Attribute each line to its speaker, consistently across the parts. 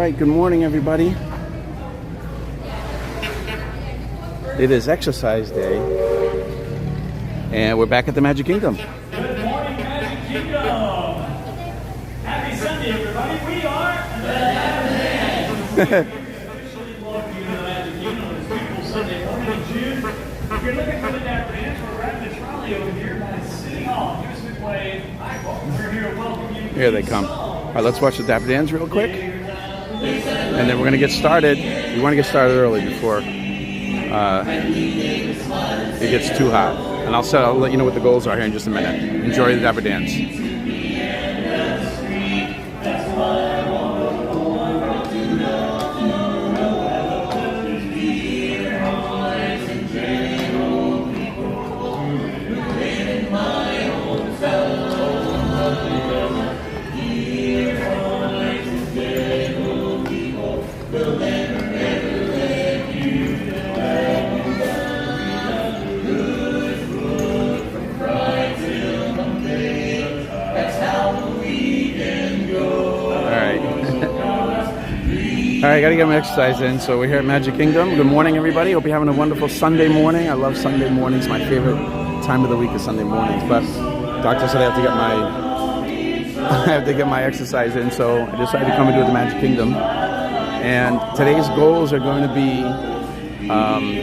Speaker 1: right, good morning, everybody. It is exercise day, and we're back at the Magic Kingdom.
Speaker 2: Good morning, Magic Kingdom. Happy Sunday, everybody. We are the officially welcome you to the Magic Kingdom on this beautiful Sunday morning in June. If you're looking for the Dapper Dance, we're riding the trolley over here by City Hall. Give us a quick wave. We're here to welcome you.
Speaker 1: Here they come. All right, let's watch the Dapper Dance real quick, and then we're going to get started. We want to get started early before it gets too hot. And I'll let you know what the goals are here in just a minute. Enjoy the Dapper Dance. All right, gotta get my exercise in. So we're here at Magic Kingdom. Good morning, everybody. Hope you're having a wonderful Sunday morning. I love Sunday mornings. My favorite time of the week is Sunday mornings. But doctor said I have to get my exercise in, so I decided to come and do it at the Magic Kingdom. And today's goals are going to be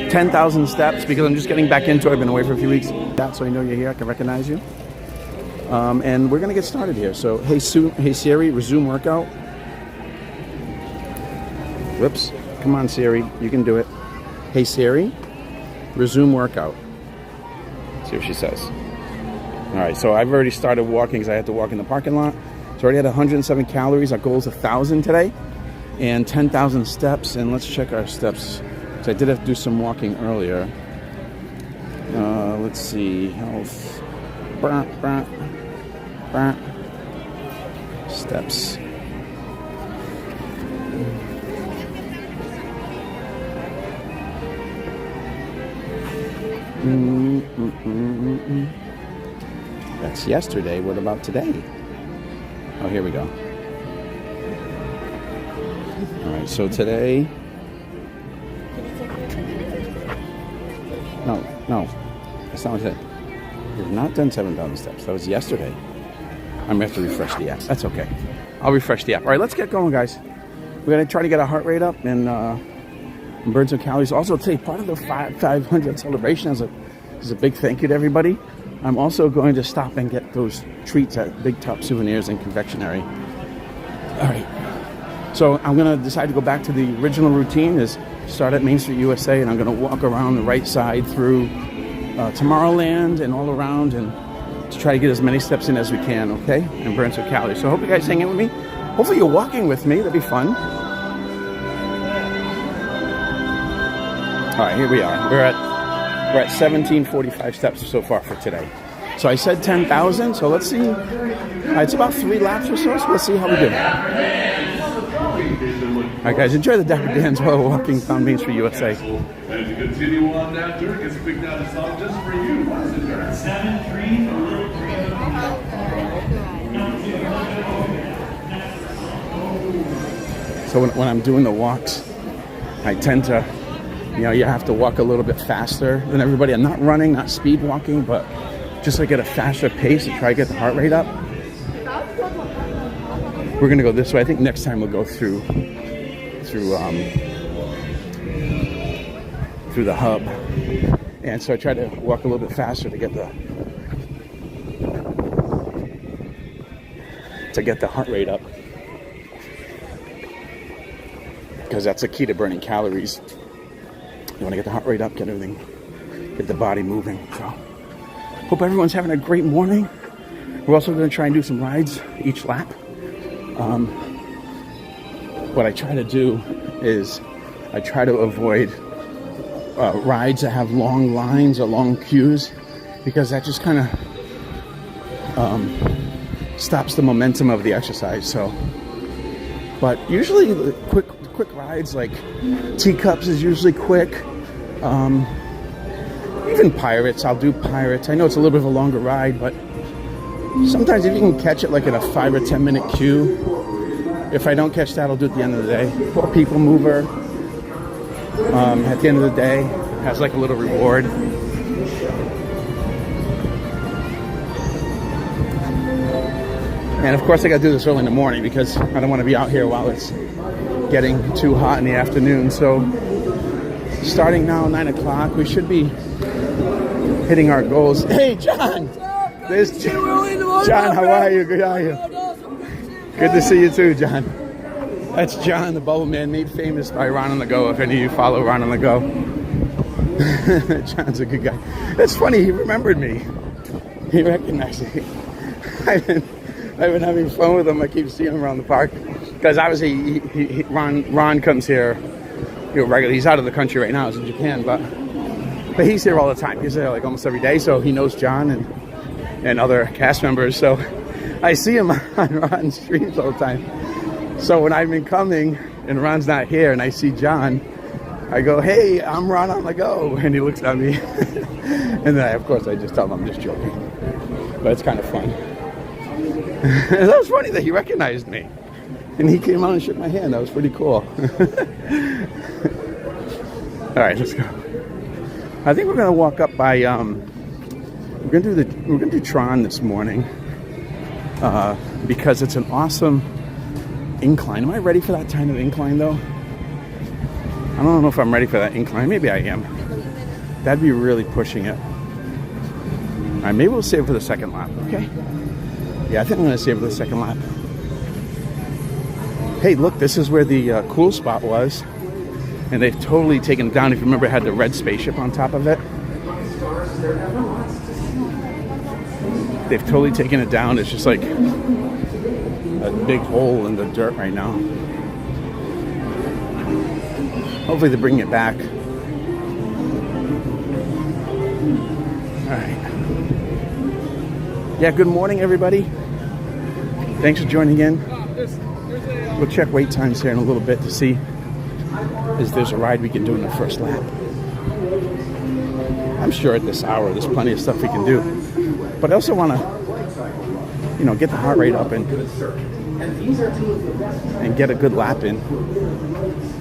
Speaker 1: 10,000 steps because I'm just getting back into it. I've been away for a few weeks. So I know you're here. I can recognize you. And we're gonna get started here. So hey Siri, resume workout. Whoops. Come on, Siri. You can do it. Hey, Siri, resume workout. See what she says. All right, so I've already started walking because I had to walk in the parking lot. So I already had 107 calories. Our goal is 1,000 today and 10,000 steps. And let's check our steps. So I did have to do some walking earlier. Let's see. Health. Steps. That's yesterday. What about today? Oh, here we go. All right, so today... No. That's not what I said. We've not done 7,000 steps. That was yesterday. I'm going to have to refresh the app. That's okay. I'll refresh the app. All right, let's get going, guys. We're going to try to get our heart rate up and burn some calories. Also, today, part of the 500 celebration is a big thank you to everybody. I'm also going to stop and get those treats at Big Top Souvenirs and Confectionery. All right. So I'm going to decide to go back to the original routine, is start at Main Street USA, and I'm going to walk around the right side through Tomorrowland and all around, and to try to get as many steps in as we can, okay? And burn some calories. So I hope you guys hang in with me. Hopefully you're walking with me. That'd be fun. All right, here we are. We're at 1745 steps so far for today. So I said 10,000, so let's see. It's about 3 laps or so let's see how we do. All right, guys, enjoy the Dapper Dance while we're walking down Main Street USA.
Speaker 3: As you continue on that, Dirk has picked out a song just for you. What is it, Dirk?
Speaker 2: 7-3,
Speaker 1: So when I'm doing the walks, I tend to, you have to walk a little bit faster than everybody. I'm not running, not speed walking, but just like at a faster pace to try to get the heart rate up. We're gonna go this way. I think next time we'll go through the hub, and so I try to walk a little bit faster to get the heart rate up, because that's the key to burning calories. You want to get the heart rate up, get the body moving. So hope everyone's having a great morning. We're also going to try and do some rides each lap. What I try to do is I try to avoid rides that have long lines or long queues, because that just kind of stops the momentum of the exercise. So, but usually quick rides like Teacups is usually quick. Even Pirates, I'll do Pirates. I know it's a little bit of a longer ride, but sometimes if you can catch it like in a 5 or 10 minute queue, If I don't catch that, I'll do it at the end of the day. Or Peoplemover. At the end of the day, has like a little reward. And of course, I got to do this early in the morning because I don't want to be out here while it's getting too hot in the afternoon. So, starting now, 9 o'clock, we should be hitting our goals. Hey, John! There's John. How are you? Good, how are you? Good to see you too, John. That's John, the Bubble Man, made famous by Ron on the Go. If any of you follow Ron on the Go, John's a good guy. It's funny. He remembered me. He recognized me. I've been having fun with him. I keep seeing him around the park because obviously Ron comes here, regularly. He's out of the country right now. He's in Japan, but he's here all the time. He's there like almost every day, so he knows John and other cast members. So I see him on Ron's streams all the time. So when I've been coming and Ron's not here and I see John, I go, "Hey, I'm Ron on the Go," and he looks at me, and then of course I just tell him I'm just joking, but it's kind of fun. That was funny that he recognized me, and he came out and shook my hand. That was pretty cool. All right, let's go. I think we're gonna walk up by. We're gonna do Tron this morning because it's an awesome incline. Am I ready for that kind of incline though? I don't know if I'm ready for that incline. Maybe I am. That'd be really pushing it. All right, maybe we'll save it for the second lap. Okay. Yeah, I think I'm gonna save it for the second lap. Hey, look, this is where the cool spot was, and they've totally taken it down. If you remember, it had the red spaceship on top of it. They've totally taken it down. It's just like a big hole in the dirt right now. Hopefully they're bringing it back. All right. Yeah, good morning, everybody. Thanks for joining in. We'll check wait times here in a little bit to see if there's a ride we can do in the first lap. I'm sure at this hour there's plenty of stuff we can do. But I also want to, get the heart rate up and get a good lap in.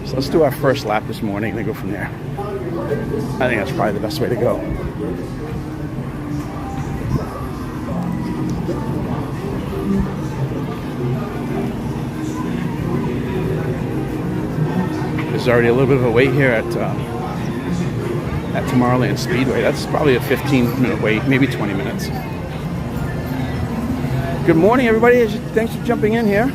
Speaker 1: So let's do our first lap this morning and then go from there. I think that's probably the best way to go. There's already a little bit of a wait here at Tomorrowland Speedway. That's probably a 15-minute wait, maybe 20 minutes. Good morning, everybody. Thanks for jumping in here.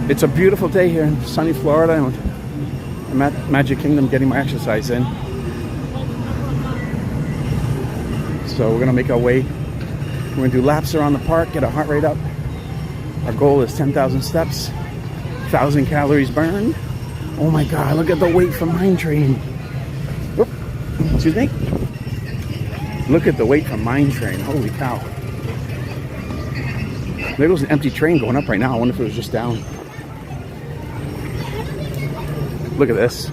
Speaker 1: It's a beautiful day here in sunny Florida. I'm at Magic Kingdom getting my exercise in. So we're going to make our way. We're going to do laps around the park, get our heart rate up. Our goal is 10,000 steps, 1,000 calories burned. Oh my God, look at the weight from Mine Train. Oop, excuse me. Look at the weight from Mine Train. Holy cow. Maybe it was an empty train going up right now. I wonder if it was just down. Look at this.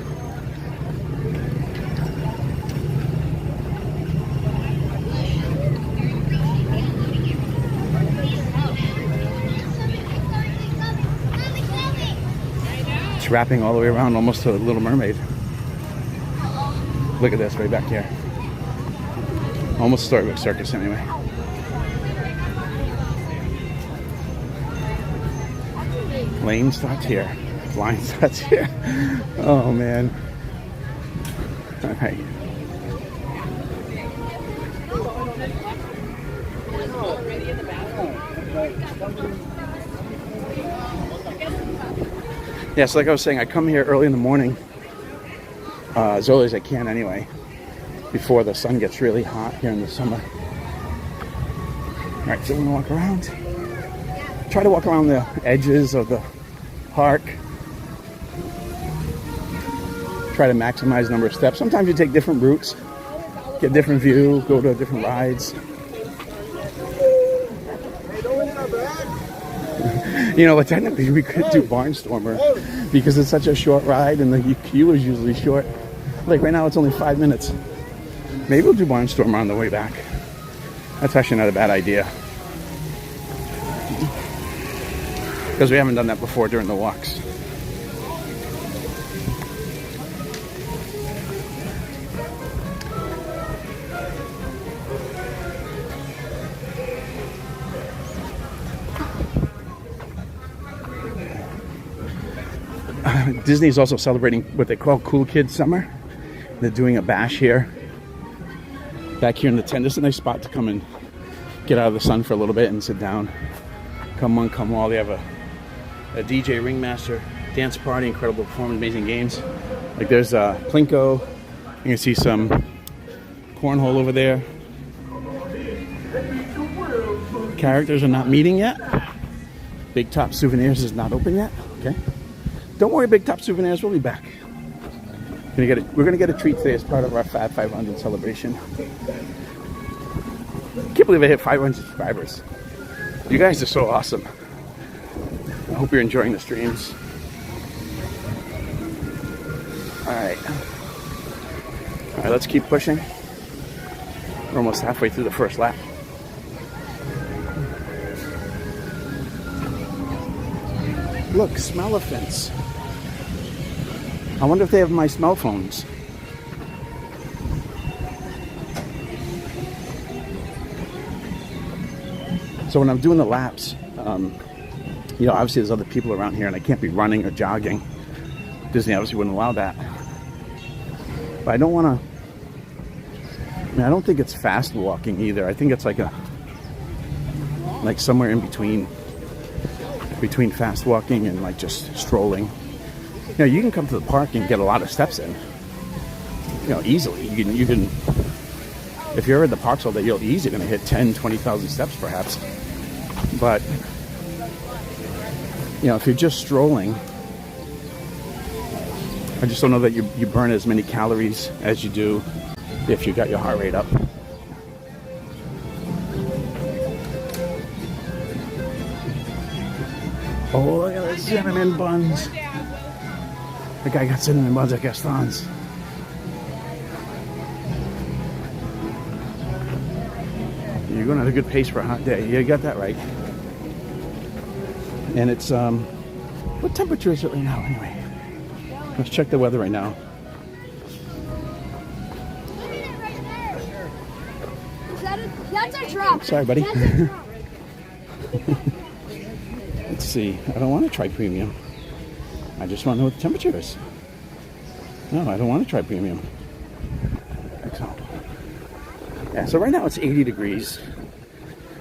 Speaker 1: It's wrapping all the way around almost to Little Mermaid. Look at this right back here. Almost Storybook Circus anyway. Lane starts here. Line starts here. Oh man. Okay. Yeah, so like I was saying, I come here early in the morning, as early as I can anyway, before the sun gets really hot here in the summer. All right, so we're gonna walk around. Try to walk around the edges of the park. Try to maximize the number of steps. Sometimes you take different routes, get a different view, go to different rides. But technically we could do Barnstormer because it's such a short ride and the queue is usually short. Like right now it's only 5 minutes. Maybe we'll do Barnstormer on the way back. That's actually not a bad idea. because we haven't done that before during the walks. Disney is also celebrating what they call Cool Kids Summer. They're doing a bash here. Back here in the tent. This is a nice spot to come and get out of the sun for a little bit and sit down. Come one, come all. They have a DJ ringmaster, dance party, incredible performance, amazing games. Like there's Plinko. You can see some cornhole over there. Characters are not meeting yet. Big Top Souvenirs is not open yet. Okay. Don't worry, Big Top Souvenirs, we'll be back. We're gonna get a treat today as part of our Fab 500 celebration. I can't believe I hit 500 subscribers. You guys are so awesome. I hope you're enjoying the streams. All right, let's keep pushing. We're almost halfway through the first lap. Look, smell-a-fence. I wonder if they have my smell phones. So when I'm doing the laps, you know, obviously there's other people around here and I can't be running or jogging. Disney obviously wouldn't allow that. But I don't want to, I mean, I don't think it's fast walking either. I think it's like somewhere in between fast walking and like just strolling. You know, you can come to the park and get a lot of steps in, you know, easily. You can if you're at the parks all day, you're easily going to hit 10, 20,000 steps perhaps. But, you know, if you're just strolling, I just don't know that you burn as many calories as you do if you got your heart rate up. Oh, look at the cinnamon buns. The guy got cinnamon buns at Gaston's. You're going at a good pace for a hot day. You got that right. And it's, what temperature is it right now anyway? Let's check the weather right now.
Speaker 4: That's a drop.
Speaker 1: Sorry, buddy. Let's see. I don't want to try premium. I just want to know what the temperature is. No, I don't want to try premium. Excellent. Yeah, so right now it's 80 degrees.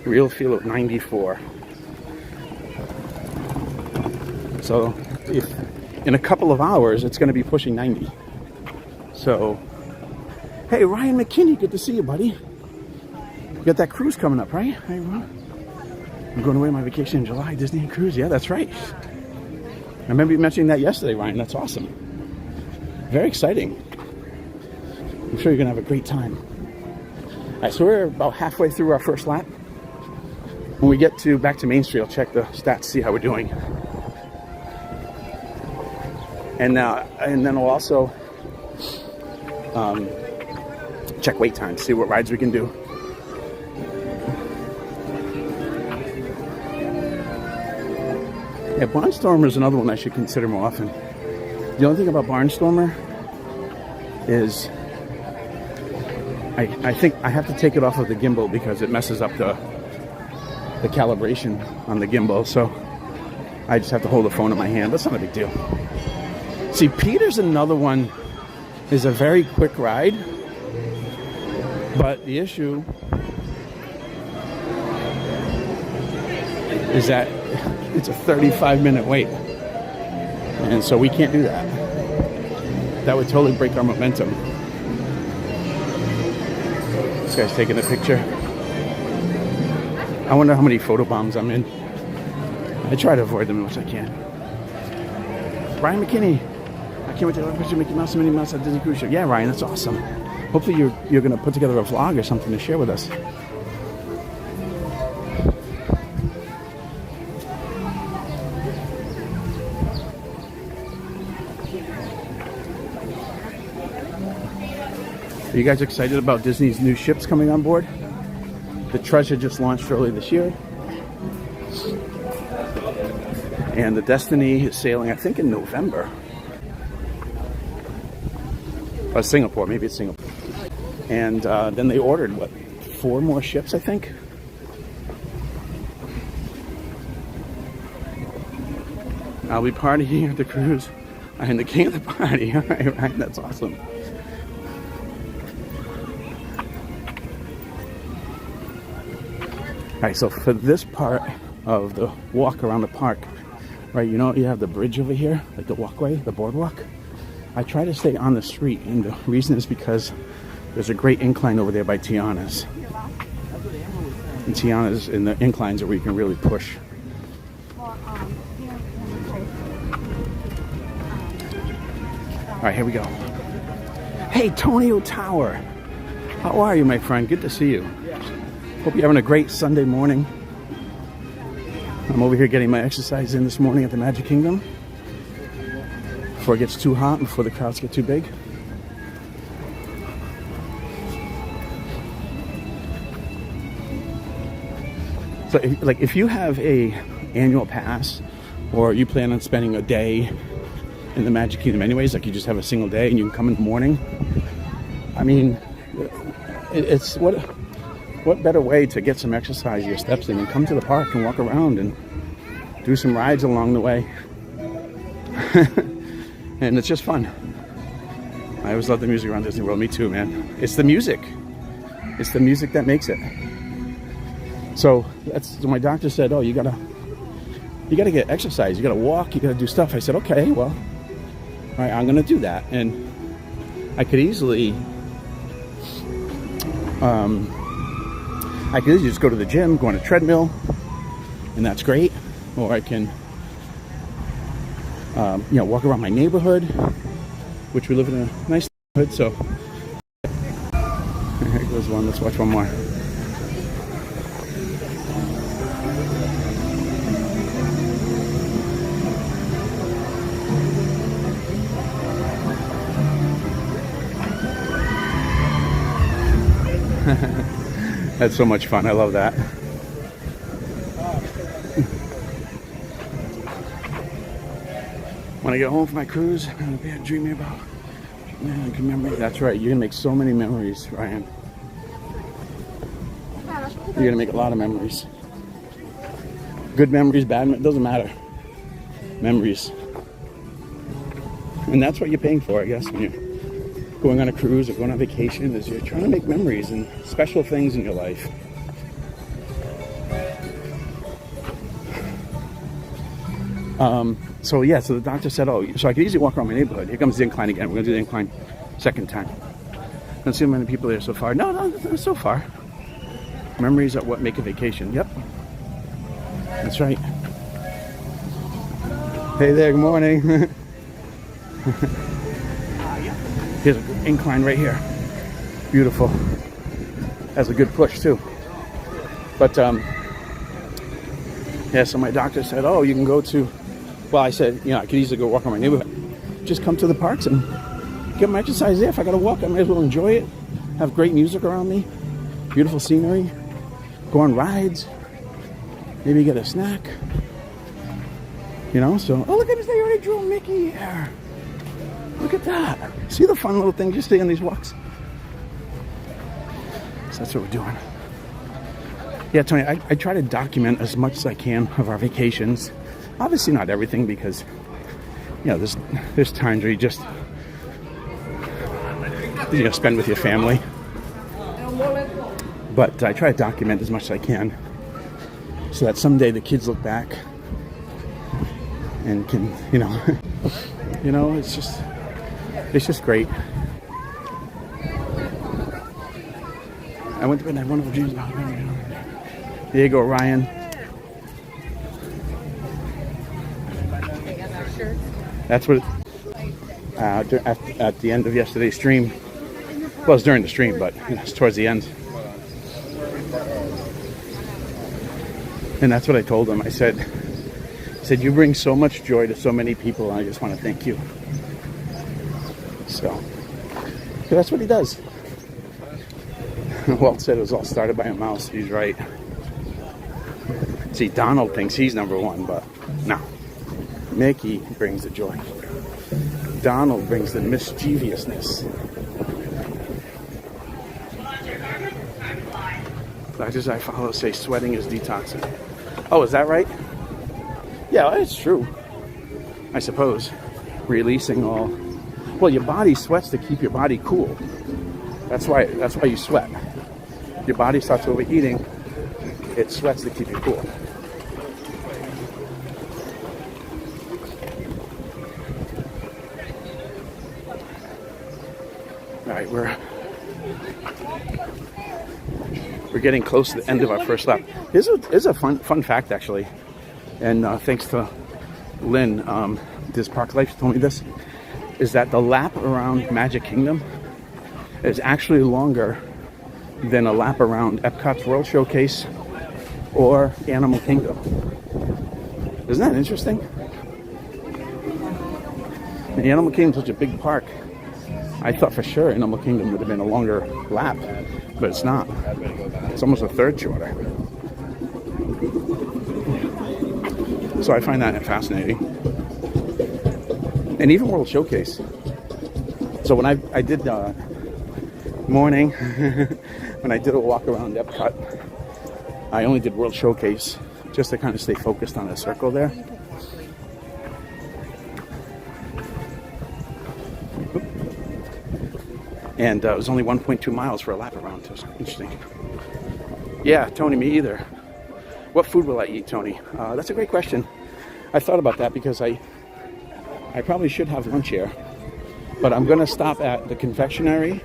Speaker 1: Real feel of 94. So if in a couple of hours it's going to be pushing 90. So, hey, Ryan McKinney, good to see you, buddy. You got that cruise coming up, right? Hey, I'm going away on my vacation in July, Disney cruise. Yeah, that's right. I remember you mentioning that yesterday, Ryan. That's awesome. Very exciting. I'm sure you're going to have a great time. All right, so we're about halfway through our first lap. When we get back to Main Street, I'll check the stats, see how we're doing. And then we'll also check wait time, see what rides we can do. Yeah, Barnstormer is another one I should consider more often. The only thing about Barnstormer is I think I have to take it off of the gimbal because it messes up the calibration on the gimbal. So I just have to hold the phone in my hand. That's not a big deal. See, Peter's another one, is a very quick ride, but the issue is that it's a 35-minute wait, and so we can't do that. That would totally break our momentum. This guy's taking a picture. I wonder how many photo bombs I'm in. I try to avoid them as much as I can. Ryan McKinney, I can't wait to take a picture of Mickey Mouse and Minnie Mouse at Disney Cruise Ship. Yeah, Ryan, that's awesome. Hopefully you're going to put together a vlog or something to share with us. Are you guys excited about Disney's new ships coming on board? The Treasure just launched early this year. And the Destiny is sailing, I think, in November. Or Singapore, maybe it's Singapore. And then they ordered, what, 4 more ships, I think? I'll be partying at the cruise. I am the king of the party. All right, that's awesome. All right, so for this part of the walk around the park, right, you know, you have the bridge over here, like the walkway, the boardwalk. I try to stay on the street, and the reason is because there's a great incline over there by Tiana's. And Tiana's and the inclines are where you can really push. All right, here we go. Hey, Tonio Tower. How are you, my friend? Good to see you. Hope you're having a great Sunday morning. I'm over here getting my exercise in this morning at the Magic Kingdom before it gets too hot, before the crowds get too big. So, if you have a annual pass, or you plan on spending a day in the Magic Kingdom anyways, like you just have a single day and you can come in the morning, I mean, it's what better way to get some exercise, your steps in, and come to the park and walk around and do some rides along the way. And it's just fun. I always love the music around Disney World. Me too, man. It's the music. It's the music that makes it. So my doctor said, oh, you gotta get exercise, you gotta walk, you gotta do stuff. I said, okay, well, all right, I'm gonna do that. And I could easily just go to the gym, go on a treadmill, and that's great. Or I can walk around my neighborhood, which we live in a nice neighborhood. So here goes one. Let's watch one more. That's so much fun. I love that. When I get home from my cruise, I'm going to be dreaming about, man, good memory. That's right. You're going to make so many memories, Ryan. You're going to make a lot of memories. Good memories, bad memories, doesn't matter. Memories. And that's what you're paying for, I guess, when you're going on a cruise or going on vacation, is you're trying to make memories and special things in your life. So the doctor said, oh, so I could easily walk around my neighborhood. Here comes the incline again. We're going to do the incline second time. Let's see how many people there so far. No, not so far. Memories are what make a vacation. Yep. That's right. Hey there, good morning. Here's an incline right here. Beautiful. Has a good push too. But so my doctor said, oh, you can go to, well, I said, I could easily go walk on my neighborhood. Just come to the parks and get my exercise there. If I gotta walk, I might as well enjoy it. Have great music around me, beautiful scenery, go on rides, maybe get a snack. So, oh, look at this, they already drew a Mickey here. Look at that. See the fun little things you see on these walks? So that's what we're doing. Yeah, Tony, I try to document as much as I can of our vacations. Obviously not everything, because, there's times where you just, spend with your family. But I try to document as much as I can so that someday the kids look back and can, it's just great. I went to bed and I had wonderful dreams about it. There you go, Ryan. That's what at the end of yesterday's stream. Well, it was during the stream, but it's towards the end. And that's what I told him. I said, you bring so much joy to so many people, and I just want to thank you. So that's what he does. Walt said it was all started by a mouse. He's right. See, Donald thinks he's number one, but no. Mickey brings the joy. Donald brings the mischievousness. Doctors I follow say sweating is detoxing. Oh, is that right? Yeah, it's true. I suppose. Releasing all. Well, your body sweats to keep your body cool. That's why you sweat. Your body starts overheating. It sweats to keep you cool. All right, we're getting close to the end of our first lap. Here's a fun fact, actually. And thanks to Lynn, this Park Life told me this, is that the lap around Magic Kingdom is actually longer than a lap around Epcot's World Showcase or Animal Kingdom. Isn't that interesting? The Animal Kingdom's such a big park. I thought for sure Animal Kingdom would have been a longer lap, but it's not. It's almost a third shorter. So I find that fascinating. And even World Showcase. So when I did morning, when I did a walk around Epcot, I only did World Showcase just to kind of stay focused on the circle there. And it was only 1.2 miles for a lap around. It was interesting. Yeah, Tony, me either. What food will I eat, Tony? That's a great question. I thought about that because I probably should have lunch here. But I'm going to stop at the confectionery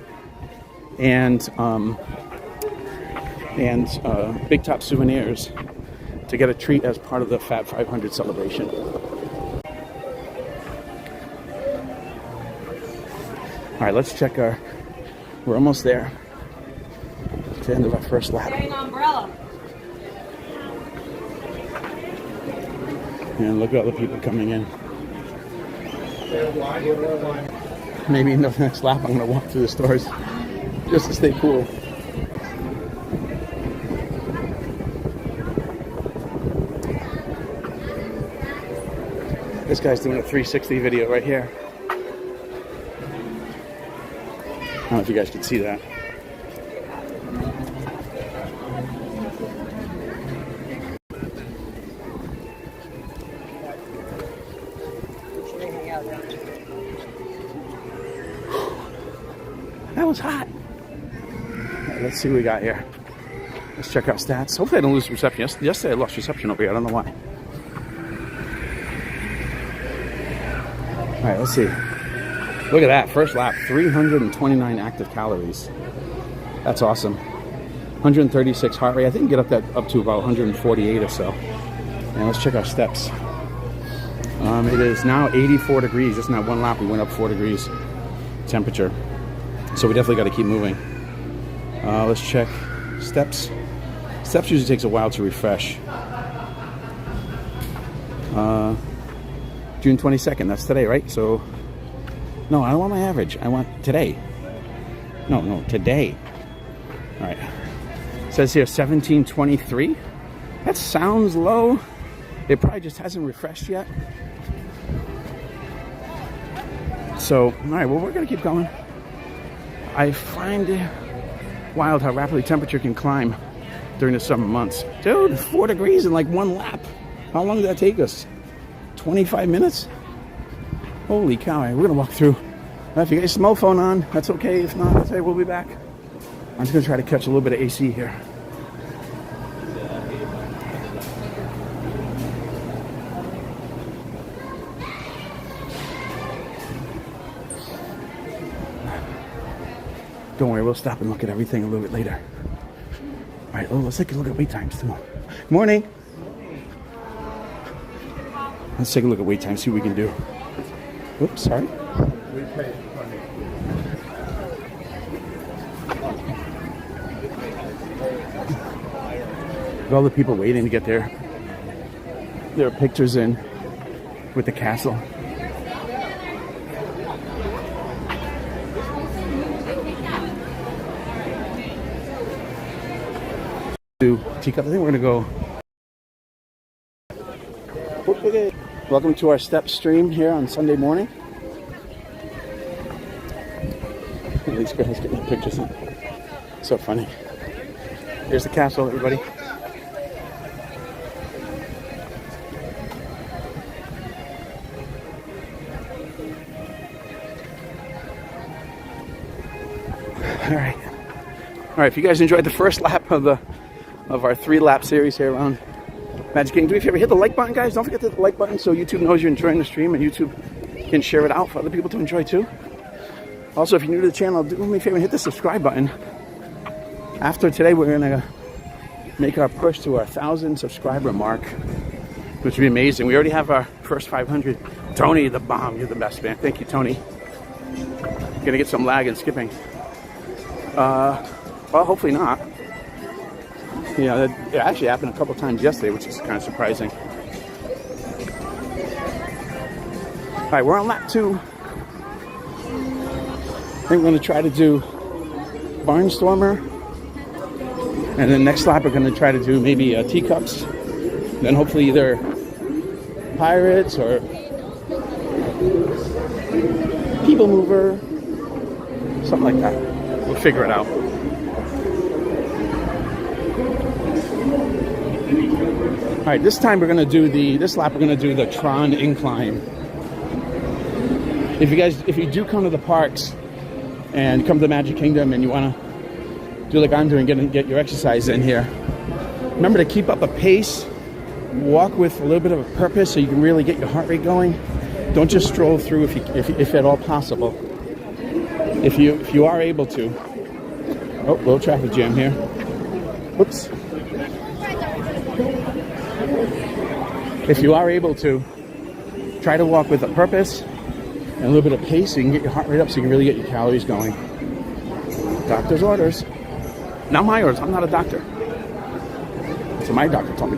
Speaker 1: and Big Top Souvenirs to get a treat as part of the Fab 500 celebration. All right, let's check our... We're almost there. To the end of our first lap.
Speaker 4: Umbrella.
Speaker 1: And look at all the people coming in. Maybe in the next lap I'm going to walk through the stores just to stay cool. This guy's doing a 360 video right here. I don't know if you guys can see that. That was hot. All right, let's see what we got here. Let's check our stats. Hopefully I don't lose reception. Yesterday I lost reception over here. I don't know why. All right, let's see. Look at that. First lap, 329 active calories. That's awesome. 136 heart rate. I think we can get up to about 148 or so. And let's check our steps. It is now 84 degrees. Just in that one lap, we went up 4 degrees temperature. So we definitely got to keep moving. Let's check steps. Steps usually takes a while to refresh. June 22nd, that's today, right? So, no, I don't want my average. I want today. No, today. All right. It says here 1723. That sounds low. It probably just hasn't refreshed yet. So, all right, well, we're going to keep going. I find it wild how rapidly temperature can climb during the summer months. Dude, 4 degrees in like one lap. How long did that take us? 25 minutes? Holy cow, we're going to walk through. If you got your snow phone on, that's okay. If not, I'll say we'll be back. I'm just going to try to catch a little bit of AC here. Don't worry, we'll stop and look at everything a little bit later. All right, let's take a look at wait times too. Morning. Let's take a look at wait times, see what we can do. Oops, sorry. Look at all the people waiting to get their pictures in with the castle. To teacup. I think we're gonna go. Okay. Welcome to our step stream here on Sunday morning. These guys getting pictures. So funny. Here's the castle, everybody. All right. If you guys enjoyed the first lap of our 3-lap series here around Magic Kingdom, do me a favor, hit the like button, guys. Don't forget to hit the like button so YouTube knows you're enjoying the stream and YouTube can share it out for other people to enjoy too. Also, if you're new to the channel, do me a favor and hit the subscribe button. After today, we're gonna make our push to our 1,000 subscriber mark, which would be amazing. We already have our first 500. Tony, the bomb, you're the best, man. Thank you, Tony. Gonna get some lag and skipping. Well, hopefully not. Yeah, it actually happened a couple times yesterday, which is kind of surprising. All right, we're on lap 2. I think we're going to try to do Barnstormer. And then next lap, we're going to try to do maybe teacups. Then hopefully either Pirates or Peoplemover. Something like that. We'll figure it out. All right, this time we're going to do this lap we're going to do the Tron incline. If you do come to the parks and come to Magic Kingdom and you want to do like I'm doing, get your exercise in here, remember to keep up a pace, walk with a little bit of a purpose so you can really get your heart rate going. Don't just stroll through if at all possible. If you are able to. Oh, little traffic jam here. Whoops. If you are able to, try to walk with a purpose and a little bit of pace so you can get your heart rate up so you can really get your calories going. Doctor's orders. Not my orders. I'm not a doctor. So my doctor told me.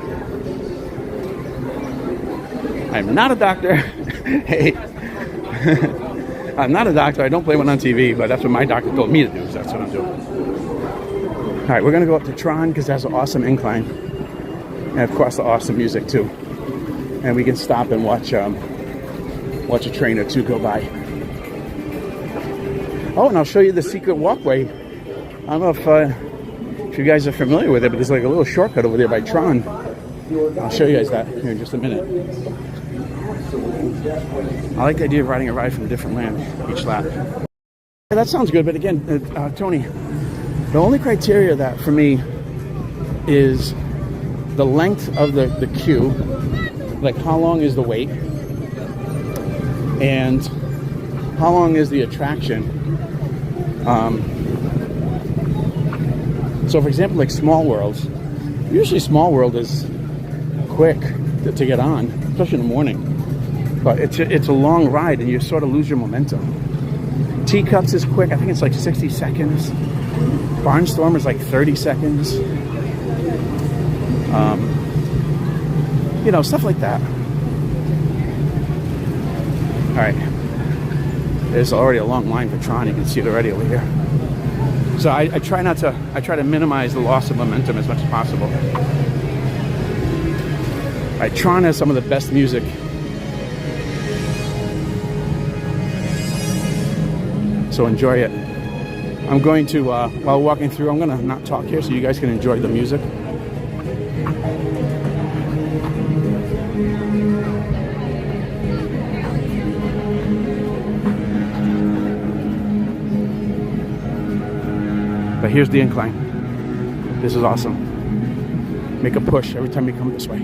Speaker 1: I'm not a doctor. Hey. I'm not a doctor. I don't play one on TV, but that's what my doctor told me to do, so that's what I'm doing. All right, we're going to go up to Tron because that's an awesome incline. And, of course, the awesome music, too. And we can stop and watch a train or two go by. Oh, and I'll show you the secret walkway. I don't know if you guys are familiar with it, but there's like a little shortcut over there by Tron. I'll show you guys that here in just a minute. I like the idea of riding a ride from a different land each lap. Yeah, that sounds good, but again, Tony, the only criteria that for me is the length of the queue, like how long is the wait, and how long is the attraction. So for example, like Small World, usually Small World is quick to get on, especially in the morning. But it's a long ride and you sort of lose your momentum. Teacups is quick. I think it's like 60 seconds. Barnstormer is like 30 seconds. You know, stuff like that. All right. There's already a long line for Tron. You can see it already over here. So I try to minimize the loss of momentum as much as possible. All right, Tron has some of the best music. So enjoy it. I'm going to, while walking through, I'm going to not talk here so you guys can enjoy the music. But here's the incline. This is awesome. Make a push every time you come this way.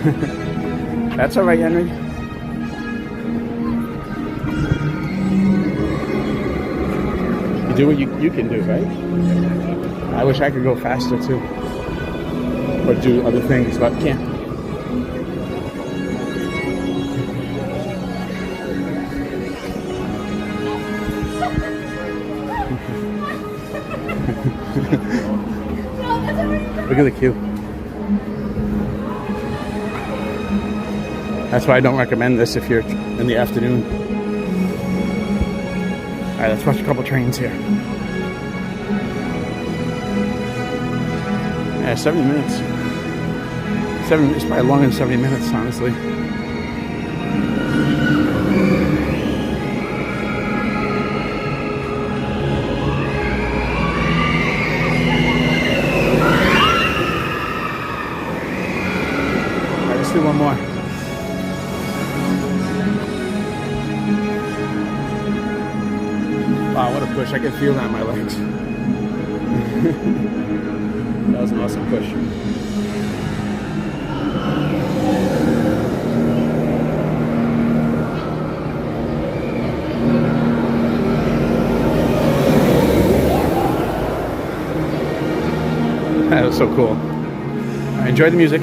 Speaker 1: That's all right, Henry. You do what you can do, right? I wish I could go faster too, or do other things, but can't. Look at the queue. That's why I don't recommend this if you're in the afternoon. All right, let's watch a couple trains here. Yeah, 70 minutes. It's probably longer than 70 minutes, honestly. All right, let's do one more. Wow, what a push. I can feel that in my legs. That was an awesome push. That was so cool. I enjoyed the music.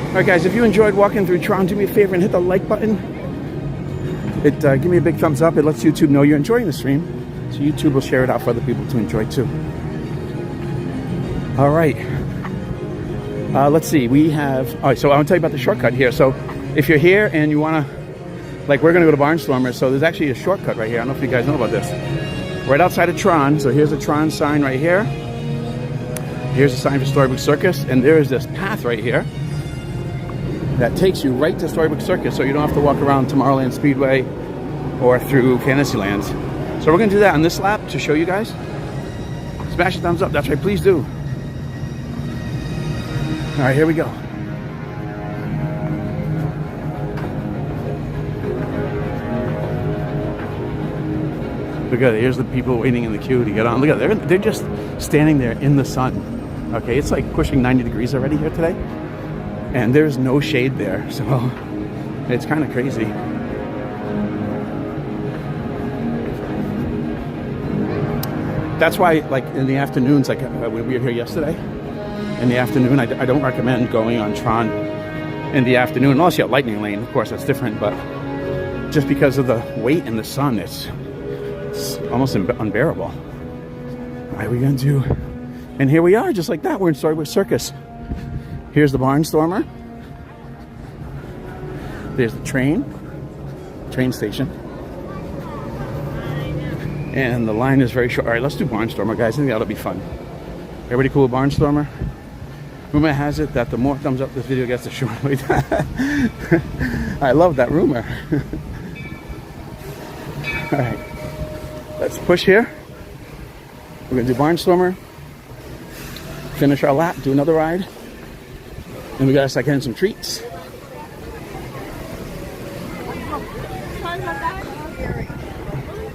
Speaker 1: All right, guys, if you enjoyed walking through Tron, do me a favor and hit the like button. Give me a big thumbs up. It lets YouTube know you're enjoying the stream, so YouTube will share it out for other people to enjoy too. All right. Let's see. We have... All right, so I want to tell you about the shortcut here. So if you're here and you want to... Like, we're going to go to Barnstormer, so there's actually a shortcut right here. I don't know if you guys know about this. Right outside of Tron. So here's the Tron sign right here. Here's the sign for Storybook Circus, and there is this path right here that takes you right to Storybook Circus, so you don't have to walk around Tomorrowland Speedway or through Fantasyland. So we're going to do that on this lap to show you guys. Smash a thumbs up. That's right, please do. All right, here we go. Look at it. Here's the people waiting in the queue to get on. Look at it. They're just standing there in the sun. Okay, it's like pushing 90 degrees already here today. And there's no shade there, so it's kind of crazy. That's why, like, in the afternoons, like when we were here yesterday, in the afternoon, I don't recommend going on Tron in the afternoon, unless you have Lightning Lane. Of course, that's different, but just because of the weight in the sun, it's almost unbearable. All right, we're going to do... And here we are, just like that. We're in Storybook Circus. Here's the Barnstormer. There's the train station. And the line is very short. All right, let's do Barnstormer, guys. I think that'll be fun. Everybody cool with Barnstormer? Rumor has it that the more thumbs up this video gets, the shorter we I love that rumor. All right, let's push here. We're gonna do Barnstormer. Finish our lap, do another ride. And we gotta start getting some treats.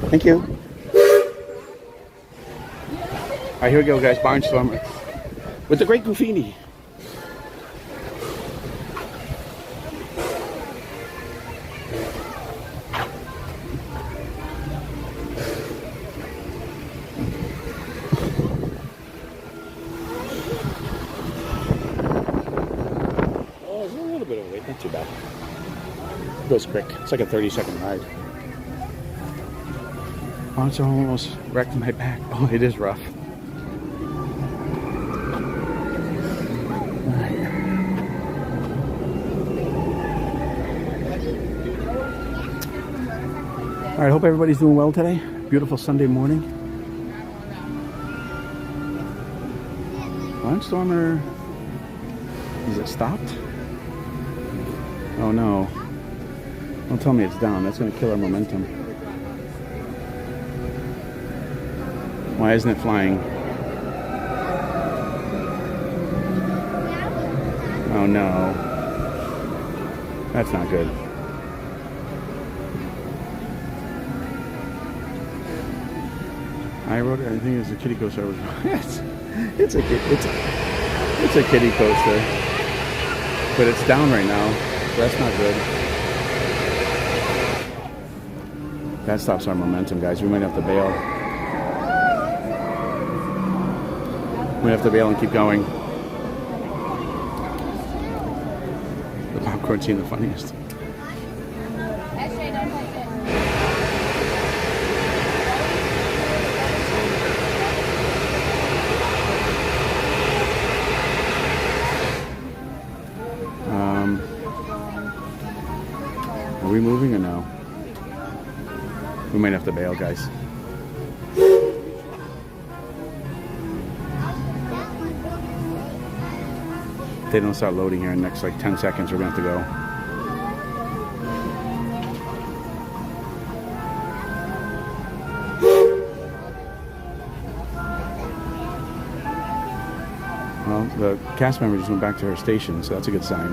Speaker 1: Thank you. All right, here we go, guys. Barnstormer with the great graffiti. Oh, there's a little bit of weight, not too bad. It goes quick. It's like a 30-second ride. Oh, it's almost wrecked my back. Oh, it is rough. All right, hope everybody's doing well today. Beautiful Sunday morning. Barnstormer, is it stopped? Oh no. Don't tell me it's down. That's going to kill our momentum. Why isn't it flying? Oh no. That's not good. I wrote it. I think it's a kiddie coaster. It's a kiddie coaster, but it's down right now. So that's not good. That stops our momentum, guys. We might have to bail. We have to bail and keep going. The popcorn scene, the funniest. Are we moving or no? We might have to bail, guys. If they don't start loading here in the next like 10 seconds, we're going to have to go. Well, the cast member just went back to her station, so that's a good sign.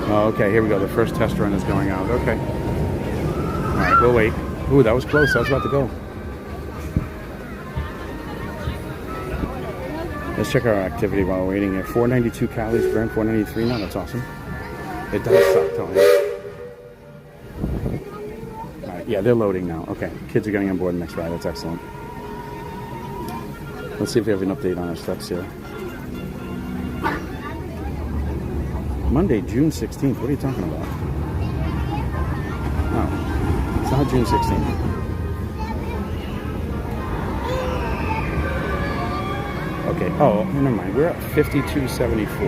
Speaker 1: Oh, okay, here we go. The first test run is going out. Okay. All right, we'll wait. Ooh, that was close. I was about to go. Let's check our activity while we're waiting here. 492 calories burned, 493 now. That's awesome. It does suck, Tony. All right, yeah, they're loading now. Okay, kids are getting on board the next ride. That's excellent. Let's see if we have an update on our steps here. Monday, June 16th. What are you talking about? No, it's not June 16th. Okay. Oh, never mind. We're at 5274.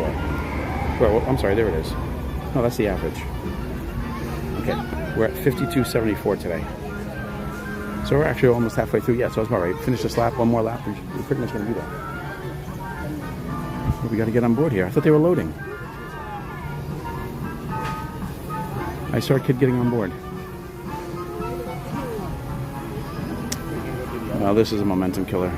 Speaker 1: Well, I'm sorry. There it is. No, that's the average. Okay. We're at 5274 today. So we're actually almost halfway through. Yeah, so that's about right. Finish this lap. One more lap. We're pretty much going to do that. But we got to get on board here. I thought they were loading. I saw a kid getting on board. Well, this is a momentum killer.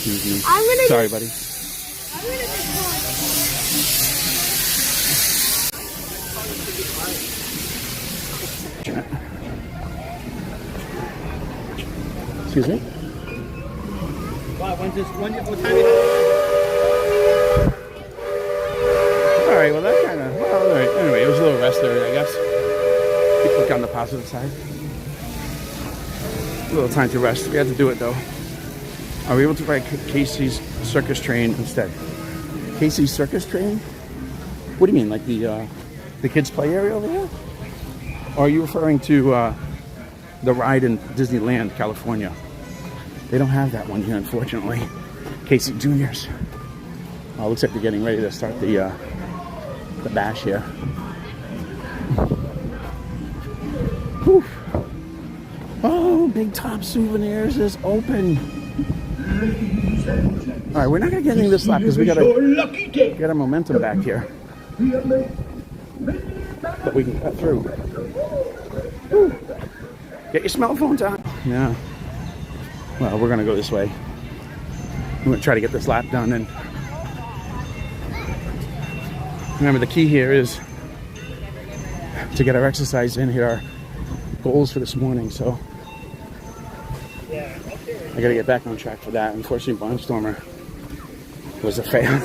Speaker 1: Excuse me. Sorry, buddy. Excuse me?
Speaker 5: What time is it?
Speaker 1: Alright, well that kind of, well, alright. Anyway, it was a little rest there, I guess. Look on the positive side. A little time to rest. We had to do it though. Are we able to ride Casey's circus train instead? Casey's circus train? What do you mean, like the kids' play area over here? Or are you referring to the ride in Disneyland, California? They don't have that one here, unfortunately. Casey Juniors. Oh, looks like they're getting ready to start the bash here. Whew. Oh, Big Top Souvenirs is open. All right, we're not going to get into this lap because we got to get our momentum back here. But we can cut through. Whew. Get your smell phones out. Yeah. Well, we're going to go this way. We're going to try to get this lap done. And remember, the key here is to get our exercise in, hit our goals for this morning. So,
Speaker 5: Yeah, up there.
Speaker 1: I gotta get back on track for that. Unfortunately, Barnstormer was a fail.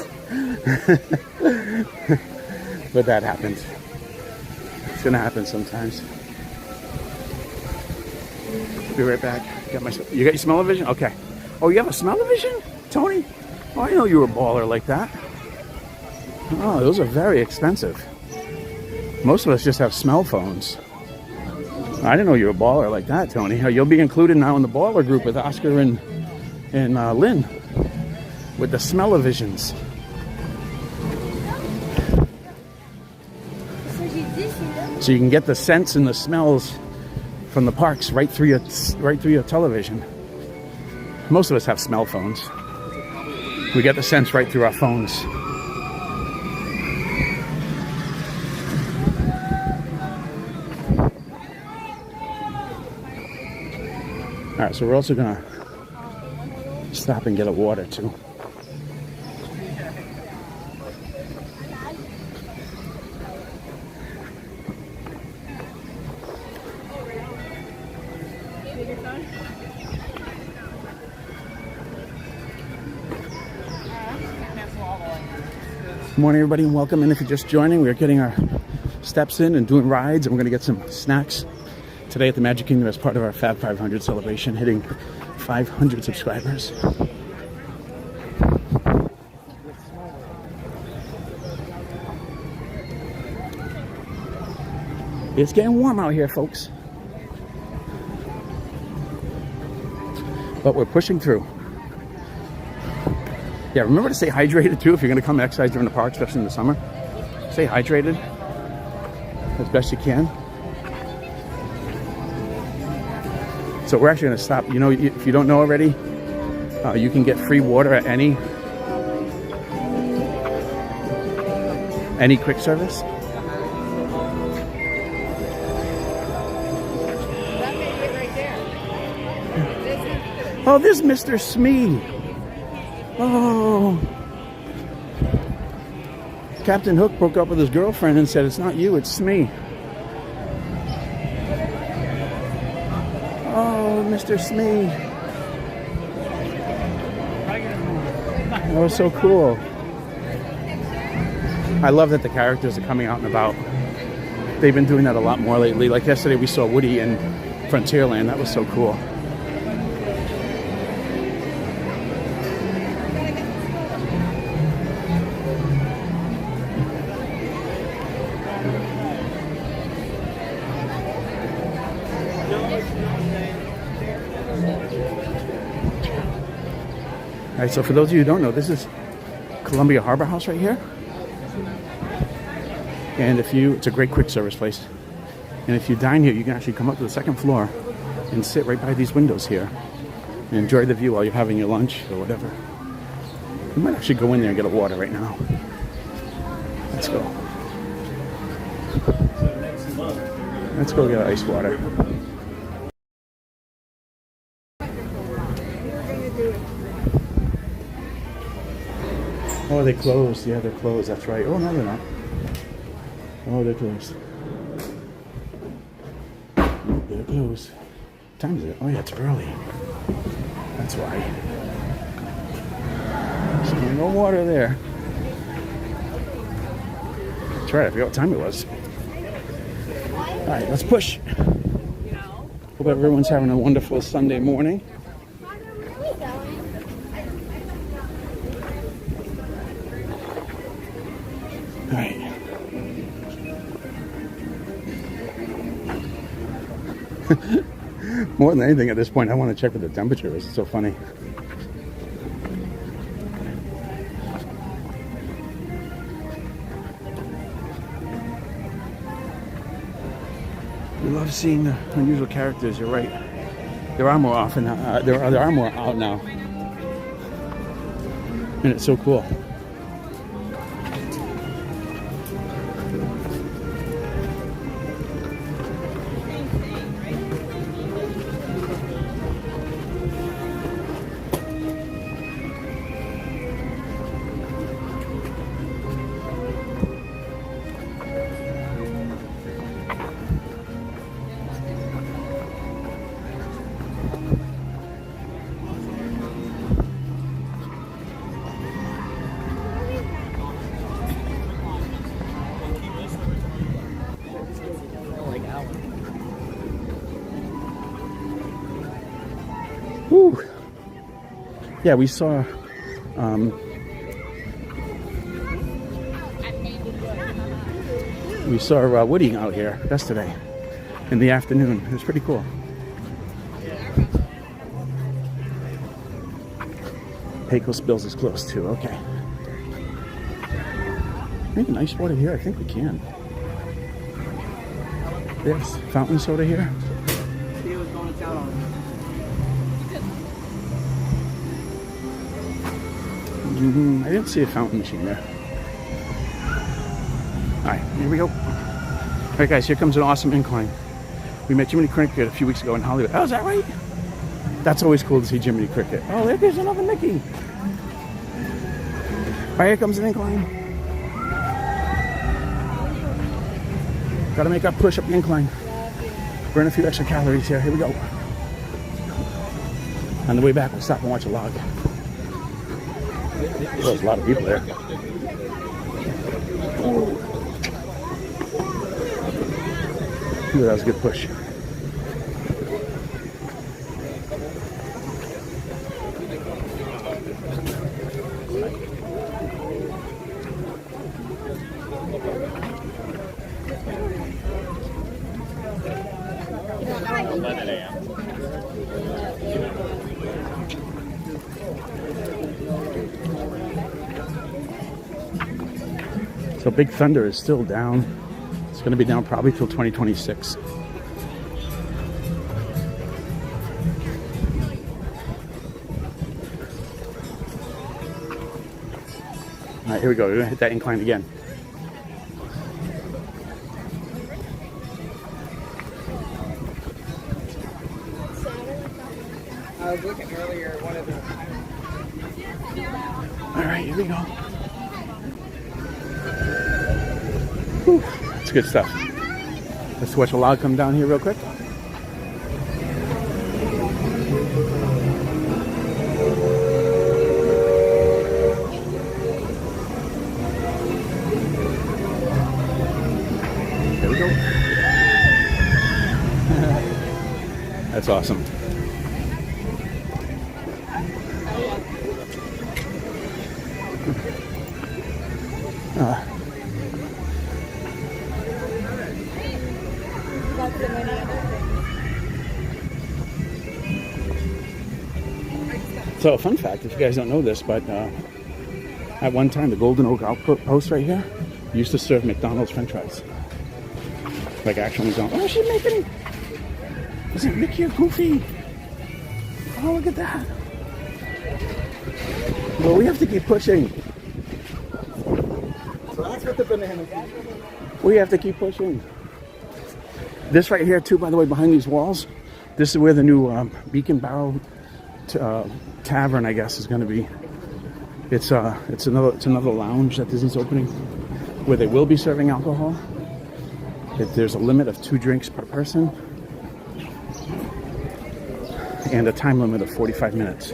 Speaker 1: But that happens. It's gonna happen sometimes. Be right back. You got your smell-o-vision? Okay. Oh, you have a smell-o-vision, Tony? Oh, I know you were a baller like that. Oh, those are very expensive. Most of us just have smell phones. I didn't know you were a baller like that, Tony. You'll be included now in the baller group with Oscar and Lynn with the smell-o-visions. So you can get the scents and the smells from the parks right through your television. Most of us have smell phones. We get the scents right through our phones. All right, so we're also gonna stop and get a water too. Good morning, everybody, and welcome. And if you're just joining, we're getting our steps in and doing rides, and we're going to get some snacks today at the Magic Kingdom as part of our Fab 500 celebration, hitting 500 subscribers. It's getting warm out here, folks, but we're pushing through. Yeah, remember to stay hydrated too if you're going to come exercise during the park, especially in the summer. Stay hydrated as best you can. So we're actually going to stop. You know, if you don't know already, you can get free water at any quick service. Oh, there's Mr. Smee. Oh. Captain Hook broke up with his girlfriend and said, "It's not you, it's me." Oh, Mr. Smee. That was so cool. I love that the characters are coming out and about. They've been doing that a lot more lately. Like yesterday we saw Woody in Frontierland. That was so cool. All right, so for those of you who don't know, this is Columbia Harbor House right here. And it's a great quick service place. And if you dine here, you can actually come up to the second floor and sit right by these windows here and enjoy the view while you're having your lunch or whatever. You might actually go in there and get a water right now. Let's go. Let's go get ice water. Oh, they closed. Yeah, they're closed. That's right. Oh, no, they're not. Oh, they're closed. They're closed. What time is it? Oh, yeah, it's early. That's why. So no water there. That's right. I forgot what time it was. All right, let's push. Hope everyone's having a wonderful Sunday morning. All right. More than anything at this point, I want to check what the temperature is. It's so funny. We love seeing the unusual characters. You're right. There are more often. There are more out now, and it's so cool. Yeah, we saw Woody out here yesterday in the afternoon. It was pretty cool. Pecos Bills is close too. Okay. Make a nice water here. I think we can. There's fountain soda here. I didn't see a fountain machine there. Alright, here we go. Alright guys, here comes an awesome incline. We met Jiminy Cricket a few weeks ago in Hollywood. Oh, is that right? That's always cool to see Jiminy Cricket. Oh, there's another Mickey. Alright, here comes an incline. Gotta make our push up the incline. Burn a few extra calories here. Here we go. On the way back, we'll stop and watch a log. Oh, there's a lot of people there. Ooh, that was a good push. So Big Thunder is still down. It's going to be down probably till 2026. All right, here we go. We're going to hit that incline again.
Speaker 5: I was looking earlier at one of the...
Speaker 1: All right, here we go. Whew, that's good stuff. Let's watch a log come down here real quick. There we go. That's awesome. So, fun fact, if you guys don't know this, but at one time, the Golden Oak Outpost right here used to serve McDonald's French fries. Like actual McDonald's. Oh, she's making... Is it Mickey or Goofy? Oh, look at that. Well, we have to keep pushing.
Speaker 5: So that's what the banana is.
Speaker 1: We have to keep pushing. This right here, too, by the way, behind these walls, this is where the new Beacon Barrel Tavern, I guess, is going to be. It's another lounge that Disney's opening where they will be serving alcohol. There's a limit of 2 drinks per person and a time limit of 45 minutes.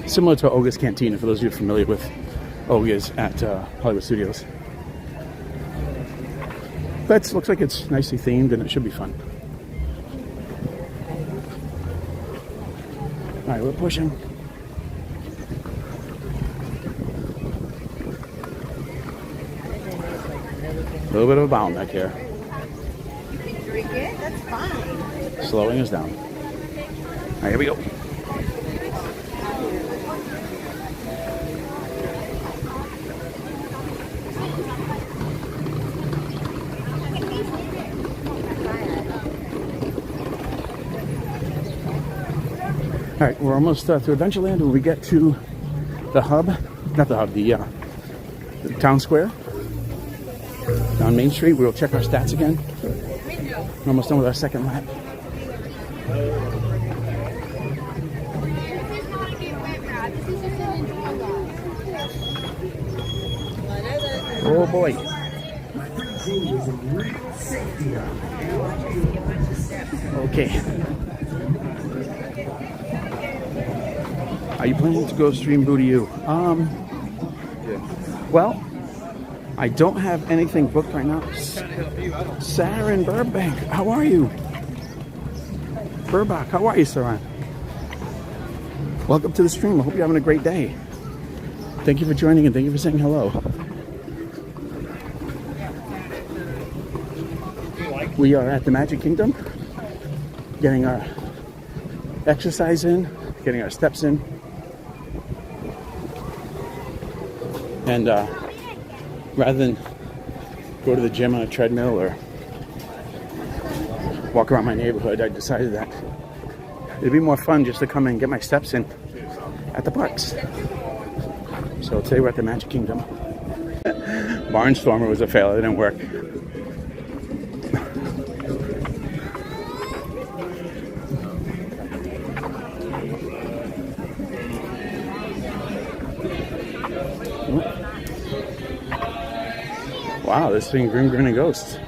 Speaker 1: Similar to Oga's Cantina, for those of you familiar with Oga's at Hollywood Studios. But it looks like it's nicely themed and it should be fun. All right, we're pushing. A little bit of a bound back here.
Speaker 6: You can drink it, that's fine.
Speaker 1: Slowing us down. All right, here we go. All right, we're almost through Adventureland. When we get to the hub, not the hub, the town square down Main Street, we'll check our stats again. We're almost done with our second lap. Oh boy. Okay. Are you planning to go stream Boo to You? Well, I don't have anything booked right now. Sarah in Burbank, how are you? Burbach, how are you, Sarah? Welcome to the stream. I hope you're having a great day. Thank you for joining and thank you for saying hello. We are at the Magic Kingdom, getting our exercise in, getting our steps in. And rather than go to the gym on a treadmill or walk around my neighborhood, I decided that it'd be more fun just to come in and get my steps in at the parks. So today we're at the Magic Kingdom. Barnstormer was a fail, it didn't work. Wow, this thing Grim Grinning Ghosts.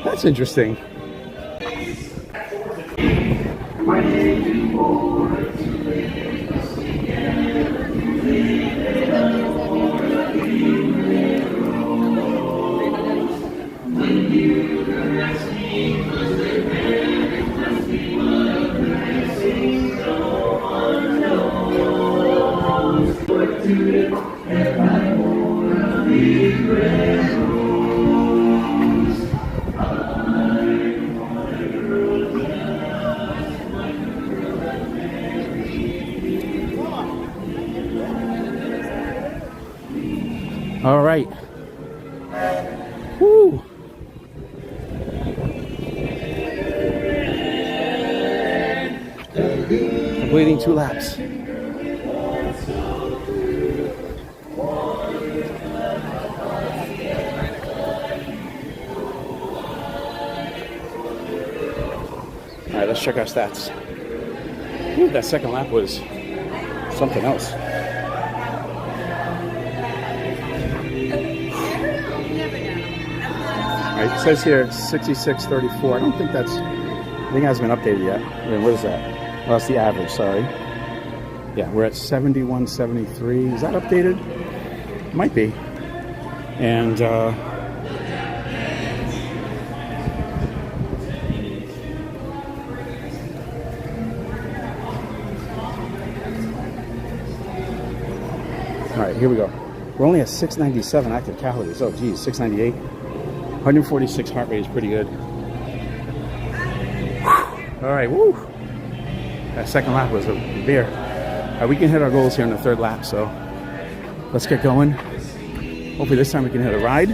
Speaker 1: That's interesting. All right. Woo. Completing 2 laps. All right, let's check our stats. Ooh, that second lap was something else. It says here 66.34. I don't think that's, I think it hasn't been updated yet. I mean, what is that? Oh, that's the average, sorry. Yeah, we're at 71.73. Is that updated? Might be. And all right, here we go. We're only at 697 active calories. Oh, geez, 698. 146 heart rate is pretty good. All right, woo. That second lap was a bear. We can hit our goals here in the 3rd lap, so let's get going. Hopefully this time we can hit a ride.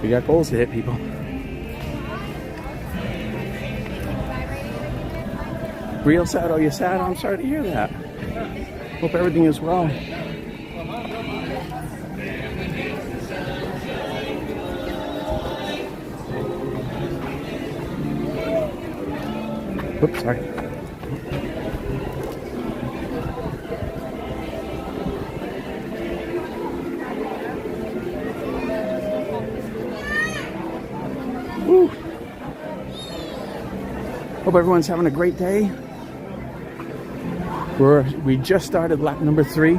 Speaker 1: We got goals to hit, people. Real sad? Oh, you're sad? I'm sorry to hear that. Hope everything is well. Oops, sorry. Woo. Hope everyone's having a great day. We just started lap number 3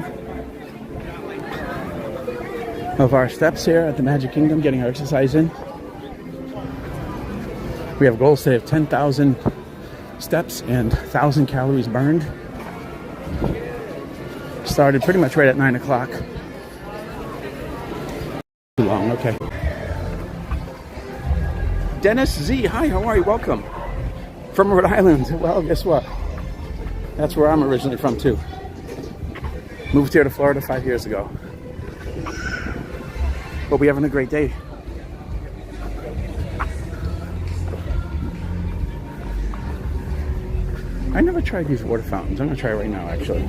Speaker 1: of our steps here at the Magic Kingdom, getting our exercise in. We have goals to have 10,000 steps and 1,000 calories burned. Started pretty much right at 9 o'clock. Too long, okay. Dennis Z, hi, how are you? Welcome. From Rhode Island. Well, guess what? That's where I'm originally from too. Moved here to Florida 5 years ago. Hope we're having a great day. I never tried these water fountains. I'm gonna try it right now, actually.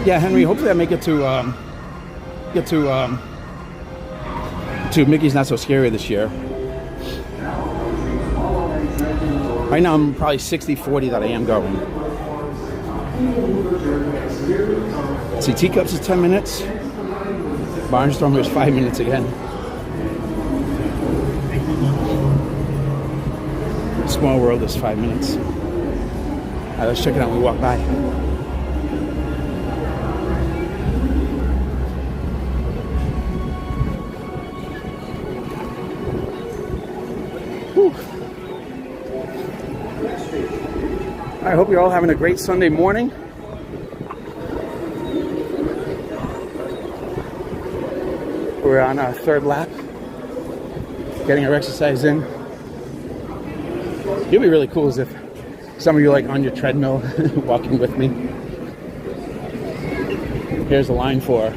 Speaker 1: Yeah, Henry. Hopefully, I make it to Mickey's Not So Scary this year. Right now, I'm probably 60-40 that I am going. Let's see, Teacups is 10 minutes. Barnstormer is 5 minutes again. Small World is 5 minutes. All right, let's check it out when we walk by. Whew. I hope you're all having a great Sunday morning. We're on our third lap, getting our exercise in. It'd be really cool is if some of you like on your treadmill walking with me. Here's the line for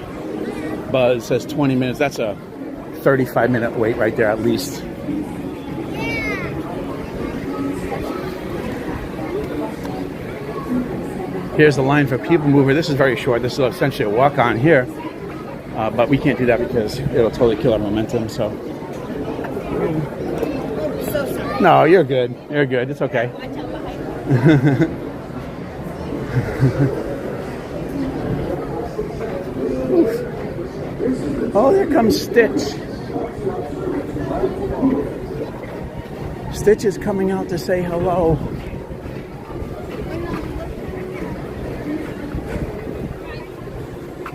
Speaker 1: Buzz. It says 20 minutes. That's a 35-minute wait right there at least. Here's the line for Peoplemover. This is very short. This is essentially a walk-on here. But we can't do that because it'll totally kill our momentum, so.
Speaker 6: So sorry.
Speaker 1: No, you're good. You're good. It's okay.
Speaker 6: I tell behind.
Speaker 1: Oh, there comes Stitch. Stitch is coming out to say hello.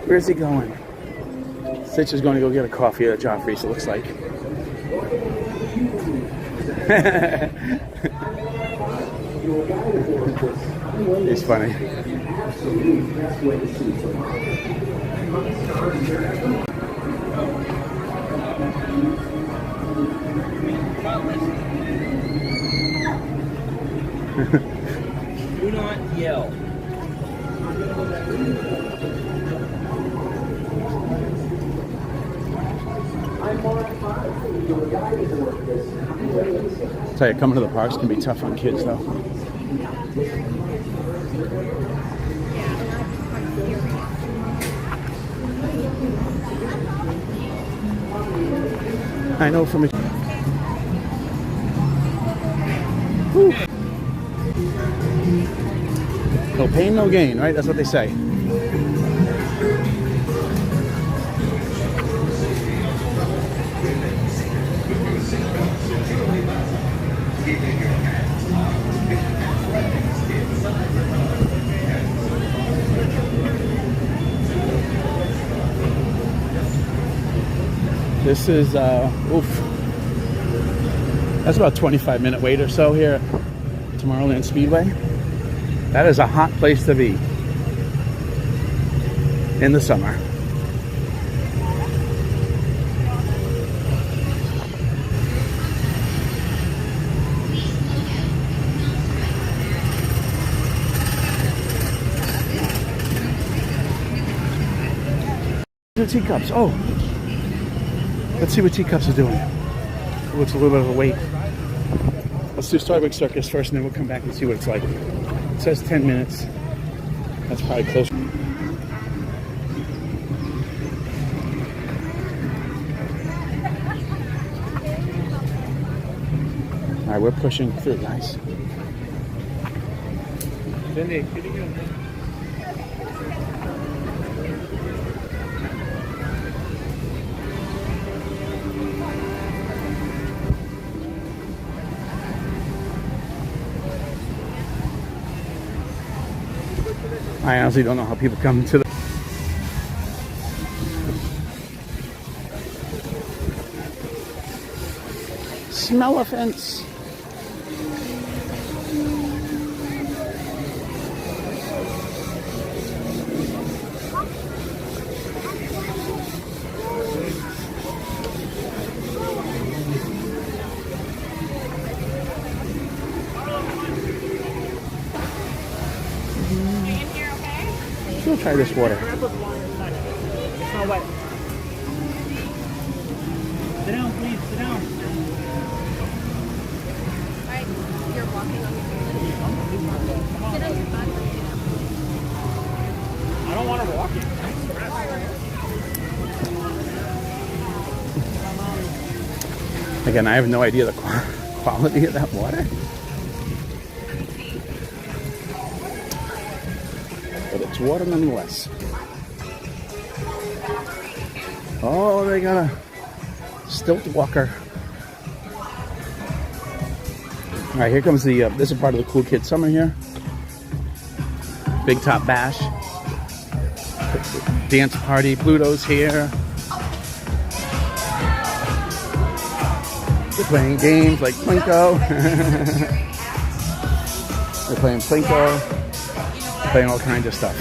Speaker 1: Where's he going? Stitch is going to go get a coffee at Joffrey's, it looks like. It's funny.
Speaker 7: Do not yell.
Speaker 1: I'll tell you, coming to the parks can be tough on kids, though. I know from a... No pain, no gain, right? That's what they say. This is, that's about a 25-minute wait or so here at Tomorrowland Speedway. That is a hot place to be in the summer. The teacups. Oh, let's see what teacups are doing. It looks a little bit of a wait. Let's do Starbucks Circus first, and then we'll come back and see what it's like. It says 10 minutes. That's probably close. All right, we're pushing through, guys.
Speaker 7: Cindy, can you go?
Speaker 1: I honestly don't know how people come to the... Smell-a-fence. We'll try this water.
Speaker 2: It's not wet. Sit down, please. Sit down.
Speaker 4: Alright, you're walking on your feet. Sit on your butt.
Speaker 2: I don't want to walk it.
Speaker 1: Again, I have no idea the quality of that water. But it's water nonetheless. Oh, they got a stilt walker. All right, here comes the, this is part of the Cool Kid Summer here. Big Top Bash. Dance party, Pluto's here. They're playing games like Plinko. They're playing Plinko. Playing all kinds of stuff.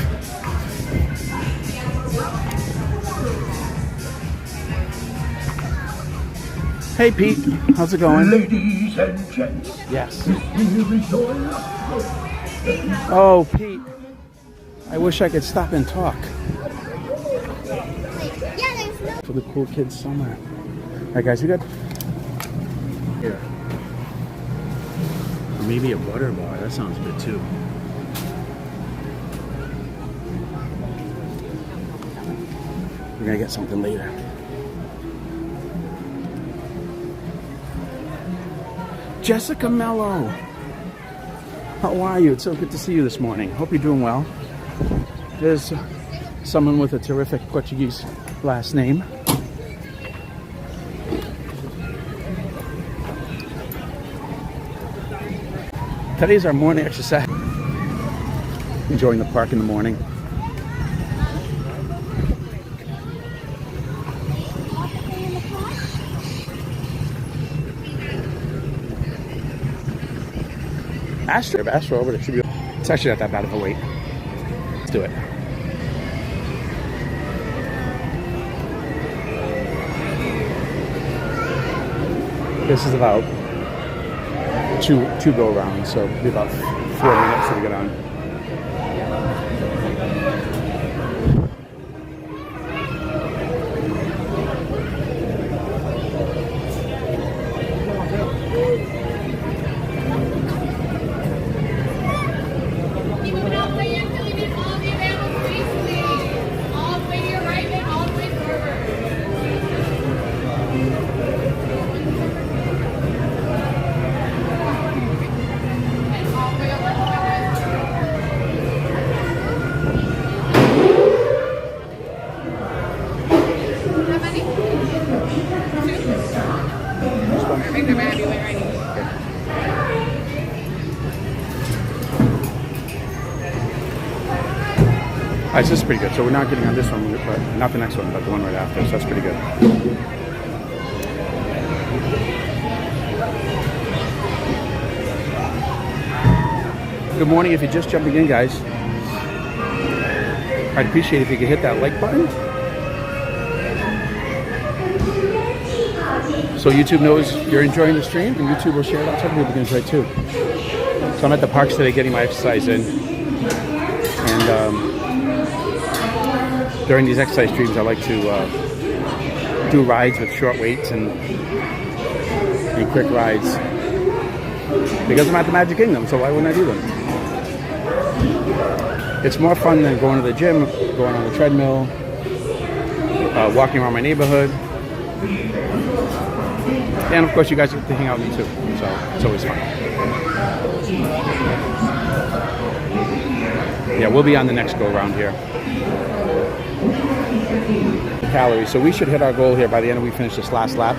Speaker 1: Hey Pete, how's it going?
Speaker 8: Ladies and gents,
Speaker 1: Yes.
Speaker 8: here is your
Speaker 1: Oh Pete, I wish I could stop and talk.
Speaker 6: Yeah, there's no.
Speaker 1: For the Cool Kids Summer. Alright guys, we got here. Maybe a butter bar, that sounds good too. We're gonna get something later. Jessica Mello! How are you? It's so good to see you this morning. Hope you're doing well. There's someone with a terrific Portuguese last name. Today's our morning exercise. Enjoying the park in the morning. Astro over there should be. It's actually not that bad of a wait. Let's do it. This is about two go rounds, so it'll be about 4 minutes till we get on. Alright, so this is pretty good. So we're not getting on this one, but not the next one, but the one right after. So that's pretty good. Good morning. If you're just jumping in, guys, I'd appreciate it if you could hit that like button, so YouTube knows you're enjoying the stream, and YouTube will share it out so other people can enjoy it too. So I'm at the parks today getting my exercise in, and during these exercise streams, I like to do rides with short waits and quick rides because I'm at the Magic Kingdom, so why wouldn't I do them? It's more fun than going to the gym, going on the treadmill, walking around my neighborhood, and of course you guys get to hang out with me too, so it's always fun. Yeah, we'll be on the next go around here. Calories. So we should hit our goal here by the end of we finish this last lap.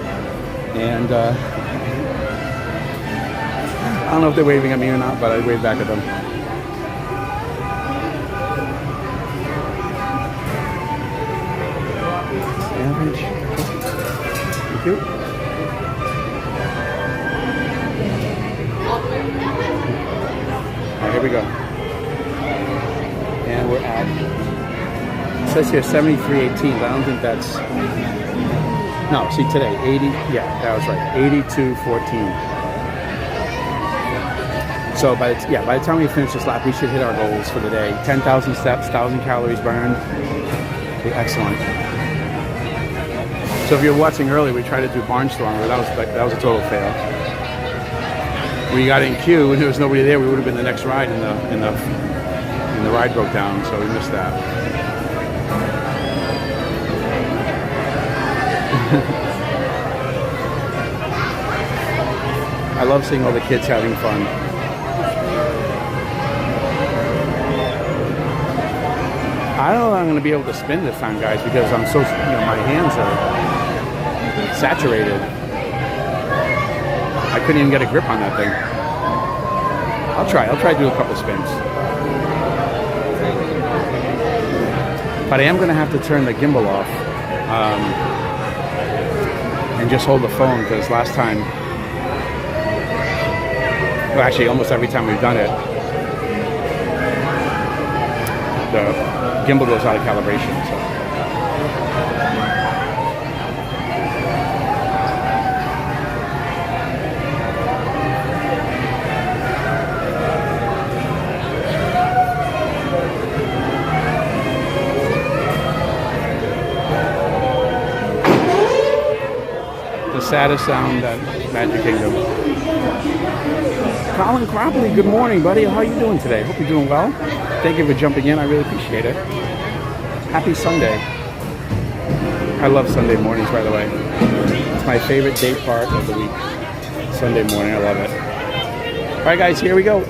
Speaker 1: And I don't know if they're waving at me or not, but I wave back at them. Average. Thank you. All right, here we go. And we're at, it says here 73.18, but I don't think that's, no, see today, 80, yeah, that was right, 82.14. So by the time we finish this lap, we should hit our goals for the day. 10,000 steps, 1,000 calories burned. Excellent. So if you're watching early, we tried to do Barnstormer, but that was a total fail. We got in queue and there was nobody there. We would have been the next ride, and the ride broke down, so we missed that. I love seeing all the kids having fun. I don't know if I'm going to be able to spin this time, guys, because I'm so, my hands are saturated. I couldn't even get a grip on that thing. I'll try to do a couple spins. But I am going to have to turn the gimbal off and just hold the phone, because last time, well, actually almost every time we've done it, the gimbal goes out of calibration. So. The saddest sound at Magic Kingdom. Colin Cropley, good morning, buddy. How are you doing today? Hope you're doing well. Thank you for jumping in. I really appreciate it. Happy Sunday. I love Sunday mornings, by the way. It's my favorite day part of the week. Sunday morning, I love it. All right, guys, here we go.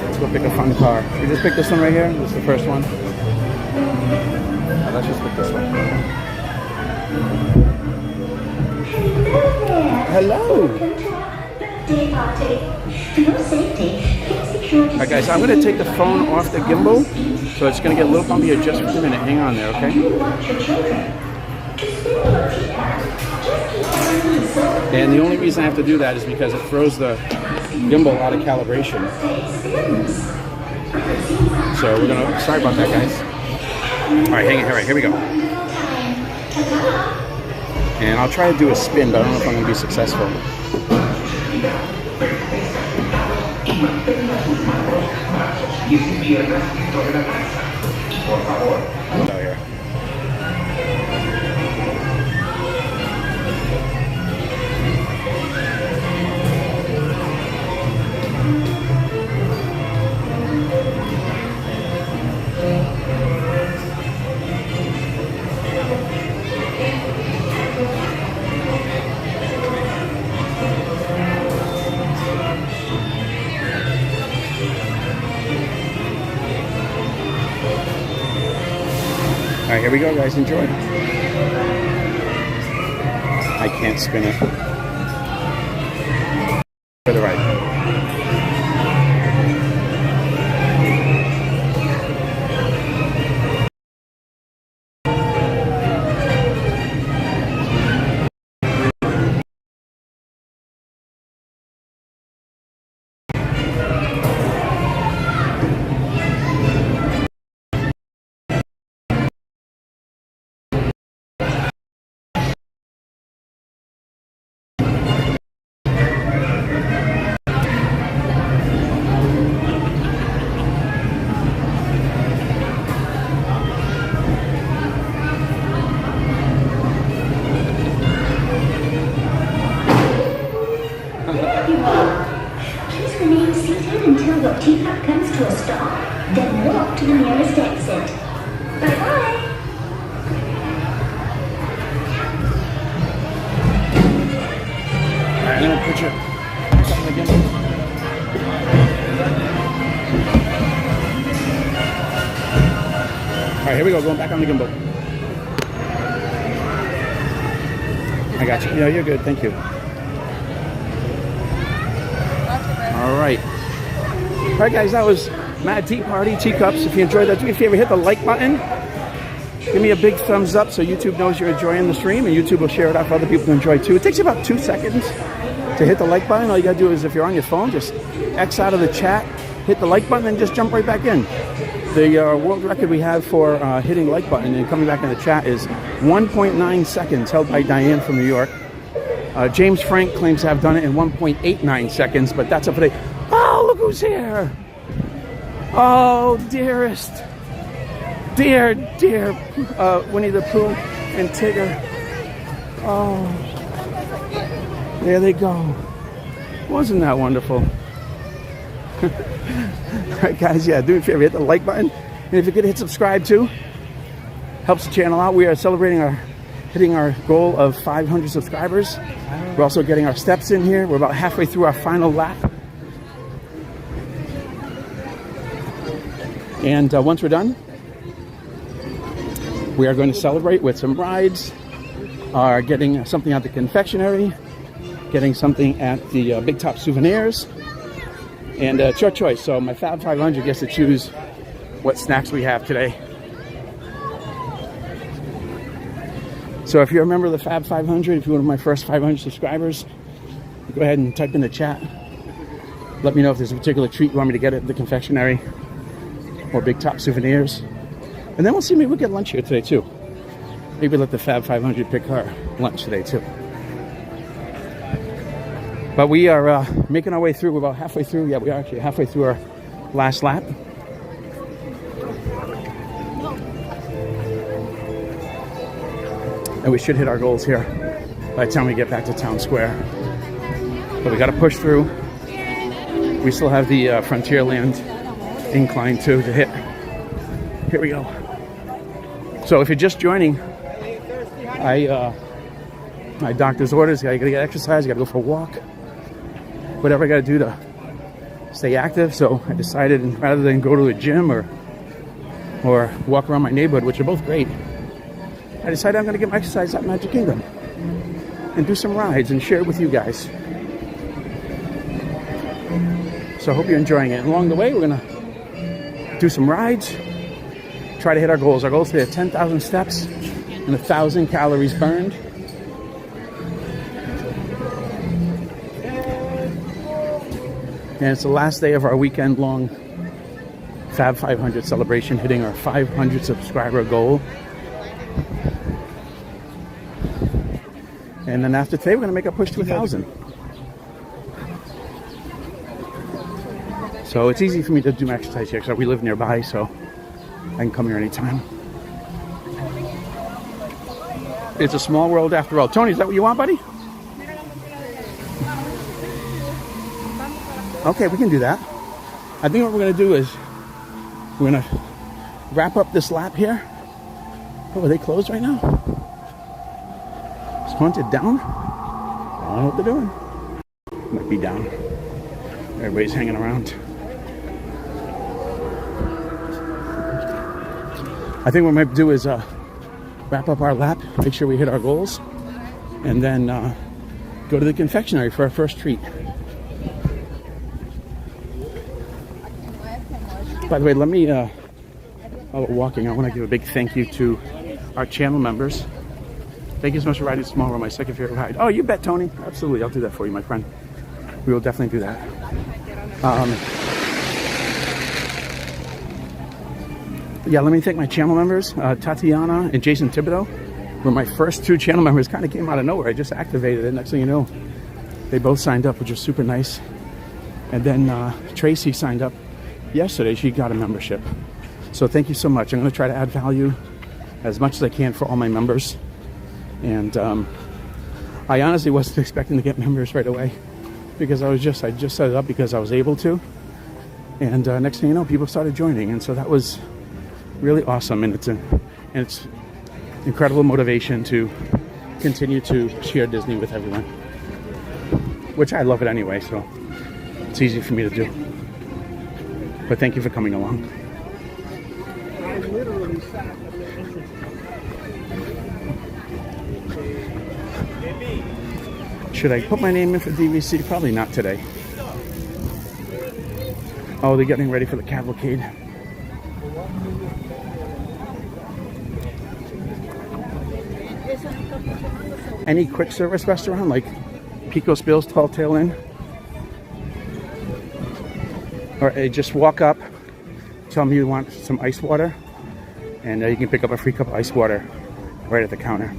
Speaker 1: Let's go pick a fun car. We just picked this one right here. This is the first one. Let's just pick this one. Hello. Alright guys, I'm going to take the phone off the gimbal, so it's going to get a little bumpier just for a minute. Hang on there, okay? And the only reason I have to do that is because it throws the gimbal out of calibration. So we're going to, sorry about that, guys. Alright, hang it, alright, here we go. And I'll try to do a spin, but I don't know if I'm going to be successful. Oh, here. All right, here we go, guys. Enjoy. I can't spin it. To the right.
Speaker 9: Until your teacup comes to a stop, then walk to the nearest exit. Bye-bye.
Speaker 1: Alright, I'm going to put you back on the gimbal. Alright, here we go. Going back on the gimbal. I got you. Yeah, you're good. Thank you. Alright. Alright guys, that was Mad Tea Party, Teacups. If you enjoyed that, do me a favor, hit the like button. Give me a big thumbs up so YouTube knows you're enjoying the stream, and YouTube will share it out for other people to enjoy too. It takes you about 2 seconds to hit the like button. All you gotta do is, if you're on your phone, just X out of the chat, hit the like button, and just jump right back in. The world record we have for hitting like button and coming back in the chat is 1.9 seconds, held by Diane from New York. James Frank claims to have done it in 1.89 seconds, but that's up today. Oh, look who's here. Oh, dearest. Dear Winnie the Pooh and Tigger. Oh, there they go. Wasn't that wonderful? All right, guys, yeah, do me a favor, hit the like button. And if you could hit subscribe too, helps the channel out. We are hitting our goal of 500 subscribers. We're also getting our steps in here. We're about halfway through our final lap. And once we're done, we are going to celebrate with some rides, getting something at the confectionery, getting something at the Big Top Souvenirs, and it's your choice. So my Fab 500 gets to choose what snacks we have today. So if you're a member of the Fab 500, if you're one of my first 500 subscribers, go ahead and type in the chat. Let me know if there's a particular treat you want me to get at the confectionery or Big Top Souvenirs. And then we'll see, maybe we'll get lunch here today too. Maybe let the Fab 500 pick our lunch today too. But we are making our way through. We're about halfway through. Yeah, we are actually halfway through our last lap. And we should hit our goals here by the time we get back to Town Square. But we got to push through. We still have the Frontierland incline too to hit. Here we go. So if you're just joining, my doctor's orders, I gotta get exercise, I gotta go for a walk, whatever I gotta do to stay active. So I decided, rather than go to a gym or walk around my neighborhood, which are both great, I decided I'm gonna get my exercise at Magic Kingdom and do some rides and share it with you guys. So I hope you're enjoying it. And along the way, we're gonna do some rides, try to hit our goals. Our goals today are 10,000 steps and 1,000 calories burned. And it's the last day of our weekend-long Fab 500 celebration, hitting our 500 subscriber goal. And then after today, we're going to make a push to 1,000. So it's easy for me to do my exercise here because we live nearby, so I can come here anytime. It's a small world after all. Tony, is that what you want, buddy? Okay, we can do that. I think what we're going to do is we're going to wrap up this lap here. Oh, are they closed right now? Is Haunted down? I don't know what they're doing. Might be down. Everybody's hanging around. I think what we might do is wrap up our lap, make sure we hit our goals, and then go to the confectionery for our first treat. By the way, let me, while we're walking, I want to give a big thank you to our channel members. Thank you so much for riding Tomorrowland, my second favorite ride. Oh, you bet, Tony. Absolutely, I'll do that for you, my friend. We will definitely do that. Yeah, let me thank my channel members. Tatiana and Jason Thibodeau were my first two channel members. Kind of came out of nowhere. I just activated it. Next thing you know, they both signed up, which was super nice. And then Tracy signed up yesterday. She got a membership. So thank you so much. I'm going to try to add value as much as I can for all my members. And I honestly wasn't expecting to get members right away because I just set it up because I was able to. And next thing you know, people started joining. And so that was really awesome, and it's incredible motivation to continue to share Disney with everyone, which I love it anyway, so it's easy for me to do. But thank you for coming along. Should I put my name in for DVC? Probably not today. Oh, they're getting ready for the cavalcade. Any quick service restaurant like Pico's Bill's Tall Tale Inn? Or just walk up, tell them you want some ice water, and you can pick up a free cup of ice water right at the counter.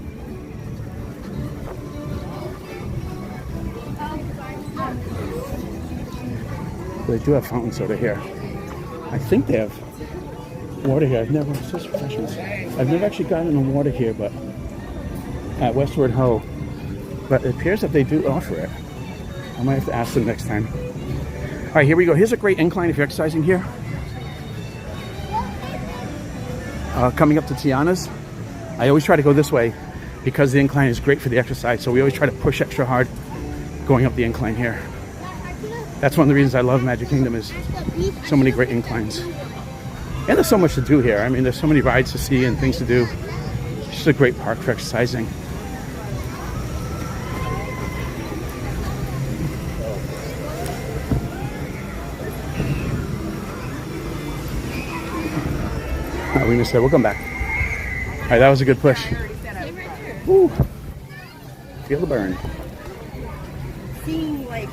Speaker 1: They do have fountain soda here. I think they have water here. I've never actually gotten the water here, but at Westward Ho, but it appears that they do offer it. I might have to ask them next time. All right, here we go. Here's a great incline if you're exercising here. Coming up to Tiana's. I always try to go this way because the incline is great for the exercise. So we always try to push extra hard going up the incline here. That's one of the reasons I love Magic Kingdom, is so many great inclines. And there's so much to do here. I mean, there's so many rides to see and things to do. It's just a great park for exercising. We missed it. We'll come back. All right, that was a good push. Woo. Feel the burn.
Speaker 6: Seeing like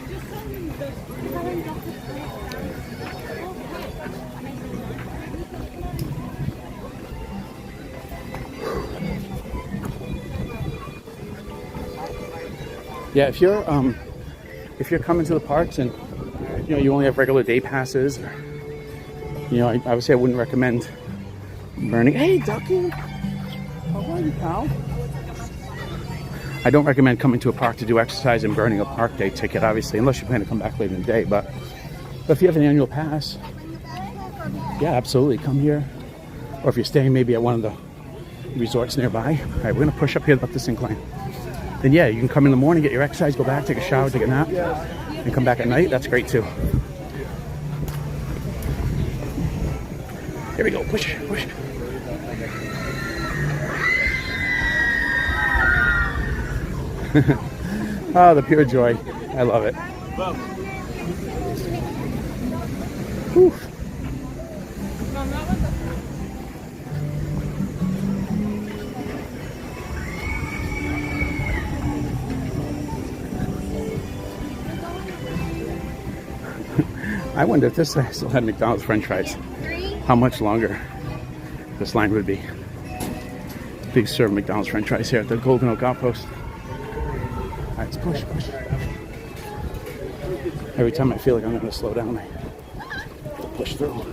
Speaker 1: Yeah, if you're coming to the parks and you only have regular day passes, or, I would say I wouldn't recommend burning. Hey, ducky! How are you, pal? I don't recommend coming to a park to do exercise and burning a park day ticket, obviously, unless you plan to come back later in the day. But if you have an annual pass, yeah, absolutely, come here. Or if you're staying maybe at one of the resorts nearby. All right, we're gonna push up here up this incline. Then yeah, you can come in the morning, get your exercise, go back, take a shower, take a nap, and come back at night. That's great too. Here we go, push, push. Oh, the pure joy. I love it. Whew. I wonder if this still had McDonald's French fries, how much longer this line would be. Big serve McDonald's French fries here at the Golden Oak Outpost. All right, let's push, push. Every time I feel like I'm going to slow down, I push through.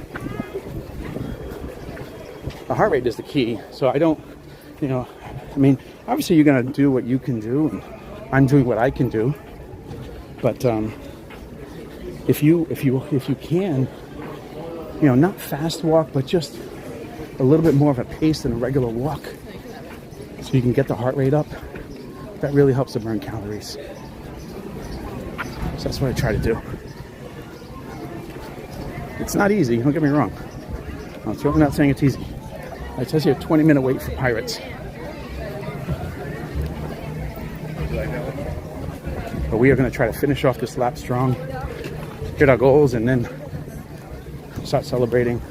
Speaker 1: The heart rate is the key, so I don't, I mean, obviously you're going to do what you can do, and I'm doing what I can do, but if you can, not fast walk, but just a little bit more of a pace than a regular walk, so you can get the heart rate up. That really helps to burn calories. So that's what I try to do. It's not easy, don't get me wrong. I'm certainly not saying it's easy. It says here 20-minute wait for Pirates. But we are going to try to finish off this lap strong, get our goals, and then start celebrating.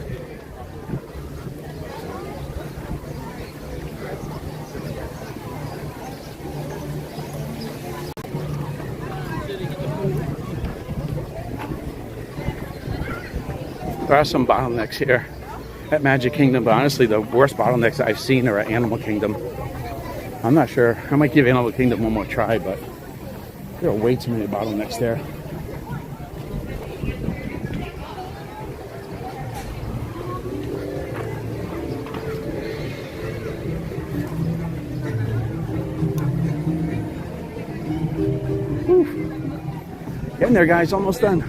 Speaker 1: There are some bottlenecks here at Magic Kingdom, but honestly, the worst bottlenecks I've seen are at Animal Kingdom. I'm not sure. I might give Animal Kingdom one more try, but there are way too many bottlenecks there. Whew. Getting there, guys. Almost done.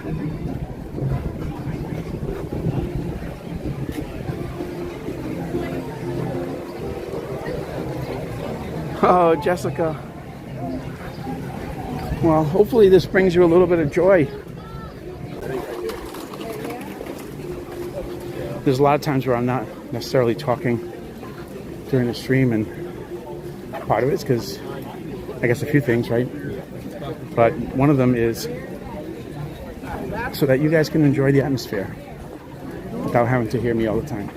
Speaker 1: Oh, Jessica. Well, hopefully this brings you a little bit of joy. There's a lot of times where I'm not necessarily talking during the stream, and part of it's because I guess a few things, right? But one of them is so that you guys can enjoy the atmosphere without having to hear me all the time.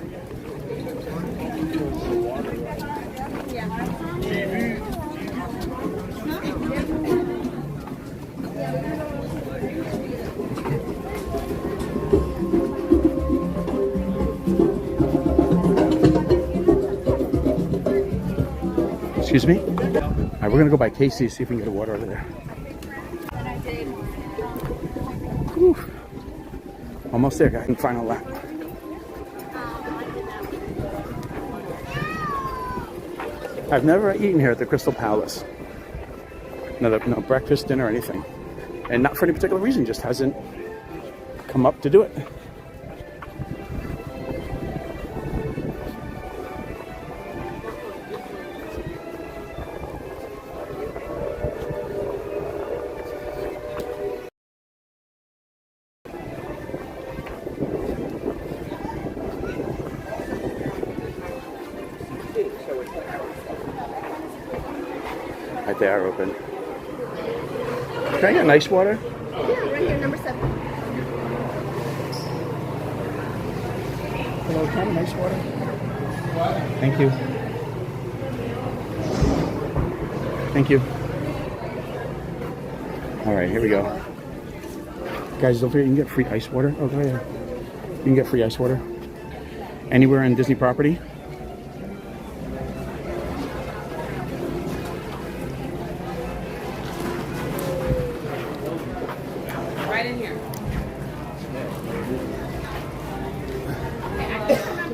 Speaker 1: Excuse me? All right, we're gonna go by Casey's, see if we can get a water over there. Whew. Almost there, guys. Final lap. I've never eaten here at the Crystal Palace. No breakfast, dinner, anything. And not for any particular reason, just hasn't come up to do it. Right, they are open. Can I get nice water?
Speaker 6: Yeah, right here, number 7.
Speaker 1: Hello, can I have nice water? Thank you. Thank you. All right, here we go. Guys, don't forget you can get free ice water. Oh, go ahead. You can get free ice water anywhere on Disney property.
Speaker 6: Right in here.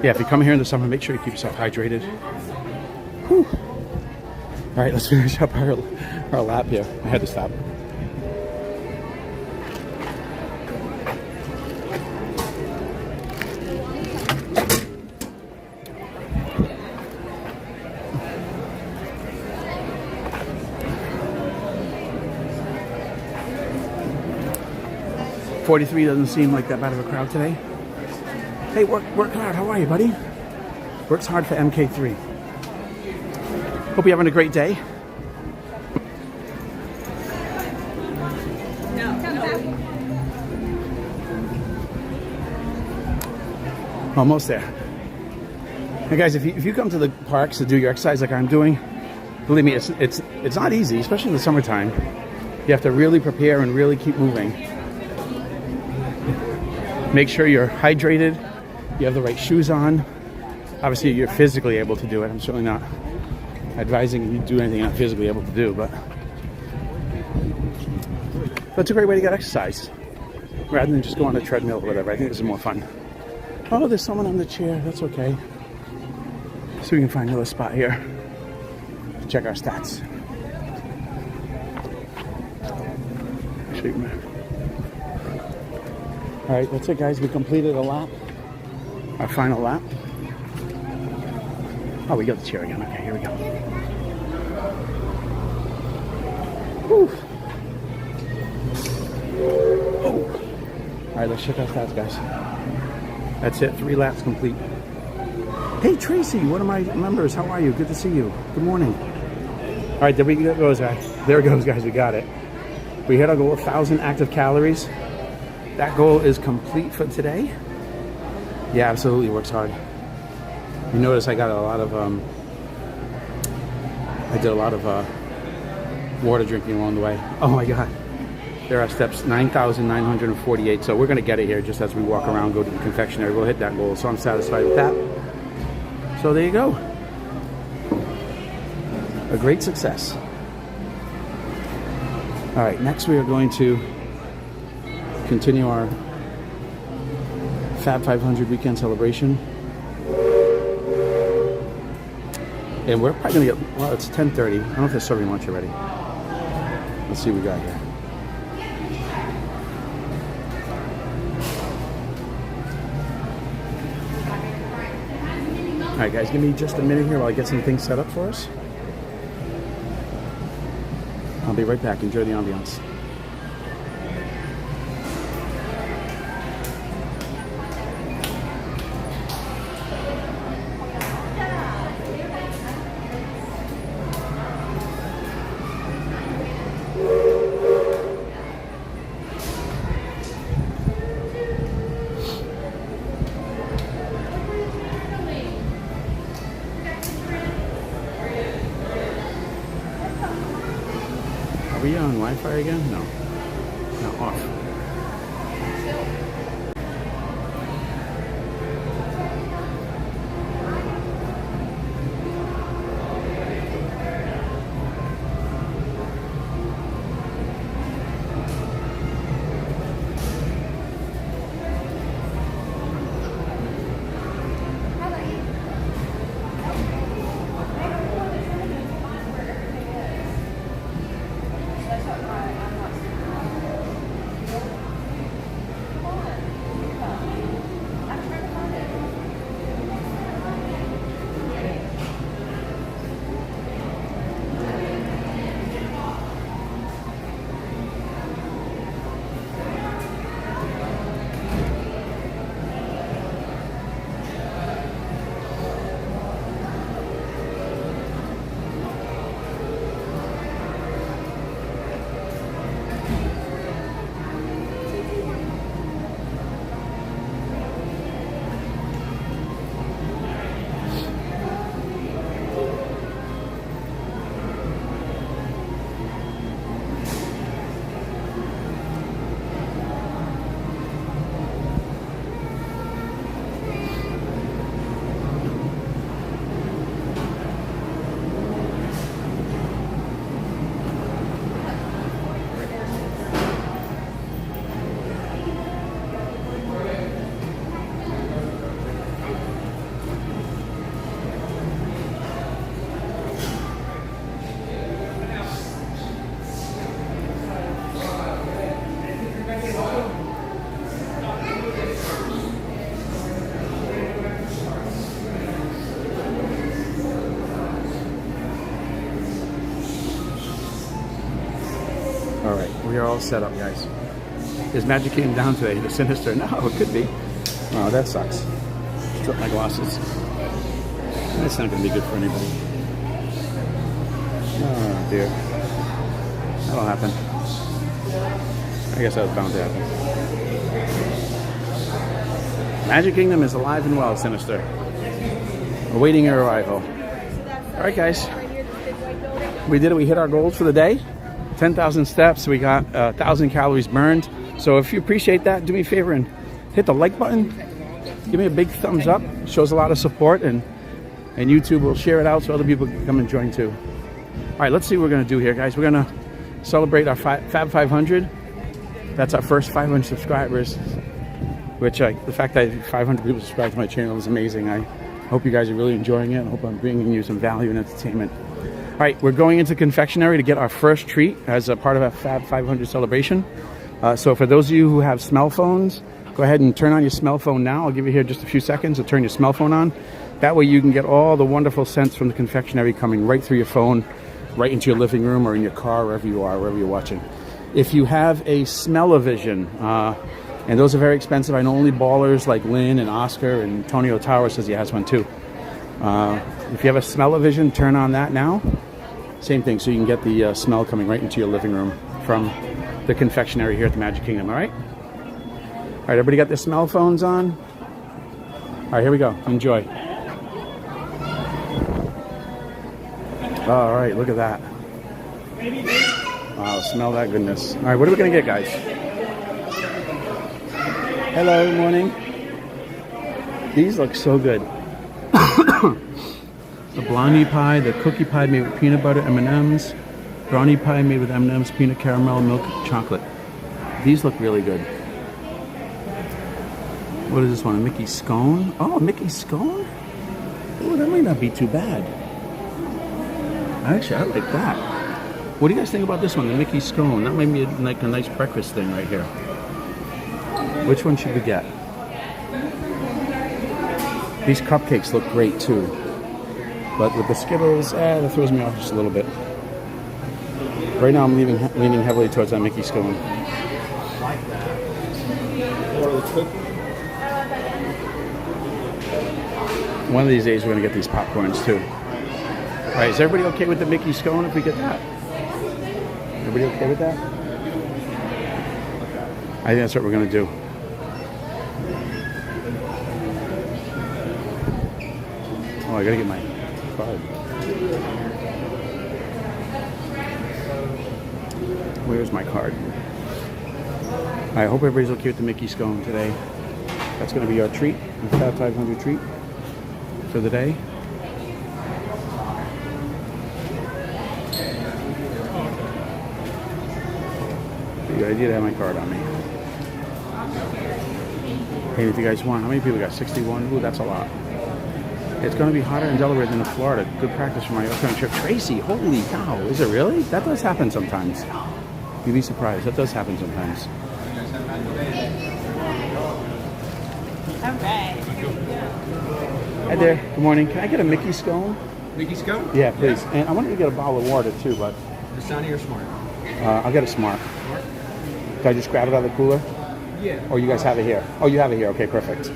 Speaker 1: Yeah, if you come here in the summer, make sure you keep yourself hydrated. Whew. All right, let's finish up our lap here. I had to stop. $43 doesn't seem like that bad of a crowd today. Hey, work hard. How are you, buddy? Works hard for MK3. Hope you're having a great day. Almost there. Hey guys, if you come to the parks to do your exercise like I'm doing, believe me, it's not easy, especially in the summertime. You have to really prepare and really keep moving. Make sure you're hydrated, you have the right shoes on. Obviously, you're physically able to do it. I'm certainly not advising you to do anything you're not physically able to do, but it's a great way to get exercise rather than just go on a treadmill or whatever. I think this is more fun. Oh, there's someone on the chair. That's okay. So we can find another spot here to check our stats. All right, that's it, guys. We completed a lap. Our final lap. Oh, we got the chair again. Okay, here we go. Whew. Oh. All right, let's check our stats, guys. That's it. 3 laps complete. Hey, Tracy, one of my members. How are you? Good to see you. Good morning. All right, there goes, guys. There it goes, guys. We got it. We hit our goal of 1,000 active calories. That goal is complete for today. Yeah, absolutely works hard. You notice I got a lot of I did a lot of water drinking along the way. Oh my God. There are steps 9,948. So we're gonna get it here just as we walk around, go to the confectionery. We'll hit that goal. So I'm satisfied with that. So there you go. A great success. All right, next we are going to continue our Fab 500 weekend celebration. And we're probably gonna get, well, it's 10:30. I don't know if they're serving lunch already. Let's see what we got here. All right, guys, give me just a minute here while I get some things set up for us. I'll be right back. Enjoy the ambiance. Are we on Wi-Fi again? No. No, off. All right, we are all set up, guys. Is Magic Kingdom down today? The Sinister? No, it could be. Oh, that sucks. Strip my glasses. That's not going to be good for anybody. Oh, dear. That'll happen. I guess that was bound to happen. Magic Kingdom is alive and well, Sinister. Awaiting your arrival. All right, guys. We did it. We hit our goals for the day. 10,000 steps. We got 1,000 calories burned. So if you appreciate that, do me a favor and hit the like button. Give me a big thumbs up. It shows a lot of support, and YouTube will share it out so other people can come and join too. All right, let's see what we're going to do here, guys. We're going to celebrate our Fab 500. That's our first 500 subscribers, which the fact that 500 people subscribe to my channel is amazing. I hope you guys are really enjoying it. I hope I'm bringing you some value and entertainment. All right, we're going into confectionery to get our first treat as a part of our Fab 500 celebration. So for those of you who have smell phones, go ahead and turn on your smell phone now. I'll give you here just a few seconds to turn your smell phone on. That way you can get all the wonderful scents from the confectionery coming right through your phone, right into your living room or in your car, wherever you are, wherever you're watching. If you have a smell-o-vision, and those are very expensive. I know only ballers like Lynn and Oscar, and Tony Otawa says he has one too. If you have a smell-o-vision, turn on that now. Same thing, so you can get the smell coming right into your living room from the confectionery here at the Magic Kingdom, all right? All right, everybody got their smell phones on? All right, here we go. Enjoy. All right, look at that. Wow, smell that goodness. All right, what are we going to get, guys? Hello, good morning. These look so good. The blondie pie, the cookie pie made with peanut butter, M&Ms. Brownie pie made with M&Ms, peanut caramel, milk, chocolate. These look really good. What is this one? A Mickey scone? Oh, a Mickey scone? Oh, that might not be too bad. Actually, I like that. What do you guys think about this one, the Mickey scone? That might be like a nice breakfast thing right here. Which one should we get? These cupcakes look great too. But with the Skittles, that throws me off just a little bit. Right now I'm leaning heavily towards that Mickey scone.
Speaker 7: Like that. Or the cookie.
Speaker 1: One of these days we're going to get these popcorns too. All right, is everybody okay with the Mickey scone if we get that? Everybody okay with that? I think that's what we're going to do. Oh, I got to get my card. Where's my card? I hope everybody's okay with the Mickey scone today. That's going to be our treat, the Fab 500 treat for the day. Good idea to have my card on me. Hey, if you guys want, how many people got? 61? Ooh, that's a lot. It's going to be hotter in Delaware than in Florida. Good practice for my upcoming trip. Tracy, holy cow. Is it really? That does happen sometimes. You'd be surprised. That does happen sometimes.
Speaker 6: All right.
Speaker 1: Hi there. Good morning. Can I get a Mickey scone?
Speaker 7: Mickey scone?
Speaker 1: Yeah, please. And I wanted to get a bottle of water too, but...
Speaker 7: Dasani or Smart?
Speaker 1: I'll get a Smart. Can I just grab it out of the cooler?
Speaker 7: Yeah.
Speaker 1: Or you guys have it here? Oh, you have it here. Okay, perfect.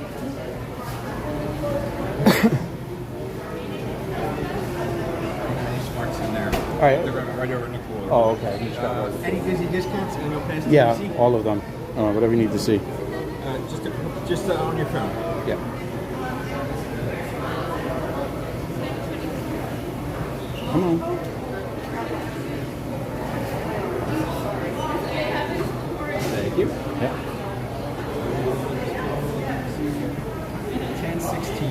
Speaker 7: Smart's in there.
Speaker 1: All right.
Speaker 7: They're right over in the cooler.
Speaker 1: Oh, okay. You just got one.
Speaker 7: Any Disney discounts? Email pass?
Speaker 1: Yeah, all of them. Whatever you need to see.
Speaker 7: Just on your phone.
Speaker 1: Yeah. Come on.
Speaker 7: Thank you.
Speaker 1: Yeah.
Speaker 7: 1016.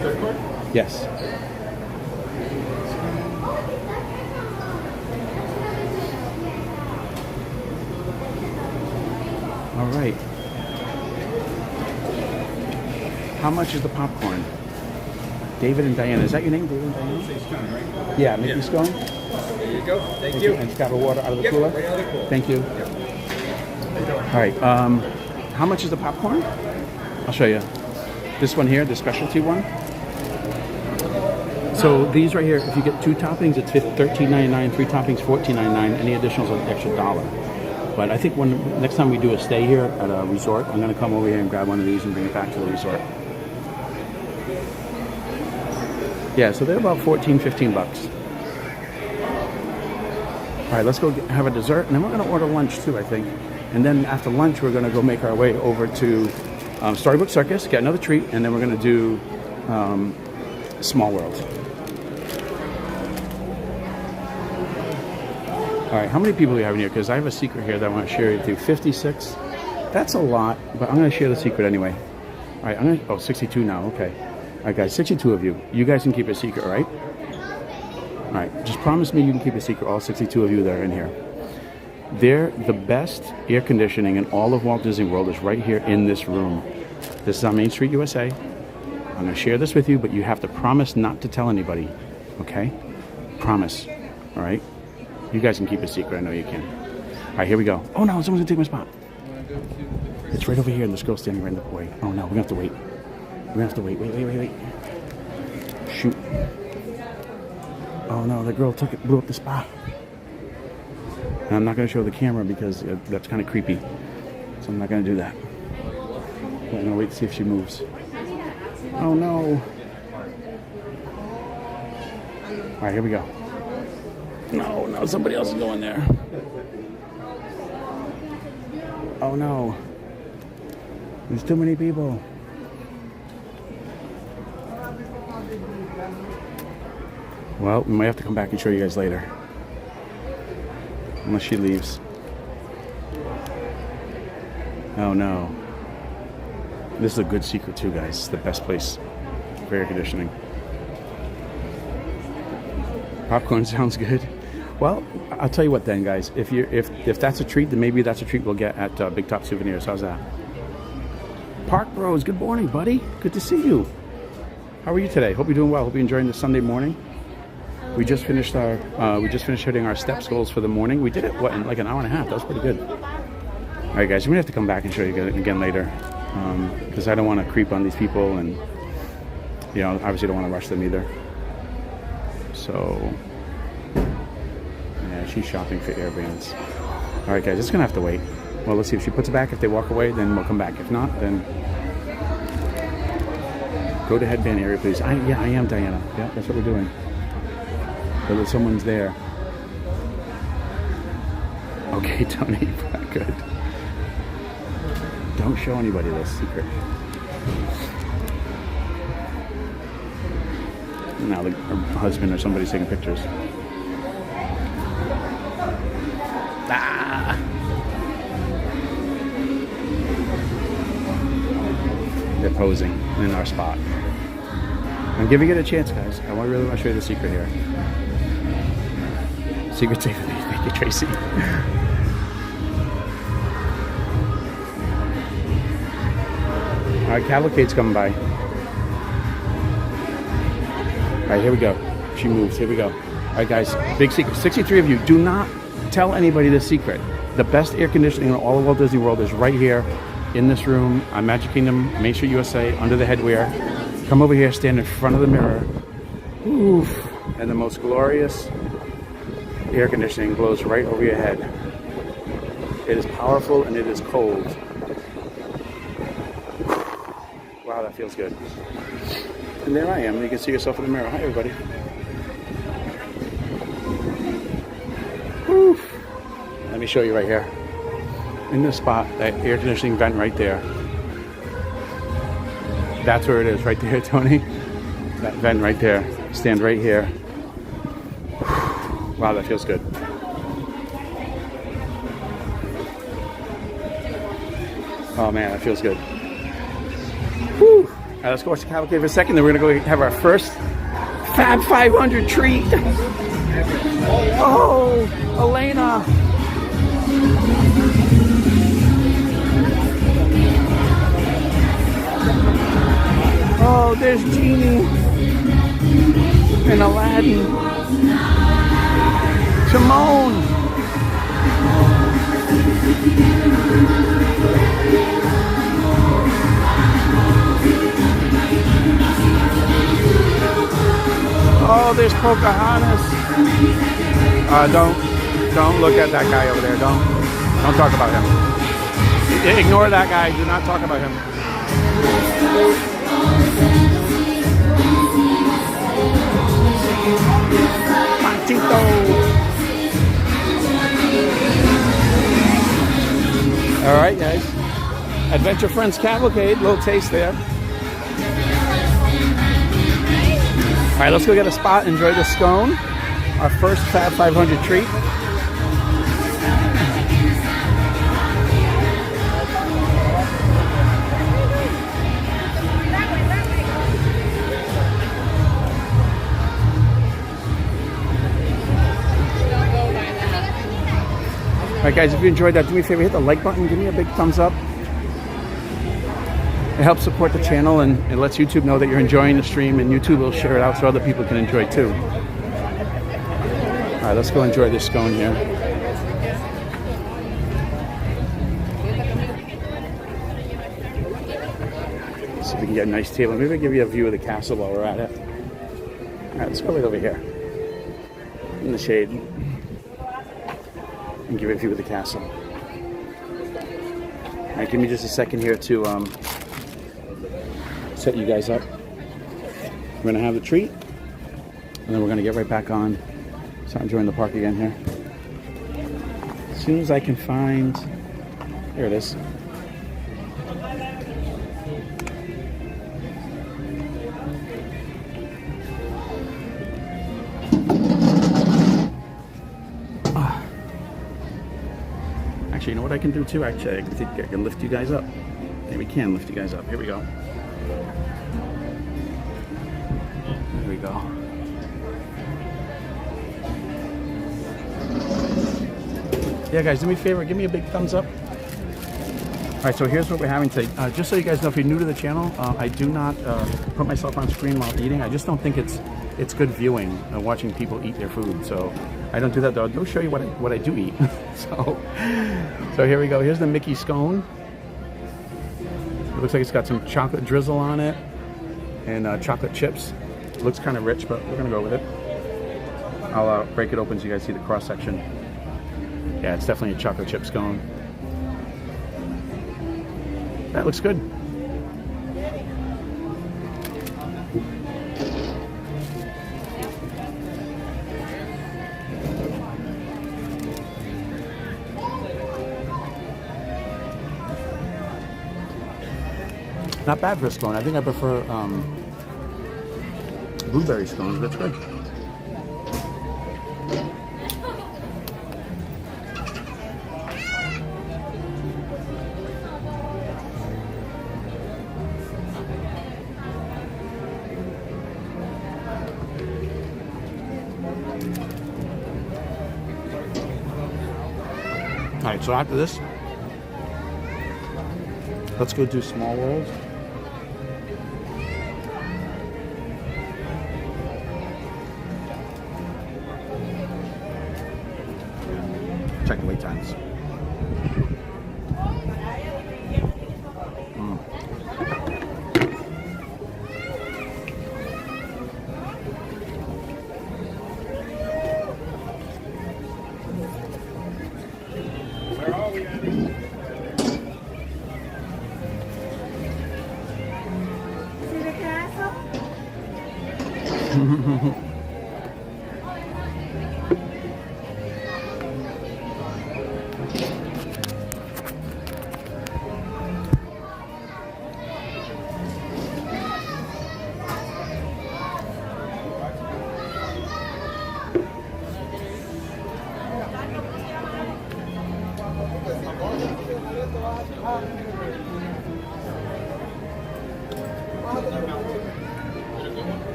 Speaker 7: Third card?
Speaker 1: Yes. All right. How much is the popcorn? David and Diana. Is that your name, David and Diana?
Speaker 7: Scone, right?
Speaker 1: Yeah, Mickey scone.
Speaker 7: There you go. Thank you.
Speaker 1: And just grab a water out of the
Speaker 7: Yep,
Speaker 1: cooler.
Speaker 7: right out of the cooler.
Speaker 1: Thank you. All right. How much is the popcorn? I'll show you. This one here, the specialty one. So these right here, if you get 2 toppings, it's $13.99. 3 toppings, $14.99. Any additionals are an extra $1. But I think next time we do a stay here at a resort, I'm gonna come over here and grab one of these and bring it back to the resort. Yeah, so they're about 14, 15 bucks. All right, let's go have a dessert, and then we're gonna order lunch too, I think. And then after lunch, we're gonna go make our way over to Storybook Circus, get another treat, and then we're gonna do Small World. All right, how many people do we have in here? Because I have a secret here that I want to share with you. 56. That's a lot, but I'm going to share the secret anyway. All right, 62 now. Okay. All right, guys, 62 of you. You guys can keep a secret, right? All right, just promise me you can keep a secret, all 62 of you that are in here. The best air conditioning in all of Walt Disney World is right here in this room. This is on Main Street, USA. I'm going to share this with you, but you have to promise not to tell anybody, okay? Promise, all right? You guys can keep a secret. I know you can. All right, here we go. Oh, no, someone's going to take my spot. It's right over here, and this girl's standing right in the way. Oh, no, we're going to have to wait. We're going to have to wait. Wait. Shoot. Oh, no, the girl blew up the spot. And I'm not going to show the camera because that's kind of creepy. So I'm not going to do that. I'm going to wait to see if she moves. Oh, no. All right, here we go. No, somebody else is going there. Oh no. There's too many people. Well, we might have to come back and show you guys later. Unless she leaves. Oh no. This is a good secret too, guys. It's the best place for air conditioning. Popcorn sounds good. Well, I'll tell you what then, guys. If that's a treat, then maybe that's a treat we'll get at Big Top Souvenirs. How's that? Park Bros, good morning, buddy. Good to see you. How are you today? Hope you're doing well. Hope you're enjoying this Sunday morning. We just finished hitting our steps goals for the morning. We did it in like an hour and a half. That was pretty good. All right, guys. We're gonna have to come back and show you again later because I don't want to creep on these people, and obviously don't want to rush them either. So. Yeah, she's shopping for air bands. All right, guys, it's gonna have to wait. Well, let's see if she puts it back. If they walk away, then we'll come back. If not, then go to headband area, please. I am Diana. Yeah, that's what we're doing. But someone's there. Okay, Tony, good. Don't show anybody this secret. Now, her husband or somebody's taking pictures. Ah! They're posing in our spot. I'm giving it a chance, guys. I really want to show you the secret here. Secret safe. Thank you, Tracy. All right, cavalcade's coming by. All right, here we go. She moves. Here we go. All right, guys. Big secret. 63 of you. Do not tell anybody this secret. The best air conditioning in all of Walt Disney World is right here in this room on Magic Kingdom, Main Street, USA, under the headwear. Come over here, stand in front of the mirror. Oof. And the most glorious air conditioning blows right over your head. It is powerful and it is cold. Wow, that feels good. And there I am. You can see yourself in the mirror. Hi, everybody. Oof. Let me show you right here. In this spot, that air conditioning vent right there. That's where it is, right there, Tony. That vent right there. Stand right here. Wow, that feels good. Oh man, that feels good. Whew. All right, let's go watch the cavalcade for a second, then we're gonna go have our first Fab 500 treat. Oh, Elena. Oh, there's Genie and Aladdin. Timon. Oh, there's Pocahontas. Don't look at that guy over there. Don't talk about him. Ignore that guy. Do not talk about him. Panchito. All right, guys. Adventure Friends Cavalcade. Little taste there. All right, let's go get a spot. Enjoy the scone. Our first Fab 500 treat. All right, guys, if you enjoyed that, do me a favor, hit the like button, give me a big thumbs up. It helps support the channel and it lets YouTube know that you're enjoying the stream, and YouTube will share it out so other people can enjoy too. All right, let's go enjoy this scone here. See if we can get a nice table. Maybe I'll give you a view of the castle while we're at it. All right, let's go right over here in the shade and give you a view of the castle. All right, give me just a second here to set you guys up. We're gonna have the treat, and then we're gonna get right back on. Start enjoying the park again here. As soon as I can find, here it is. Actually, you know what I can do too? Actually, I think I can lift you guys up. Yeah, we can lift you guys up. Here we go. There we go. Yeah, guys, do me a favor. Give me a big thumbs up. All right, so here's what we're having today. Just so you guys know, if you're new to the channel, I do not put myself on screen while eating. I just don't think it's good viewing, watching people eat their food. So I don't do that, though. I'll show you what I do eat. So here we go. Here's the Mickey scone. It looks like it's got some chocolate drizzle on it and chocolate chips. It looks kind of rich, but we're gonna go with it. I'll break it open so you guys see the cross section. Yeah, it's definitely a chocolate chip scone. That looks good. Not bad for a scone. I think I prefer blueberry scones. That's good. All right, so after this, let's go do Small World. Check the wait times.
Speaker 7: Where are we at?
Speaker 6: See the castle?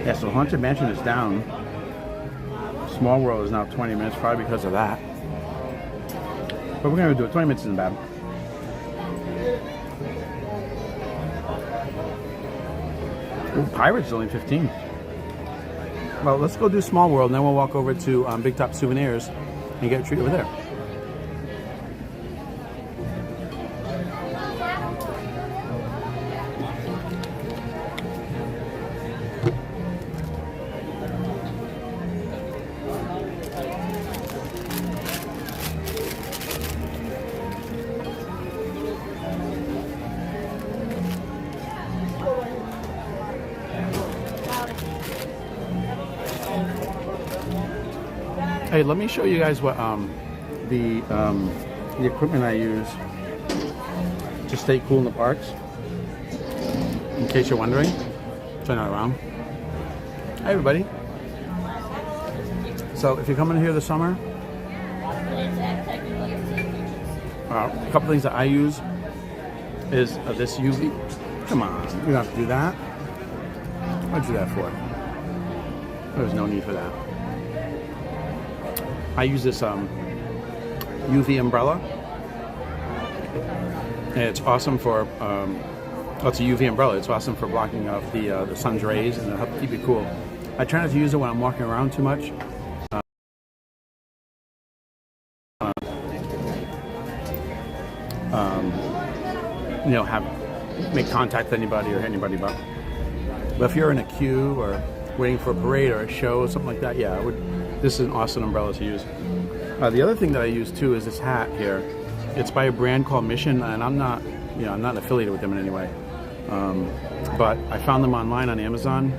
Speaker 1: Yeah, so Haunted Mansion is down. Small World is now 20 minutes, probably because of that. But we're gonna do it. 20 minutes isn't bad. Ooh, Pirates is only 15. Well, let's go do Small World, and then we'll walk over to Big Top Souvenirs and get a treat over there. Hey, let me show you guys what the equipment I use to stay cool in the parks. In case you're wondering, turn that around. Hi, everybody. So, if you're coming here this summer, a couple things that I use is this UV. Come on, you don't have to do that. What'd you do that for? There's no need for that. I use this UV umbrella, and it's awesome for. Well, it's a UV umbrella. It's awesome for blocking off the sun's rays, and it'll help keep you cool. I try not to use it when I'm walking around too much. You know, make contact with anybody or hit anybody, but if you're in a queue or waiting for a parade or a show or something like that, yeah, this is an awesome umbrella to use. The other thing that I use too is this hat here. It's by a brand called Mission, and I'm not affiliated with them in any way. But I found them online on Amazon,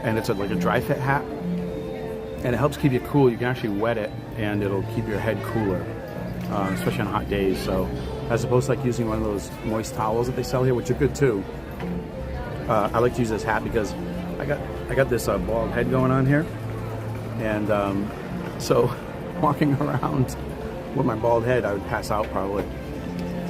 Speaker 1: and it's like a dry fit hat, and it helps keep you cool. You can actually wet it, and it'll keep your head cooler, especially on hot days. So, as opposed to like using one of those moist towels that they sell here, which are good too. I like to use this hat because I got this bald head going on here, and so walking around with my bald head, I would pass out probably.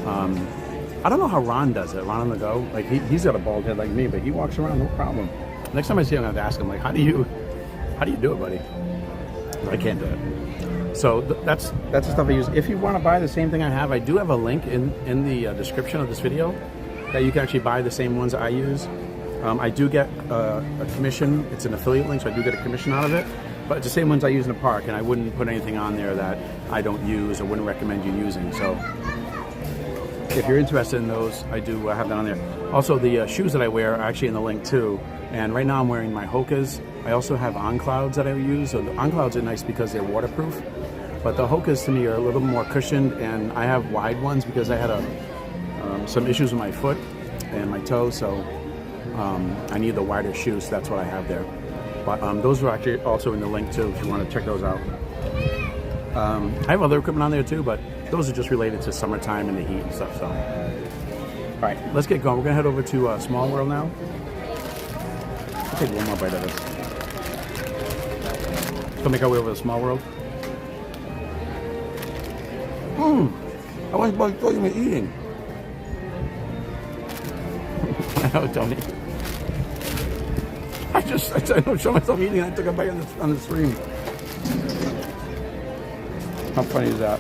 Speaker 1: I don't know how Ron does it. Ron on the go, like he's got a bald head like me, but he walks around no problem. Next time I see him, I have to ask him like, how do you do it, buddy? I can't do it. So that's the stuff I use. If you want to buy the same thing I have, I do have a link in the description of this video that you can actually buy the same ones I use. I do get a commission. It's an affiliate link, so I do get a commission out of it. But it's the same ones I use in the park, and I wouldn't put anything on there that I don't use or wouldn't recommend you using. So if you're interested in those, I do have that on there. Also, the shoes that I wear are actually in the link too. And right now I'm wearing my Hokas. I also have On-Clouds that I use. So the On-Clouds are nice because they're waterproof. But the Hokas to me are a little more cushioned, and I have wide ones because I had some issues with my foot and my toe. So I need the wider shoes. So that's what I have there. But those are actually also in the link too if you want to check those out. I have other equipment on there too, but those are just related to summertime and the heat and stuff. So, all right, let's get going. We're gonna head over to Small World now. I'll take one more bite of this. Let's make our way over to Small World. I wasn't supposed to tell you me eating. I know, Tony. I don't show myself eating. I took a bite on the stream. How funny is that?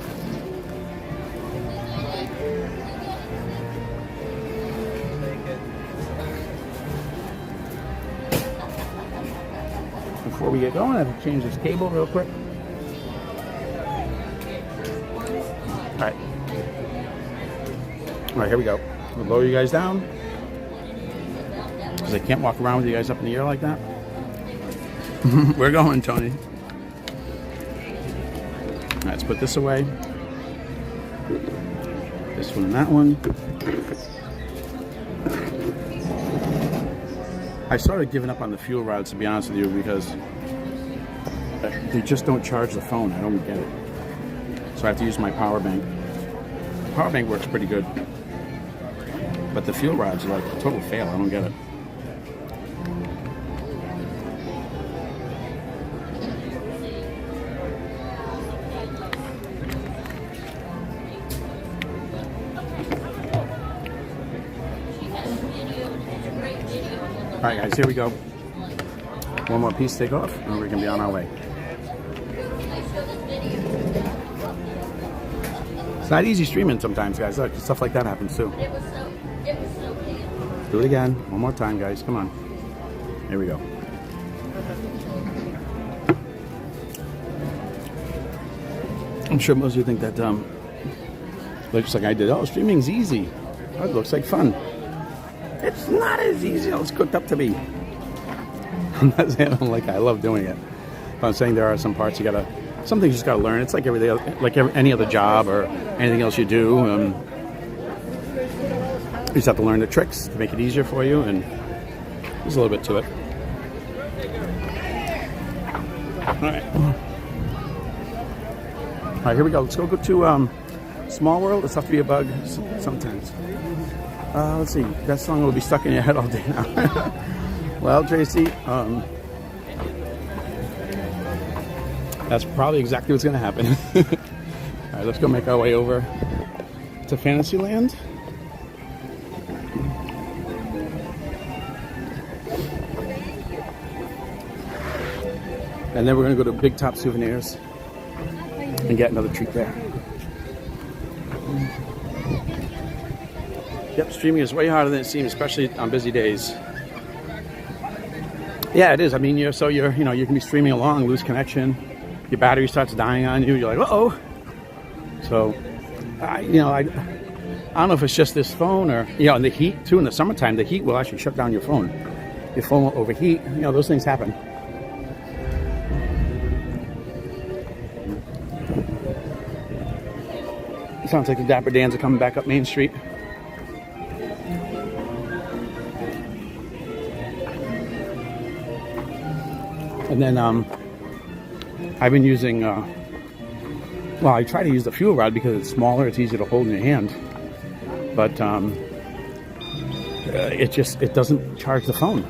Speaker 1: Before we get going, I have to change this cable real quick. All right, here we go. We'll lower you guys down because I can't walk around with you guys up in the air like that. We're going, Tony. All right, let's put this away. This one and that one. I started giving up on the fuel rods, to be honest with you, because they just don't charge the phone. I don't get it. So I have to use my power bank. The power bank works pretty good, but the fuel rods are like a total fail. I don't get it. All right, guys, here we go. One more piece to take off, and we're gonna be on our way. It's not easy streaming sometimes, guys. Look, stuff like that happens too. Do it again. One more time, guys. Come on. Here we go. I'm sure most of you think that looks like I did. Oh, streaming's easy. Oh, it looks like fun. It's not as easy as it's cooked up to be. I'm not saying I don't like it. I love doing it. But I'm saying there are some parts some things you just gotta learn. It's like any other job or anything else you do. You just have to learn the tricks to make it easier for you, and there's a little bit to it. All right. All right, here we go. Let's go to Small World. It's tough to be a bug sometimes. Let's see. That song will be stuck in your head all day now. Well, Tracy, that's probably exactly what's going to happen. All right, let's go make our way over to Fantasyland. And then we're going to go to Big Top Souvenirs and get another treat there. Yep, streaming is way harder than it seems, especially on busy days. Yeah, it is. I mean, you can be streaming along, lose connection, your battery starts dying on you. You're like, uh-oh. So, I don't know if it's just this phone or, and the heat too. In the summertime, the heat will actually shut down your phone. Your phone will overheat. Those things happen. It sounds like the Dapper Dans are coming back up Main Street. And then I've been using, I try to use the fuel rod because it's smaller, it's easier to hold in your hand. But it doesn't charge the phone.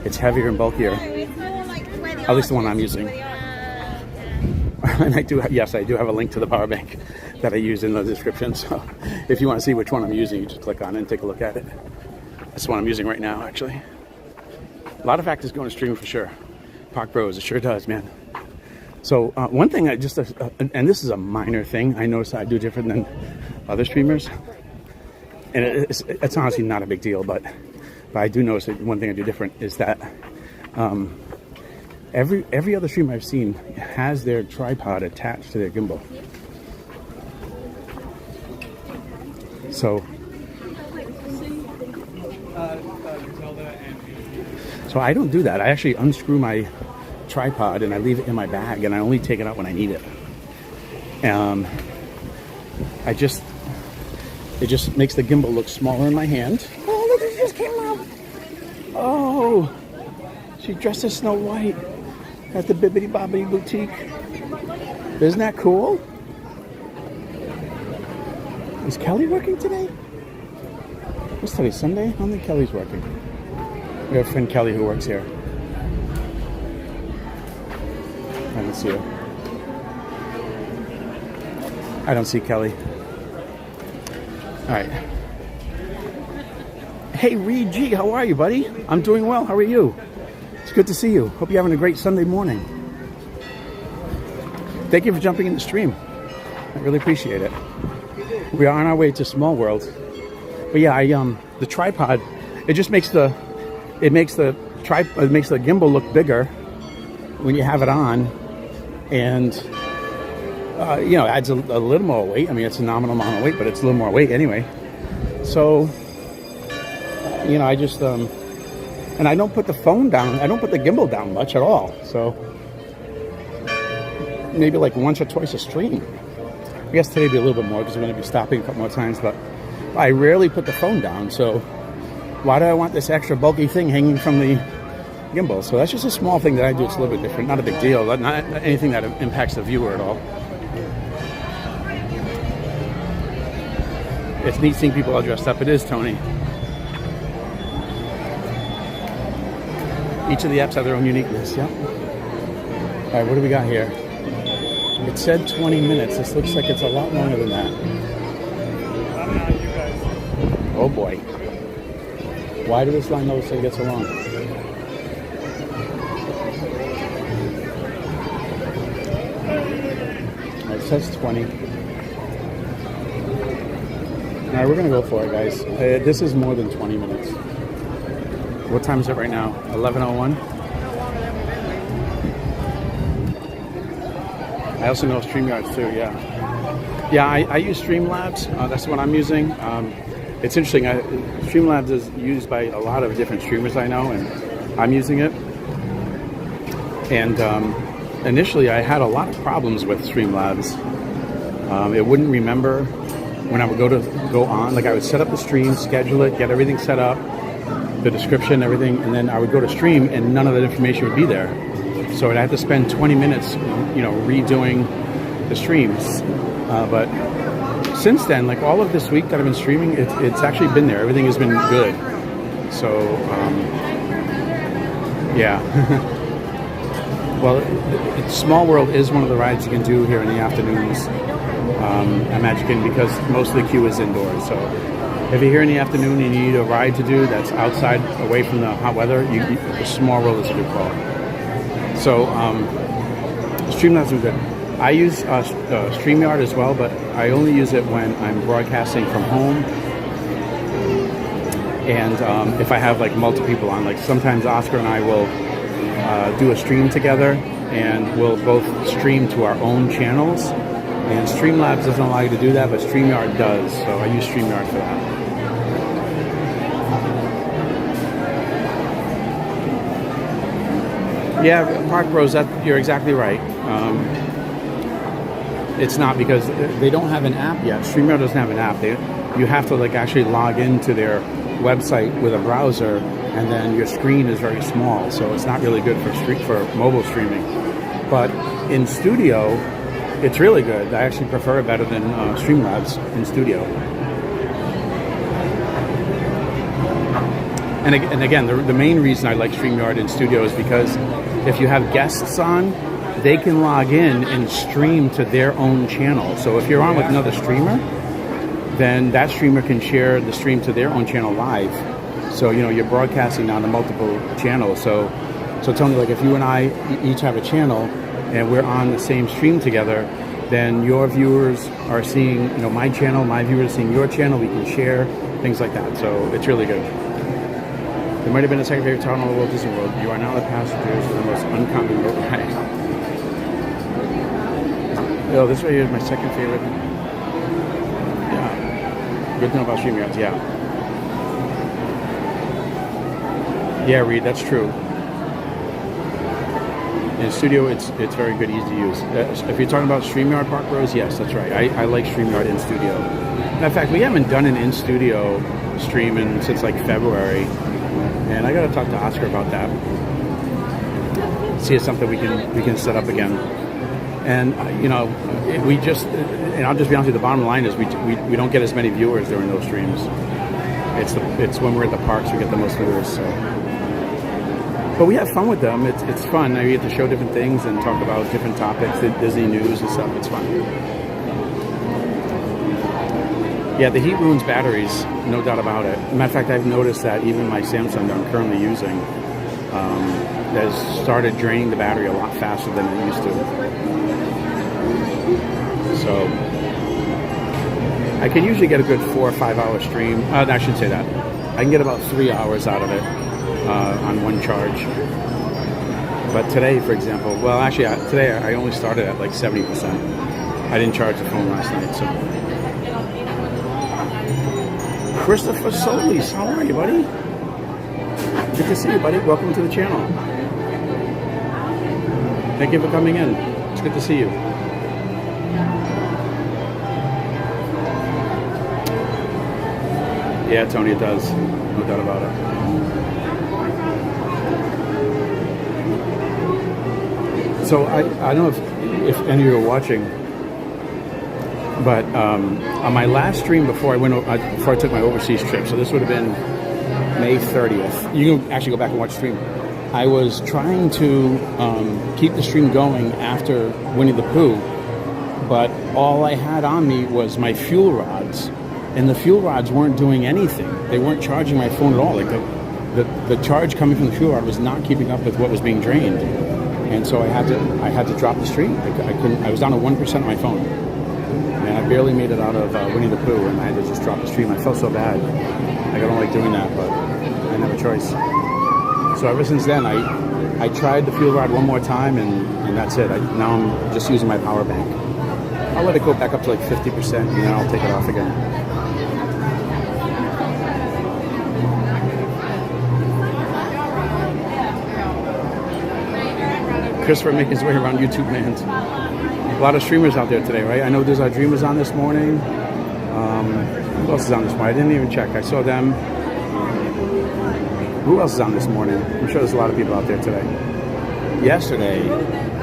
Speaker 1: It's heavier and bulkier. At least the one I'm using. And I do have a link to the power bank that I use in the description. So if you want to see which one I'm using, you just click on it and take a look at it. That's the one I'm using right now, actually. A lot of factors going to stream for sure. Park Bros, it sure does, man. So one thing and this is a minor thing, I notice I do different than other streamers. And it's honestly not a big deal, but I do notice that one thing I do different is that every other streamer I've seen has their tripod attached to their gimbal. So I don't do that. I actually unscrew my tripod and I leave it in my bag, and I only take it out when I need it. It just makes the gimbal look smaller in my hand. Oh, look, it just came out. Oh, she dressed as Snow White at the Bibbidi Bobbidi Boutique. Isn't that cool? Is Kelly working today? What's today, Sunday? I don't think Kelly's working. We have a friend Kelly who works here. I don't see her. I don't see Kelly. All right. Hey, Reed G, how are you, buddy? I'm doing well. How are you? It's good to see you. Hope you're having a great Sunday morning. Thank you for jumping in the stream. I really appreciate it. We are on our way to Small World. But yeah, the tripod, it just makes the gimbal look bigger when you have it on, and adds a little more weight. I mean, it's a nominal amount of weight, but it's a little more weight anyway. So I just and I don't put the phone down. I don't put the gimbal down much at all. So maybe like once or twice a stream. I guess today will be a little bit more because we're going to be stopping a couple more times, but I rarely put the phone down. So why do I want this extra bulky thing hanging from the gimbal? So that's just a small thing that I do. It's a little bit different. Not a big deal. Not anything that impacts the viewer at all. It's neat seeing people all dressed up. It is, Tony. Each of the apps have their own uniqueness, yeah? All right, what do we got here? It said 20 minutes. This looks like it's a lot longer than that. Oh, boy. Why did this line always say it gets so long? It says 20. All right, we're going to go for it, guys. This is more than 20 minutes. What time is it right now? 11:01? I also know StreamYards too, yeah. Yeah, I use Streamlabs. That's what I'm using. It's interesting. Streamlabs is used by a lot of different streamers I know, and I'm using it. And initially, I had a lot of problems with Streamlabs. It wouldn't remember when I would go on. Like I would set up the stream, schedule it, get everything set up, the description and everything, and then I would go to stream and none of that information would be there. So I'd have to spend 20 minutes, redoing the streams. But since then, like all of this week that I've been streaming, it's actually been there. Everything has been good. So, yeah. Well, Small World is one of the rides you can do here in the afternoons at Magic Kingdom because most of the queue is indoors. So if you're here in the afternoon and you need a ride to do that's outside, away from the hot weather, the Small World is a good call. So Streamlabs is good. I use StreamYard as well, but I only use it when I'm broadcasting from home. And if I have like multiple people on, like sometimes Oscar and I will do a stream together and we'll both stream to our own channels. And Streamlabs doesn't allow you to do that, but StreamYard does. So I use StreamYard for that. Yeah, Park Bros, you're exactly right. It's not because they don't have an app yet. StreamYard doesn't have an app. You have to like actually log into their website with a browser, and then your screen is very small, so it's not really good for mobile streaming. But in Studio, it's really good. I actually prefer it better than Streamlabs in Studio. And again, the main reason I like StreamYard in Studio is because if you have guests on, they can log in and stream to their own channel. So if you're on with another streamer, then that streamer can share the stream to their own channel live. So, you're broadcasting on the multiple channels. So Tony, like if you and I each have a channel and we're on the same stream together, then your viewers are seeing, my channel, my viewers are seeing your channel. We can share things like that. So it's really good. It might have been the second favorite town on the Walt Disney World. You are now the passengers for the most uncommon boat ride. Oh, this right here is my second favorite. Yeah. Good to know about StreamYards, yeah. Yeah, Reed, that's true. In Studio, it's very good, easy to use. If you're talking about StreamYard Park Bros, yes, that's right. I like StreamYard in Studio. In fact, we haven't done an in Studio streaming since like February. And I got to talk to Oscar about that. See if it's something we can set up again. And we just, and I'll just be honest with you, the bottom line is we don't get as many viewers during those streams. It's when we're at the parks we get the most viewers. So, but we have fun with them. It's fun. We get to show different things and talk about different topics, the Disney news and stuff. It's fun. Yeah, the heat ruins batteries, no doubt about it. Matter of fact, I've noticed that even my Samsung that I'm currently using has started draining the battery a lot faster than it used to. So I can usually get a good 4 or 5 hour stream. I shouldn't say that. I can get about 3 hours out of it on one charge. But today, for example, well, actually, today I only started at like 70%. I didn't charge the phone last night, so. Christopher Solis, how are you, buddy? Good to see you, buddy. Welcome to the channel. Thank you for coming in. It's good to see you. Yeah, Tony, it does. No doubt about it. So I don't know if any of you are watching, but on my last stream before I took my overseas trip, so this would have been May 30th. You can actually go back and watch the stream. I was trying to keep the stream going after Winnie the Pooh, but all I had on me was my fuel rods, and the fuel rods weren't doing anything. They weren't charging my phone at all. Like the charge coming from the fuel rod was not keeping up with what was being drained, and so I had to drop the stream. I couldn't. I was down to 1% on my phone. And I barely made it out of Winnie the Pooh, and I had to just drop the stream. I felt so bad. I don't like doing that, but I didn't have a choice. So ever since then, I tried the fuel rod one more time, and that's it. Now I'm just using my power bank. I'll let it go back up to like 50%, and then I'll take it off again. Christopher making his way around YouTube Land. A lot of streamers out there today, right? I know there's our Dreamers on this morning. Who else is on this morning? I didn't even check. I saw them. Who else is on this morning? I'm sure there's a lot of people out there today. Yesterday,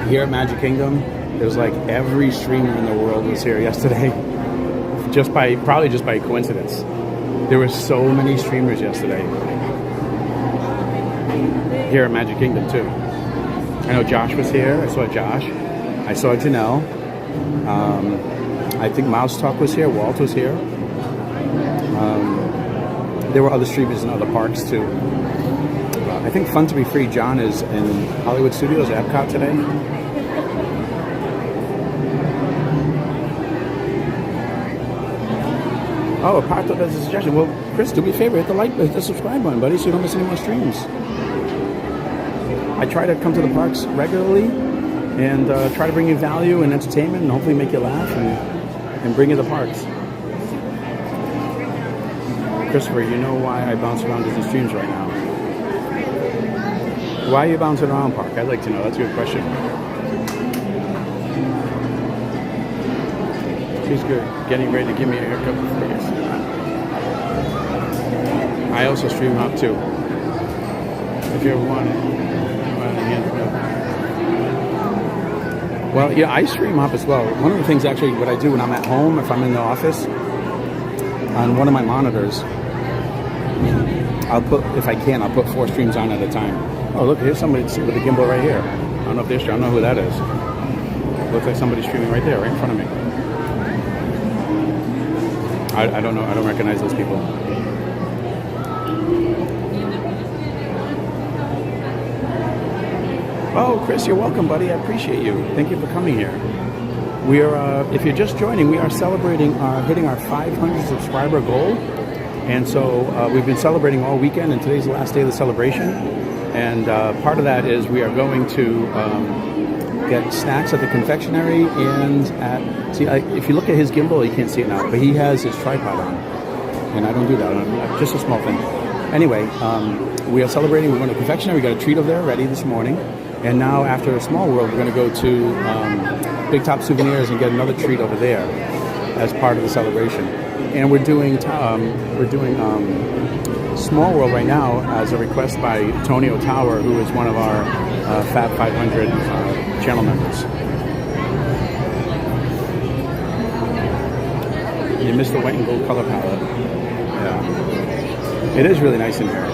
Speaker 1: here at Magic Kingdom, it was like every streamer in the world was here yesterday. Probably just by coincidence. There were so many streamers yesterday. Here at Magic Kingdom too. I know Josh was here. I saw Josh. I saw Janelle. I think Mouse Talk was here. Walt was here. There were other streamers in other parks too. I think Fun to Be Free John is in Hollywood Studios at Epcot today. Oh, Pato does a suggestion. Well, Chris, do me a favor, hit the subscribe button, buddy, so you don't miss any more streams. I try to come to the parks regularly and try to bring you value and entertainment and hopefully make you laugh and bring you the parks. Christopher, you know why I bounce around Disney streams right now? Why are you bouncing around, Park? I'd like to know. That's a good question. She's good. Getting ready to give me a haircut before you. I also stream up too. If you ever want it. Well, yeah, I stream up as well. One of the things actually what I do when I'm at home, if I'm in the office, on one of my monitors, I'll put 4 streams on at a time. Oh, look, here's somebody with a gimbal right here. I don't know if they're streaming. I don't know who that is. Looks like somebody's streaming right there, right in front of me. I don't know. I don't recognize those people. Oh, Chris, you're welcome, buddy. I appreciate you. Thank you for coming here. We are, if you're just joining, we are celebrating, hitting our 500 subscriber goal. And so we've been celebrating all weekend, and today's the last day of the celebration. And part of that is we are going to get snacks at the confectionery and if you look at his gimbal, you can't see it now, but he has his tripod on. And I don't do that. Just a small thing. Anyway, we are celebrating. We're going to confectionery. We got a treat over there ready this morning. And now after a Small World, we're going to go to Big Top Souvenirs and get another treat over there as part of the celebration. And we're doing Small World right now as a request by Tony O'Tower, who is one of our Fab 500 channel members. You missed the white and gold color palette. Yeah. It is really nice in here.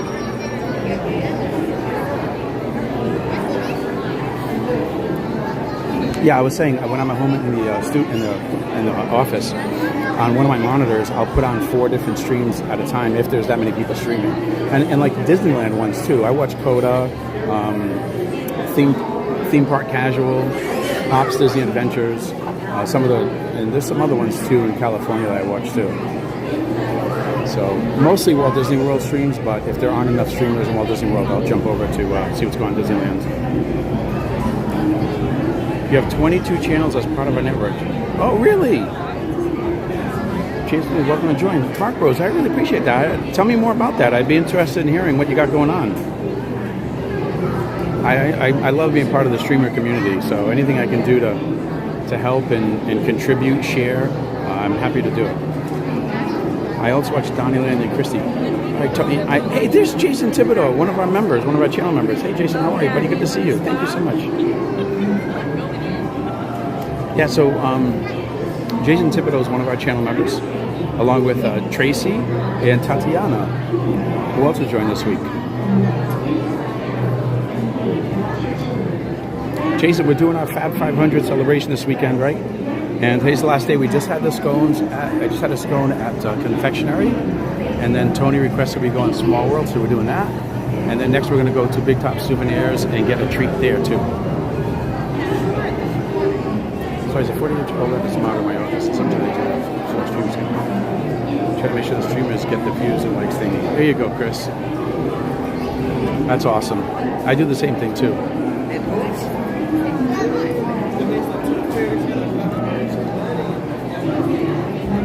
Speaker 1: Yeah, I was saying when I'm at home in the office, on one of my monitors, I'll put on 4 different streams at a time if there's that many people streaming, and like Disneyland ones too. I watch Coda, theme park casual, Ops Disney Adventures, and there's some other ones too in California that I watch too. So mostly Walt Disney World streams, but if there aren't enough streamers in Walt Disney World, I'll jump over to see what's going on at Disneyland. You have 22 channels as part of our network. Oh, really? James, welcome to join. Park Bros, I really appreciate that. Tell me more about that. I'd be interested in hearing what you got going on. I love being part of the streamer community, so anything I can do to help and contribute, share, I'm happy to do it. I also watch Donnyland and Christy. Hey, there's Jason Thibodeau, one of our members, one of our channel members. Hey, Jason, how are you, buddy? Good to see you. Thank you so much. Yeah, so Jason Thibodeau is one of our channel members, along with Tracy and Tatiana, who also joined this week. Jason, we're doing our Fab 500 celebration this weekend, right? And today's the last day. We just had the scones. I just had a scone at Confectionery, and then Tony requested we go on Small World, so we're doing that. And then next we're going to go to Big Top Souvenirs and get a treat there too. So there's a 40-inch OLED smart in my office. Sometimes I do have 4 streams going on. Try to make sure the streamers get the views and likes they need. There you go, Chris. That's awesome. I do the same thing too.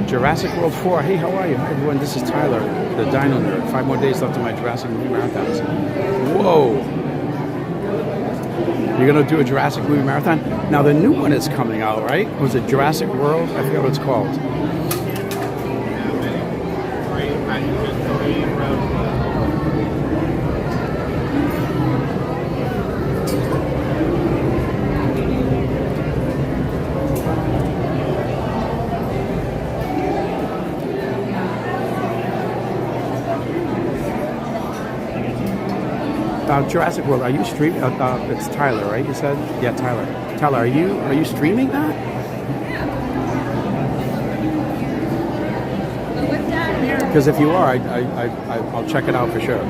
Speaker 1: Jurassic World 4. Hey, how are you? Hi, everyone. This is Tyler, the Dino Nerd. 5 more days left of my Jurassic movie marathons. Whoa. You're going to do a Jurassic movie marathon? Now, the new one is coming out, right? Was it Jurassic World? I forget what it's called. Jurassic World, are you streaming? It's Tyler, right? You said? Yeah, Tyler. Tyler, are you streaming that? Because if you are, I'll check it out for sure.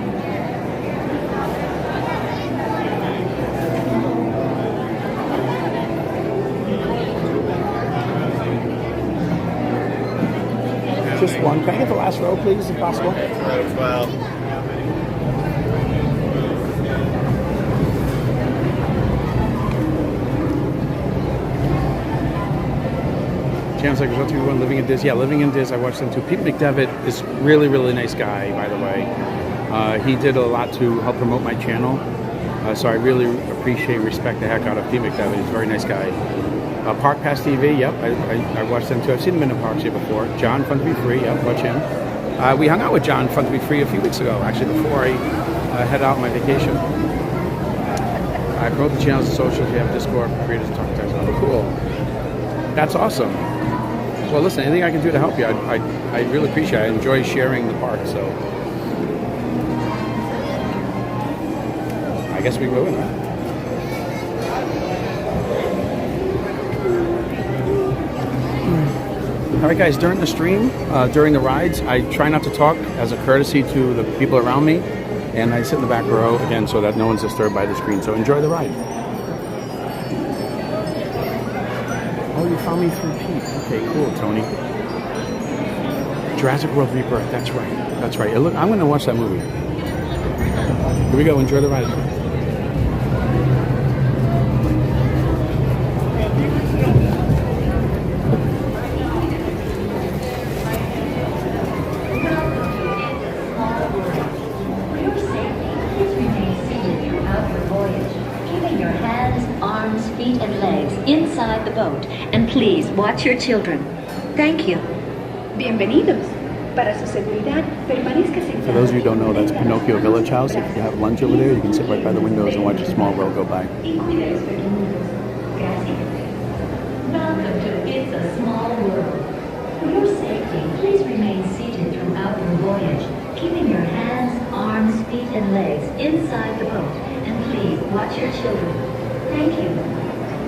Speaker 1: Just one. Can I get the last row, please, if possible? Channel's like, result to everyone living in Diz. Yeah, living in Diz. I watched them too. Pete McDevitt is really, really nice guy, by the way. He did a lot to help promote my channel. So I really appreciate, respect the heck out of Pete McDevitt. He's a very nice guy. Park Pass TV, yep, I watched them too. I've seen him in the parks here before. John, Fun to Be Free, yep, watch him. We hung out with John, Fun to Be Free, a few weeks ago, actually, before I head out on my vacation. I promote the channels and socials. We have Discord for creators and talk to guys. Oh, cool. That's awesome. Well, listen, anything I can do to help you, I really appreciate it. I enjoy sharing the park, so. I guess we go in, right? All right, guys, during the stream, during the rides, I try not to talk as a courtesy to the people around me, and I sit in the back row, again, so that no one's disturbed by the screen. So enjoy the ride. Oh, you found me through Pete. Okay, cool, Tony. Jurassic World Rebirth, that's right. That's right. Look, I'm going to watch that movie. Here we go, enjoy the ride.
Speaker 9: Inside the boat, and please watch your children. Thank you.
Speaker 10: Bienvenidos. Para su seguridad, permanezca sentado.
Speaker 1: For those of you who don't know, that's Pinocchio Village House. If you have lunch over there, you can sit right by the windows and watch a small world go by.
Speaker 9: Welcome to It's a Small World. For your safety, please remain seated throughout your voyage, keeping your hands, arms, feet, and legs inside the boat, and please watch your children. Thank you.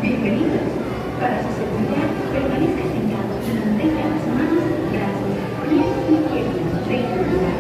Speaker 10: Bienvenidos. Para su seguridad, permanezca sentado y mantenga las manos, brazos, pies y piernas rectos de la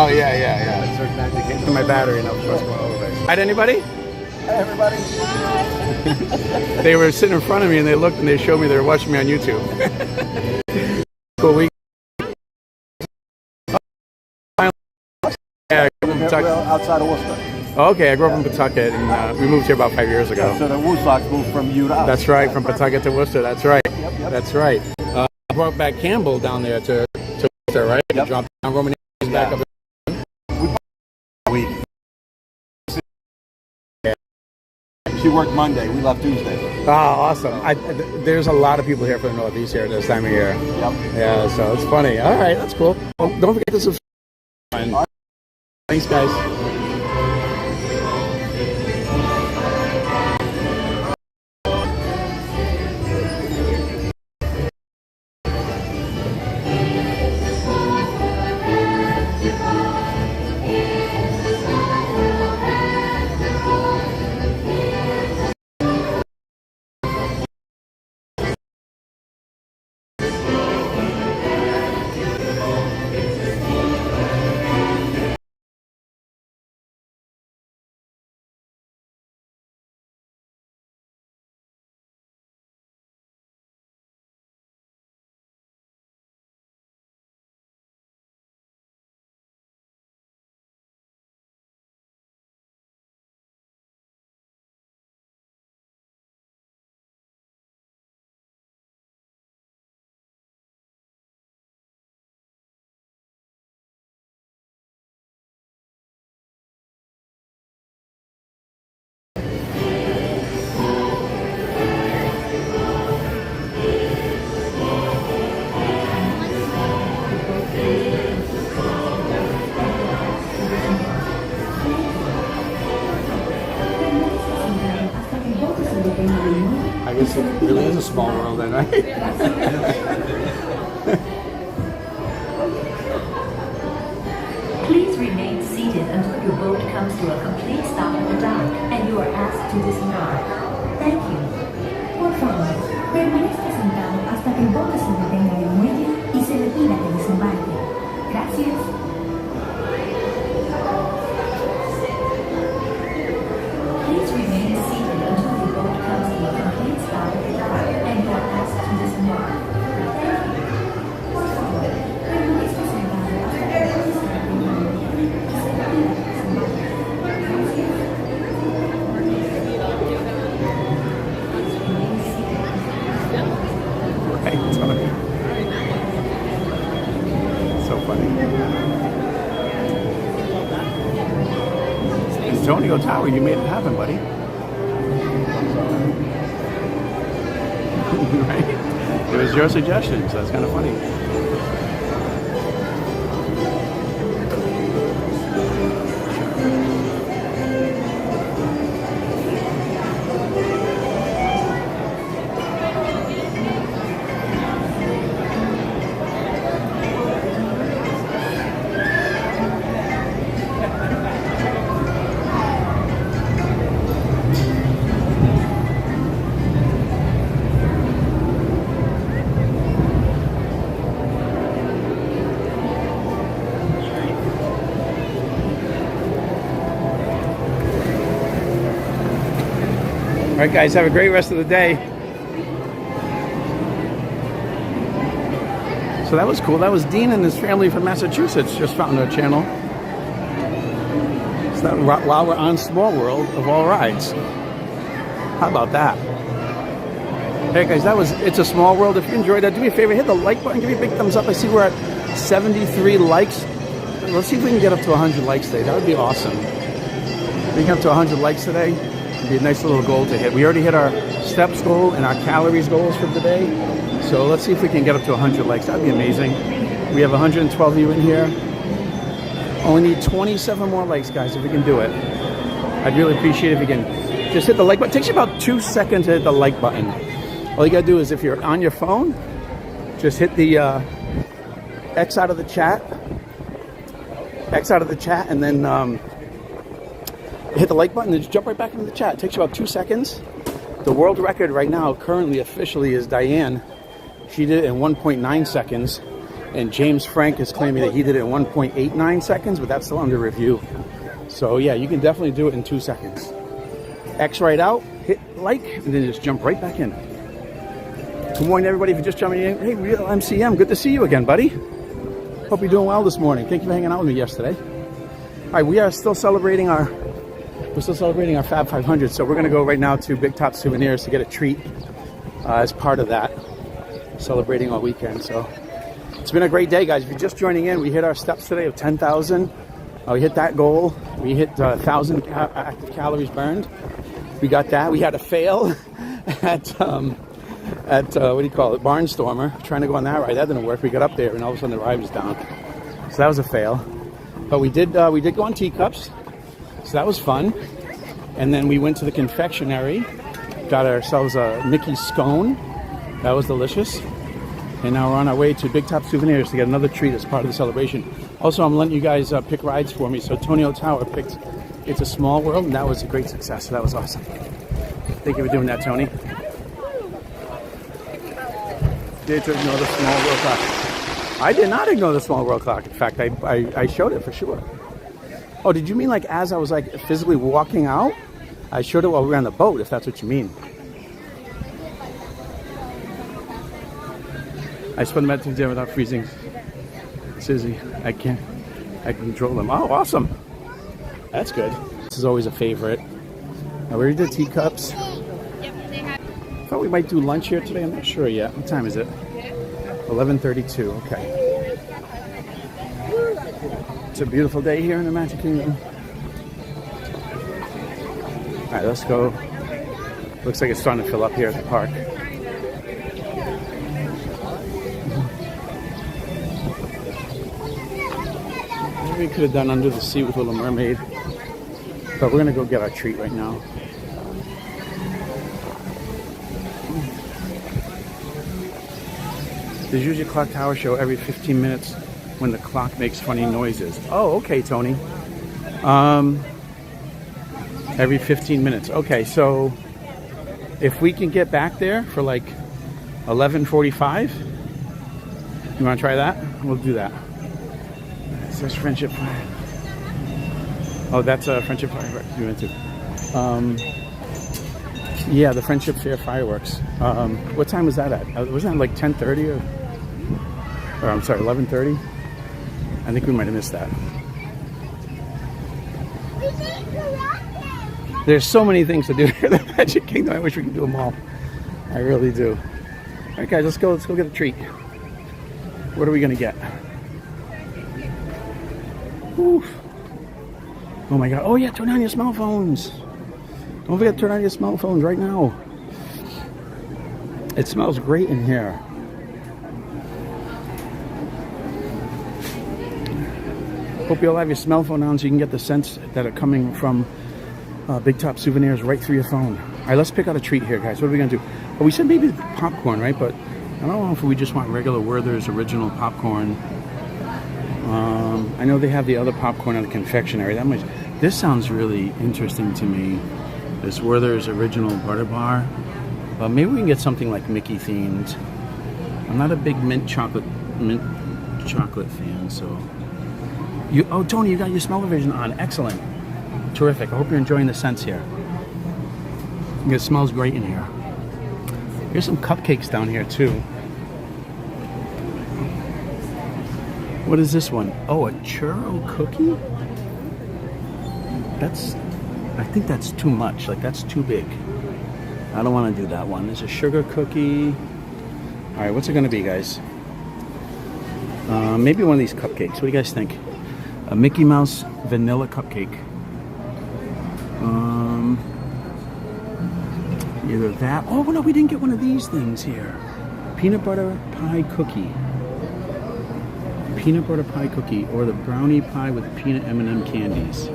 Speaker 1: Oh, yeah. My battery and I was going over. Hi, anybody?
Speaker 5: Hi, everybody.
Speaker 1: They were sitting in front of me and they looked and they showed me they were watching me on YouTube. Cool week. Yeah,
Speaker 5: outside of Worcester.
Speaker 1: okay, I grew up in Pawtucket and we moved here about 5 years ago.
Speaker 5: So the Woosocks moved from you to us.
Speaker 1: That's right, from Pawtucket to Worcester. That's right. That's right. I brought back Campbell down there to Worcester, right?
Speaker 5: Yep.
Speaker 1: Dropped down Roman back up.
Speaker 5: Week. She worked Monday. We left Tuesday.
Speaker 1: Oh, awesome. There's a lot of people here from the Northeast here this time of year.
Speaker 5: Yep.
Speaker 1: Yeah, so it's funny. All right, that's cool. Well, don't forget to subscribe. Thanks, guys. I guess it really is a small world then, right?
Speaker 9: Please remain seated until your boat comes to a complete stop at the dock and you are asked to disembark. Thank you.
Speaker 10: Por favor, permanezca sentado hasta que el bote se detenga en el muelle y se le pida que desembarque. Gracias.
Speaker 9: Please remain seated until your boat comes to a complete stop at the dock and you are asked to disembark. Thank you.
Speaker 10: Por favor, permanezca sentado hasta que el bote se detenga en el muelle y se le pida que desembarque. Gracias.
Speaker 1: Right, Tony. So funny. Antonio Tower, you made it happen, buddy. Right? It was your suggestion, so that's kind of funny. All right, guys, have a great rest of the day. So that was cool. That was Dean and his family from Massachusetts just found our channel. So that, while we're on Small World of all rides. How about that? Hey guys, it's a Small World. If you enjoyed that, do me a favor, hit the like button, give me a big thumbs up. I see we're at 73 likes. Let's see if we can get up to 100 likes today. That would be awesome. If we can get up to 100 likes today, it'd be a nice little goal to hit. We already hit our steps goal and our calories goals for today. So let's see if we can get up to 100 likes. That'd be amazing. We have 112 of you in here. Only need 27 more likes, guys, if we can do it. I'd really appreciate it if you can just hit the like button. It takes you about 2 seconds to hit the like button. All you gotta do is, if you're on your phone, just hit the X out of the chat. X out of the chat, and then hit the like button and just jump right back into the chat. It takes you about 2 seconds. The world record right now, currently, officially, is Diane. She did it in 1.9 seconds. And James Frank is claiming that he did it in 1.89 seconds, but that's still under review. So yeah, you can definitely do it in 2 seconds. X right out, hit like, and then just jump right back in. Good morning, everybody. If you're just jumping in, hey, Real MCM, good to see you again, buddy. Hope you're doing well this morning. Thank you for hanging out with me yesterday. All right, we are still celebrating our Fab 500, so we're going to go right now to Big Top Souvenirs to get a treat as part of that, celebrating all weekend. So it's been a great day, guys. If you're just joining in, we hit our steps today of 10,000. We hit that goal. We hit 1,000 active calories burned. We got that. We had a fail at what do you call it, Barnstormer, trying to go on that ride. That didn't work. We got up there and all of a sudden the ride was down. So that was a fail. But we did go on teacups, so that was fun. And then we went to the confectionery, got ourselves a Mickey scone. That was delicious. And now we're on our way to Big Top Souvenirs to get another treat as part of the celebration. Also, I'm letting you guys pick rides for me. So Tony Otawa picked It's a Small World, and that was a great success. So that was awesome. Thank you for doing that, Tony. Did you ignore the Small World clock? I did not ignore the Small World clock. In fact, I showed it for sure. Oh, did you mean like as I was like physically walking out? I showed it while we were on the boat, if that's what you mean. I spun the medicine without freezing. Susie, I can control them. Oh, awesome. That's good. This is always a favorite. Now, we already did teacups. I thought we might do lunch here today. I'm not sure yet. What time is it? 11:32. Okay. It's a beautiful day here in the Magic Kingdom. All right, let's go. Looks like it's starting to fill up here at the park. Maybe we could have done Under the Sea with Little Mermaid. But we're going to go get our treat right now. There's usually a clock tower show every 15 minutes when the clock makes funny noises. Oh, okay, Tony. Every 15 minutes. Okay, so if we can get back there for like 11:45, you want to try that? We'll do that. It says Friendship Fire. Oh, that's a Friendship Fireworks you went to. Yeah, the Friendship Fair fireworks. What time was that at? Wasn't that like 10:30 or I'm sorry, 11:30? I think we might have missed that. There's so many things to do here at the Magic Kingdom. I wish we could do them all. I really do. All right, guys, let's go get a treat. What are we gonna get? Oof. Oh my God! Oh yeah, turn on your small phones. Don't forget to turn on your small phones right now. It smells great in here. Hope you all have your smell phone on so you can get the scents that are coming from Big Top Souvenirs right through your phone. All right, let's pick out a treat here, guys. What are we gonna do? Well, we said maybe popcorn, right? But I don't know if we just want regular Werther's original popcorn. I know they have the other popcorn at the confectionery. This sounds really interesting to me. This Werther's original butter bar. Maybe we can get something like Mickey themed. I'm not a big mint chocolate fan, so. Oh, Tony, you got your smell-o-vision on. Excellent. Terrific. I hope you're enjoying the scents here. It smells great in here. Here's some cupcakes down here, too. What is this one? Oh, a churro cookie? I think that's too much. Like, that's too big. I don't want to do that one. There's a sugar cookie. All right, what's it going to be, guys? Maybe one of these cupcakes. What do you guys think? A Mickey Mouse vanilla cupcake. Either that. Oh, no, we didn't get one of these things here. Peanut butter pie cookie. Peanut butter pie cookie, or the brownie pie with peanut M&M candies.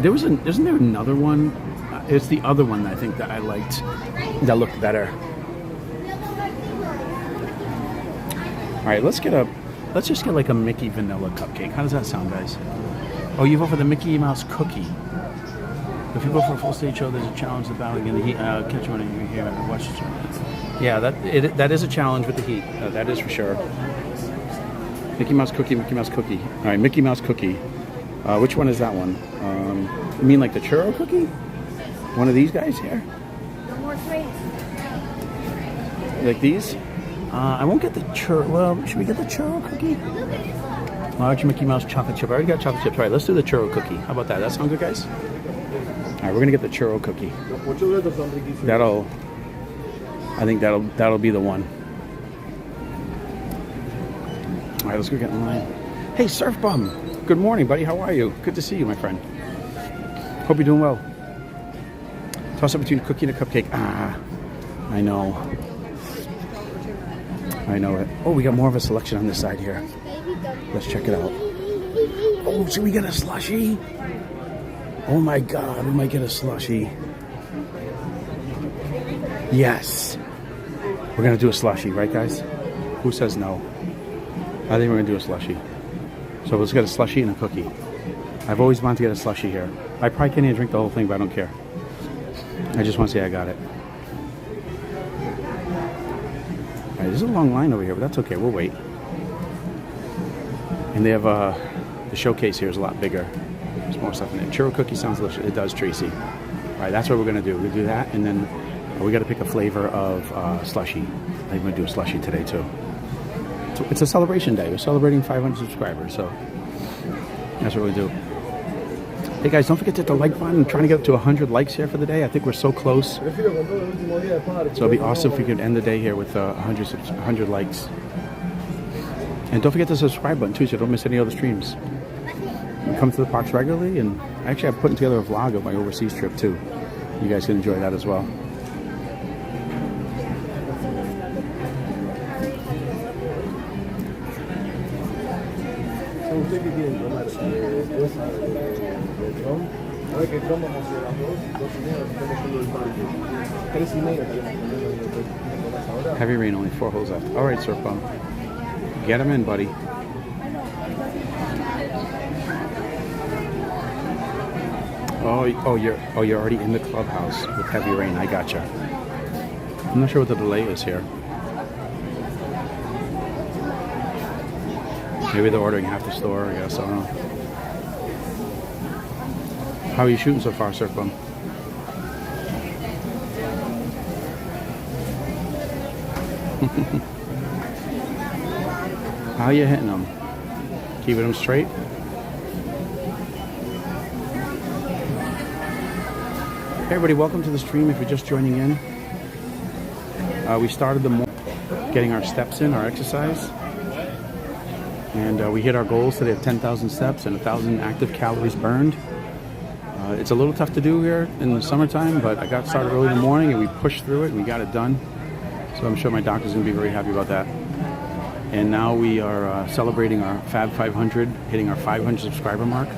Speaker 1: Isn't there another one? It's the other one I think that I liked that looked better. All right, let's just get like a Mickey vanilla cupcake. How does that sound, guys? Oh, you vote for the Mickey Mouse cookie. If you go for a full stage show, there's a challenge to battle again the heat. Catch one in your hair and watch the show. Yeah, that is a challenge with the heat. That is for sure. Mickey Mouse cookie, Mickey Mouse cookie. All right, Mickey Mouse cookie. Which one is that one? You mean like the churro cookie? One of these guys here?
Speaker 4: No more drinks.
Speaker 1: Like these? I won't get the churro. Well, should we get the churro cookie? Large Mickey Mouse chocolate chip. I already got chocolate chips. All right, let's do the churro cookie. How about that? That sound good, guys? All right, we're gonna get the churro cookie. I think that'll be the one. All right, let's go get in line. Hey, Surf Bum. Good morning, buddy. How are you? Good to see you, my friend. Hope you're doing well. Toss up between a cookie and a cupcake. Ah, I know. I know it. Oh, we got more of a selection on this side here. Let's check it out. Oh, should we get a slushie? Oh my God, we might get a slushie. Yes. We're gonna do a slushie, right guys? Who says no? I think we're gonna do a slushie. So let's get a slushie and a cookie. I've always wanted to get a slushie here. I probably can't even drink the whole thing, but I don't care. I just want to say I got it. All right, there's a long line over here, but that's okay. We'll wait. And they have the showcase here is a lot bigger. There's more stuff in it. Churro cookie sounds delicious. It does, Tracy. All right, that's what we're gonna do. We'll do that, and then we got to pick a flavor of slushie. I'm gonna do a slushie today too. So it's a celebration day. We're celebrating 500 subscribers, so that's what we do. Hey guys, don't forget to hit the like button. I'm trying to get up to 100 likes here for the day. I think we're so close. So it'd be awesome if we could end the day here with 100 likes. And don't forget the subscribe button too, so you don't miss any other streams. You come to the parks regularly, and actually I'm putting together a vlog of my overseas trip too. You guys can enjoy that as well. Heavy rain, only 4 holes left. All right, Surf Bum. Get them in, buddy. Oh, you're already in the clubhouse with heavy rain. I gotcha. I'm not sure what the delay is here. Maybe they're ordering half the store, I guess. I don't know. How are you shooting so far, Surf Bum? How are you hitting them? Keeping them straight? Hey everybody, welcome to the stream if you're just joining in. We started the morning getting our steps in, our exercise. And we hit our goals today of 10,000 steps and 1,000 active calories burned. It's a little tough to do here in the summertime, but I got started early in the morning and we pushed through it and we got it done. So I'm sure my doctor's gonna be very happy about that. And now we are celebrating our Fab 500, hitting our 500 subscriber mark.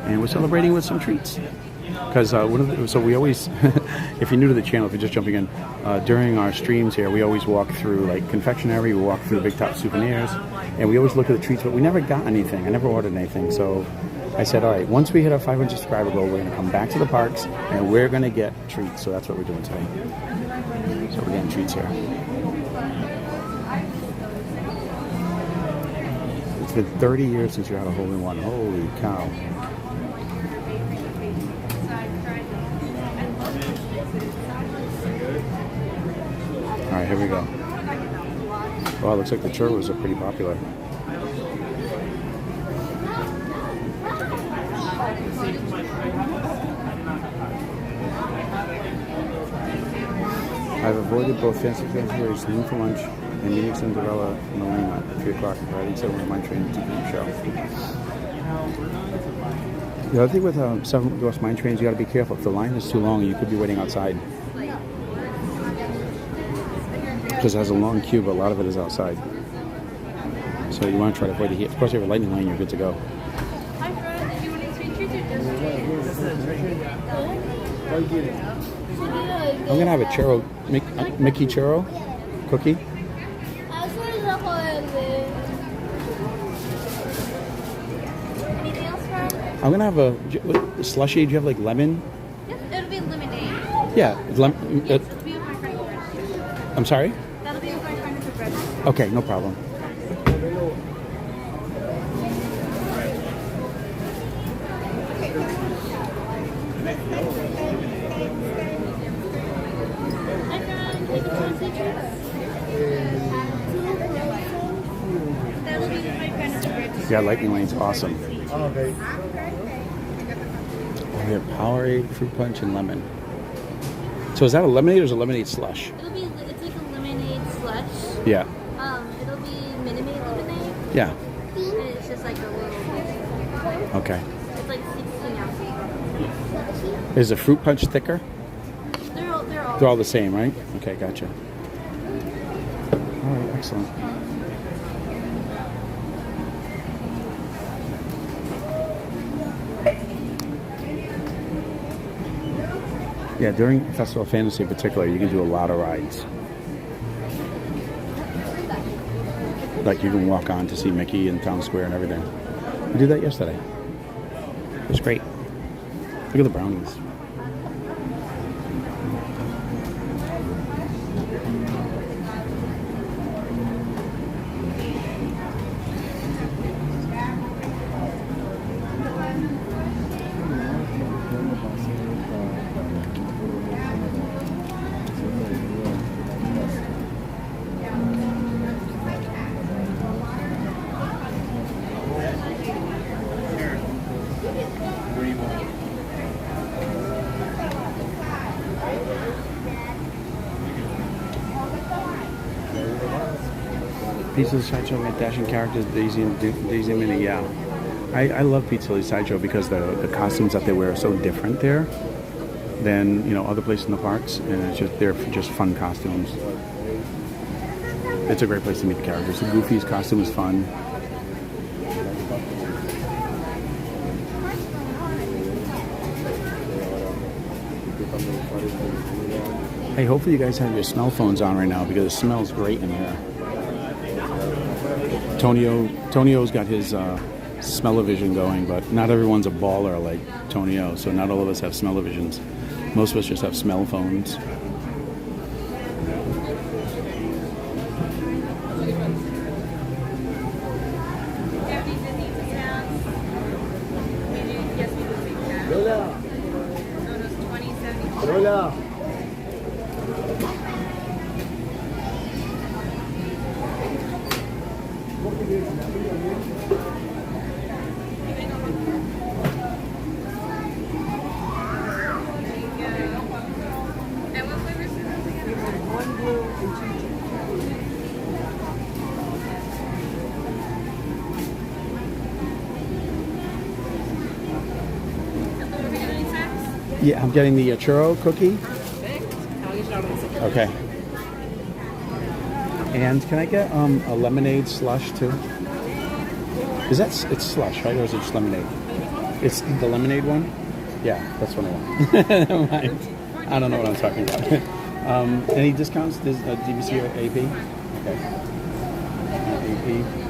Speaker 1: And we're celebrating with some treats. Because so we always, if you're new to the channel, if you're just jumping in, during our streams here, we always walk through like confectionery, we walk through Big Top Souvenirs, and we always look at the treats, but we never got anything. I never ordered anything. So I said, all right, once we hit our 500 subscriber goal, we're going to come back to the parks and we're going to get treats. So that's what we're doing today. So we're getting treats here. It's been 30 years since you had a hole-in-one. Holy cow. All right, here we go. Wow, looks like the churros are pretty popular. I've avoided both fancy categories, noon for lunch, and meeting Cinderella and Elena at 3 o'clock, riding 7 Mine Train to the show. The other thing with 7 West Mine Trains, you got to be careful. If the line is too long, you could be waiting outside. Because it has a long queue, but a lot of it is outside. So you want to try to avoid the heat. Of course, if you have a lightning lane, you're good to go. I'm going to have a churro, Mickey churro cookie. I'm going to have a slushy. Do you have like lemon?
Speaker 4: Yeah,
Speaker 1: Yeah.
Speaker 4: It'll be with my friend Chris.
Speaker 1: I'm sorry?
Speaker 4: That'll be with my friend Chris.
Speaker 1: Okay, no problem.
Speaker 4: That'll be with my friend Chris.
Speaker 1: Yeah, Lightning Lane's awesome.
Speaker 8: Okay.
Speaker 1: We have Powerade, Fruit Punch, and Lemon. So is that a lemonade or is it a lemonade slush?
Speaker 4: It's like a lemonade slush.
Speaker 1: Yeah.
Speaker 4: It'll be Minute Maid lemonade.
Speaker 1: Yeah.
Speaker 4: And it's just like a little.
Speaker 1: Okay.
Speaker 4: It's like 16 ounces.
Speaker 1: Is the Fruit Punch thicker?
Speaker 4: They're
Speaker 1: All the same, right? Okay, gotcha. All right, excellent. Yeah, during Festival of Fantasy in particular, you can do a lot of rides. Like you can walk on to see Mickey in Town Square and everything. We did that yesterday. It was great. Look at the brownies. Pizza Sideshow got dashing characters, Daisy and Minnie, yeah. I love Pizza Sideshow because the costumes that they wear are so different there than, you know, other places in the parks, and it's just they're just fun costumes. It's a great place to meet the characters. The Goofy's costume is fun. Hey, hopefully you guys have your smell phones on right now because it smells great in here. Tonio's got his smell-o-vision going, but not everyone's a baller like Tonio, so not all of us have smell-o-visions. Most of us just have smell phones.
Speaker 8: Hola.
Speaker 1: Yeah, I'm getting the churro cookie. Okay. And can I get a lemonade slush too? Is that it's slush, right, or is it just lemonade? It's the lemonade one. Yeah, that's what I want. Never mind. I don't know what I'm talking about. Any discounts? Does DVC or AP? Okay. AP.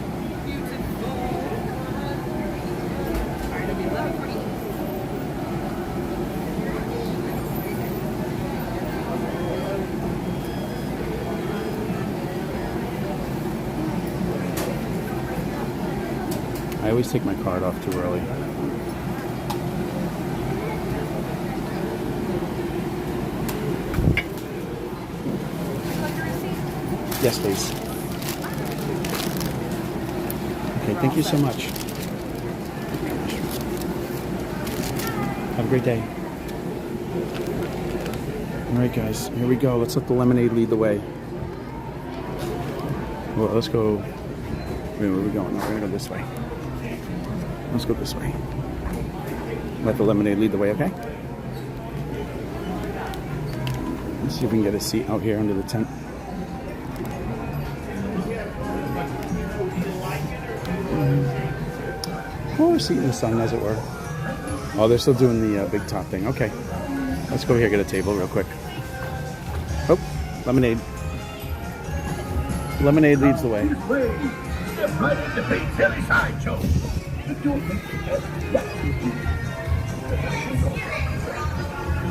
Speaker 1: I always take my card off too early. Yes, please. Okay, thank you so much. Have a great day. All right, guys, here we go. Let's let the lemonade lead the way. Well, let's go. Where are we going? We're going to go this way. Let's go this way. Let the lemonade lead the way, okay? Let's see if we can get a seat out here under the tent. Or a seat in the sun, as it were. Oh, they're still doing the big top thing. Okay. Let's go here and get a table real quick. Oh, lemonade. Lemonade leads the way.
Speaker 8: Step right into Big Silly Sideshow.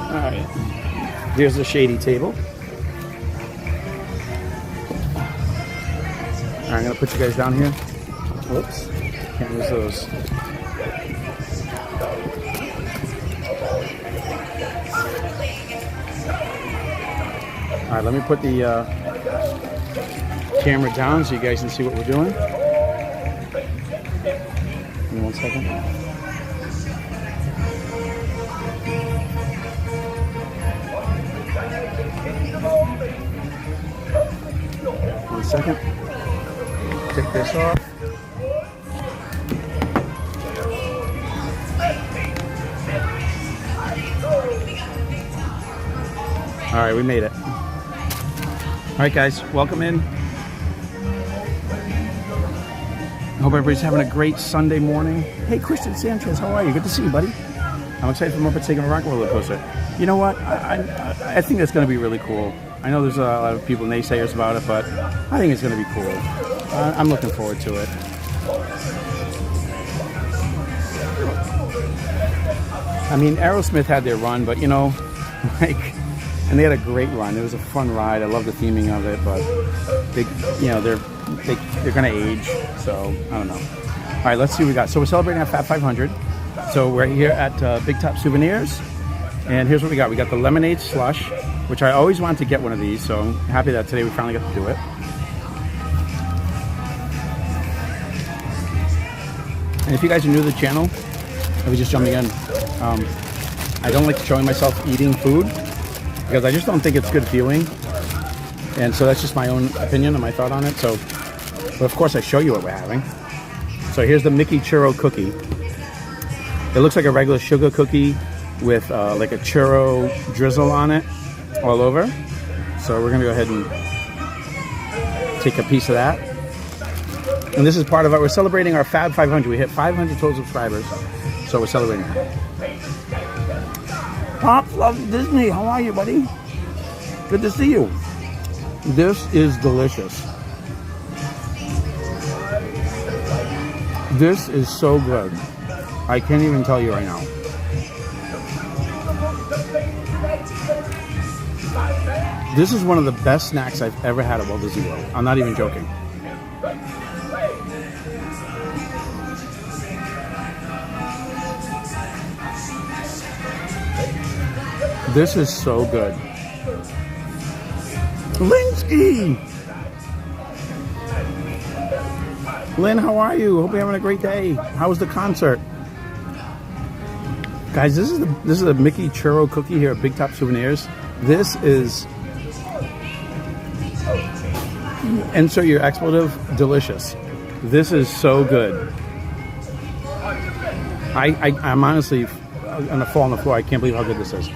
Speaker 1: All right. Here's the shady table. All right, I'm gonna put you guys down here. Whoops, can't use those. All right, let me put the camera down so you guys can see what we're doing. Give me 1 second. 1 second. Take this off. All right, we made it. All right, guys, welcome in. I hope everybody's having a great Sunday morning. Hey, Christian Sanchez, how are you? Good to see you, buddy. I'm excited for Muppets Taking a Rock Roller Coaster. You know what? I think that's going to be really cool. I know there's a lot of people naysayers about it, but I think it's going to be cool. I'm looking forward to it. I mean, Aerosmith had their run, but you know, like, and they had a great run. It was a fun ride. I love the theming of it, but they, you know, they're going to age, so I don't know. All right, let's see what we got. So we're celebrating our Fab 500. So we're here at Big Top Souvenirs, and here's what we got. We got the lemonade slush, which I always wanted to get one of these, so I'm happy that today we finally got to do it. And if you guys are new to the channel, let me just jumping in. I don't like showing myself eating food because I just don't think it's good feeling, and so that's just my own opinion and my thought on it. So, but of course I show you what we're having. So here's the Mickey churro cookie. It looks like a regular sugar cookie with like a churro drizzle on it all over. So we're gonna go ahead and take a piece of that. And this is part of it. We're celebrating our Fab 500. We hit 500 total subscribers, so we're celebrating that. Pops loves Disney. How are you, buddy? Good to see you. This is delicious. This is so good. I can't even tell you right now. This is one of the best snacks I've ever had at Walt Disney World. I'm not even joking. This is so good. Linsky! Lynn, how are you? Hope you're having a great day. How was the concert? Guys, this is a Mickey churro cookie here at Big Top Souvenirs. This is, insert your expletive, delicious. This is so good. I'm honestly gonna fall on the floor. I can't believe how good this is.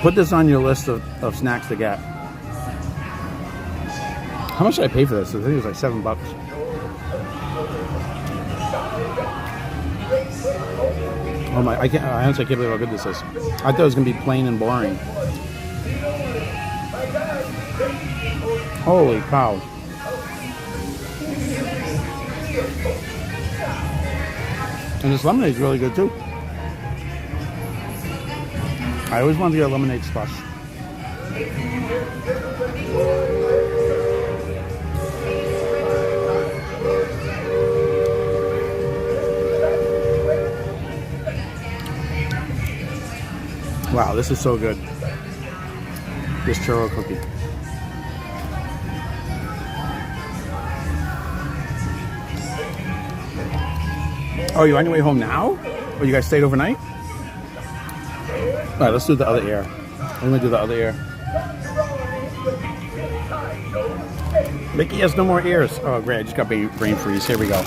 Speaker 1: Put this on your list of snacks to get. How much did I pay for this? I think it was like $7. Oh my! I honestly can't believe how good this is. I thought it was gonna be plain and boring. Holy cow! And this lemonade is really good too. I always wanted to get a lemonade slush. Wow, this is so good. This churro cookie. Oh, you on your way home now? Or you guys stayed overnight? All right, let's do the other ear. I'm gonna do the other ear. Mickey has no more ears. Oh, great! I just got brain freeze. Here we go.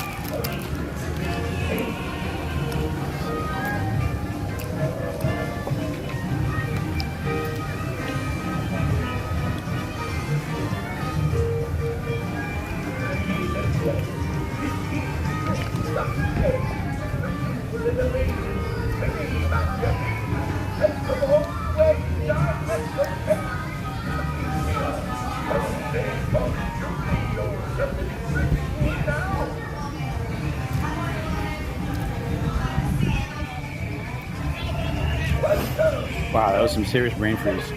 Speaker 1: that was some serious brain freeze.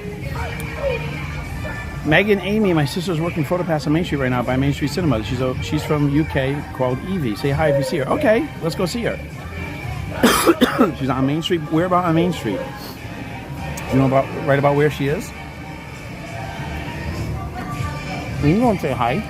Speaker 1: Megan Amy, my sister's working PhotoPass on Main Street right now by Main Street Cinema. She's from UK called Eevee. Say hi if you see her. Okay, let's go see her. She's on Main Street. Where about on Main Street? You know right about where she is? You can go and say hi.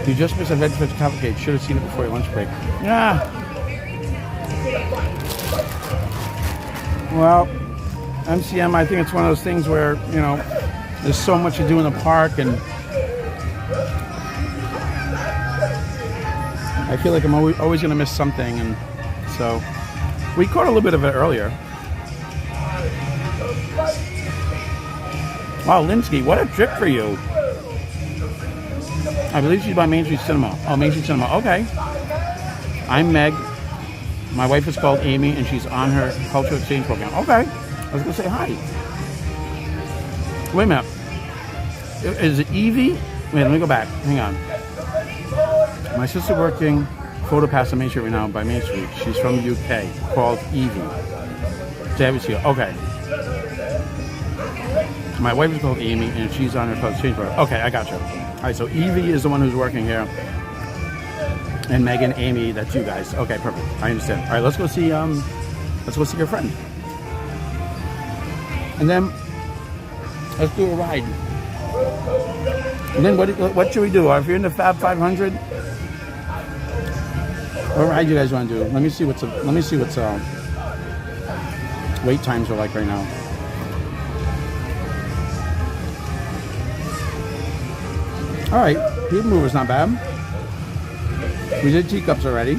Speaker 1: You just missed Adventureland Cavalcade. Should have seen it before your lunch break. Yeah. Well, MCM, I think it's one of those things where, you know, there's so much to do in the park, and I feel like I'm always going to miss something, and so we caught a little bit of it earlier. Wow, Linsky, what a trip for you. I believe she's by Main Street Cinema. Oh, Main Street Cinema. Okay. I'm Meg. My wife is called Amy, and she's on her cultural exchange program. Okay. I was going to say hi. Wait a minute. Is it Eevee? Wait, let me go back. Hang on. My sister working PhotoPass on Main Street right now by Main Street. She's from the UK, called Eevee. Okay. My wife is called Amy, and she's on her cultural exchange program. Okay, I got you. All right, so Eevee is the one who's working here, and Megan, Amy, that's you guys. Okay, perfect. I understand. All right, let's go see your friend, and then let's do a ride. And then what should we do? If you're in the Fab 500, what ride you guys want to do? Let me see what's wait times are like right now. All right, Peoplemover's not bad. We did teacups already.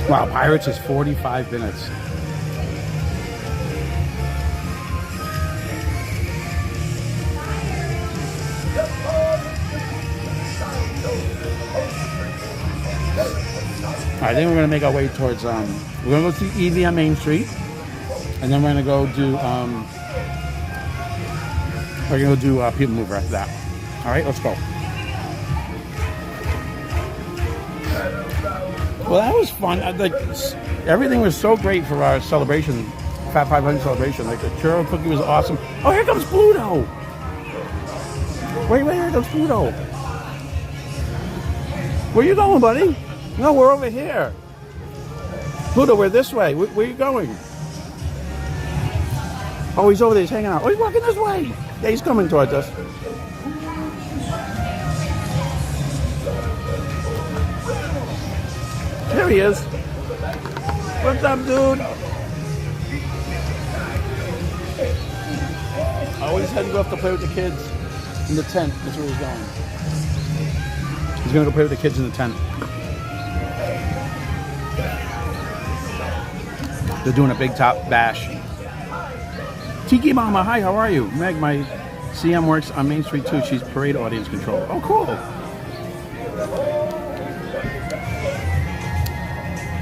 Speaker 1: Wow, Pirates is 45 minutes. All right, then we're gonna make our way towards. We're gonna go see Eevee on Main Street, and then we're gonna go do. We're going to do Peoplemover after that. All right, let's go. Well, that was fun. Everything was so great for our celebration, Fat 500 celebration. Like the churro cookie was awesome. Oh, here comes Pluto. Wait, here comes Pluto. Where you going, buddy? No, we're over here. Pluto, we're this way. Where you going? Oh, he's over there. He's hanging out. Oh, he's walking this way. Yeah, he's coming towards us. There he is. What's up, dude? Oh, he's heading off to play with the kids in the tent. That's where he's going. He's going to go play with the kids in the tent. They're doing a big top bash. Tiki Mama, hi, how are you? Meg, my CM works on Main Street too. She's parade audience control. Oh, cool.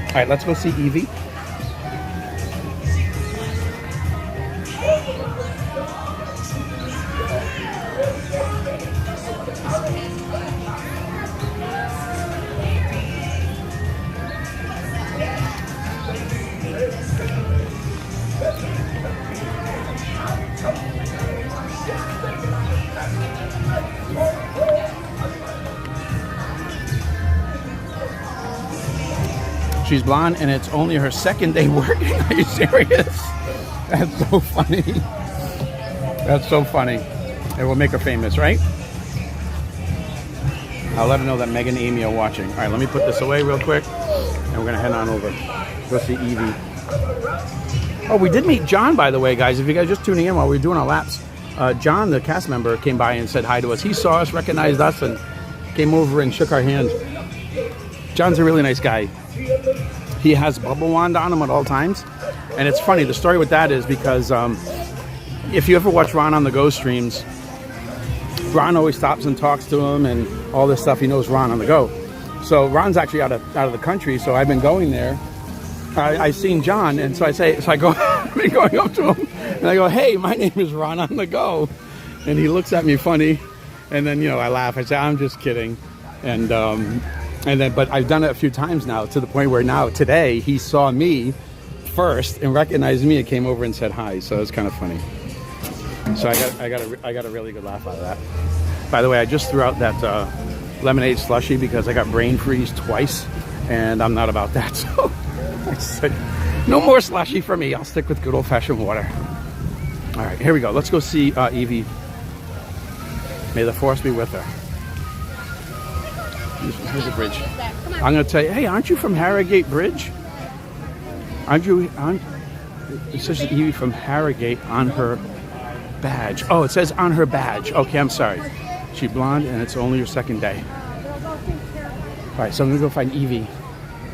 Speaker 1: All right, let's go see Eevee. She's blonde, and it's only her second day working. Are you serious? That's so funny. That's so funny. It will make her famous, right? I'll let her know that Meg and Amy are watching. All right, let me put this away real quick, and we're going to head on over. Go see Eevee. Oh, we did meet John, by the way, guys. If you guys are just tuning in while we were doing our laps, John, the cast member, came by and said hi to us. He saw us, recognized us, and came over and shook our hand. John's a really nice guy. He has bubble wand on him at all times, and it's funny. The story with that is because if you ever watch Ron on the Go streams, Ron always stops and talks to him and all this stuff. He knows Ron on the Go, So Ron's actually out of the country, so I've been going there. I seen John, and so I go, I've been going up to him, and I go, hey, my name is Ron on the go. And he looks at me funny, and then, you know, I laugh. I say, I'm just kidding. And then, but I've done it a few times now, to the point where now, today, he saw me first and recognized me and came over and said hi. So it's kind of funny. So I got a really good laugh out of that. By the way, I just threw out that lemonade slushie because I got brain freeze twice, and I'm not about that. So I said, no more slushie for me. I'll stick with good old-fashioned water. All right, here we go. Let's go see Eevee. May the force be with her. Here's the bridge. I'm going to tell you, hey, aren't you from Harrogate Bridge? It says Eevee from Harrogate on her badge. Oh, it says on her badge. Okay, I'm sorry. She's blonde, and it's only her second day. All right, so I'm going to go find Eevee.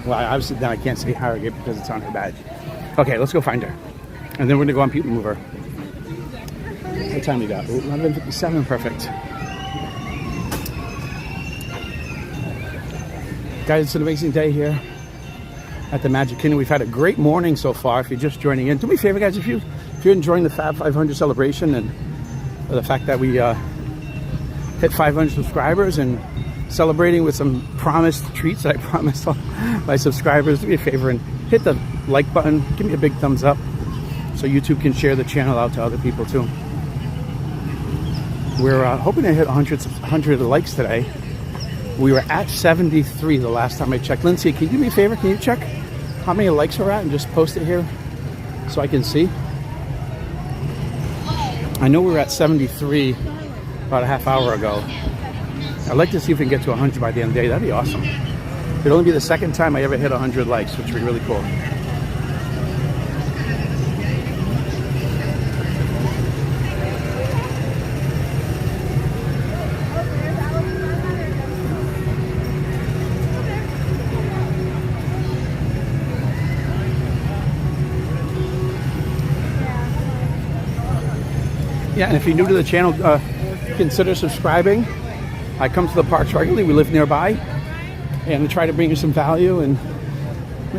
Speaker 1: Well, obviously, then I can't say Harrogate because it's on her badge. Okay, let's go find her. And then we're going to go on Peoplemover. What time we got? 11:57, perfect. Guys, it's an amazing day here at the Magic Kingdom. We've had a great morning so far. If you're just joining in, do me a favor, guys. If you're enjoying the Fab 500 celebration and the fact that we hit 500 subscribers and celebrating with some promised treats that I promised all my subscribers, do me a favor and hit the like button. Give me a big thumbs up so YouTube can share the channel out to other people too. We're hoping to hit 100 likes today. We were at 73 the last time I checked. Lindsay, can you do me a favor? Can you check how many likes we're at and just post it here so I can see? I know we were at 73 about a half hour ago. I'd like to see if we can get to 100 by the end of the day. That'd be awesome. It'd only be the second time I ever hit 100 likes, which would be really cool. Yeah, and if you're new to the channel, consider subscribing. I come to the parks regularly. We live nearby, and I try to bring you some value and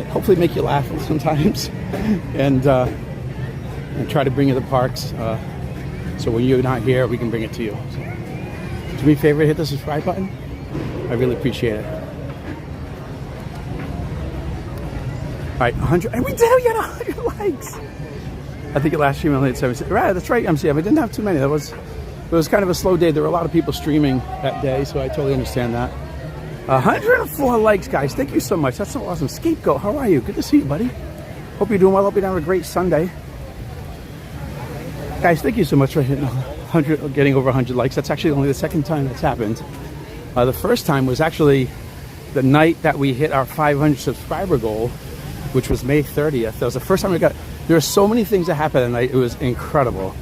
Speaker 1: hopefully make you laugh sometimes, and try to bring you the parks. So when you're not here, we can bring it to you. So, do me a favor, hit the subscribe button. I really appreciate it. All right, 100, and we got 100 likes. I think it last year we only had 76. Right, that's right, MCM. I didn't have too many. It was kind of a slow day. There were a lot of people streaming that day, so I totally understand that. 104 likes, guys. Thank you so much. That's so awesome. Scapegoat, how are you? Good to see you, buddy. Hope you're doing well. Hope you're having a great Sunday. Guys, thank you so much for hitting 100, getting over 100 likes. That's actually only the second time that's happened. The first time was actually the night that we hit our 500 subscriber goal, which was May 30th. That was the first time we got... There were so many things that happened that night. It was incredible.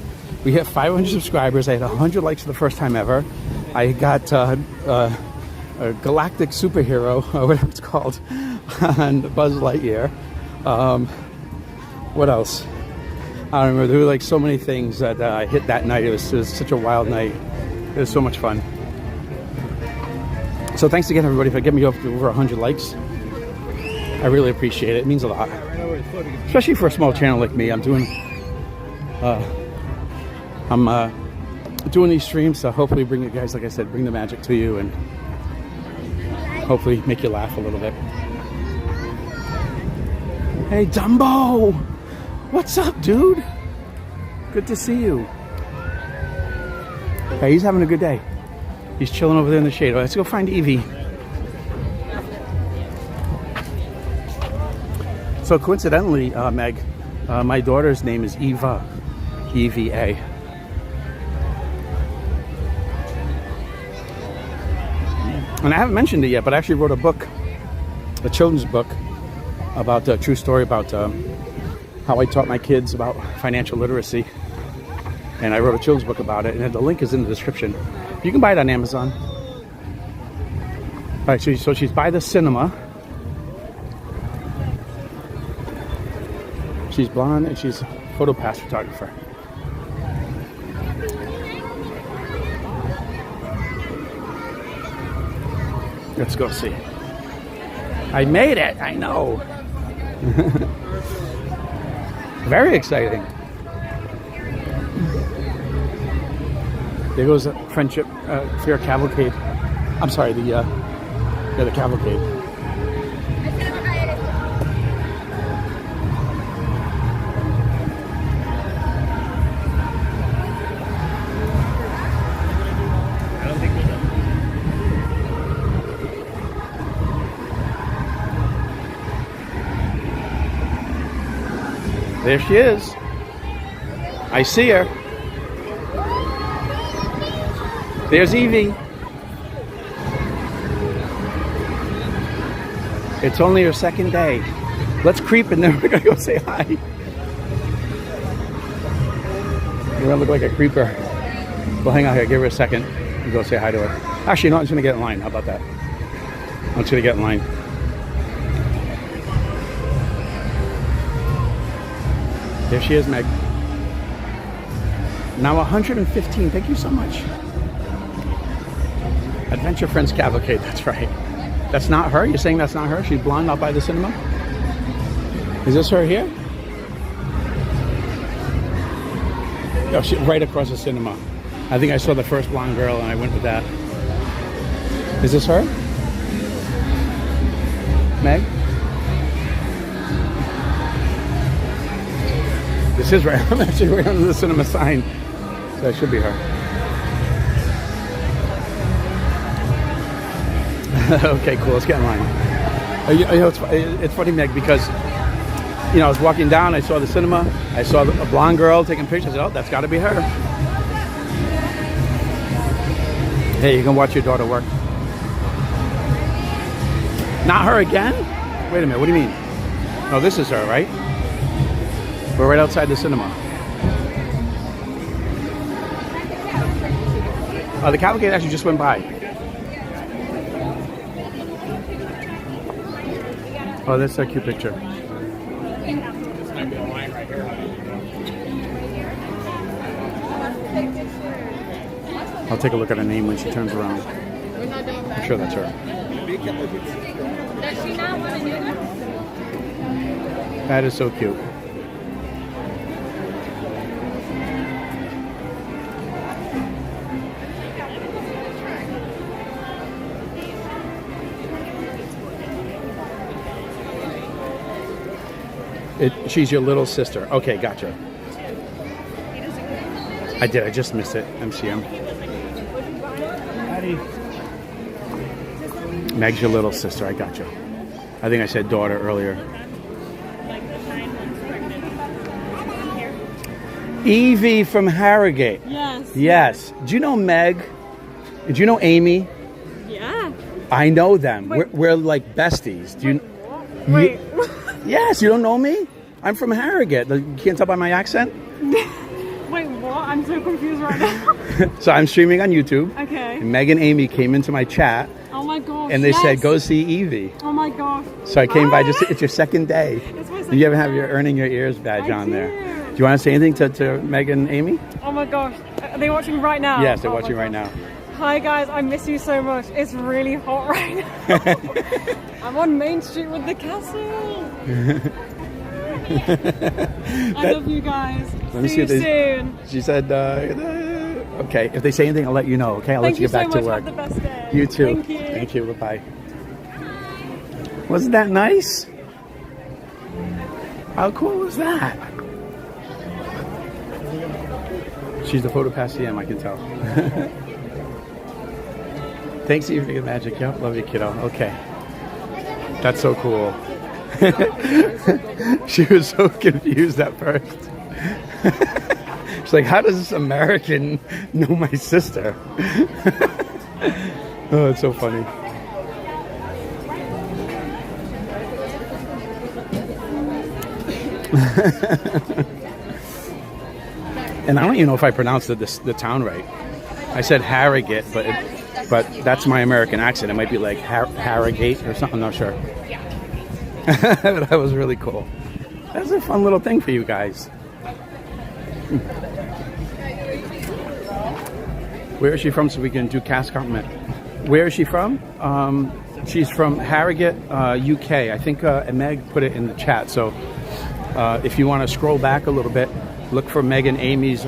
Speaker 1: We hit 500 subscribers. I had 100 likes for the first time ever. I got a galactic superhero, or whatever it's called, on Buzz Lightyear. What else? I don't remember. There were like so many things that I hit that night. It was such a wild night. It was so much fun. So thanks again, everybody, for getting me up to over 100 likes. I really appreciate it. It means a lot. Especially for a small channel like me. I'm doing these streams to hopefully bring you guys, like I said, bring the magic to you and hopefully make you laugh a little bit. Hey, Dumbo! What's up, dude? Good to see you. Hey, he's having a good day. He's chilling over there in the shade. Let's go find Eevee. So coincidentally, Meg, my daughter's name is Eva, E-V-A. And I haven't mentioned it yet, but I actually wrote a book, a children's book, about a true story about how I taught my kids about financial literacy. And I wrote a children's book about it, and the link is in the description. You can buy it on Amazon. All right, so she's by the cinema. She's blonde and she's a photo pass photographer. Let's go see. I made it. I know. Very exciting. There goes a friendship fair cavalcade. I'm sorry, the cavalcade. There she is. I see her. There's Eevee. It's only her second day. Let's creep and then we're gonna go say hi. We're gonna look like a creeper. Well, hang on here. Give her a second and go say hi to her. Actually, no, I'm just gonna get in line. How about that? I'm just gonna get in line. There she is, Meg. Now 115. Thank you so much. Adventure Friends Cavalcade. That's right. That's not her? You're saying that's not her? She's blonde out by the cinema? Is this her here? Oh, she's right across the cinema. I think I saw the first blonde girl and I went with that. Is this her? Meg? This is right. I'm actually right under the cinema sign. So that should be her. Okay, cool. Let's get in line. You know, it's funny, Meg, because I was walking down. I saw the cinema. I saw a blonde girl taking pictures. I said, "Oh, that's got to be her." Hey, you can watch your daughter work. Not her again? Wait a minute. What do you mean? Oh, this is her, right? We're right outside the cinema. The cavalcade actually just went by. Oh, that's a cute picture.
Speaker 7: This might be a line right here.
Speaker 1: I'll take a look at her name when she turns around. I'm sure that's her.
Speaker 4: Does she not want to do that?
Speaker 1: That is so cute. She's your little sister. Okay, gotcha. I did. I just missed it. MCM. Meg's your little sister. I gotcha. I think I said daughter earlier. Eevee from Harrogate.
Speaker 6: Yes.
Speaker 1: Yes. Do you know Meg? Do you know Amy?
Speaker 6: Yeah.
Speaker 1: I know them. We're like besties. Do you?
Speaker 6: Wait.
Speaker 1: Yes. You don't know me? I'm from Harrogate. You can't tell by my accent?
Speaker 6: Wait, what? I'm so confused right now.
Speaker 1: So I'm streaming on YouTube.
Speaker 6: Okay.
Speaker 1: And Meg and Amy came into my chat.
Speaker 6: Oh my gosh.
Speaker 1: And they said, go see Eevee.
Speaker 6: Oh my gosh.
Speaker 1: So I came by it's your second day.
Speaker 6: It's my second
Speaker 1: You haven't have
Speaker 6: day.
Speaker 1: your earning your ears badge
Speaker 6: I
Speaker 1: on
Speaker 6: do.
Speaker 1: there. Do you want to say anything to Meg and Amy?
Speaker 6: Oh my gosh. Are they watching right now?
Speaker 1: Yes, they're
Speaker 6: Oh my
Speaker 1: watching right
Speaker 6: gosh.
Speaker 1: now.
Speaker 6: Hi guys, I miss you so much. It's really hot right now. I'm on Main Street with the castle. I love you guys.
Speaker 1: Let me
Speaker 6: See you
Speaker 1: see
Speaker 6: soon.
Speaker 1: She said, okay, if they say anything, I'll let you know. Okay, I'll let you get back to work.
Speaker 6: Have the best day.
Speaker 1: You too.
Speaker 6: Thank you.
Speaker 1: Thank you. Bye-bye. Wasn't that nice? How cool was that? She's the photo past CM, I can tell. Thanks, Eve, for the magic. Yep, love you, kiddo. Okay. That's so cool. She was so confused at first. She's like, how does this American know my sister? Oh, it's so funny. And I don't even know if I pronounced the town right. I said Harrogate, but that's my American accent. It might be like Harrogate or something. I'm not sure. That was really cool. That was a fun little thing for you guys. Where is she from so we can do cast compliment? Where is she from? She's from Harrogate, UK. I think Meg put it in the chat. So if you want to scroll back a little bit, look for Meg and Amy's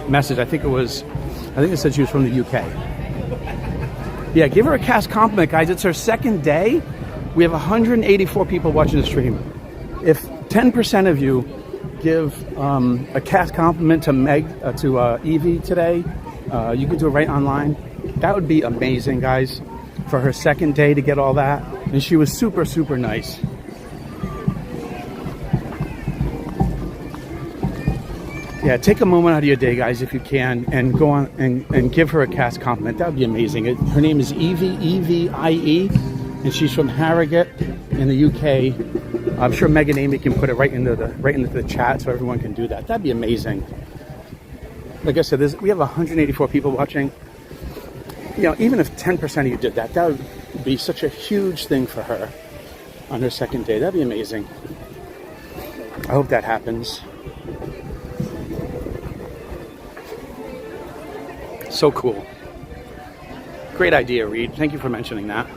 Speaker 1: message. I think it said she was from the UK. Yeah, give her a cast compliment, guys. It's her second day. We have 184 people watching the stream. If 10% of you give a cast compliment to Eevee today, you can do it right online. That would be amazing, guys, for her second day to get all that. And she was super, super nice. Yeah, take a moment out of your day, guys, if you can, and go on and give her a cast compliment. That would be amazing. Her name is Eevee, E-V-I-E, and she's from Harrogate in the UK. I'm sure Meg and Amy can put it right into the chat so everyone can do that. That'd be amazing. Like I said, we have 184 people watching. You know, even if 10% of you did that, that would be such a huge thing for her on her second day. That'd be amazing. I hope that happens. So cool. Great idea, Reed. Thank you for mentioning that.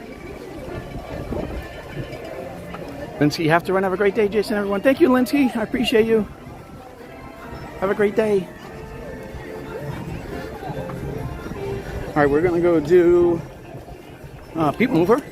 Speaker 1: Lindsay, you have to run. Have a great day, Jason, everyone. Thank you, Lindsay. I appreciate you. Have a great day. All right, we're going to go do Peoplemover.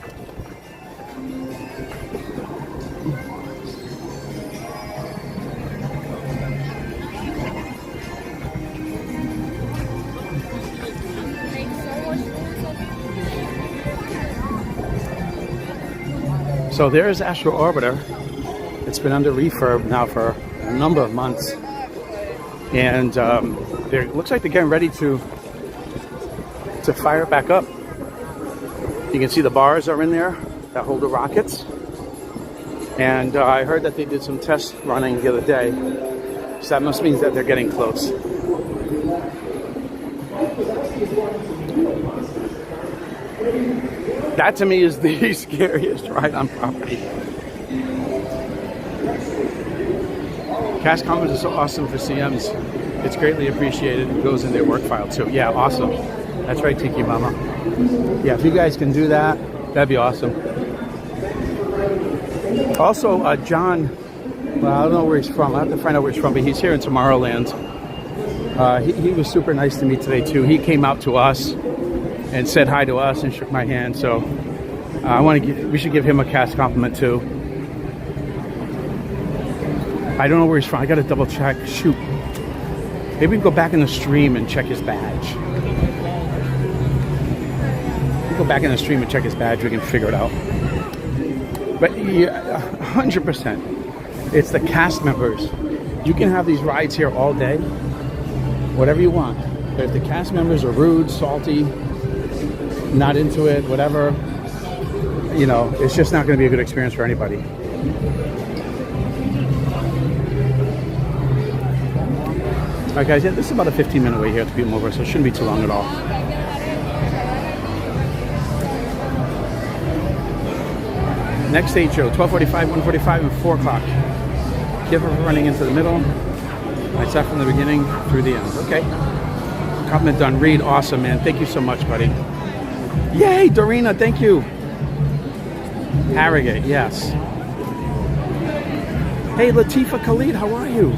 Speaker 1: So there's Astro Orbiter. It's been under refurb now for a number of months. And it looks like they're getting ready to fire it back up. You can see the bars are in there that hold the rockets. And I heard that they did some test running the other day. So that must mean that they're getting close. That to me is the scariest ride on property. Cash comments are so awesome for CMs. It's greatly appreciated. It goes in their work file too. Yeah, awesome. That's right, Tiki Mama. Yeah, if you guys can do that, that'd be awesome. Also, John, well, I don't know where he's from. I have to find out where he's from, but he's here in Tomorrowland. He was super nice to me today too. He came out to us and said hi to us and shook my hand. So we should give him a cast compliment too. I don't know where he's from. I got to double check. Shoot. Maybe we can go back in the stream and check his badge. Go back in the stream and check his badge. We can figure it out. But yeah, 100%. It's the cast members. You can have these rides here all day, whatever you want. But if the cast members are rude, salty, not into it, whatever, you know, it's just not going to be a good experience for anybody. All right, guys, yeah, this is about a 15-minute wait here to Peoplemover, so it shouldn't be too long at all. Next stage show, 12:45, 1:45, and 4 o'clock. Give her running into the middle. I start from the beginning through the end. Okay. Compliment done. Reed, awesome, man. Thank you so much, buddy. Yay, Dorina, thank you. Harrogate, yes. Hey, Latifa Khalid, how are you?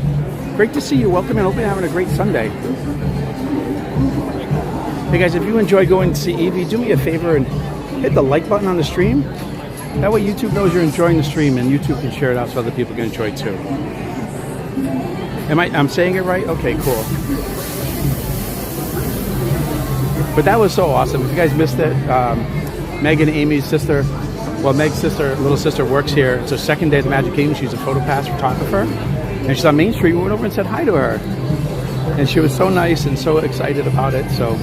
Speaker 1: Great to see you. Welcome and hope you're having a great Sunday. Hey guys, if you enjoy going to see Eevee, do me a favor and hit the like button on the stream. That way YouTube knows you're enjoying the stream and YouTube can share it out so other people can enjoy it too. I'm saying it right? Okay, cool. But that was so awesome. If you guys missed it, Meg and Amy's sister, well, Meg's sister, little sister works here. It's her second day at the Magic Kingdom. She's a PhotoPass photographer. And she's on Main Street. We went over and said hi to her. And she was so nice and so excited about it. So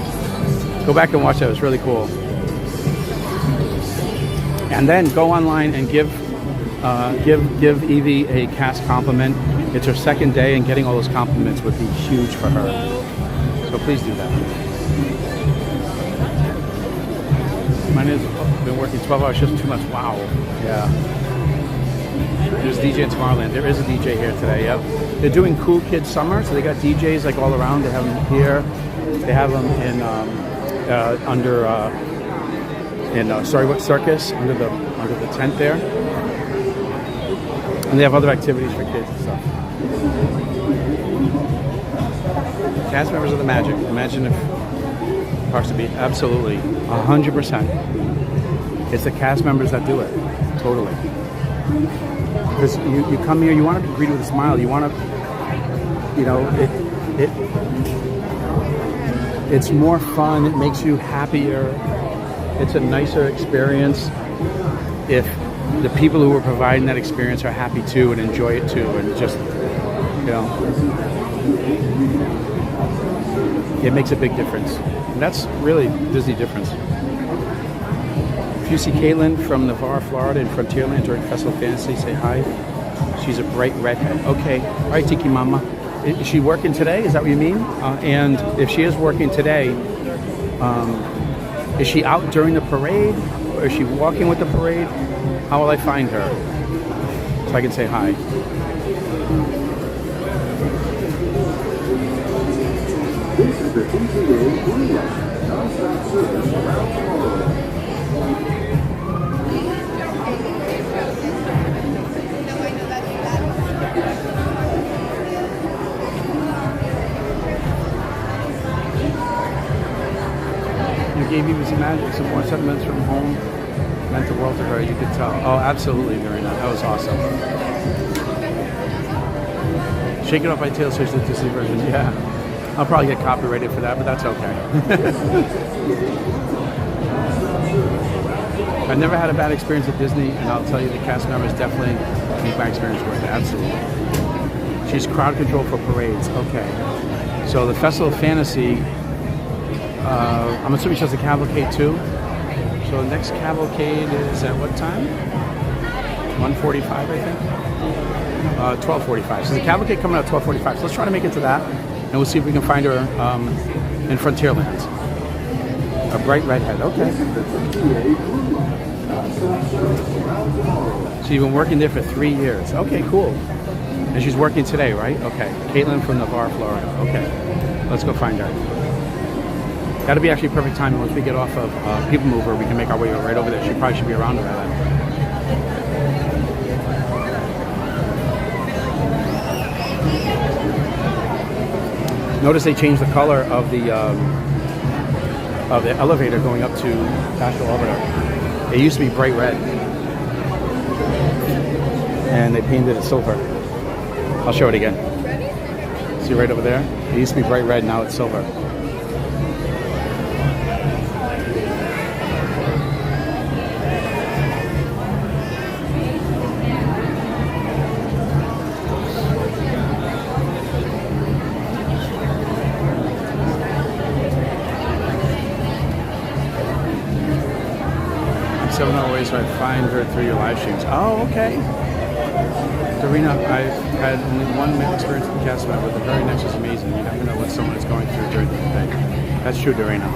Speaker 1: go back and watch that. It was really cool. And then go online and give Eevee a cast compliment. It's her second day, and getting all those compliments would be huge for her. So please do that. Mine has been working 12 hours shifts, too much. Wow. Yeah. There's a DJ in Tomorrowland. There is a DJ here today. Yep. They're doing Cool Kids Summer, so they got DJs like all around. They have them here. They have them in under in Storybook Circus under the tent there. And they have other activities for kids and stuff. Cast members of the magic. Imagine if parks would be absolutely 100%. It's the cast members that do it. Totally. Because you come here, you want to be greeted with a smile. You want to, you know, it's more fun. It makes you happier. It's a nicer experience if the people who are providing that experience are happy too and enjoy it too, and just, you know, it makes a big difference. And that's really Disney difference. If you see Caitlin from Navarre, Florida in Frontierland during Festival of Fantasy, say hi. She's a bright redhead. Okay. All right, Tiki Mama. Is she working today? Is that what you mean? And if she is working today, is she out during the parade? Or is she walking with the parade? How will I find her? So I can say hi.
Speaker 8: This is the TTA Blue Line, non-stop service around Tomorrowland.
Speaker 1: You gave me some magic, some more sentiments from home. Meant the world to her, you could tell. Oh, absolutely, Marina. That was awesome. Shake It Off by Taylor Swift, the Disney version. Yeah. I'll probably get copyrighted for that, but that's okay. I've never had a bad experience at Disney, and I'll tell you the cast members definitely make my experience worth it. Absolutely. She's crowd control for parades. Okay. So the Festival of Fantasy, I'm assuming she has a cavalcade too. So the next cavalcade is at what time? 1:45, I think. 12:45. So the cavalcade coming out at 12:45. So let's try to make it to that, and we'll see if we can find her in Frontierland. A bright redhead. Okay. So you've been working there for 3 years. Okay, cool. And she's working today, right? Okay. Caitlin from Navarre, Florida. Okay. Let's go find her. That'll be actually perfect timing. Once we get off of Peoplemover, we can make our way right over there. She probably should be around by then. Notice they changed the color of the elevator going up to National Orbiter. It used to be bright red, and they painted it silver. I'll show it again. See right over there? It used to be bright red, now it's silver. So I find her through your live streams. Oh, okay. Dorina, I've had only one experience with the cast member, but the very next is amazing. You never know what someone is going through during the day. That's true, Dorina.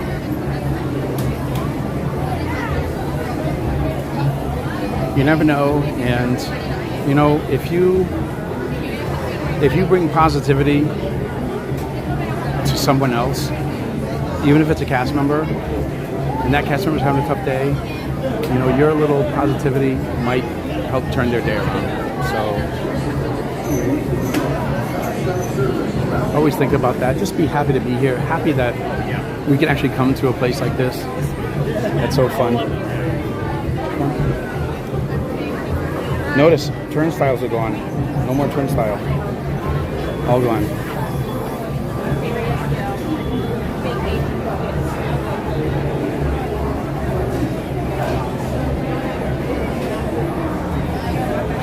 Speaker 1: You never know, and you know, if you bring positivity to someone else, even if it's a cast member, and that cast member's having a tough day, you know, your little positivity might help turn their day around. So always think about that. Just be happy to be here. Happy that we can actually come to a place like this. That's so fun. Notice, turnstiles are gone. No more turnstile. All gone.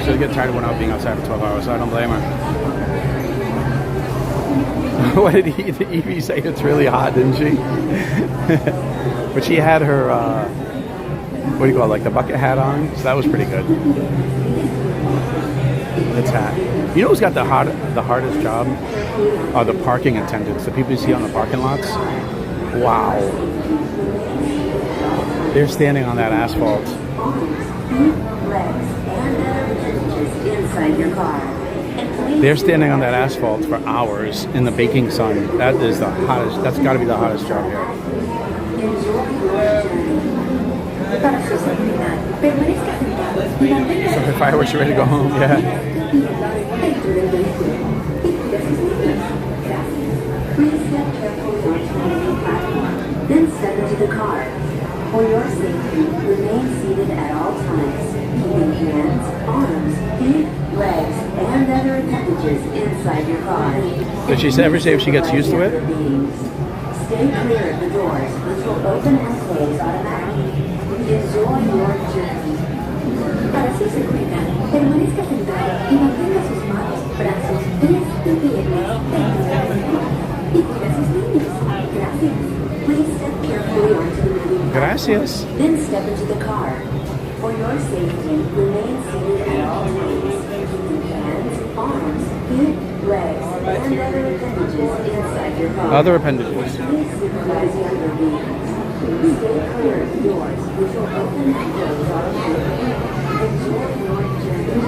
Speaker 1: She'll get tired of one out being outside for 12 hours, so I don't blame her. What did Eevee say? It's really hot, didn't she? But she had her, what do you call it, like the bucket hat on, so that was pretty good. It's hat. You know who's got the hardest job? Are the parking attendants, the people you see on the parking lots. Wow. They're standing on that asphalt.
Speaker 9: Inside your car.
Speaker 1: They're standing on that asphalt for hours in the baking sun. That is the hottest. That's got to be the hottest job here.
Speaker 10: Para su seguridad, permanezca sentado y manténgase
Speaker 1: So the fireworks are ready to go home. Yeah.
Speaker 10: dentro del vehículo. Y cuida a sus niños. Gracias. Please step carefully onto the main platform, then step into the car. For your safety, remain seated at all times, keeping hands, arms, feet, legs, and other appendages inside your car.
Speaker 1: Did she ever say if she gets used to it?
Speaker 10: Stay clear of the doors, which will open and close automatically. Enjoy your journey. Para su seguridad, permanezca sentado y mantenga sus manos, brazos, pies y piernas dentro del vehículo. Y cuida a sus niños. Gracias. Please step carefully onto the moving
Speaker 1: Gracias.
Speaker 10: platform, then step into the car. For your safety, remain seated at all times, keeping hands, arms, feet, legs, and other appendages inside your car.
Speaker 1: Other appendages.
Speaker 10: Please supervise younger beings. Stay clear of the doors, which will open and close automatically. Enjoy your journey.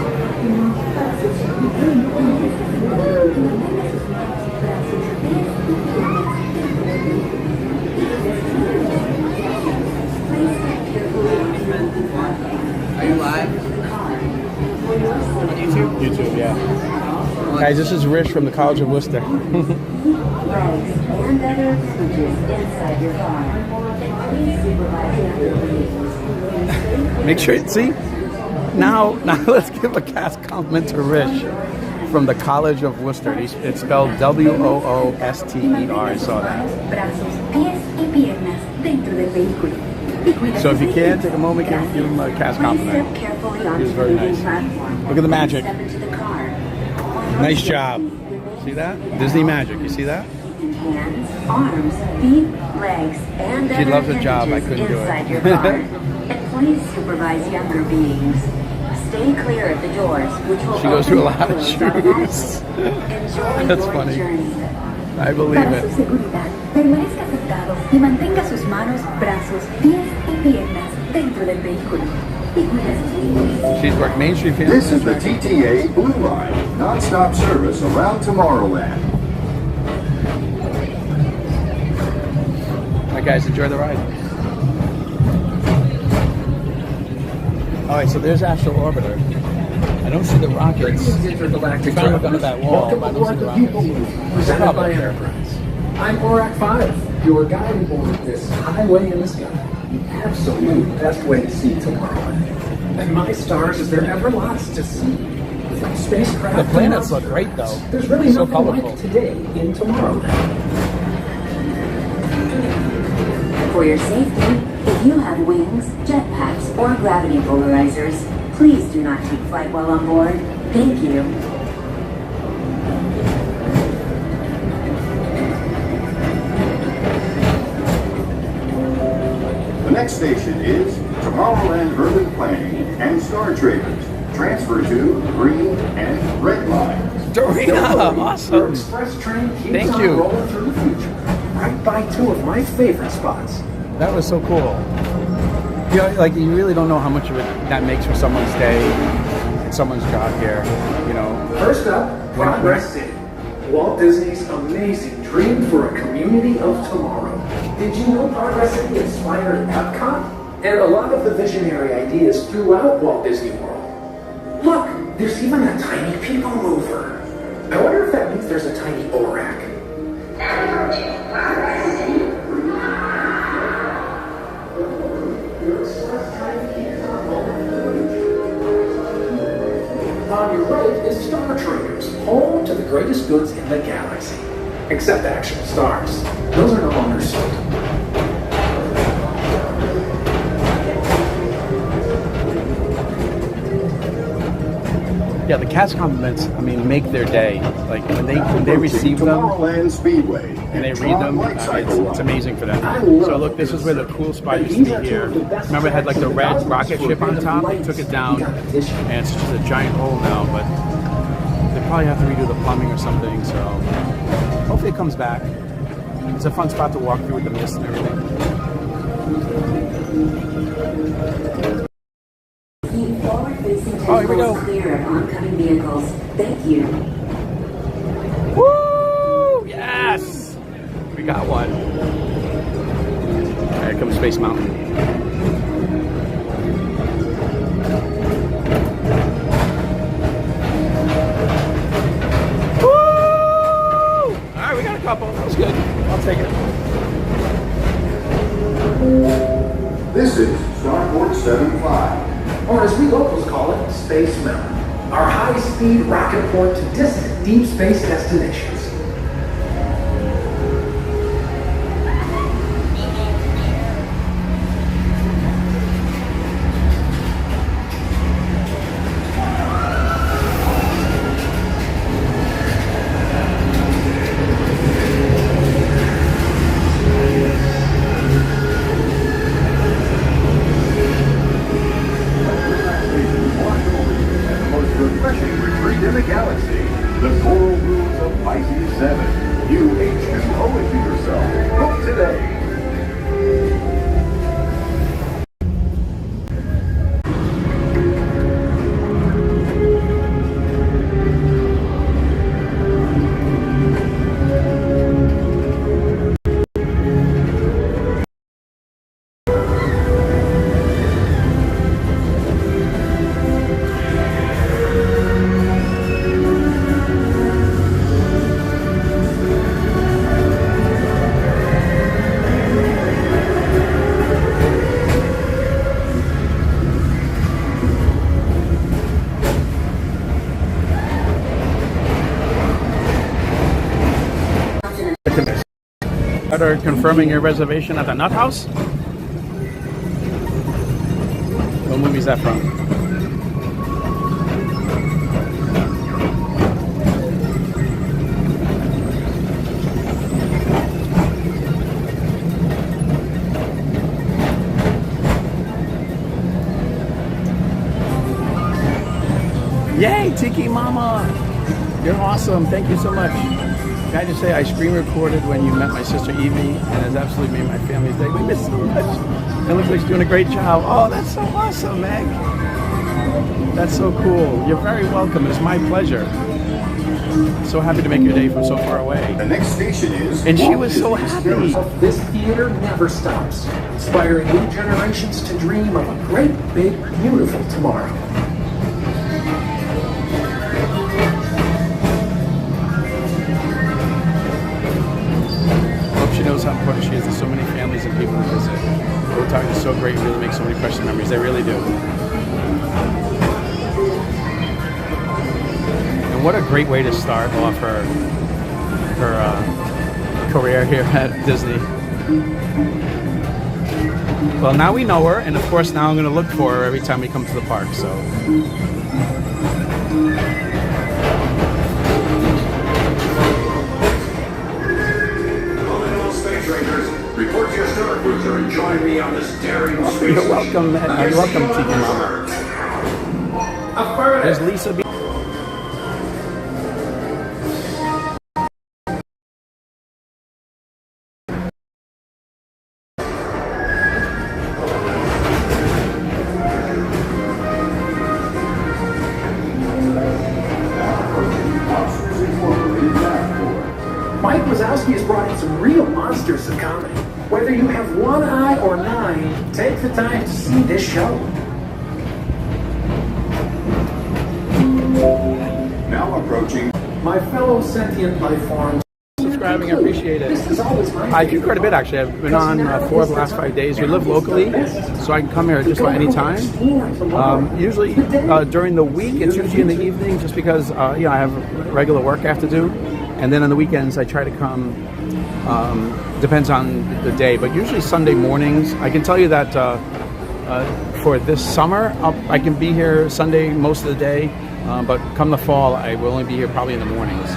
Speaker 10: Para su seguridad, permanezca sentado y mantenga sus manos, brazos, pies y piernas dentro del vehículo. Please step carefully onto the moving platform.
Speaker 11: Are you live? On YouTube?
Speaker 1: YouTube, yeah. Guys, this is Rich from the College of Worcester.
Speaker 10: Legs and other appendages inside your car. Please supervise younger beings.
Speaker 1: Make sure, see? Now let's give a cast compliment to Rich from the College of Worcester. It's spelled W-O-O-S-T-E-R. I saw that.
Speaker 10: Brazos, pies y piernas dentro del vehículo.
Speaker 1: So if you can, take a moment, give him a cast compliment. He was very nice. Look at the magic. Nice job. See that? Disney magic. You see that?
Speaker 10: Hands, arms, feet, legs, and
Speaker 1: She loves her job. I couldn't do
Speaker 10: inside your
Speaker 1: it.
Speaker 10: car. And please supervise younger beings. Stay clear of the doors, which will
Speaker 1: She goes
Speaker 10: open
Speaker 1: through a
Speaker 10: and
Speaker 1: lot of
Speaker 10: close
Speaker 1: shoes.
Speaker 10: automatically.
Speaker 1: That's
Speaker 10: Enjoy
Speaker 1: funny.
Speaker 10: your journey.
Speaker 1: I believe
Speaker 10: Para su
Speaker 1: it.
Speaker 10: seguridad, permanezca sentado y mantenga sus manos, brazos, pies y piernas dentro del vehículo. Y cuida sus niños.
Speaker 1: She's worked Main Street Family.
Speaker 8: This is the TTA Blue Line, non-stop service around Tomorrowland.
Speaker 1: All right, guys, enjoy the ride. All right, so there's Astro Orbiter. I don't see the rockets. We found them under that wall, but I don't see the rockets.
Speaker 12: Presented by Enterprise. I'm Borak 5, your guide aboard this highway in the sky. The absolute best way to see Tomorrowland. And my stars, is there ever lots to see? From spacecraft
Speaker 1: The planets
Speaker 12: to
Speaker 1: look great, though.
Speaker 12: There's really
Speaker 1: So
Speaker 12: nothing
Speaker 1: colorful.
Speaker 12: like today in Tomorrowland.
Speaker 10: For your safety, if you have wings, jetpacks, or gravity polarizers, please do not take flight while on board. Thank you.
Speaker 8: The next station is Tomorrowland Urban Planning and Star Traders. Transfer to green and red lines.
Speaker 1: Dorina,
Speaker 12: Your
Speaker 1: awesome.
Speaker 12: express train keeps
Speaker 1: Thank
Speaker 12: on
Speaker 1: you.
Speaker 12: rolling through the future. Right by two of my favorite spots.
Speaker 1: That was so cool. You know, like you really don't know how much of it that makes for someone's day, someone's job here. You know.
Speaker 12: First up, Progress City. Walt Disney's amazing dream for a community of tomorrow. Did you know Progress City inspired Epcot? And a lot of the visionary ideas throughout Walt Disney World. Look, there's even a tiny Peoplemover. I wonder if that means there's a tiny Borak. On your right is Star Traders, home to the greatest goods in the galaxy. Except actual stars. Those are no longer sold.
Speaker 1: Yeah, the cast compliments, I mean, make their day. Like when they receive them
Speaker 8: Tomorrowland Speedway
Speaker 1: and they read them, it's amazing for them. So look, this is where the cool spot used to be here. Remember it had like the red rocket ship on top? They took it down and it's just a giant hole now, but they probably have to redo the plumbing or something, so hopefully it comes back. It's a fun spot to walk through with the mist and everything.
Speaker 10: Oh, here we go. Clear of oncoming vehicles. Thank you.
Speaker 1: Woo! Yes! We got one. Here comes Space Mountain.
Speaker 12: high-speed rocket port to distant deep space destinations.
Speaker 1: Are confirming your reservation at the Nut House? What movie is that from? Yay, Tiki Mama! You're awesome. Thank you so much. Can I just say I screen recorded when you met my sister Eevee, and has absolutely made my family's day. We miss so much. It looks like she's doing a great job. Oh, that's so awesome, Meg. That's so cool. You're very welcome. It's my pleasure. So happy to make your day from so far away.
Speaker 8: The next station is...
Speaker 1: And she was so happy.
Speaker 12: This theater never stops, inspiring new generations to dream of a great, big, beautiful tomorrow.
Speaker 1: She knows how important she is to so many families and people who visit. Road Talk is so great, really makes so many precious memories. They really do. And what a great way to start off her career here at Disney. Well, now we know her, and of course now I'm going to look for her every time we come to the park. So.
Speaker 8: Report to your star cruiser and join me on this daring space.
Speaker 1: You're welcome, man. You're welcome, Tiki Mama. There's Lisa B.
Speaker 12: Mike Wazowski has brought in some real monsters of comedy. Whether you have one eye or 9, take the time to see this show.
Speaker 8: Now approaching.
Speaker 12: My fellow sentient life forms.
Speaker 1: Subscribing, I appreciate it.
Speaker 12: This is always my
Speaker 1: I do quite a bit actually. I've been on 4 of the last 5 days. We live locally, so I can come here just about any time. Usually during the week, it's usually in the evening, just because I have regular work I have to do. And then on the weekends, I try to come. Depends on the day, but usually Sunday mornings. I can tell you that for this summer, I can be here Sunday most of the day. But come the fall, I will only be here probably in the mornings.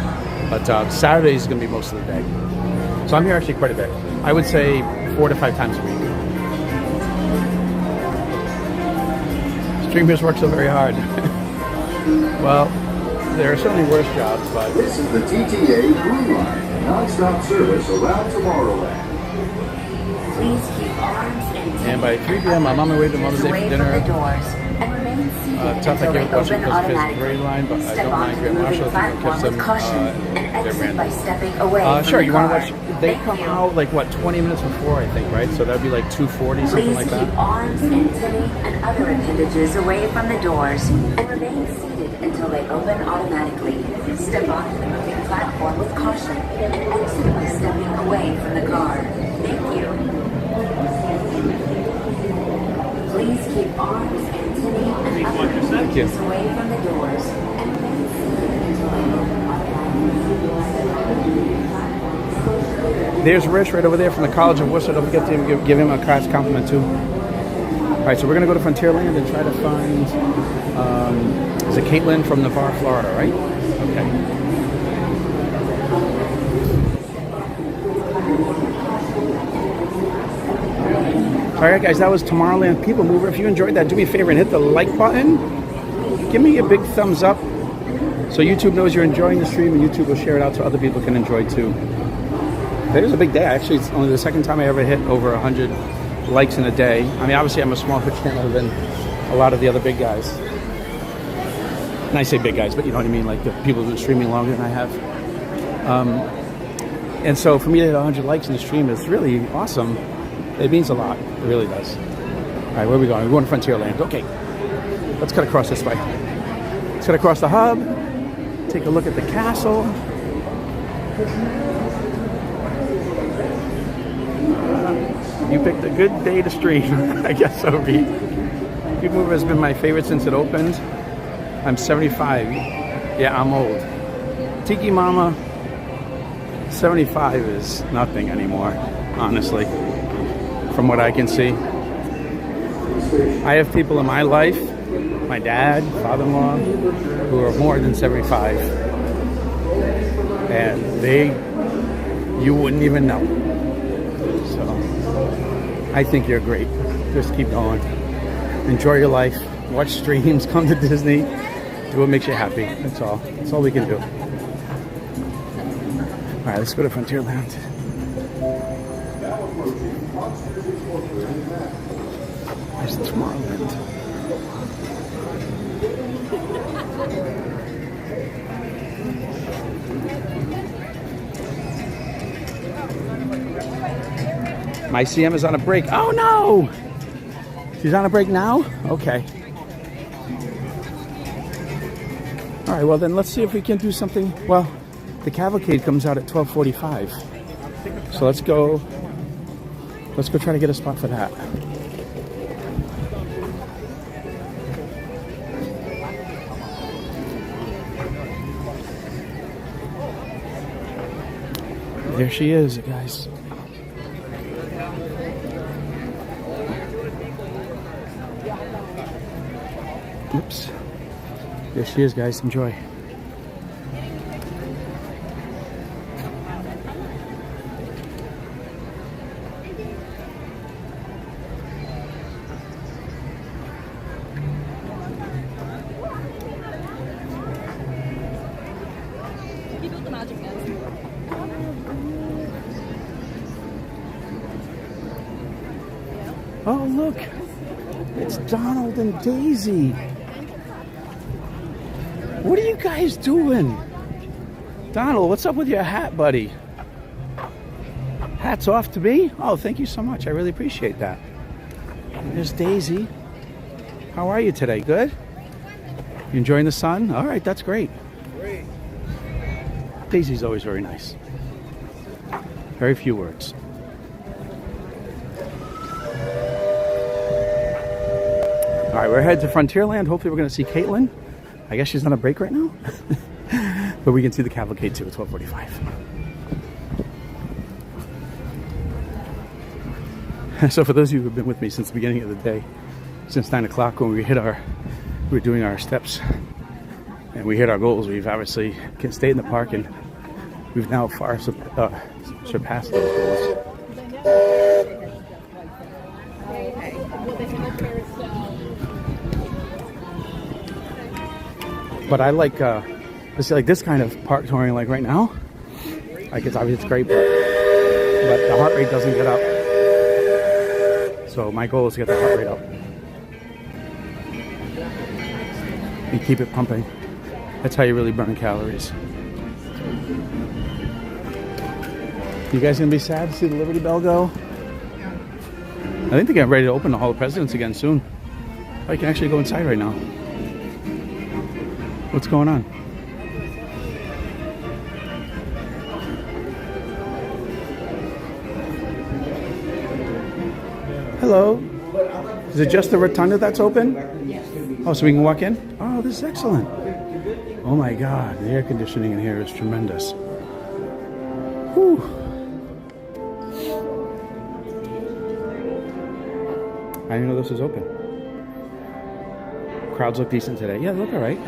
Speaker 1: But Saturday is going to be most of the day. So I'm here actually quite a bit. I would say 4 to 5 times a week. Streamers work so very hard. Well, there are certainly worse jobs, but...
Speaker 8: This is the TTA Blue Line, non-stop service around Tomorrowland.
Speaker 10: Please keep arms
Speaker 1: And by 3 p.m., I'm on my way to Mother's Day for dinner. Tough, I can't watch it because of his grade line, but I don't mind Grand Marshal. I think I'll catch them they're random. Sure, you want to watch? They come out like, what, 20 minutes before, I think, right? So that would be like 2:40, something like that.
Speaker 10: Please keep arms, antennae, and other appendages away from the doors and remain seated until they open automatically. Step onto the moving platform with caution and exit by stepping away from the car. Thank you. Please keep arms, antennae, and other appendages away from the doors and remain seated
Speaker 1: There's Rich right over there from the College of Worcester. Don't forget to give him a class compliment too. All right, so we're gonna go to Frontierland and try to find. Is it Caitlin from Navarre, Florida? Right? Okay. All right, guys, that was Tomorrowland Peoplemover. If you enjoyed that, do me a favor and hit the like button. Give me a big thumbs up so YouTube knows you're enjoying the stream, and YouTube will share it out so other people can enjoy too. Today was a big day. Actually, it's only the second time I ever hit over 100 likes in a day. I mean, obviously, I'm a smaller channel than a lot of the other big guys. And I say big guys, but you know what I mean, like the people who've been streaming longer than I have. And so for me to hit 100 likes in the stream is really awesome. It means a lot. It really does. All right, where are we going? We're going to Frontierland. Okay, let's cut across this way. Let's cut across the hub. Take a look at the castle. You picked a good day to stream. I guess so, Reed. Peoplemover has been my favorite since it opened. I'm 75. Yeah, I'm old. Tiki Mama, 75 is nothing anymore, honestly, from what I can see. I have people in my life, my dad, father-in-law, who are more than 75. And you wouldn't even know. So, I think you're great. Just keep going. Enjoy your life. Watch streams. Come to Disney. Do what makes you happy. That's all. That's all we can do. All right, let's go to Frontierland. There's Tomorrowland. My CM is on a break. Oh no! She's on a break now? Okay. All right, well then let's see if we can do something. Well, the cavalcade comes out at 12:45. So let's go try to get a spot for that. There she is, guys. Oops. There she is, guys. Enjoy. Oh, look. It's Donald and Daisy. What are you guys doing? Donald, what's up with your hat, buddy? Hats off to me? Oh, thank you so much. I really appreciate that. There's Daisy. How are you today? Good? You enjoying the sun? All right, that's great. Daisy's always very nice. Very few words. All right, we're headed to Frontierland. Hopefully we're going to see Caitlin. I guess she's on a break right now. But we can see the cavalcade too at 12:45. So for those of you who have been with me since the beginning of the day, since 9 o'clock when we were doing our steps and we hit our goals, we've obviously stayed in the park and we've now far surpassed those goals. But I like this kind of park touring like right now. Like it's obviously great, but the heart rate doesn't get up. So my goal is to get the heart rate up and keep it pumping. That's how you really burn calories. You guys gonna be sad to see the Liberty Bell go? I think they're getting ready to open the Hall of Presidents again soon. Oh, you can actually go inside right now. What's going on? Hello. Is it just the rotunda that's open? Yes. Oh, so we can walk in? Oh, this is excellent. Oh my God, the air conditioning in here is tremendous. Whew. didn't know this was open. Crowds look decent today. Yeah, they look all right.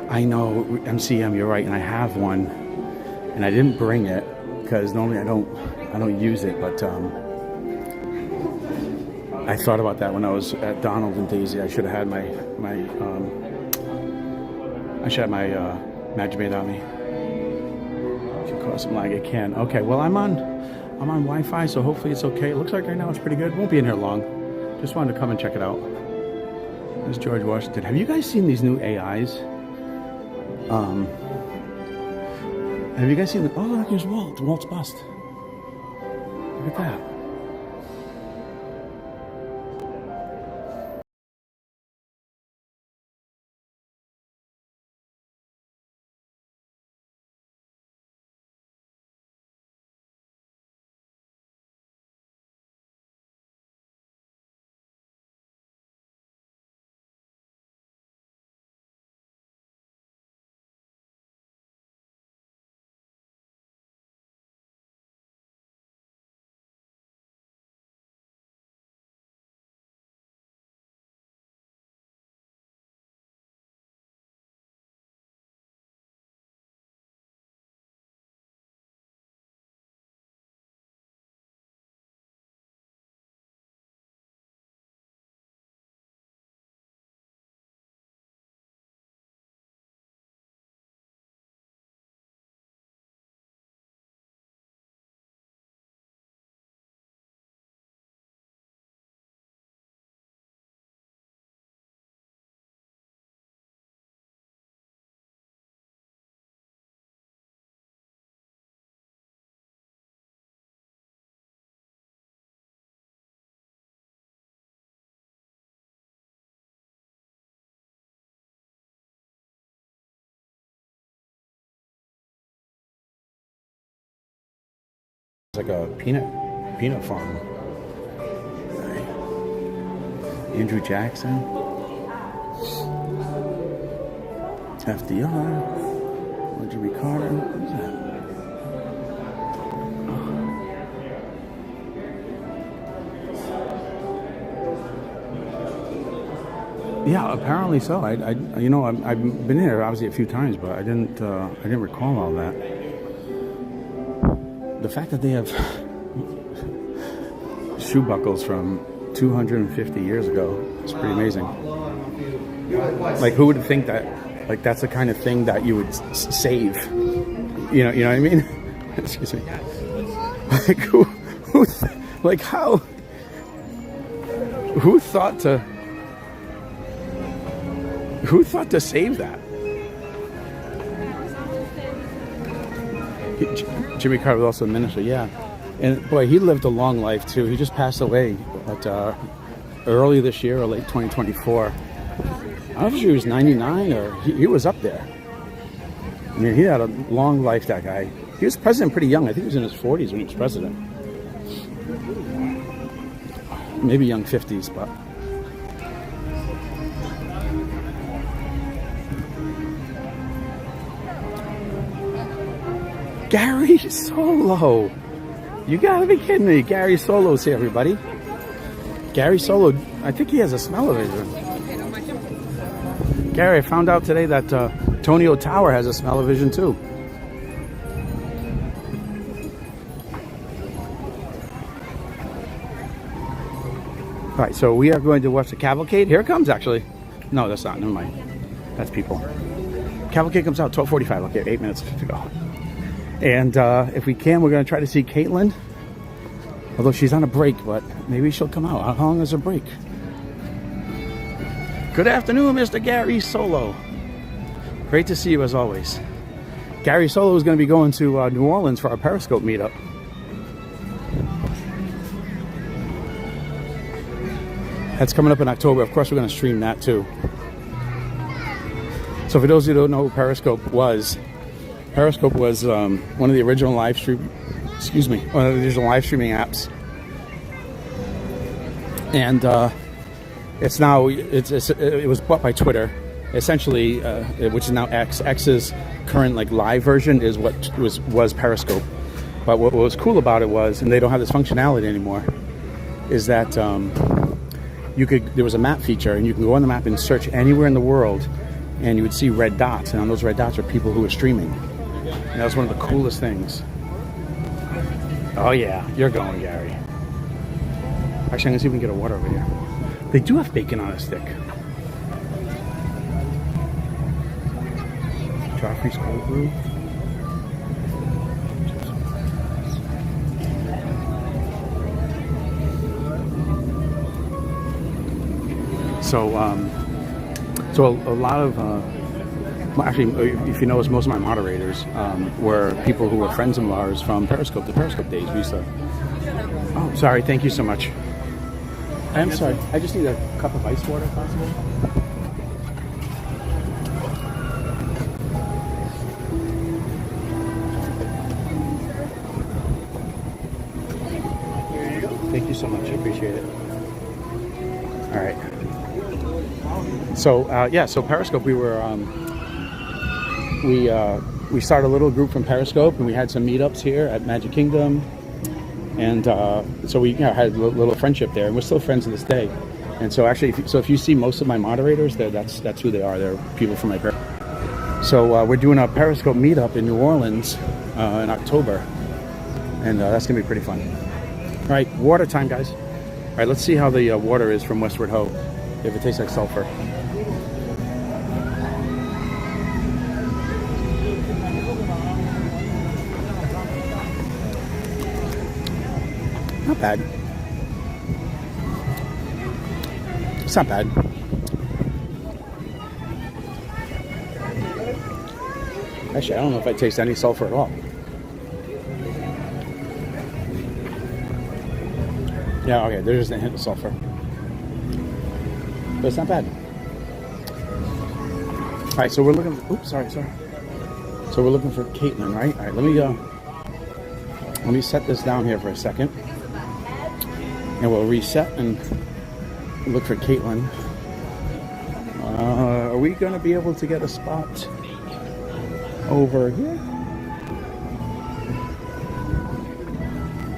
Speaker 1: I know, MCM, you're right, and I have one, and I didn't bring it because normally I don't use it, but I thought about that when I was at Donald and Daisy. I should have had my Magic Band on me. Should cause some lag. It can. Okay. Well, I'm on Wi-Fi, so hopefully it's okay. It looks like right now it's pretty good. Won't be in here long. Just wanted to come and check it out. There's George Washington. Have you guys seen these new AIs? Have you guys seen the? Oh, look, here's Walt. Walt's bust. Look at that. It's like a peanut farm. Andrew Jackson, FDR, Jimmy Carter. Who's that? Yeah, apparently so. I've been here obviously a few times, but I didn't recall all that. The fact that they have shoe buckles from 250 years ago is pretty amazing. Like, who would think that? Like, that's the kind of thing that you would save. You know what I mean? Excuse me. Like, like how? Who thought to save that? Jimmy Carter was also a minister, yeah. And boy, he lived a long life too. He just passed away early this year or late 2024. I don't know if he was 99 or he was up there. I mean, he had a long life, that guy. He was president pretty young. I think he was in his 40s when he was president. Maybe young 50s, but... Gary Solo. You gotta be kidding me. Gary Solo's here, everybody. Gary Solo, I think he has a smell-o-vision. Gary, I found out today that Tonio Tower has a smell-o-vision too. All right, so we are going to watch the cavalcade. Here it comes, actually. No, that's not. Never mind. That's people. Cavalcade comes out 12:45. Okay, 8 minutes to go. And if we can, we're going to try to see Caitlin. Although she's on a break, but maybe she'll come out. How long is her break? Good afternoon, Mr. Gary Solo. Great to see you as always. Gary Solo is going to be going to New Orleans for our Periscope meetup. That's coming up in October. Of course, we're going to stream that too. So for those who don't know who Periscope was one of the original live streaming apps, and it was bought by Twitter, essentially, which is now X. X's current live version is what was Periscope. But what was cool about it was, and they don't have this functionality anymore, is that there was a map feature, and you can go on the map and search anywhere in the world, and you would see red dots, and on those red dots are people who are streaming. And that was one of the coolest things. Oh yeah, you're going, Gary. Actually, I'm gonna see if we can get a water over here. They do have bacon on a stick. Joffrey's cold brew. So a lot of, actually, if you notice, most of my moderators were people who were friends of ours from Periscope, the Periscope days. We used to. Oh, sorry. Thank you so much. I'm sorry. I just need a cup of ice water, if possible. Thank you so much. I appreciate it. All right. So yeah, so Periscope, we were we started a little group from Periscope, and we had some meetups here at Magic Kingdom, and so we had a little friendship there, and we're still friends to this day. And so actually, if you see most of my moderators, that's who they are. They're people from my Periscope. So we're doing a Periscope meetup in New Orleans in October, and that's gonna be pretty fun. All right, water time, guys. All right, let's see how the water is from Westward Ho. If it tastes like sulfur. Not bad. It's not bad. Actually, I don't know if I taste any sulfur at all. Yeah, okay, there's just a hint of sulfur. But it's not bad. All right, so we're looking for, oops, sorry. So we're looking for Caitlin, right? All right, let me set this down here for a second. And we'll reset and look for Caitlin. Are we gonna be able to get a spot over here?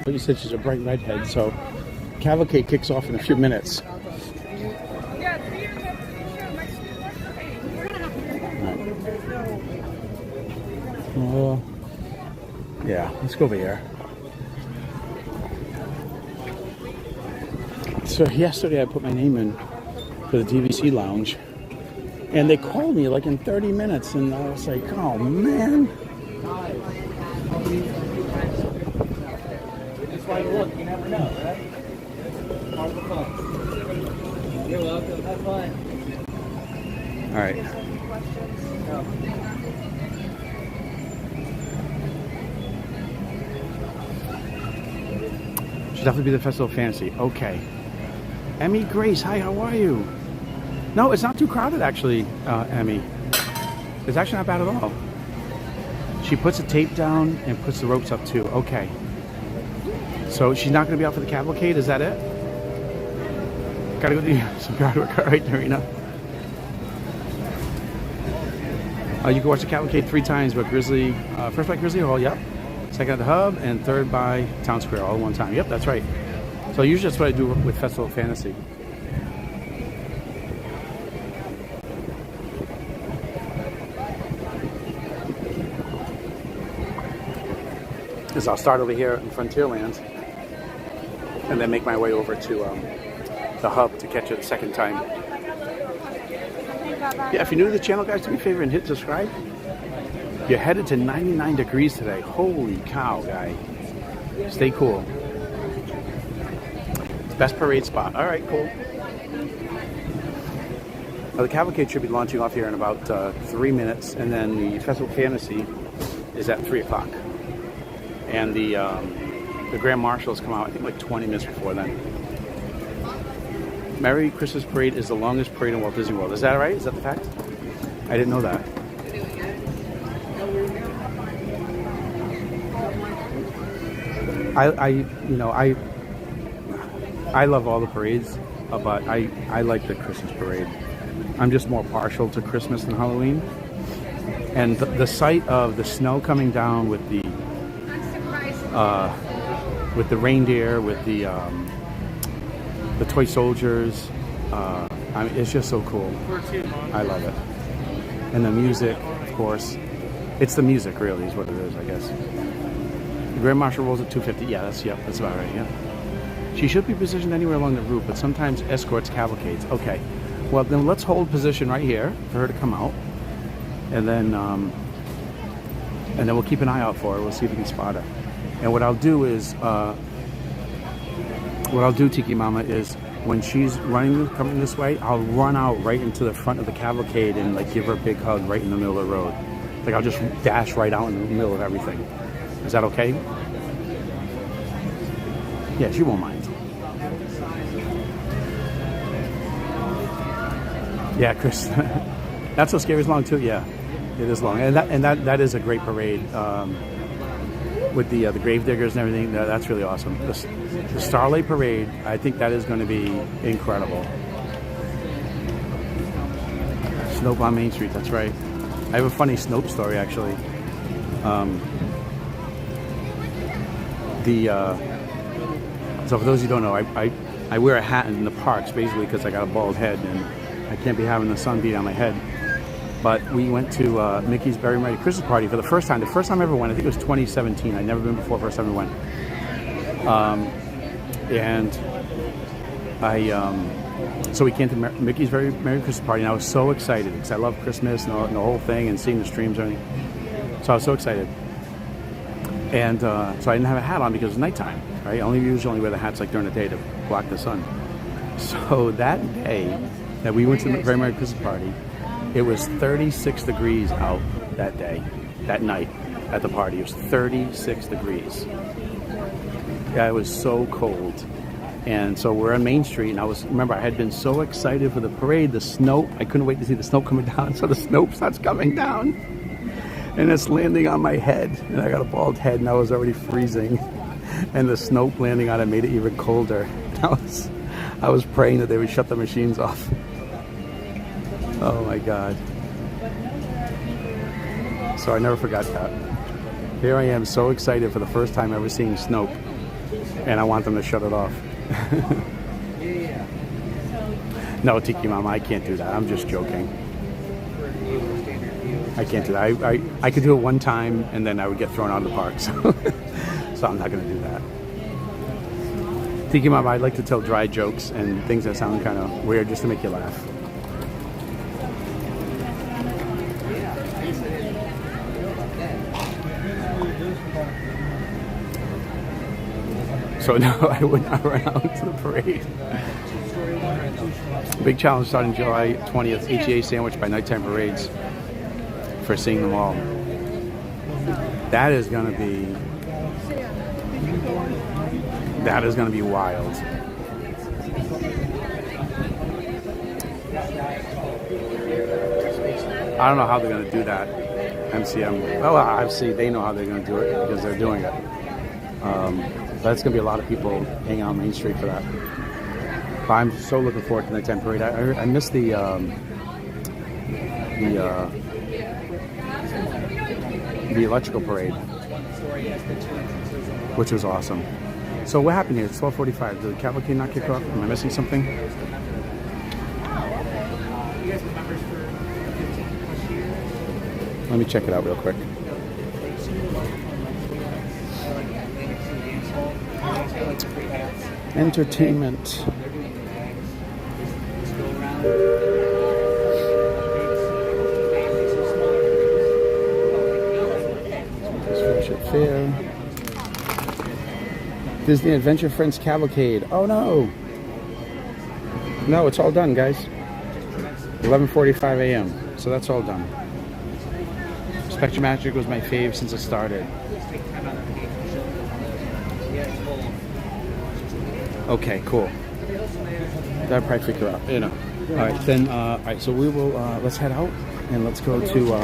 Speaker 1: Well, you said she's a bright redhead, so Cavalcade kicks off in a few minutes. Yeah, let's go over here. So yesterday I put my name in for the DVC lounge, and they called me like in 30 minutes, and I was like, oh man.
Speaker 7: That's why you look, you never know, right? Part of the fun. You're welcome, have fun.
Speaker 1: All right. Should definitely be the Festival of Fantasy. Okay. Emmy Grace, hi, how are you? No, it's not too crowded actually, Emmy. It's actually not bad at all. She puts the tape down and puts the ropes up too. Okay. So she's not going to be out for the cavalcade, is that it? Gotta go do some guard work. All right, Narina. You can watch the cavalcade 3 times, but Grizzly, first by Grizzly Hall, yep. Second at the Hub, and third by Town Square, all at one time. Yep, that's right. So usually that's what I do with Festival of Fantasy. Is I'll start over here in Frontierland, and then make my way over to the Hub to catch it the second time. Yeah, if you're new to the channel, guys, do me a favor and hit subscribe. You're headed to 99 degrees today. Holy cow, guy. Stay cool. Best parade spot. All right, cool. Now, the cavalcade should be launching off here in about 3 minutes, and then the Festival of Fantasy is at 3 o'clock. And the Grand Marshals come out, I think, like 20 minutes before then. Merry Christmas Parade is the longest parade in Walt Disney World. Is that right? Is that the fact? I didn't know that. I love all the parades, but I like the Christmas parade. I'm just more partial to Christmas than Halloween. And the sight of the snow coming down with the reindeer, with the toy soldiers, I mean, it's just so cool. I love it. And the music, of course. It's the music, really, is what it is, I guess. The Grand Marshal rolls at 250. Yeah, that's about right, yeah. She should be positioned anywhere along the route, but sometimes escorts cavalcades. Okay. Well, then let's hold position right here for her to come out. And then we'll keep an eye out for her. We'll see if we can spot her. And what I'll do is, Tiki Mama, is when she's coming this way, I'll run out right into the front of the cavalcade and like give her a big hug right in the middle of the road. Like I'll just dash right out in the middle of everything. Is that okay? Yeah, she won't mind. Yeah, Chris. That's so scary. It's long too. Yeah, it is long, and that is a great parade with the gravediggers and everything. That's really awesome. The Starlight Parade. I think that is going to be incredible. Snope on Main Street. That's right. I have a funny Snope story actually. So for those who don't know, I wear a hat in the parks basically because I got a bald head and I can't be having the sun beat on my head. But we went to Mickey's Very Merry Christmas Party for the first time. The first time I ever went, I think it was 2017. I'd never been before, first time I went. So we came to Mickey's Very Merry Christmas Party, and I was so excited because I love Christmas and the whole thing and seeing the streams and everything. So I was so excited. And so I didn't have a hat on because it's nighttime, right? I usually only wear the hats like during the day to block the sun. So that day that we went to the Very Merry Christmas Party, it was 36 degrees out that day, that night at the party. It was 36 degrees. Yeah, it was so cold. And so we're on Main Street, and I had been so excited for the parade, the snow. I couldn't wait to see the snow coming down. So the snow starts coming down, and it's landing on my head. And I got a bald head, and I was already freezing. And the snow landing on it made it even colder. I was praying that they would shut the machines off. Oh my God. So I never forgot that. Here I am, so excited for the first time ever seeing Snope, and I want them to shut it off. No, Tiki Mama, I can't do that. I'm just joking. I can't do that. I could do it one time, and then I would get thrown out of the park. So I'm not going to do that. Tiki Mama, I'd like to tell dry jokes and things that sound kind of weird just to make you laugh. So no, I would not run out to the parade. Big challenge starting July 20th. ETA sandwich by nighttime parades for seeing them all. That is going to be wild. I don't know how they're going to do that. MCM. Well, obviously they know how they're going to do it because they're doing it. But it's going to be a lot of people hanging out on Main Street for that. But I'm so looking forward to the nighttime parade. I missed the electrical parade, which was awesome. So what happened here? It's 12:45. Did the cavalcade not kick off? Am I missing something? Let me check it out real quick. Entertainment. Friendship Fair. Disney Adventure Friends Cavalcade. Oh no! No, it's all done, guys. 11:45 a.m. So that's all done. Spectrum Magic was my fave since it started. Okay, cool. That'd probably freak her out, you know. All right, then. All right, so we will. Let's head out and let's go to.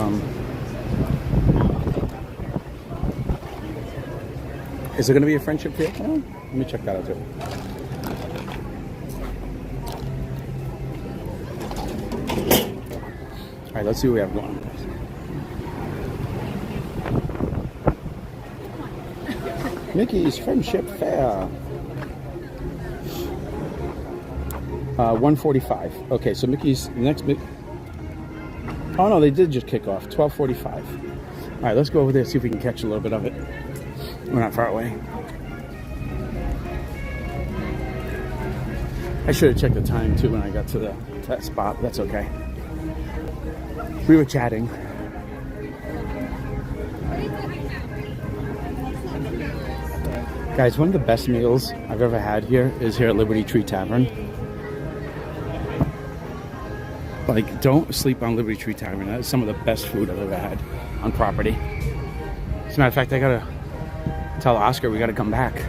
Speaker 1: Is there going to be a friendship fair? Oh, let me check that out too. All right, let's see what we have going. Mickey's Friendship Fair. 1:45. Okay, so Mickey's next. Oh no, they did just kick off. 12:45. All right, let's go over there, see if we can catch a little bit of it. We're not far away. I should have checked the time too when I got to that spot. That's okay. We were chatting. Guys, one of the best meals I've ever had here is here at Liberty Tree Tavern. Like, don't sleep on Liberty Tree Tavern. That is some of the best food I've ever had on property. As a matter of fact, I gotta tell Oscar we gotta come back.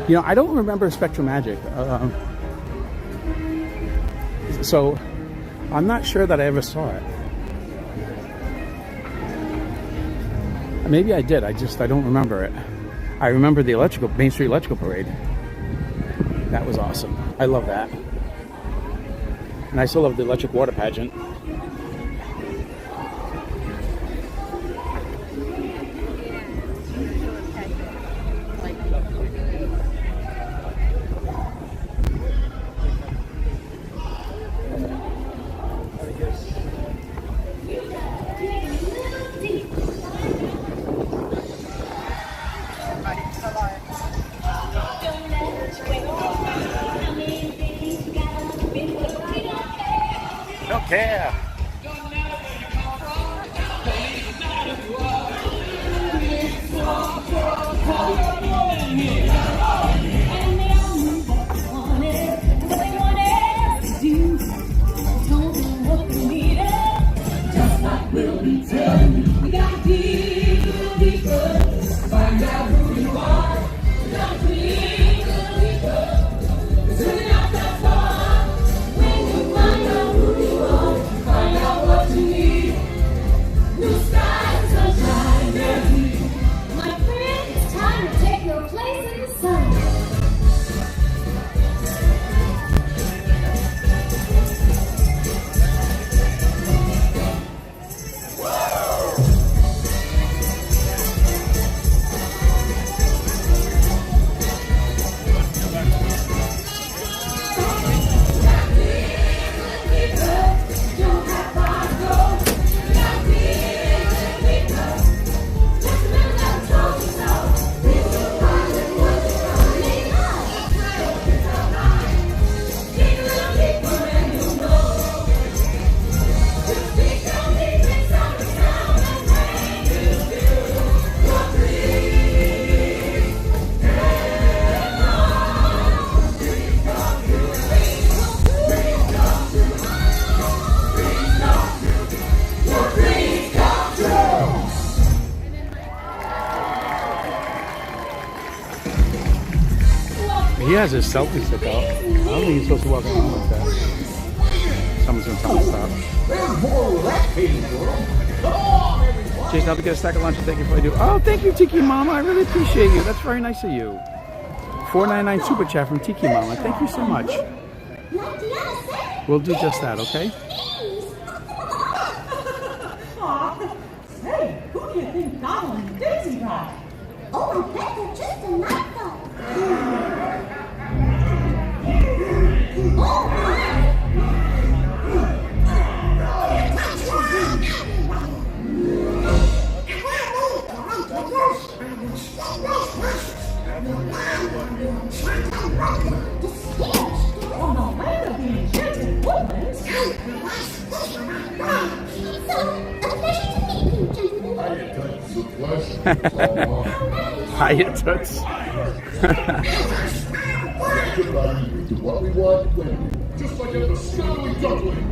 Speaker 1: You know, I don't remember Spectrum Magic. So I'm not sure that I ever saw it. Maybe I did. I don't remember it. I remember the Main Street Electrical Parade. That was awesome. I love that. And I still love the electric water pageant. Don't care. He has his selfie stick out. I don't think he's supposed to walk around like that. Someone's gonna tell him to stop. Jason, I'll get a stack of lunch and thank you for what you do. Oh, thank you, Tiki Mama. I really appreciate you. That's very nice of you. $4.99 super chat from Tiki Mama. Thank you so much. We'll do just that, okay?
Speaker 10: Hey, who do you think got on the Daisy ride? Oh, I bet they're just a night though.
Speaker 1: Hiya, Toots.
Speaker 3: What we want, just like at the Scully Duckling.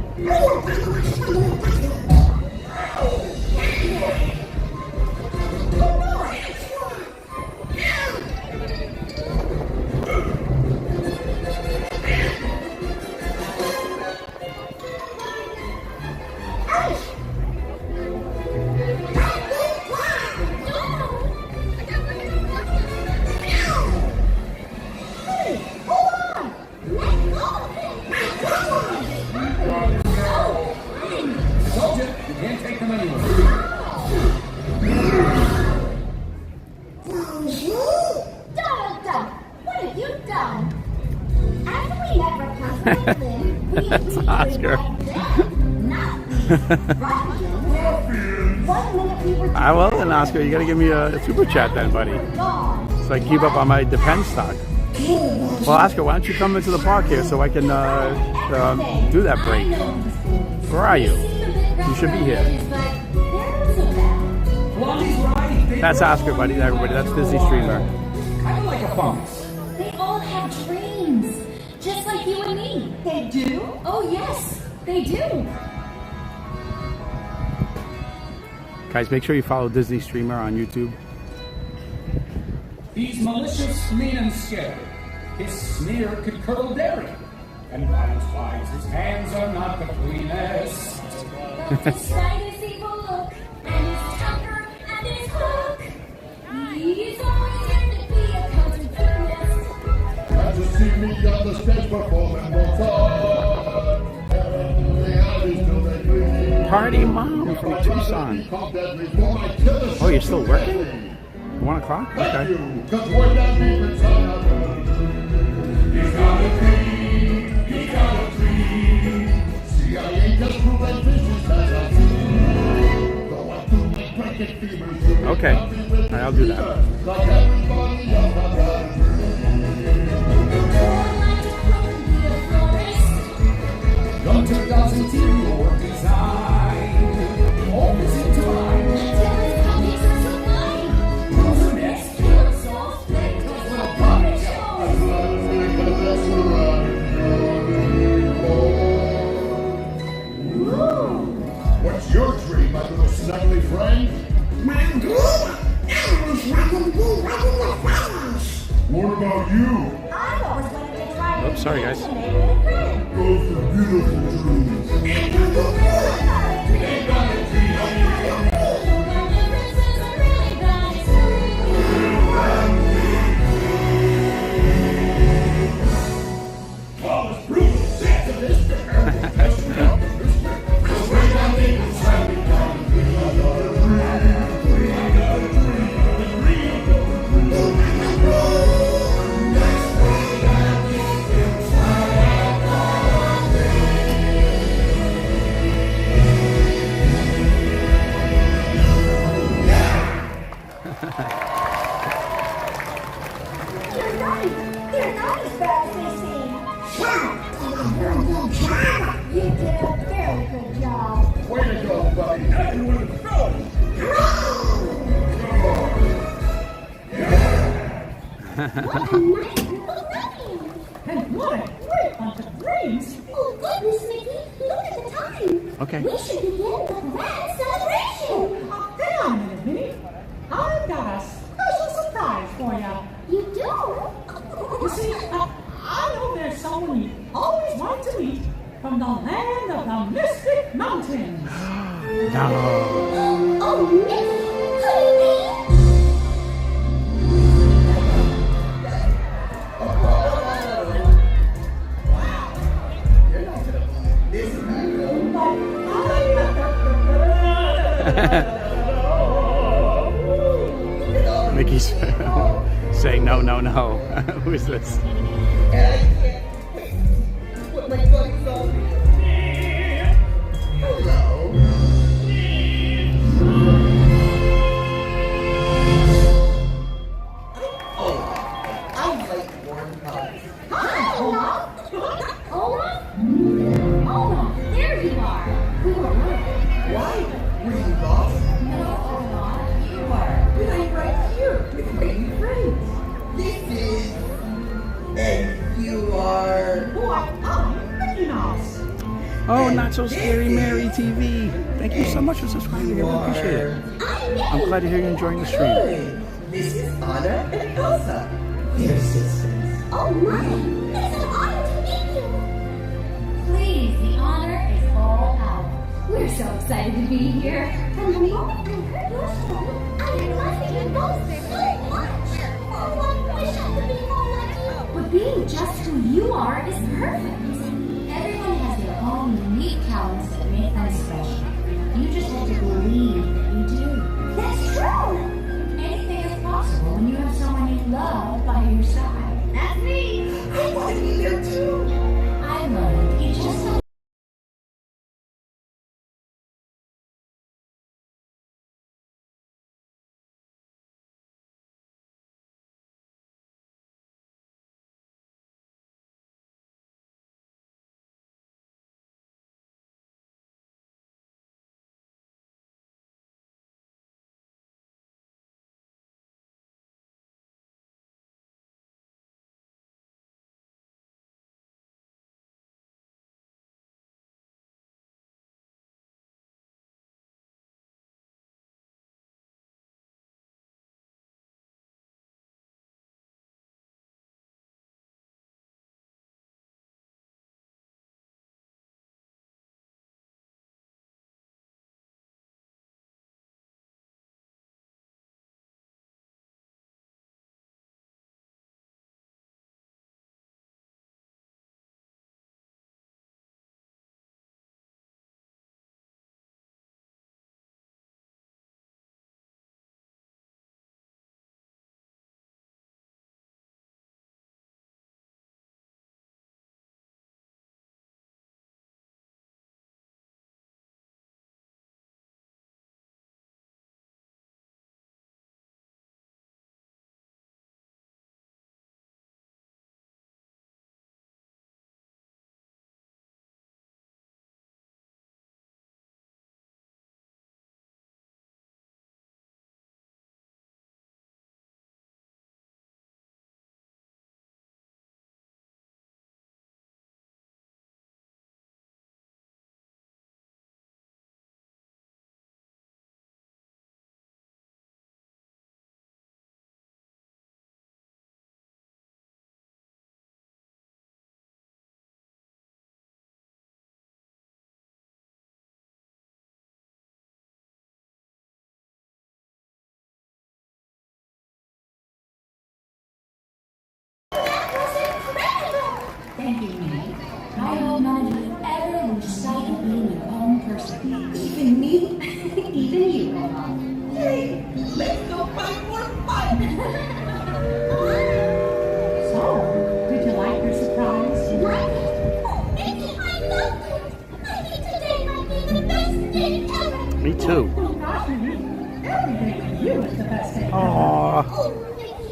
Speaker 10: Hey, hold on! Let go of him!
Speaker 1: That's Oscar. Well then, Oscar, you gotta give me a super chat then, buddy, so I can keep up on my Depend stock. Well, Oscar, why don't you come into the park here so I can do that break? Where are you? You should be here. That's Oscar, buddy. Everybody, that's Disney streamer.
Speaker 7: Kind of like a fungus.
Speaker 10: They all have dreams, just like you and me. They do? Oh yes, they do.
Speaker 1: Guys, make sure you follow Disney streamer on YouTube.
Speaker 7: He's malicious, mean, and scary. His sneer could curdle dairy. And wise, his hands are not the cleanest.
Speaker 10: Despite his evil look, and his temper, and his hook, he's always here to be a country gymnast.
Speaker 3: Glad to see me on the stage performing Mozart.
Speaker 1: Party Mom from Tucson. Oh, you're still working? 1 o'clock? Okay.
Speaker 3: He's got a dream, he's got a dream. See, I ain't just proving vicious as I do. Though I do make breaking fevers.
Speaker 1: Okay. All right, I'll do that.
Speaker 3: Like everybody else, I got a dream.
Speaker 7: Your 2010 your design. Always into mind. Who's next?
Speaker 3: What's your dream, my little snuggly friend?
Speaker 10: My dream is running blue, running with friends.
Speaker 3: What about you?
Speaker 10: I've always wanted to try
Speaker 1: Oops, sorry guys.
Speaker 3: Those are beautiful dreams.
Speaker 10: They're not as bad as they seem. You did a very good job.
Speaker 3: Way to go, buddy. Everyone go.
Speaker 10: What a nice little thing.
Speaker 7: And what a great bunch of dreams.
Speaker 10: Oh, goodness, Mickey. Look at the time.
Speaker 1: Okay.
Speaker 10: We should begin the grand celebration.
Speaker 7: Hang on a minute, Minnie. I've got a special surprise for you.
Speaker 10: You do?
Speaker 7: You see, I know there's someone you always want to meet from the land of the Mystic Mountains.
Speaker 1: No.
Speaker 10: Oh, Mickey. Who do you mean?
Speaker 1: Mickey's saying no, no, no. Who is this?
Speaker 10: There you are. We were right.
Speaker 11: Why? Were you lost?
Speaker 10: No, you were.
Speaker 11: But I'm right here with my new friends. This is... And you are...
Speaker 7: Why, I'm Mickey Mouse.
Speaker 1: Oh, Not So Scary Mary TV. Thank you so much for subscribing. I really appreciate it. I'm glad to hear you enjoying the stream.
Speaker 11: Good. This is Anna and Elsa. They're sisters.
Speaker 10: Oh my, it's an honor to meet you. Please, the honor is all ours. We're so excited to be here. From the moment I heard your story, I've been loving you both so much. Oh, I wish I could be more like you. But being just who you are is perfect. Everyone has their own unique talents that make them special. You just have to believe that you do. That's true. Anything is possible when you have someone you love by your side. That's me.
Speaker 11: I want to be there too.
Speaker 10: I thanking me. I hope none of you ever lose sight of being your own person. Even me? Even you, Grandma.
Speaker 11: Hey, let's go find more fun.
Speaker 10: So, did you like your surprise?
Speaker 4: Like it? Oh, Mickey, I love it. I think today might be the best day ever.
Speaker 1: Me too.
Speaker 10: Oh, gosh, every day for you is the best day.
Speaker 1: Aww.
Speaker 4: Oh, Mickey.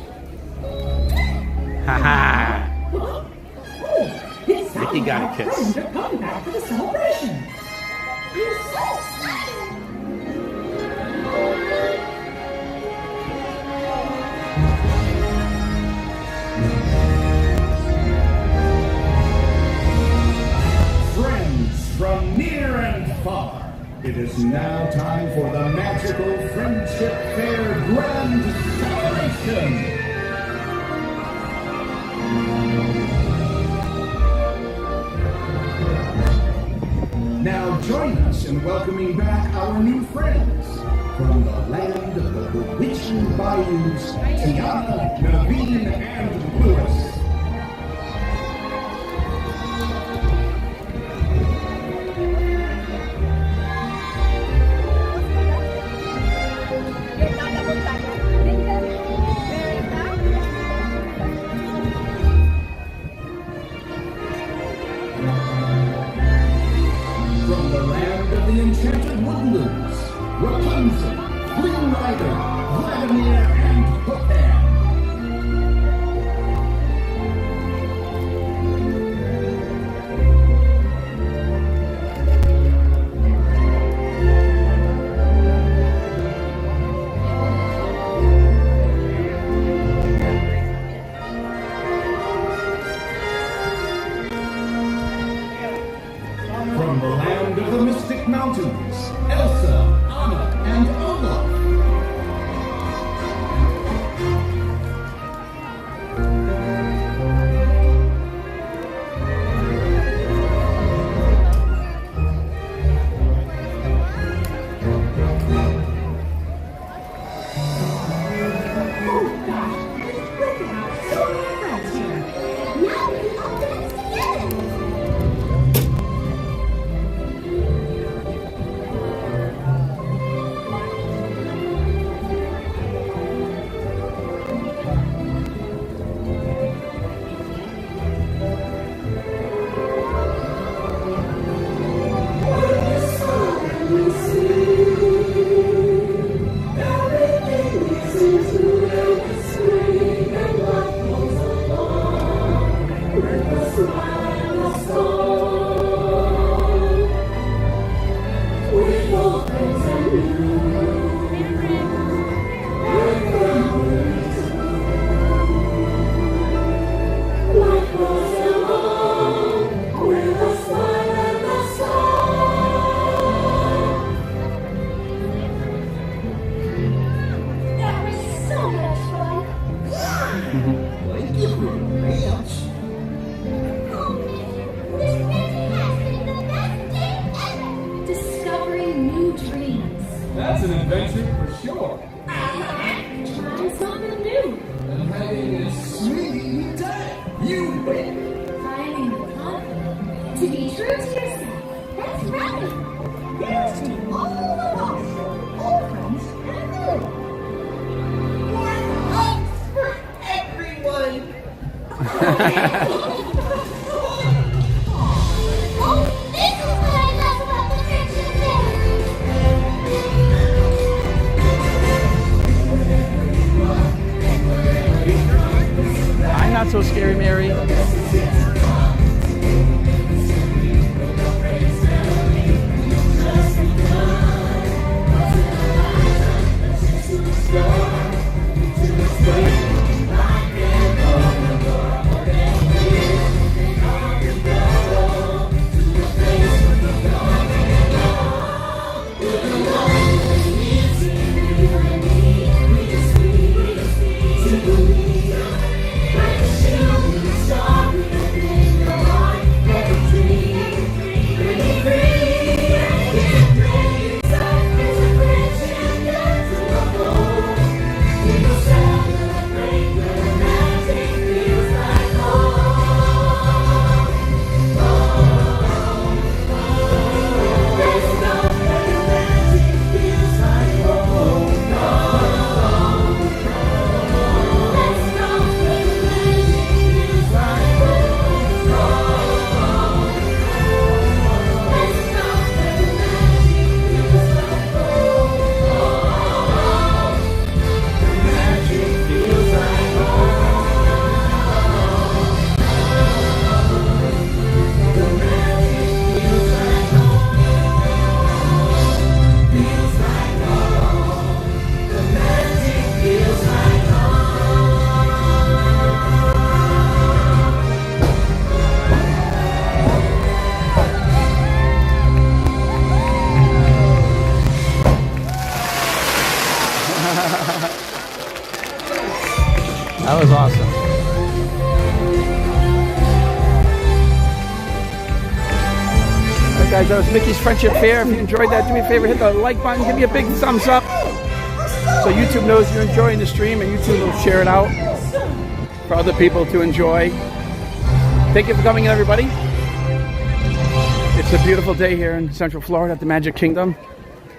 Speaker 1: Haha.
Speaker 10: It's
Speaker 1: Mickey got a kiss.
Speaker 10: friends are coming back for the celebration.
Speaker 4: I'm so excited.
Speaker 7: Friends from near and far, it is now time for the magical Friendship Fair Grand Celebration. Now join us in welcoming back our new friends from the land of the bewitching bayous, Tiana, Naveen, and Lewis. From the land of the enchanted woodlands, Rapunzel, Green Rider, Vladimir, and Hookman. From the land of the Mystic Mountains, Elsa, Anna, and Olaf.
Speaker 10: Oh, gosh, it's great to have so many friends here.
Speaker 4: Now we can all dance together. That was so much fun.
Speaker 11: Thank you very much.
Speaker 4: Oh, Mickey, this really has been the best day ever.
Speaker 10: Discovering new dreams.
Speaker 7: That's an adventure for sure.
Speaker 10: Trying something new.
Speaker 7: And having a sweet new time. You win.
Speaker 10: Finding the confidence to be true to yourself.
Speaker 4: That's right.
Speaker 10: Here's to all of us, old friends and new.
Speaker 11: More hugs for everyone.
Speaker 4: Oh, this is what I love about the Friendship Fair.
Speaker 1: I'm not so scary, Mary.
Speaker 4: Like a shooting star.
Speaker 1: That was awesome. All right, guys, that was Mickey's Friendship Fair. If you enjoyed that, do me a favor, hit the like button, give me a big thumbs up so YouTube knows you're enjoying the stream and YouTube will share it out for other people to enjoy. Thank you for coming in, everybody. It's a beautiful day here in Central Florida at the Magic Kingdom.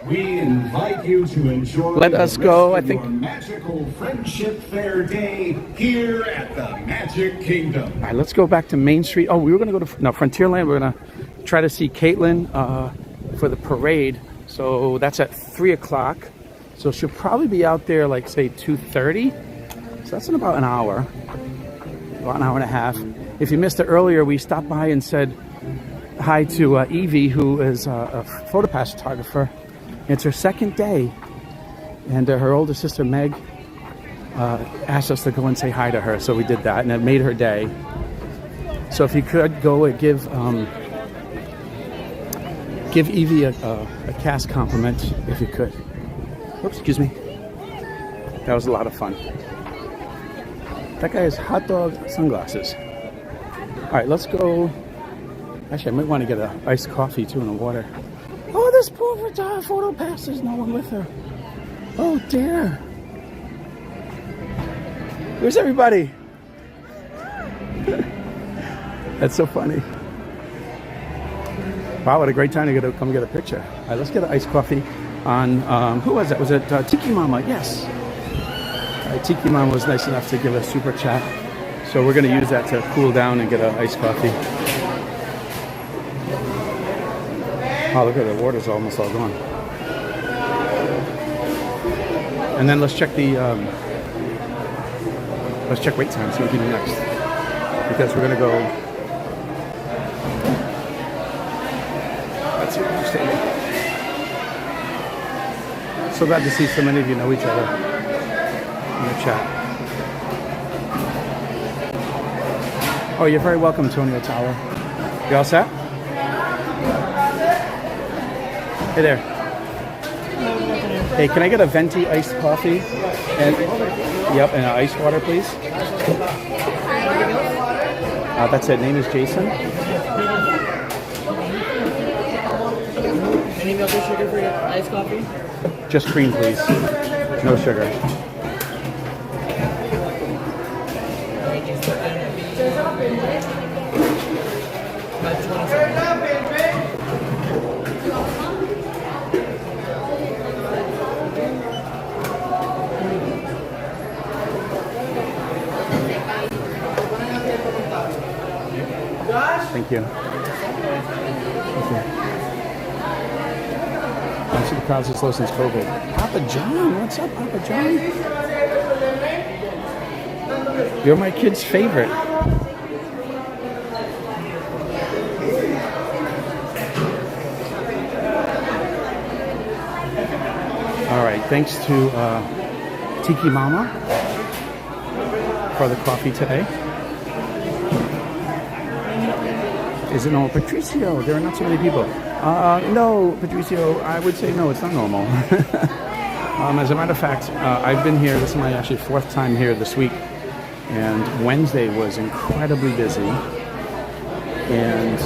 Speaker 7: We invite you to enjoy
Speaker 1: Let us go, I think.
Speaker 7: your magical Friendship Fair day here at the Magic Kingdom.
Speaker 1: All right, let's go back to Main Street. Oh, we were going to go to Frontierland. We're going to try to see Caitlin for the parade. So that's at 3 o'clock. So she'll probably be out there like, say, 2:30. So that's in about an hour and a half. If you missed it earlier, we stopped by and said hi to Eevee, who is a photopass photographer. It's her second day, and her older sister Meg asked us to go and say hi to her, so we did that, and it made her day. So if you could go and give Eevee a cast compliment, if you could. Oops, excuse me. That was a lot of fun. That guy has hot dog sunglasses. All right, let's go. Actually, I might want to get an iced coffee too in the water. Oh, this poor photo pass, there's no one with her. Oh dear. Where's everybody? That's so funny. Wow, what a great time to come get a picture. All right, let's get an iced coffee on, who was that? Was it Tiki Mama? Yes. All right, Tiki Mama was nice enough to give a super chat. So we're going to use that to cool down and get an iced coffee. Oh, look at the water's almost all gone. And then let's check the wait time, see what we do next. Because we're gonna go. Let's see what we're staying. So glad to see so many of you know each other in the chat. Oh, you're very welcome, Antonio Tower. You all set? Hey there. Hey, can I get a venti iced coffee? And yep, and ice water, please. That's it. Name is Jason.
Speaker 13: Any milk or sugar for your iced coffee?
Speaker 1: Just cream, please. No sugar.
Speaker 13: About 20 seconds.
Speaker 1: Thank you. I've seen the crowds are slow since COVID. Papa John, what's up, Papa John? You're my kid's favorite. All right, thanks to Tiki Mama for the coffee today. Is it normal? Patricio, there are not so many people. No, Patricio, I would say no, it's not normal. As a matter of fact, I've been here, this is my actually 4th time here this week, and Wednesday was incredibly busy. And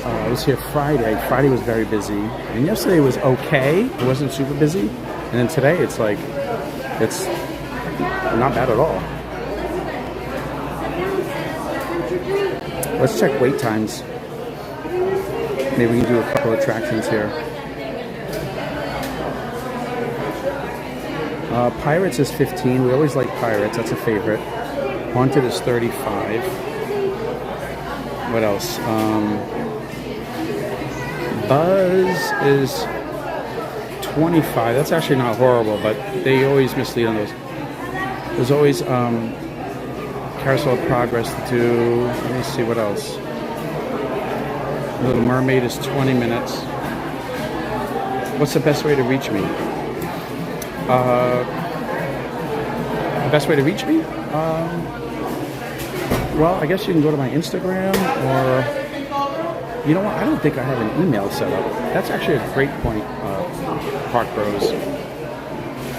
Speaker 1: I was here Friday. Friday was very busy. And yesterday was okay. It wasn't super busy. And then today it's like, it's not bad at all. Let's check wait times. Maybe we can do a couple attractions here. Pirates is 15. We always like Pirates. That's a favorite. Haunted is 35. What else? Buzz is 25. That's actually not horrible, but they always mislead on those. There's always Carousel of Progress to do. Let me see what else. Little Mermaid is 20 minutes. What's the best way to reach me? The best way to reach me? Well, I guess you can go to my Instagram, or you know what? I don't think I have an email set up. That's actually a great point, Park Bros.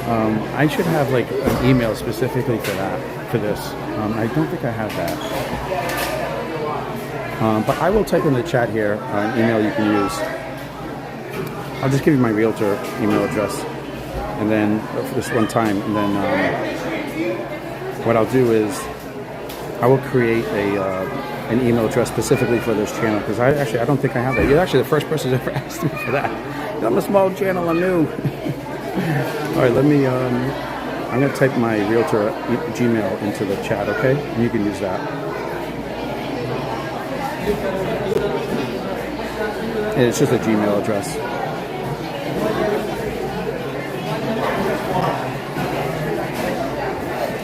Speaker 1: I should have like an email specifically for that, for this. I don't think I have that. But I will type in the chat here an email you can use. I'll just give you my realtor email address, and then for this one time, and then what I'll do is I will create an email address specifically for this channel, because I don't think I have that. You're actually the first person who's ever asked me for that. I'm a small channel, I'm new. All right, let me, I'm going to type my realtor Gmail into the chat, okay? And you can use that. And it's just a Gmail address.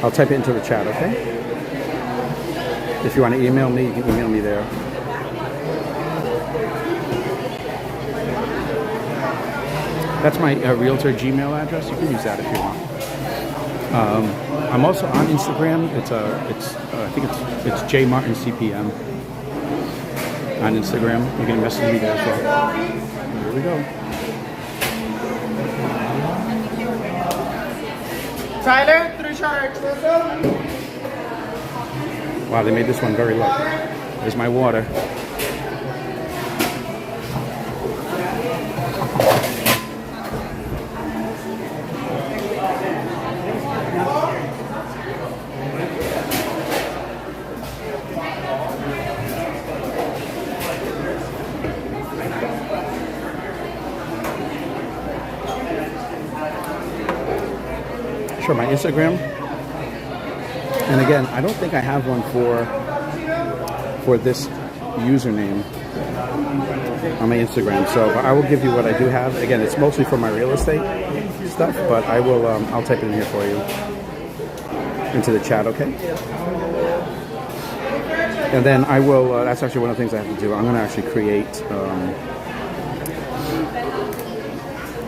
Speaker 1: I'll type it into the chat, okay? If you want to email me, you can email me there. That's my realtor Gmail address. You can use that if you want. I'm also on Instagram. I think it's jmartincpm on Instagram. You can message me there as well. Here we go.
Speaker 11: Tyler, 3 sharks.
Speaker 1: Wow, they made this one very light. There's my water. Sure, my Instagram. And again, I don't think I have one for this username on my Instagram. So but I will give you what I do have. Again, it's mostly for my real estate stuff, but I will. I'll type it in here for you into the chat, okay? And then I will. That's actually one of the things I have to do. I'm going to actually create.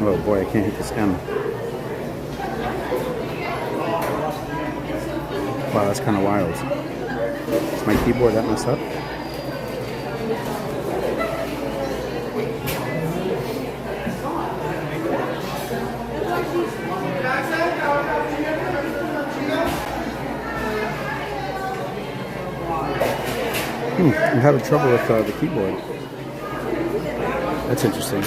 Speaker 1: Oh boy, I can't hit this M. Wow, that's kind of wild. Is my keyboard that messed up? I'm having trouble with the keyboard. That's interesting.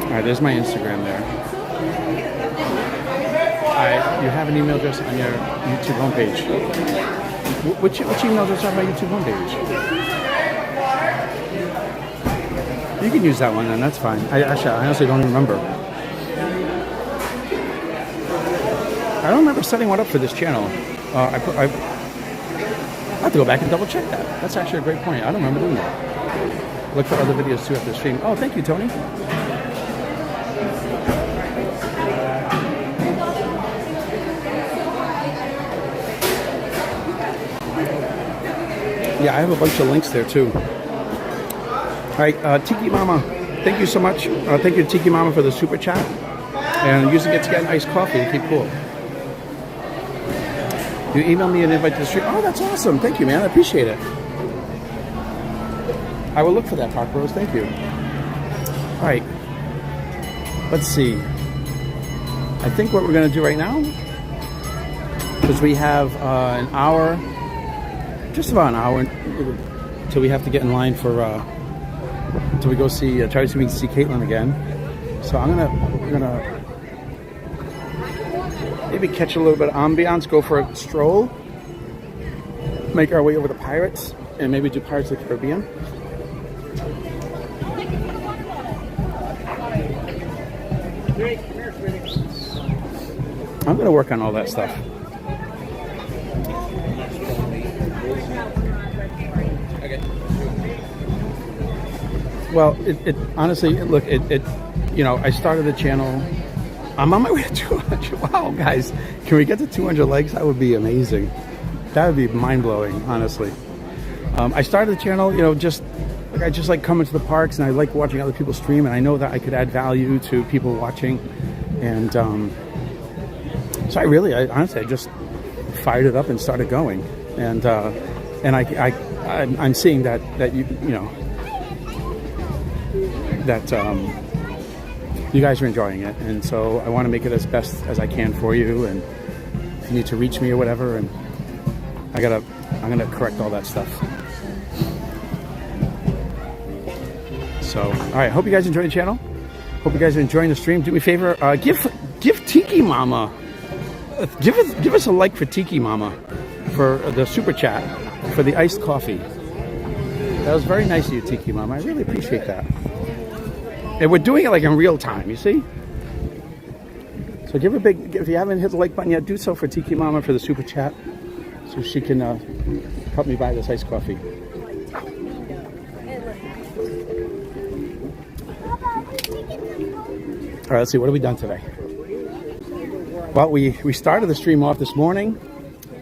Speaker 1: Alright, there's my Instagram there. You have an email address on your YouTube homepage. Which email address on my YouTube homepage? You can use that one then, that's fine. I honestly don't even remember. I don't remember setting one up for this channel. I have to go back and double check that. That's actually a great point. I don't remember doing that. Look for other videos too after the stream. Oh, thank you, Tony. Yeah, I have a bunch of links there too. All right, Tiki Mama, thank you so much. Thank you to Tiki Mama for the super chat. And using it to get an iced coffee to keep cool. You email me an invite to the stream. Oh, that's awesome. Thank you, man. I appreciate it. I will look for that, Park Rose. Thank you. All right. Let's see. I think what we're going to do right now, because we have an hour, just about an hour, till we have to get in line for, till we go see, try to see if we can see Caitlin again. So we're gonna maybe catch a little bit of ambiance, go for a stroll, make our way over to Pirates, and maybe do Pirates of the Caribbean. I'm gonna work on all that stuff. Well, it honestly, look, you know, I started the channel. I'm on my way to 200. Wow, guys, can we get to 200 likes? That would be amazing. That would be mind-blowing, honestly. I started the channel, you know, I just like coming to the parks, and I like watching other people stream, and I know that I could add value to people watching. And So I honestly, I just fired it up and started going, and I'm seeing that you know that you guys are enjoying it, and so I want to make it as best as I can for you. And if you need to reach me or whatever, and I'm gonna correct all that stuff. So, all right. Hope you guys enjoy the channel. Hope you guys are enjoying the stream. Do me a favor, give Tiki Mama, give us a like for Tiki Mama for the super chat for the iced coffee. That was very nice of you, Tiki Mama. I really appreciate that. And we're doing it like in real time, you see? So give a big, if you haven't hit the like button yet, do so for Tiki Mama for the super chat so she can help me buy this iced coffee. All right, let's see, what have we done today? Well, we started the stream off this morning.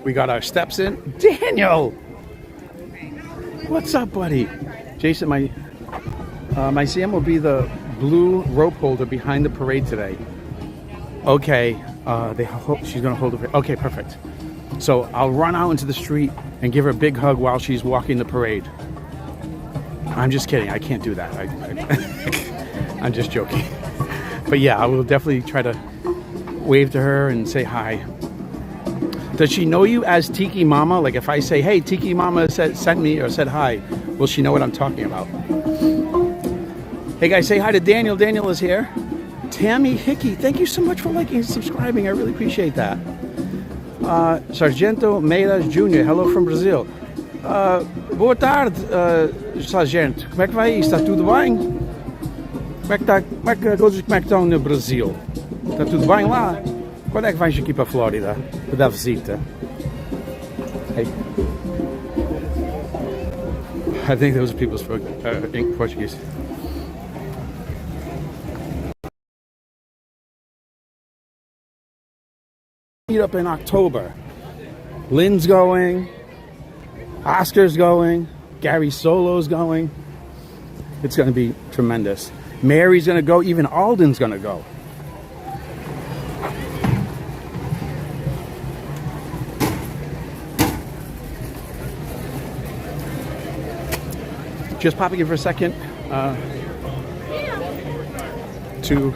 Speaker 1: We got our steps in. Daniel! What's up, buddy? Jason, my CM will be the blue rope holder behind the parade today. Okay, she's gonna hold it. Okay, perfect. So I'll run out into the street and give her a big hug while she's walking the parade. I'm just kidding, I can't do that. I'm just joking. But yeah, I will definitely try to wave to her and say hi. Does she know you as Tiki Mama? Like if I say, hey, Tiki Mama sent me or said hi, will she know what I'm talking about? Hey guys, say hi to Daniel. Daniel is here. Tammy Hickey, thank you so much for liking and subscribing. I really appreciate that. Sargento Meiras Jr., hello from Brazil. Boa tarde, Sargento. Como é que vai? Está tudo bem? Como é que estão no Brasil? Está tudo bem lá? Quando é que vais aqui para a Flórida? Para dar visita? Hey. I think those people spoke Portuguese. Meet up in October. Lynn's going. Oscar's going. Gary Solo's going. It's going to be tremendous. Mary's going to go. Even Alden's going to go. Just popping in for a second to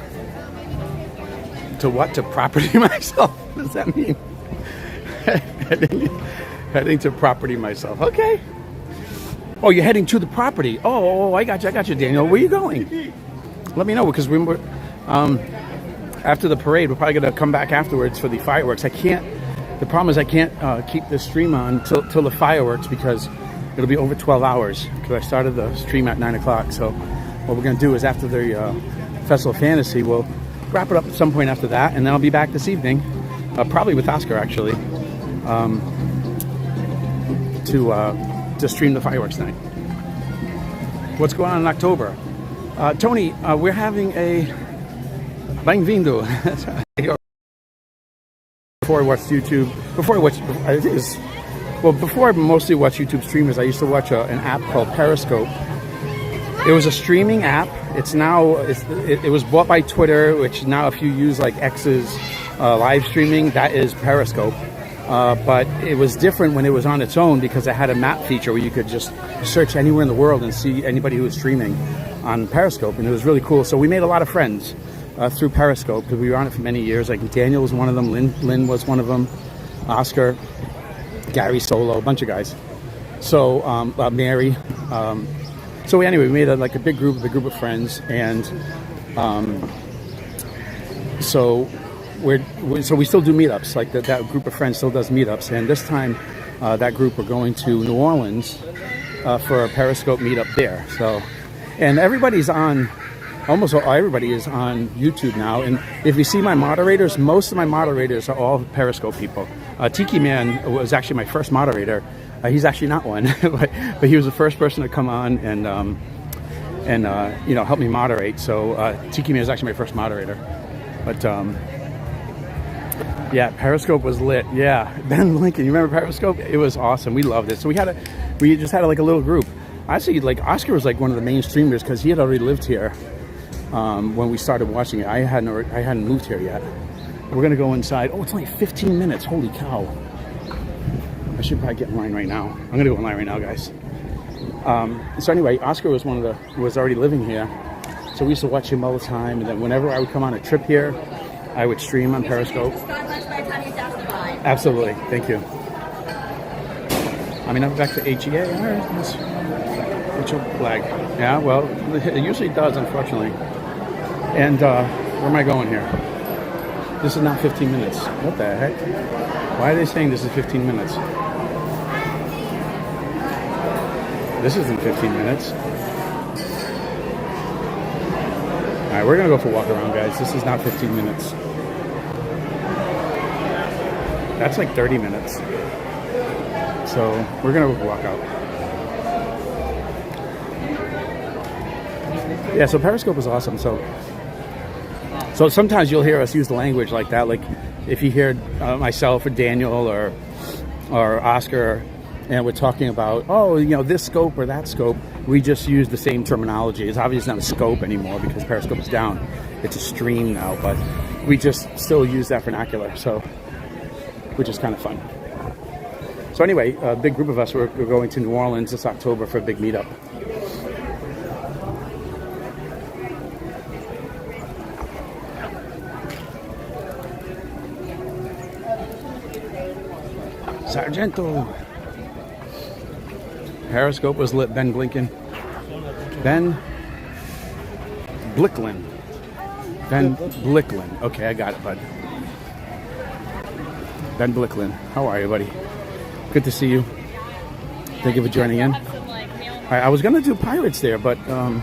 Speaker 1: what? To property myself. What does that mean? heading to property myself. Okay. Oh, you're heading to the property. Oh, I got you, Daniel. Where are you going? Let me know, because we were after the parade. We're probably gonna come back afterwards for the fireworks. The problem is I can't keep this stream on till the fireworks, because it'll be over 12 hours, because I started the stream at 9 o'clock. So what we're going to do is after the Festival of Fantasy, we'll wrap it up at some point after that, and then I'll be back this evening, probably with Oscar actually, to stream the fireworks night. What's going on in October? Tony, we're having a bem-vindo. Before I watched YouTube, before I mostly watched YouTube streamers, I used to watch an app called Periscope. It was a streaming app. It was bought by Twitter, which now if you use like X's live streaming, that is Periscope. But it was different when it was on its own, because it had a map feature where you could just search anywhere in the world and see anybody who was streaming on Periscope, and it was really cool. So we made a lot of friends through Periscope, because we were on it for many years. Like Daniel was one of them, Lynn was one of them, Oscar, Gary Solo, a bunch of guys. So Mary. So anyway, we made a big group of friends, and so we still do meetups. Like that group of friends still does meetups, and this time that group are going to New Orleans for a Periscope meetup there. So, and almost everybody is on YouTube now. And if you see my moderators, most of my moderators are all Periscope people. Tiki Man was actually my first moderator. He's actually not one, but he was the first person to come on and help me moderate. So Tiki Man is actually my first moderator. But yeah, Periscope was lit. Yeah, Ben Lincoln, you remember Periscope? It was awesome. We loved it. So we just had like a little group. Actually, like Oscar was like one of the main streamers, because he had already lived here when we started watching it. I hadn't moved here yet. We're gonna go inside. Oh, it's only 15 minutes. Holy cow! I should probably get in line right now. I'm gonna go in line right now, guys. So anyway, Oscar was was already living here, so we used to watch him all the time. And then whenever I would come on a trip here, I would stream on Periscope. Absolutely, thank you. I mean, I'm back to HEA. All right, let's flag. Yeah, well, it usually does, unfortunately. And where am I going here? This is not 15 minutes. What the heck? Why are they saying this is 15 minutes? This isn't 15 minutes. All right, we're gonna go for a walk around, guys. This is not 15 minutes. That's like 30 minutes. So we're gonna go for a walk out. Yeah, so Periscope is awesome. So sometimes you'll hear us use the language like that. Like if you hear myself or Daniel or Oscar, and we're talking about, oh, you know, this scope or that scope, we just use the same terminology. It's obviously not a scope anymore because Periscope is down. It's a stream now, but we just still use that vernacular, so which is kind of fun. So anyway, a big group of us, we're going to New Orleans this October for a big meetup. Sargento. Periscope was lit. Ben Blinken. Ben Blicklin. Ben Blicklin. Okay, I got it, bud. Ben Blicklin. How are you, buddy? Good to see you. Thank you for joining in. All right, I was going to do Pirates there, but all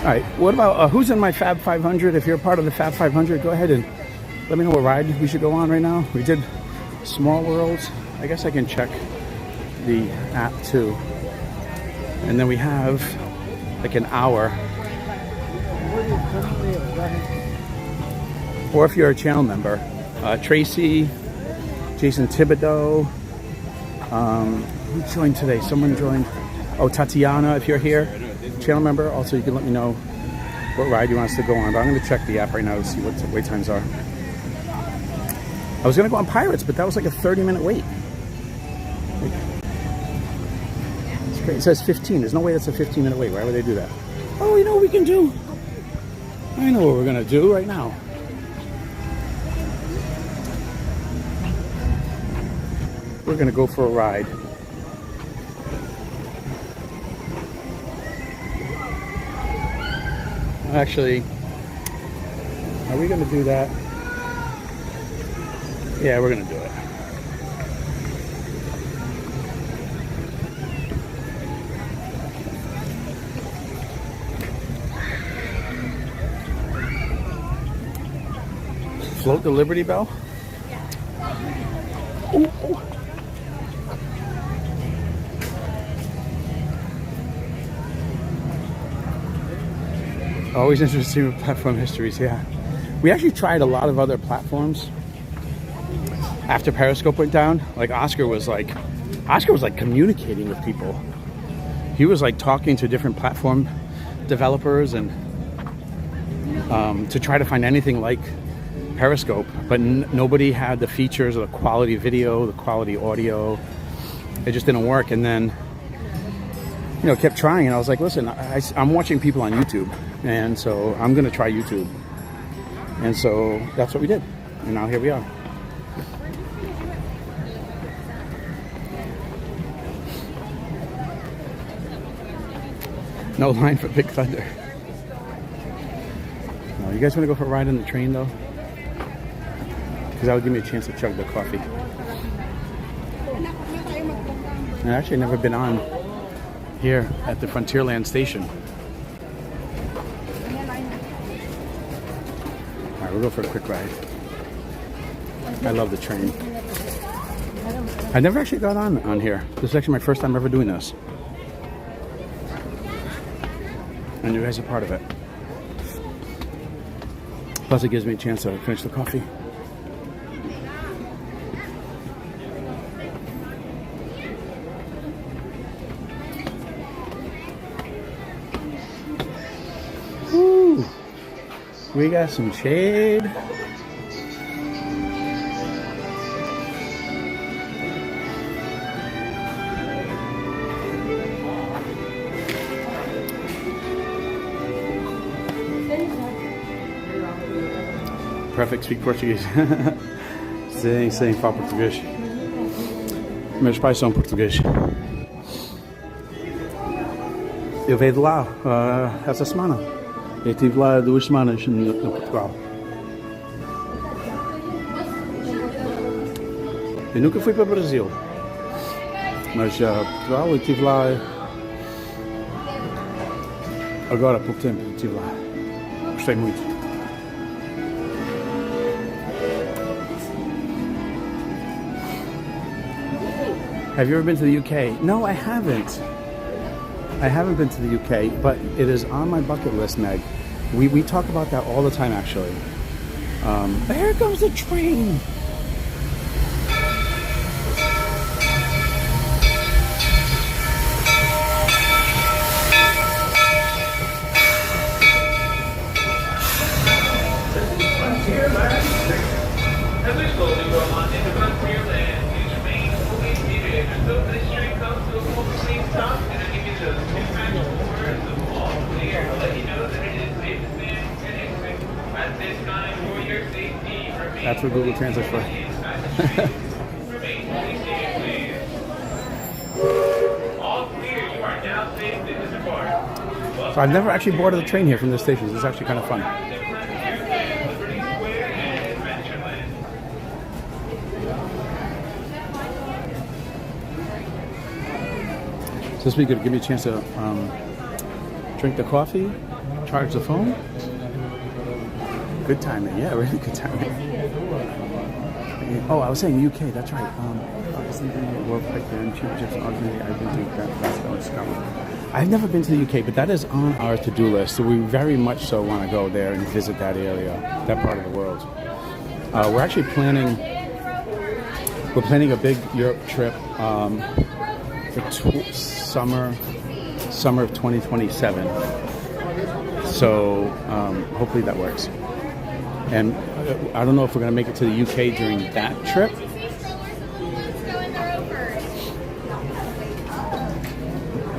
Speaker 1: right. What about who's in my Fab 500? If you're a part of the Fab 500, go ahead and let me know what ride we should go on right now. We did Small Worlds. I guess I can check the app too. And then we have like an hour. Or if you're a channel member, Tracy, Jason Thibodeau, who joined today? Someone joined. Oh, Tatiana, if you're here, channel member. Also, you can let me know what ride you want us to go on. But I'm going to check the app right now to see what the wait times are. I was going to go on Pirates, but that was like a 30-minute wait. It's great. It says 15. There's no way that's a 15-minute wait. Why would they do that? Oh, you know what we can do? I know what we're going to do right now. We're going to go for a ride. Actually, are we going to do that? Yeah, we're going to do it. Float the Liberty Bell? Yeah. Ooh, ooh. Always interesting with platform histories, yeah. We actually tried a lot of other platforms after Periscope went down. Like Oscar was like communicating with people. He was like talking to different platform developers and to try to find anything like Periscope, but nobody had the features of the quality video, the quality audio. It just didn't work. And then, you know, kept trying, and I was like, listen, I'm watching people on YouTube, and so I'm going to try YouTube. And so that's what we did. And now here we are. No line for Big Thunder. No, you guys want to go for a ride in the train, though? Because that would give me a chance to chug the coffee. I've actually never been on here at the Frontierland station. Alright, we'll go for a quick ride. I love the train. I never actually got on here. This is actually my first time ever doing this. And you guys are part of it. Plus it gives me a chance to finish the coffee. Woo! We got some shade. Perfect, speak português. Sim, fala português. Meus pais são portugueses. Eu veio de lá essa semana. Eu estive lá 2 semanas em Portugal. Eu nunca fui para o Brasil. Mas Portugal, eu estive lá agora há pouco tempo. Eu estive lá. Gostei muito. Have you ever been to the UK? No, I haven't. I haven't been to the UK, but it is on my bucket list, Meg. We talk about that all the time, actually. Here comes the train.
Speaker 2: As we slowly roll on into Frontierland, each main fully seated until this train comes to a complete stop, and I give you the impactful words of all clear to let you know that it is safe to stand and exit. At this time, for your safety, remain
Speaker 1: That's what Google Translate for.
Speaker 2: inside the train. Remain fully seated, please. All clear, you are now safe to disembark.
Speaker 1: So I've never actually boarded the train here from this station. This is actually kind of fun. This will be good. Give me a chance to drink the coffee, charge the phone. Good timing. Yeah, really good timing. Oh, I was saying UK. That's right. I was thinking World Cup there in Championships and ultimately I've been to Glasgow and Scotland. I've never been to the UK, but that is on our to-do list. So we very much so want to go there and visit that area, that part of the world. We're actually planning. We're planning a big Europe trip. For summer of 2027. So hopefully that works. And I don't know if we're going to make it to the UK during that trip.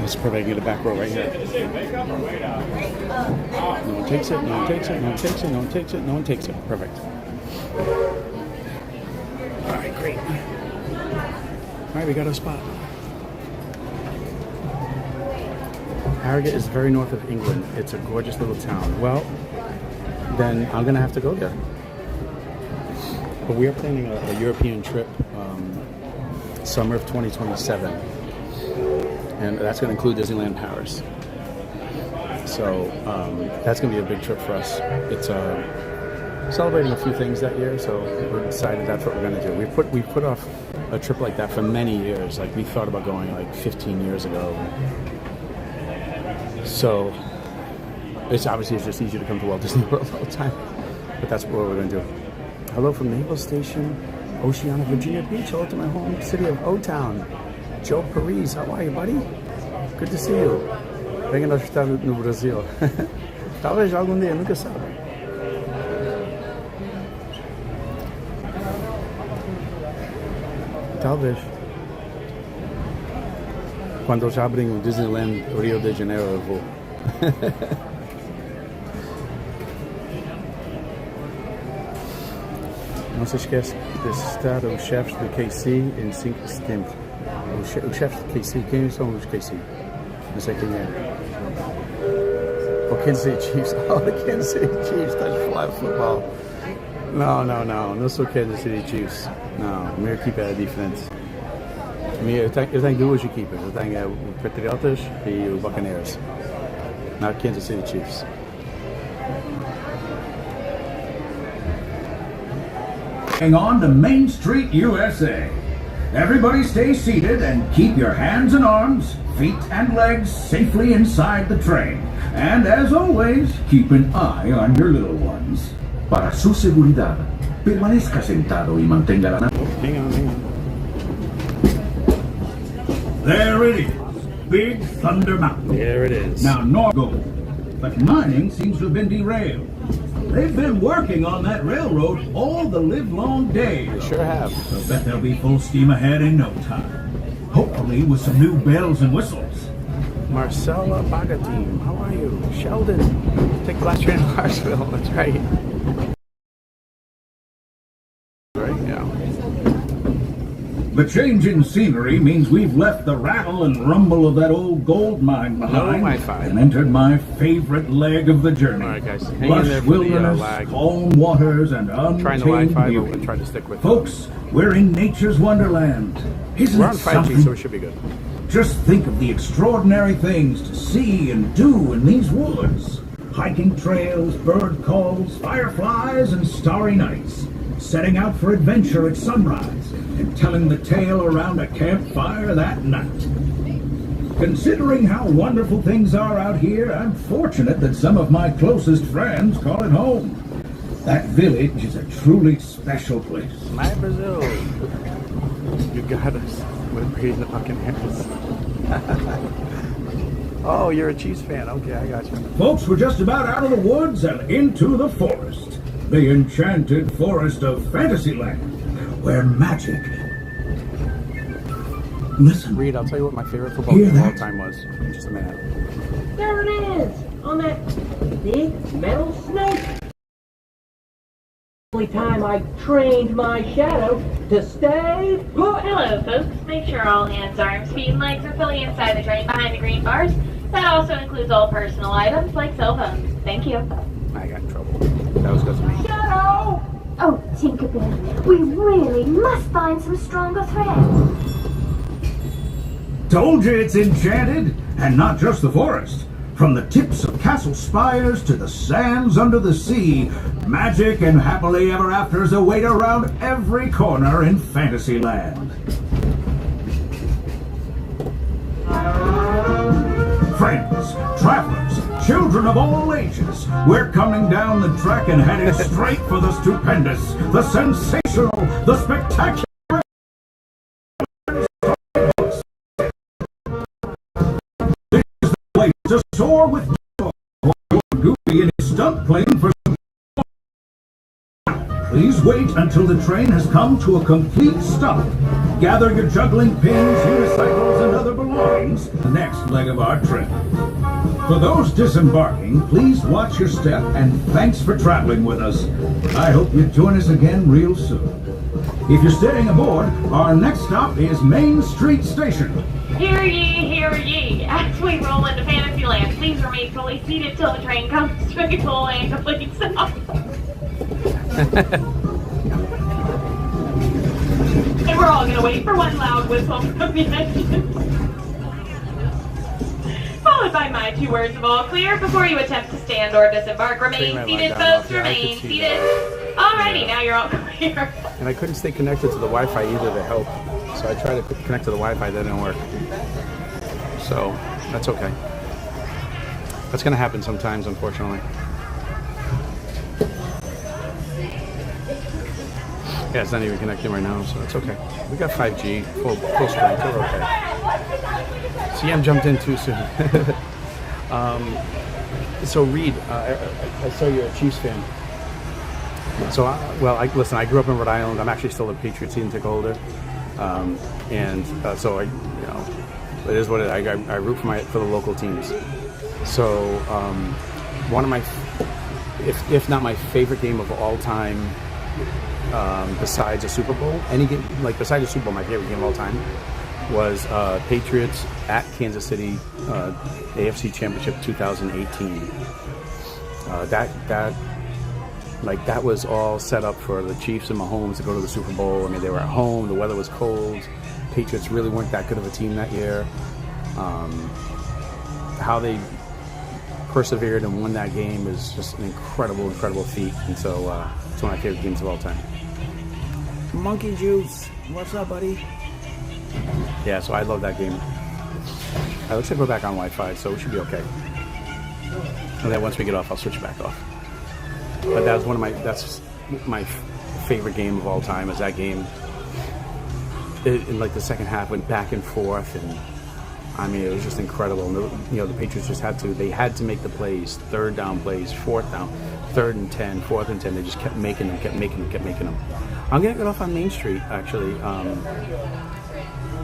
Speaker 1: Let's probably get a back row right here. No one takes it, no one takes it, no one takes it, no one takes it, no one takes it. Perfect. All right, great. All right, we got a spot. Harrogate is very north of England. It's a gorgeous little town. Well, then I'm gonna have to go there. But we are planning a European trip, summer of 2027, and that's gonna include Disneyland Paris. So that's gonna be a big trip for us. It's celebrating a few things that year, so we decided that's what we're gonna do. We put off a trip like that for many years. Like we thought about going like 15 years ago. So it's just easier to come to Walt Disney World all the time. But that's what we're going to do. Hello from Naval Station, Oceana, Virginia Beach. Hello to my home city of O-Town. Joe Paris, how are you, buddy? Good to see you. Venha nós estar no Brasil. Talvez algum dia, nunca sabe. Talvez. Quando eles abrem o Disneyland Rio de Janeiro, eu vou. Não se esquece de citar os chefes do KC em 5 de setembro. Os chefes do KC, quem são os KC? Não sei quem é. O Kansas City Chiefs. Oh, the Kansas City Chiefs, estás a falar de futebol. Não sou Kansas City Chiefs. Não, a minha equipa é diferente. Eu tenho duas equipas. Eu tenho o Patriotas e o Buccaneers. Not Kansas City Chiefs.
Speaker 7: On to Main Street, USA. Everybody stay seated and keep your hands and arms, feet and legs safely inside the train. And as always, keep an eye on your little ones. Para su seguridad, permanezca sentado y mantenga la...
Speaker 1: Hang on.
Speaker 7: There it is. Big Thunder Mountain.
Speaker 1: There it is.
Speaker 7: Now, Norgo. But mining seems to have been derailed. They've been working on that railroad all the livelong day.
Speaker 1: They sure have.
Speaker 7: I bet they'll be full steam ahead in no time. Hopefully with some new bells and whistles.
Speaker 1: Marcella Bagatim, how are you? Sheldon, take the last train to Clarksville. That's right.
Speaker 7: The change in scenery means we've left the rattle and rumble of that old gold mine behind
Speaker 1: Wi-Fi.
Speaker 7: and entered my favorite leg of the journey.
Speaker 1: All right, guys. Hang in
Speaker 7: Lush
Speaker 1: there for the
Speaker 7: wilderness,
Speaker 1: lag.
Speaker 7: calm waters, and
Speaker 1: Trying the
Speaker 7: untamed
Speaker 1: Wi-Fi,
Speaker 7: beauty.
Speaker 1: but try to stick with it.
Speaker 7: Folks, we're in nature's wonderland. Isn't
Speaker 1: We're
Speaker 7: it
Speaker 1: on 5G,
Speaker 7: something?
Speaker 1: so it should be good.
Speaker 7: Just think of the extraordinary things to see and do in these woods. Hiking trails, bird calls, fireflies, and starry nights. Setting out for adventure at sunrise and telling the tale around a campfire that night. Considering how wonderful things are out here, I'm fortunate that some of my closest friends call it home. That village is a truly special place.
Speaker 1: My Brazil. You got us. We're breathing the fucking hairs. Oh, you're a Chiefs fan. Okay, I got you.
Speaker 7: Folks, we're just about out of the woods and into the forest. The enchanted forest of Fantasyland, where magic... Listen.
Speaker 1: Reed, I'll tell you what my favorite football
Speaker 7: Hear
Speaker 1: game of all
Speaker 7: that?
Speaker 1: time was. In just a minute.
Speaker 14: There it is! On that big metal snake! Only time I trained my shadow to stay put.
Speaker 15: Hello, folks. Make sure all hands, arms, feet, and legs are fully inside the train behind the green bars. That also includes all personal items like cell phones. Thank you.
Speaker 1: I got in trouble. That was because of me.
Speaker 14: Shadow!
Speaker 4: Oh, Tinkerbell, we really must find some stronger thread.
Speaker 7: Told you it's enchanted, and not just the forest. From the tips of castle spires to the sands under the sea, magic and happily ever afters await around every corner in Fantasyland. Friends, travelers, children of all ages, we're coming down the track and heading straight for the stupendous, the sensational, the spectacular. This is the place to soar with joy. Goofy in his stunt plane for some. Please wait until the train has come to a complete stop. Gather your juggling pins, unicycles, and other belongings. The next leg of our trip. For those disembarking, please watch your step, and thanks for traveling with us. I hope you join us again real soon. If you're staying aboard, our next stop is Main Street Station.
Speaker 15: Hear ye, hear ye. As we roll into Fantasyland, please remain fully seated till the train comes to a full and complete stop. And we're all gonna wait for one loud whistle from the engine. Followed by my 2 words of all clear before you attempt to stand or disembark. Remain seated, folks, remain seated. Alrighty, now you're all clear.
Speaker 1: And I couldn't stay connected to the Wi-Fi either to help. So I tried to connect to the Wi-Fi, that didn't work. So, that's okay. That's gonna happen sometimes, unfortunately. Yeah, it's not even connecting right now, so it's okay. We got 5G, full strength, we're okay. CM jumped in too soon. So Reed, I saw you're a Chiefs fan. So, listen, I grew up in Rhode Island. I'm actually still a Patriots season ticket holder. So it is what it is. I root for the local teams. So, one of my, if not my favorite game of all time, besides a Super Bowl, besides a Super Bowl, my favorite game of all time was Patriots at Kansas City, AFC Championship 2018. That was all set up for the Chiefs and Mahomes to go to the Super Bowl. I mean, they were at home. The weather was cold. Patriots really weren't that good of a team that year. How they persevered and won that game is just an incredible, incredible feat. And so it's one of my favorite games of all time. Monkey Juice, what's up, buddy? Yeah, so I love that game. Looks like we're back on Wi-Fi, so we should be okay. And then once we get off, I'll switch back off. But that's my favorite game of all time. Is that game? In like the second half, went back and forth, and I mean, it was just incredible. And the Patriots just had to make the plays, 3rd down plays, 4th down, 3rd and 10, 4th and 10. They just kept making them. I'm gonna get off on Main Street actually.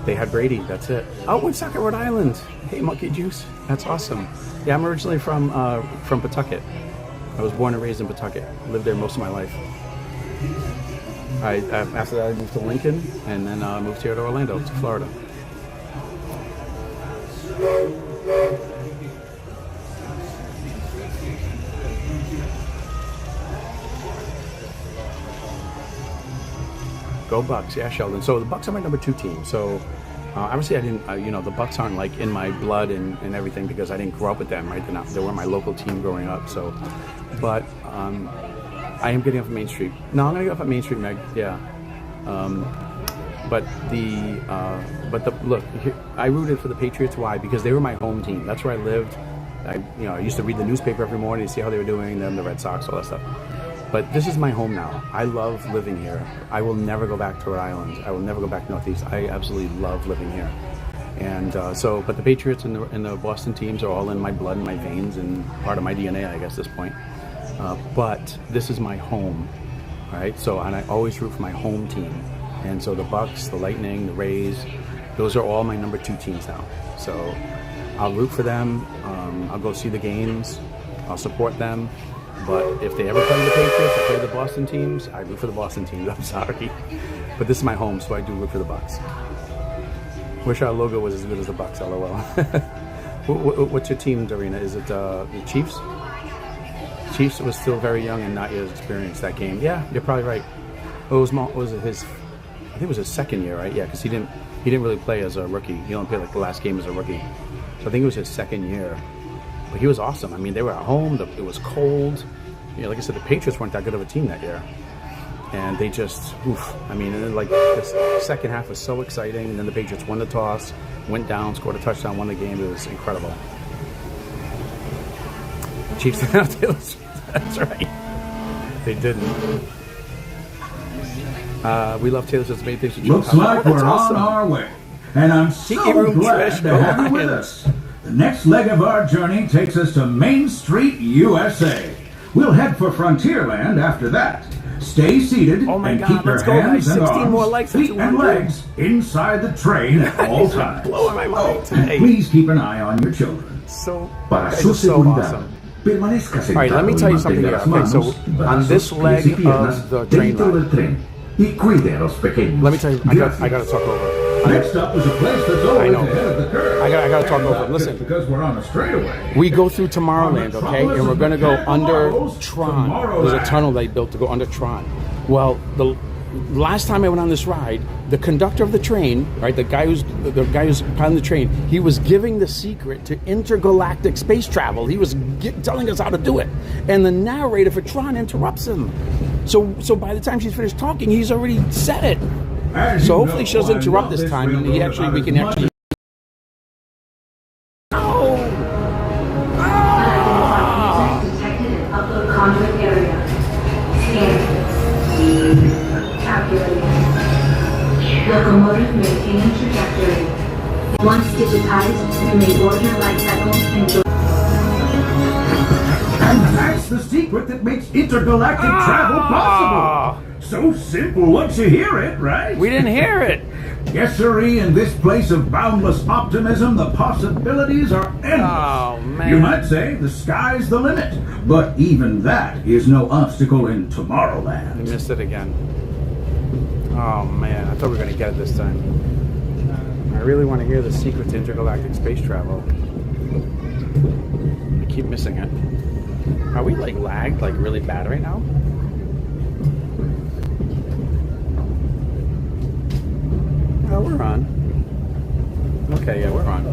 Speaker 1: They had Brady. That's it. Oh, Woodstock, Rhode Island. Hey, Monkey Juice. That's awesome. Yeah, I'm originally from Pawtucket. I was born and raised in Pawtucket. Lived there most of my life. After that, I moved to Lincoln, and then moved here to Orlando, to Florida. Go Bucks, yeah, Sheldon. So the Bucks are my number 2 team. So obviously I didn't, the Bucks aren't like in my blood and everything because I didn't grow up with them, right? They weren't my local team growing up. So, but I am getting off Main Street. No, I'm gonna get off at Main Street, Meg. Yeah. Look, I rooted for the Patriots. Why? Because they were my home team. That's where I lived. I used to read the newspaper every morning to see how they were doing. Them, the Red Sox, all that stuff. But this is my home now. I love living here. I will never go back to Rhode Island. I will never go back to Northeast. I absolutely love living here. And but the Patriots and the Boston teams are all in my blood and my veins and part of my DNA, I guess, at this point. But this is my home, right? So, and I always root for my home team. And so the Bucks, the Lightning, the Rays, those are all my number 2 teams now. So I'll root for them. I'll go see the games. I'll support them. But if they ever play the Patriots or play the Boston teams, I root for the Boston teams. I'm sorry. But this is my home, so I do root for the Bucks. Wish our logo was as good as the Bucks, LOL. What's your team, Darina? Is it the Chiefs? Chiefs was still very young and not yet experienced that game. Yeah, you're probably right. I think it was his second year, right? Yeah, because he didn't really play as a rookie. He only played like the last game as a rookie. So I think it was his second year. But he was awesome. I mean, they were at home. It was cold. Like I said, the Patriots weren't that good of a team that year. And they just, I mean, and then like the second half was so exciting. And then the Patriots won the toss, went down, scored a touchdown, won the game. It was incredible. Chiefs didn't have Taylor Swift. That's right. They didn't. We love Taylor Swift's made things.
Speaker 7: Looks like we're on our way. And I'm so glad to have you with us. The next leg of our journey takes us to Main Street, USA. We'll head for Frontierland after that. Stay seated and keep your hands and arms, feet and legs inside the train at all times.
Speaker 1: Blowing my mind today.
Speaker 7: Please keep an eye on your children. Para su seguridad, permanezca sentado.
Speaker 1: All right, let me tell you something here. Okay, so on this leg of the train ride, let me tell you, I got to talk over.
Speaker 7: Next up is a place that's always ahead of the curve.
Speaker 1: I got to talk over. Listen,
Speaker 7: because we're on a straightaway.
Speaker 1: We go through Tomorrowland, okay, and we're going to go under Tron. There's a tunnel they built to go under Tron. Well, the last time I went on this ride, the conductor of the train, right, the guy who's piloting the train, he was giving the secret to intergalactic space travel. He was telling us how to do it, and the narrator for Tron interrupts him. So by the time she's finished talking, he's already said it. So hopefully she doesn't interrupt this time, and we can actually.
Speaker 9: Detected in upload conduit area. Scanning. Calculating. Locomotive maintaining trajectory. Once digitized, you may board your light cycle and join.
Speaker 7: And that's the secret that makes intergalactic travel possible. So simple once you hear it, right?
Speaker 1: We didn't hear it.
Speaker 7: Yes, sirree, in this place of boundless optimism, the possibilities are endless.
Speaker 1: Oh, man.
Speaker 7: You might say the sky's the limit, but even that is no obstacle in Tomorrowland.
Speaker 1: You missed it again. Oh, man, I thought we were going to get it this time. I really want to hear the secret to intergalactic space travel. I keep missing it. Are we, like, lagged, like, really bad right now? Oh, we're on. Okay, yeah, we're on.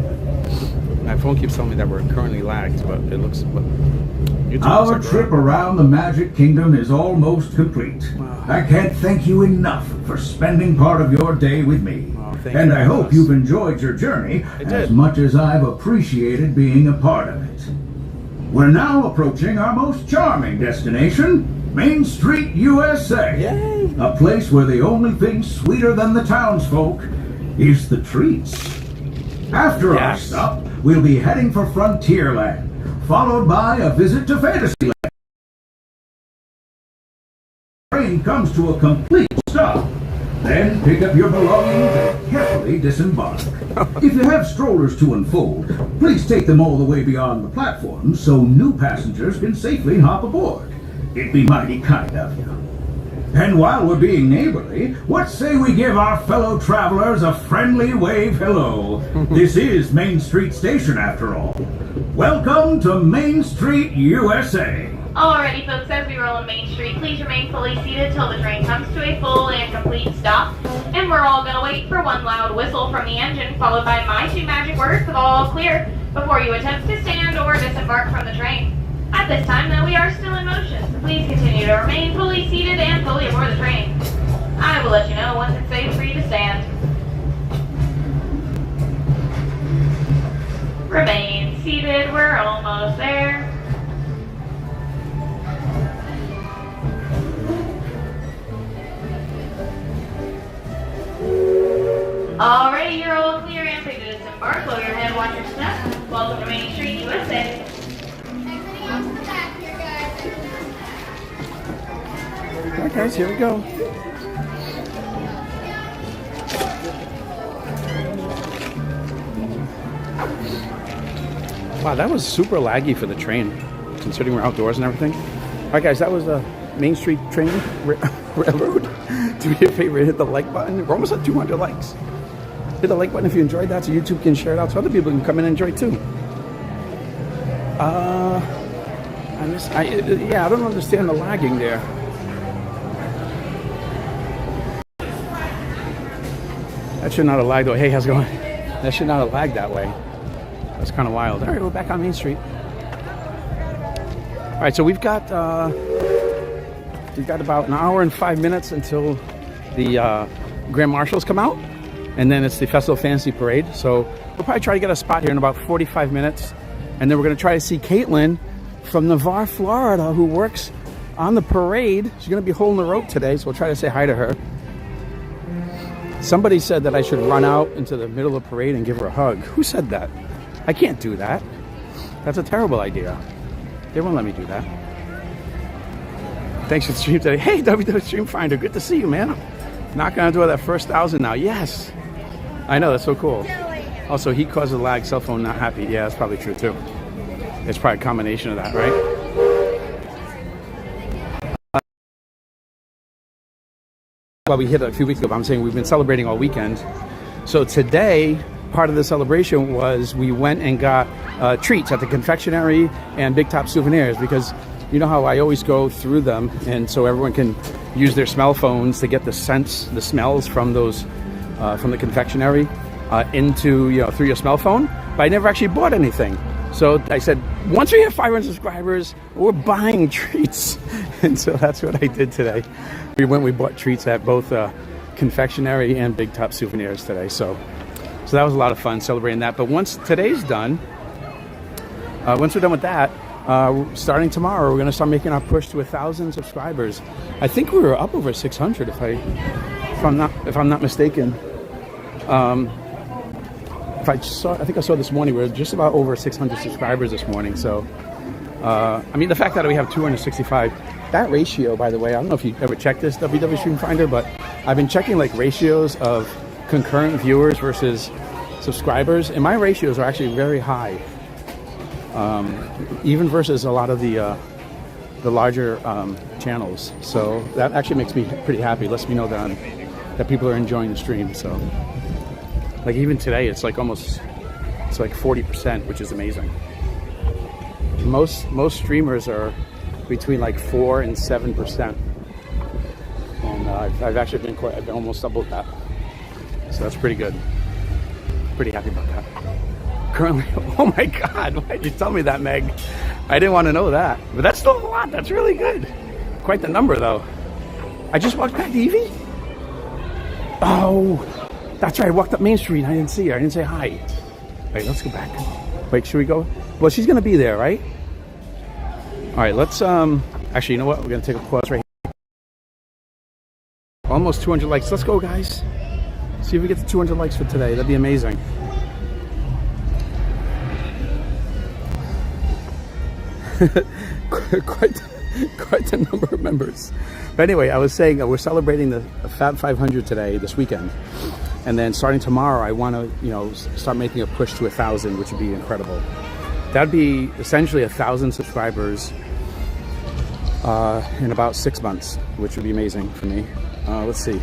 Speaker 1: My phone keeps telling me that we're currently lagged, but it looks...
Speaker 7: Our trip around the Magic Kingdom is almost complete. I can't thank you enough for spending part of your day with me. And I hope you've enjoyed your journey as much as I've appreciated being a part of it. We're now approaching our most charming destination, Main Street, USA.
Speaker 1: Yay.
Speaker 7: A place where the only thing sweeter than the townsfolk is the treats. After our stop, we'll be heading for Frontierland, followed by a visit to Fantasyland. The train comes to a complete stop. Then pick up your belongings and carefully disembark. If you have strollers to unfold, please take them all the way beyond the platform so new passengers can safely hop aboard. It'd be mighty kind of you. And while we're being neighborly, what say we give our fellow travelers a friendly wave hello? This is Main Street Station, after all. Welcome to Main Street, USA.
Speaker 15: Alrighty, folks, as we roll on Main Street, please remain fully seated till the train comes to a full and complete stop. And we're all going to wait for one loud whistle from the engine, followed by my 2 magic words of all clear, before you attempt to stand or disembark from the train. At this time, though, we are still in motion, so please continue to remain fully seated and fully aboard the train. I will let you know once it's safe for you to stand. Remain seated, we're almost there. Alrighty, you're all clear and free to disembark. Lower your head, watch your step. Welcome to Main Street, USA.
Speaker 1: Alright guys, here we go. Wow, that was super laggy for the train, considering we're outdoors and everything. Alright guys, that was the Main Street train railroad. Do me a favor, hit the like button. We're almost at 200 likes. Hit the like button if you enjoyed that so YouTube can share it out so other people can come in and enjoy it too. I don't understand the lagging there. That should not have lagged. Hey, how's it going? That should not have lagged that way. That's kind of wild. All right, we're back on Main Street. All right, so we've got about an hour and 5 minutes until the Grand Marshals come out, and then it's the Festival of Fantasy Parade. So we'll probably try to get a spot here in about 45 minutes, and then we're going to try to see Caitlin from Navarre, Florida, who works on the parade. She's going to be holding the rope today, so we'll try to say hi to her. Somebody said that I should run out into the middle of the parade and give her a hug. Who said that? I can't do that. That's a terrible idea. They won't let me do that. Thanks for the stream today. Hey, WWE Stream Finder, good to see you, man. Knocking on the door of that first 1,000 now. Yes. I know, that's so cool. Also, heat causes lag, cell phone not happy. Yeah, that's probably true too. It's probably a combination of that, right? Well, we hit it a few weeks ago, but I'm saying we've been celebrating all weekend. So today, part of the celebration was we went and got treats at the confectionery and Big Top Souvenirs, because you know how I always go through them, and so everyone can use their smell phones to get the scents, the smells from those, from the confectionery into, through your smell phone. But I never actually bought anything. So I said, once we hit 500 subscribers, we're buying treats. And so that's what I did today. We bought treats at both confectionery and Big Top Souvenirs today. So that was a lot of fun celebrating that. But once today's done, once we're done with that, starting tomorrow, we're going to start making our push to 1,000 subscribers. I think we were up over 600, if I'm not mistaken. I think I saw this morning we were just about over 600 subscribers this morning. So, I mean, the fact that we have 265, that ratio, by the way, I don't know if you ever checked this, WW Stream Finder, but I've been checking like ratios of concurrent viewers versus subscribers, and my ratios are actually very high. Even versus a lot of the larger channels. So that actually makes me pretty happy. Lets me know that people are enjoying the stream. So, like even today, it's like 40%, which is amazing. Most streamers are between like 4 and 7%, and I've actually I've been almost doubled that. So that's pretty good. Pretty happy about that. Currently, oh my God, why'd you tell me that, Meg? I didn't want to know that. But that's still a lot. That's really good. Quite the number, though. I just walked back to Eevee? Oh, that's right. I walked up Main Street. I didn't see her. I didn't say hi. Wait, let's go back. Wait, should we go? Well, she's going to be there, right? All right, let's, actually, you know what? We're going to take a pause right here. Almost 200 likes. Let's go, guys. See if we get to 200 likes for today. That'd be amazing. quite the number of members. But anyway, I was saying we're celebrating the Fab 500 today, this weekend, and then starting tomorrow, I want to start making a push to 1,000, which would be incredible. That'd be essentially 1,000 subscribers in about 6 months, which would be amazing for me. Let's see.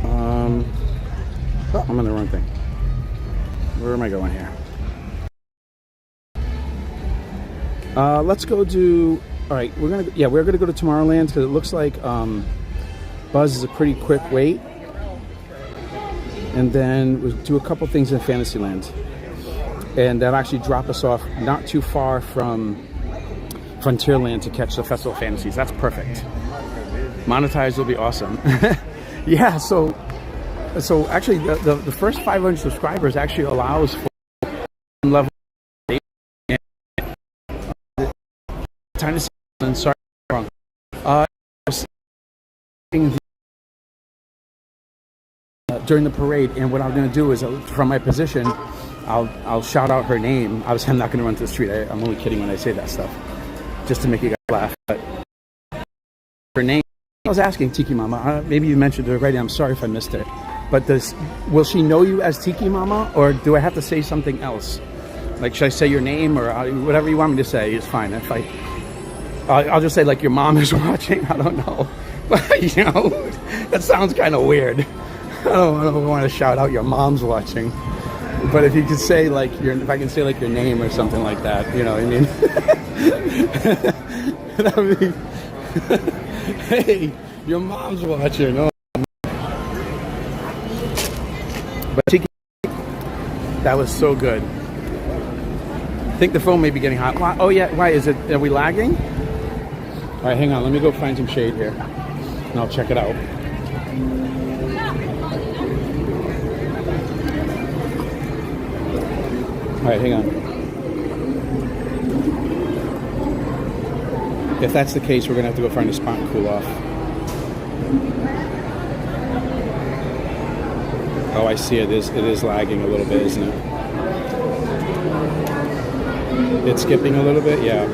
Speaker 1: Oh, I'm on the wrong thing. Where am I going here? Let's go do. All right, we're gonna go to Tomorrowland because it looks like Buzz is a pretty quick wait, and then we'll do a couple things in Fantasyland, and that'll actually drop us off not too far from Frontierland to catch the Festival of Fantasies. That's perfect. Monetized will be awesome. Yeah, so actually the first 500 subscribers actually allows for level time to see. Sorry, wrong. During the parade, and what I'm going to do is from my position, I'll shout out her name. Obviously, I'm not going to run to the street. I'm only kidding when I say that stuff, just to make you guys laugh. But her name. I was asking Tiki Mama. Maybe you mentioned it already. I'm sorry if I missed it. But will she know you as Tiki Mama, or do I have to say something else? Like, should I say your name or whatever you want me to say is fine. If I'll just say like your mom is watching. I don't know. You know, that sounds kind of weird. I don't want to shout out your mom's watching. But if you could say like if I can say like your name or something like that, you know what I mean? That would be. Hey, your mom's watching. Oh. But Tiki, that was so good. I think the phone may be getting hot. Why? Oh yeah, why is it? Are we lagging? All right, hang on. Let me go find some shade here, and I'll check it out. All right, hang on. If that's the case, we're gonna have to go find a spot and cool off. Oh, I see it is lagging a little bit, isn't it? It's skipping a little bit, yeah.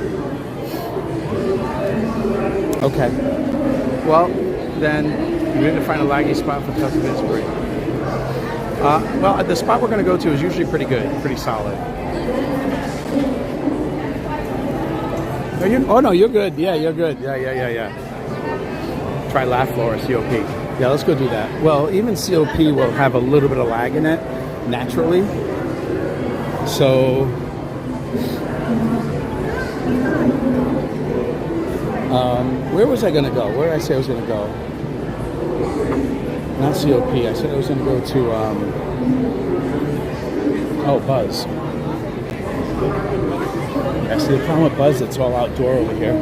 Speaker 1: Okay. Well, then we need to find a laggy spot for Festival of Fantasies. Well, the spot we're gonna go to is usually pretty good, pretty solid. Oh no, you're good. Yeah, you're good. Yeah. Try laugh floor or COP. Yeah, let's go do that. Well, even COP will have a little bit of lag in it naturally. So where was I gonna go? Where did I say I was gonna go? Not COP. I said I was gonna go to Buzz. Yeah, see the problem with Buzz, it's all outdoor over here.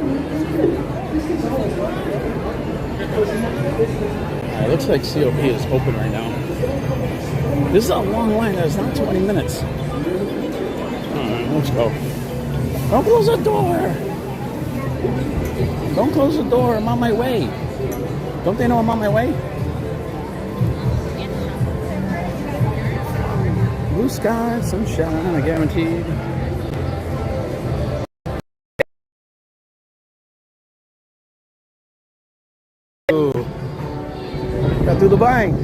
Speaker 1: It looks like COP is open right now. This is a long line. It's not 20 minutes. Alright, let's go. Don't close the door! Don't close the door. I'm on my way. Don't they know I'm on my way? Blue sky, sunshine, I guaranteed. Got through the buying.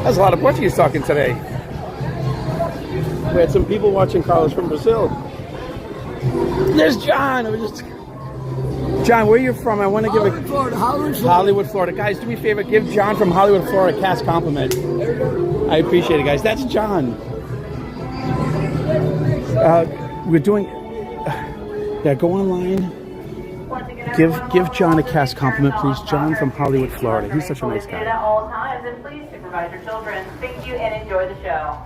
Speaker 1: That's a lot of Portuguese talking today. We had some people watching Carlos from Brazil. There's John. John, where are you from? I want to give a Hollywood, Florida. Guys, do me a favor. Give John from Hollywood, Florida a cast compliment. I appreciate it, guys. That's John. We're doing. Yeah, go online. Give John a cast compliment, please. John from Hollywood, Florida. He's such a nice guy.
Speaker 15: At all times, and please supervise your children. Thank you and enjoy the show.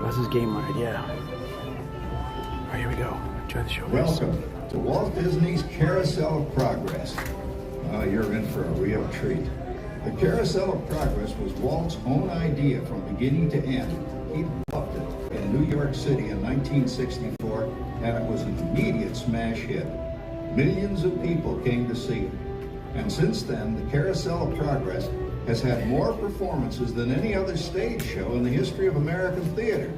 Speaker 1: That's his game ride, yeah. All right, here we go. Enjoy the show.
Speaker 3: Welcome to Walt Disney's Carousel of Progress. You're in for a real treat. The Carousel of Progress was Walt's own idea from beginning to end. He loved it in New York City in 1964, and it was an immediate smash hit. Millions of people came to see it. And since then, the Carousel of Progress has had more performances than any other stage show in the history of American theater.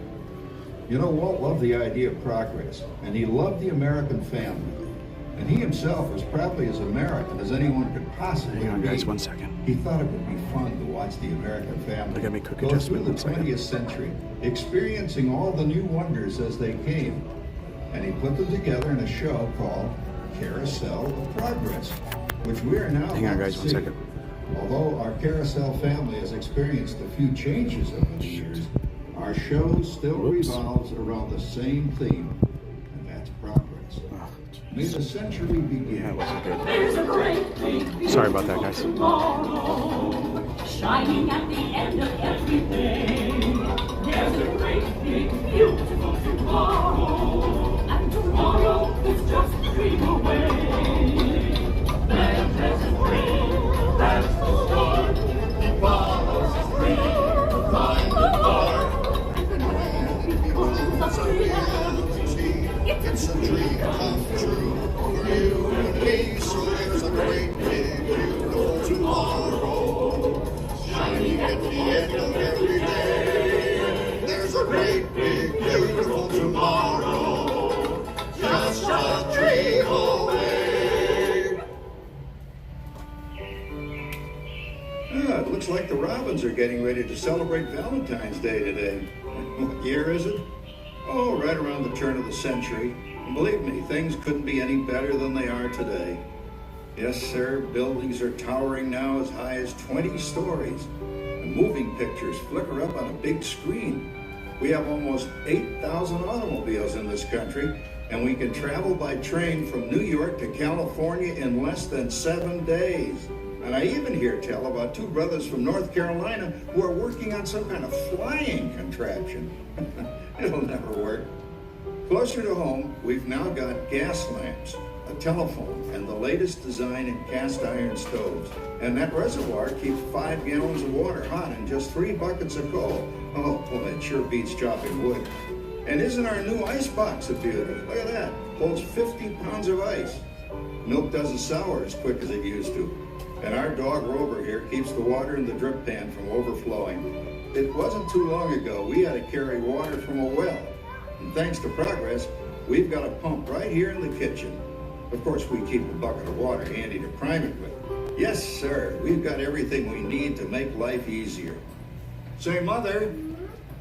Speaker 3: You know, Walt loved the idea of progress, and he loved the American family. And he himself was probably as American as anyone could possibly be.
Speaker 1: Hang on, guys, 1 second.
Speaker 3: He thought it would be fun to watch the American family go through the 20th century, experiencing all the new wonders as they came. and he put them together in a show called Carousel of Progress, which we are now.
Speaker 1: Hang on, guys, 1 second.
Speaker 3: Although our Carousel family has experienced a few changes over the years, our show still revolves around the same theme, and that's progress. May the century begin.
Speaker 1: That wasn't good.
Speaker 4: There's a great big
Speaker 1: Sorry about that, guys.
Speaker 4: tomorrow, shining at the end of every day. There's a great big beautiful tomorrow, and tomorrow is just a dream away. There's a dream, that's the start. It follows his dream, find the heart.
Speaker 16: It's a dream come true for you and me. So there's a great big beautiful tomorrow, shining at the end of every day. There's a great big beautiful tomorrow, just a dream away.
Speaker 3: It looks like the Robins are getting ready to celebrate Valentine's Day today. What year is it? Oh, right around the turn of the century. And believe me, things couldn't be any better than they are today. Yes, sir, buildings are towering now as high as 20 stories. And moving pictures flicker up on a big screen. We have almost 8,000 automobiles in this country, and we can travel by train from New York to California in less than 7 days. And I even hear tell about 2 brothers from North Carolina who are working on some kind of flying contraption. It'll never work. Closer to home, we've now got gas lamps, a telephone, and the latest design in cast iron stoves. And that reservoir keeps 5 gallons of water hot in just 3 buckets of coal. Oh, well, it sure beats chopping wood. And isn't our new ice box a beauty? Look at that. Holds 50 pounds of ice. Milk doesn't sour as quick as it used to. And our dog Rover here keeps the water in the drip pan from overflowing. It wasn't too long ago we had to carry water from a well. And thanks to progress, we've got a pump right here in the kitchen. Of course, we keep a bucket of water handy to prime it with. Yes, sir, we've got everything we need to make life easier. Say, Mother,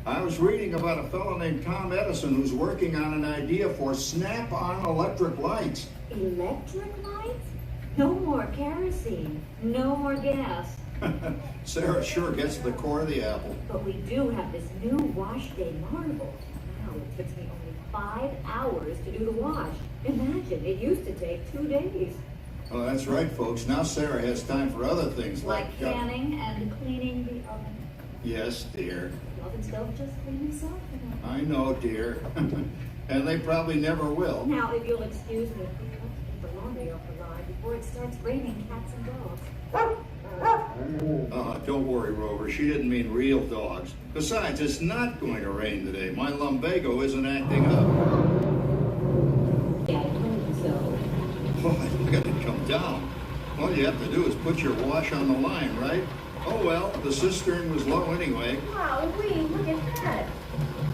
Speaker 3: I was reading about a fellow named Tom Edison who's working on an idea for snap-on electric lights.
Speaker 10: Electric lights? No more kerosene, no more gas.
Speaker 3: Sarah sure gets the core of the apple.
Speaker 10: But we do have this new wash day marvel. Now it takes me only 5 hours to do the wash. Imagine, it used to take 2 days.
Speaker 3: Oh, that's right, folks. Now Sarah has time for other things
Speaker 10: Like canning and cleaning the oven.
Speaker 3: Yes, dear.
Speaker 10: The oven stove just cleaned itself.
Speaker 3: I know, dear. And they probably never will.
Speaker 10: Now, if you'll excuse me, we have to get the laundry off the line before it starts raining cats and dogs.
Speaker 3: Don't worry, Rover. She didn't mean real dogs. Besides, it's not going to rain today. My lumbago isn't acting up.
Speaker 10: Yeah, I told so.
Speaker 3: Oh, I got to come down. All you have to do is put your wash on the line, right? Oh, well, the cistern was low anyway.
Speaker 10: Wow, look at that.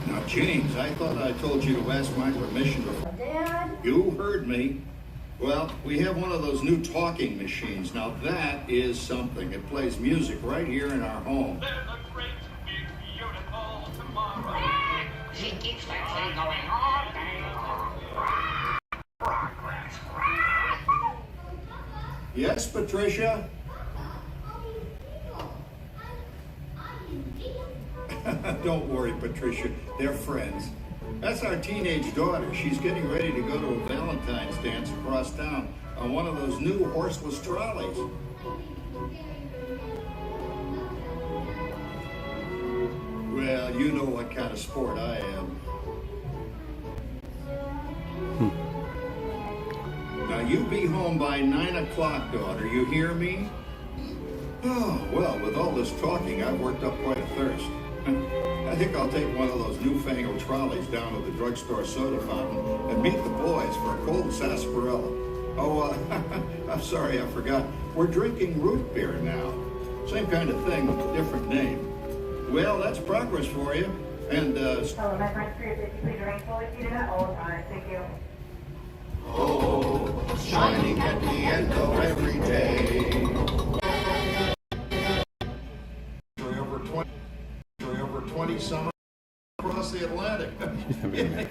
Speaker 3: Now, James, I thought I told you to ask my permission before.
Speaker 10: Dad?
Speaker 3: You heard me. Well, we have one of those new talking machines. Now, that is something. It plays music right here in our home.
Speaker 2: There's a great, big, beautiful tomorrow.
Speaker 4: She keeps that thing going all day long. Progress.
Speaker 3: Yes, Patricia? Don't worry, Patricia. They're friends. That's our teenage daughter. She's getting ready to go to a Valentine's dance across town on one of those new horseless trolleys. Well, you know what kind of sport I am. Now, you be home by 9 o'clock, daughter. You hear me? Oh, well, with all this talking, I've worked up quite a thirst. I think I'll take one of those newfangled trolleys down to the drugstore soda fountain and meet the boys for a cold sarsaparilla. Oh, I'm sorry, I forgot. We're drinking root beer now. Same kind of thing, different name. Well, that's progress for you. And,
Speaker 17: Hello, my friend, please remain fully seated at all times. Thank you.
Speaker 16: Oh, shining at the end of every day.
Speaker 3: Over 20 summers across the Atlantic.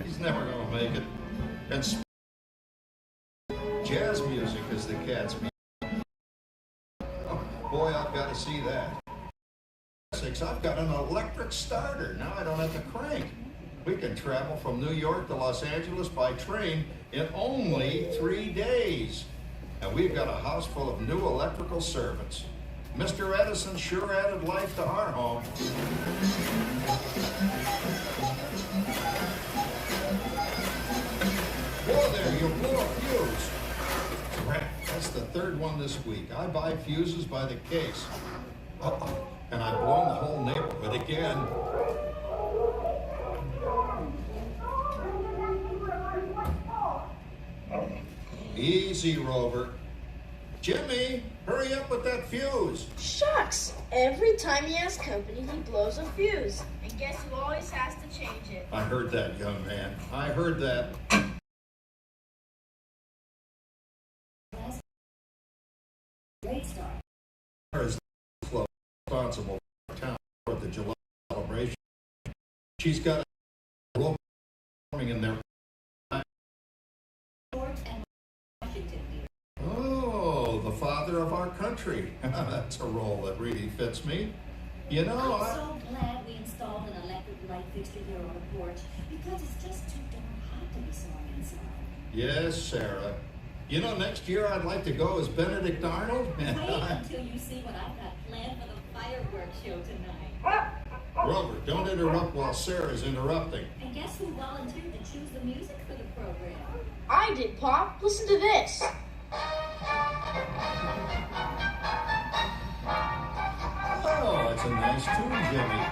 Speaker 3: He's never going to make it. And jazz music is the cat's music. Oh, boy, I've got to see that. I've got an electric starter. Now I don't have to crank. We can travel from New York to Los Angeles by train in only 3 days. And we've got a house full of new electrical servants. Mr. Edison sure added life to our home. Whoa there, you blew a fuse. Crap, that's the third one this week. I buy fuses by the case. Uh-oh, and I've blown the whole neighborhood again. Easy, Rover. Jimmy, hurry up with that fuse.
Speaker 18: Shucks! Every time he has company, he blows a fuse. And guess who always has to change it?
Speaker 3: I heard that, young man. I heard that.
Speaker 10: Great start.
Speaker 3: Is responsible for town for the July celebration. She's got a rope forming in there. Oh, the father of our country. That's a role that really fits me. You know,
Speaker 10: I'm so glad we installed an electric light fixture here on the porch because it's just too darn hot to be sewing inside.
Speaker 3: Yes, Sarah. You know, next year I'd like to go as Benedict Arnold.
Speaker 10: Wait until you see what I've got planned for the fireworks show tonight.
Speaker 3: Rover, don't interrupt while Sarah's interrupting.
Speaker 10: And guess who volunteered to choose the music for the program?
Speaker 18: I did, Pop. Listen to this.
Speaker 3: Oh, it's a nice tune, Jimmy.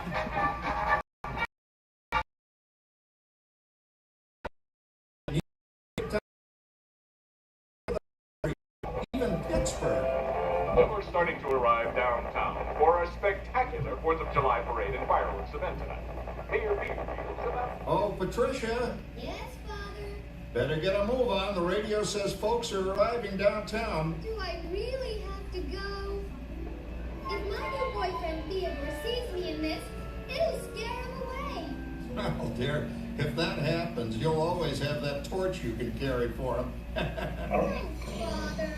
Speaker 3: Even Pittsburgh.
Speaker 19: We're starting to arrive downtown for a spectacular 4th of July parade and fireworks event tonight. Mayor Eevee about...
Speaker 3: Oh, Patricia.
Speaker 20: Yes, Father?
Speaker 3: Better get a move on. The radio says folks are arriving downtown.
Speaker 20: Do I really have to go? If my new boyfriend Theodore sees me in this, it'll scare him away.
Speaker 3: Well, dear, if that happens, you'll always have that torch you can carry for him.
Speaker 20: Thanks, Father.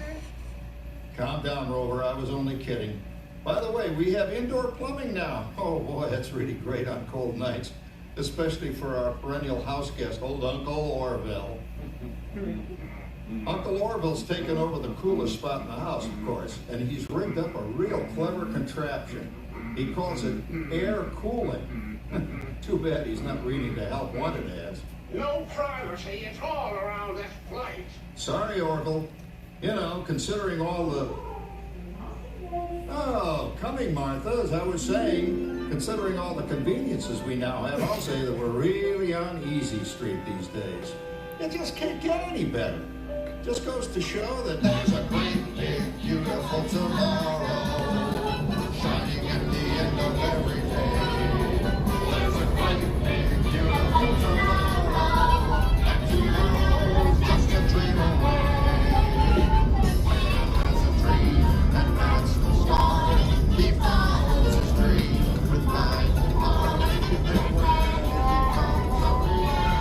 Speaker 3: Calm down, Rover. I was only kidding. By the way, we have indoor plumbing now. Oh, boy, that's really great on cold nights, especially for our perennial house guest, old Uncle Orville. Uncle Orville's taken over the coolest spot in the house, of course, and he's rigged up a real clever contraption. He calls it air cooling. Too bad he's not reading the help wanted ads.
Speaker 16: No privacy at all around this place.
Speaker 3: Sorry, Orville. You know, considering all the... Oh, coming, Martha, as I was saying, considering all the conveniences we now have, I'll say that we're really on easy street these days. It just can't get any better. Just goes to show that there's a great, big, beautiful tomorrow shining at the end of every day. There's a great, big, beautiful tomorrow, and tomorrow's just a dream away. There's a dream that that's the start. He follows his dream with mind and heart, and when it becomes a reality,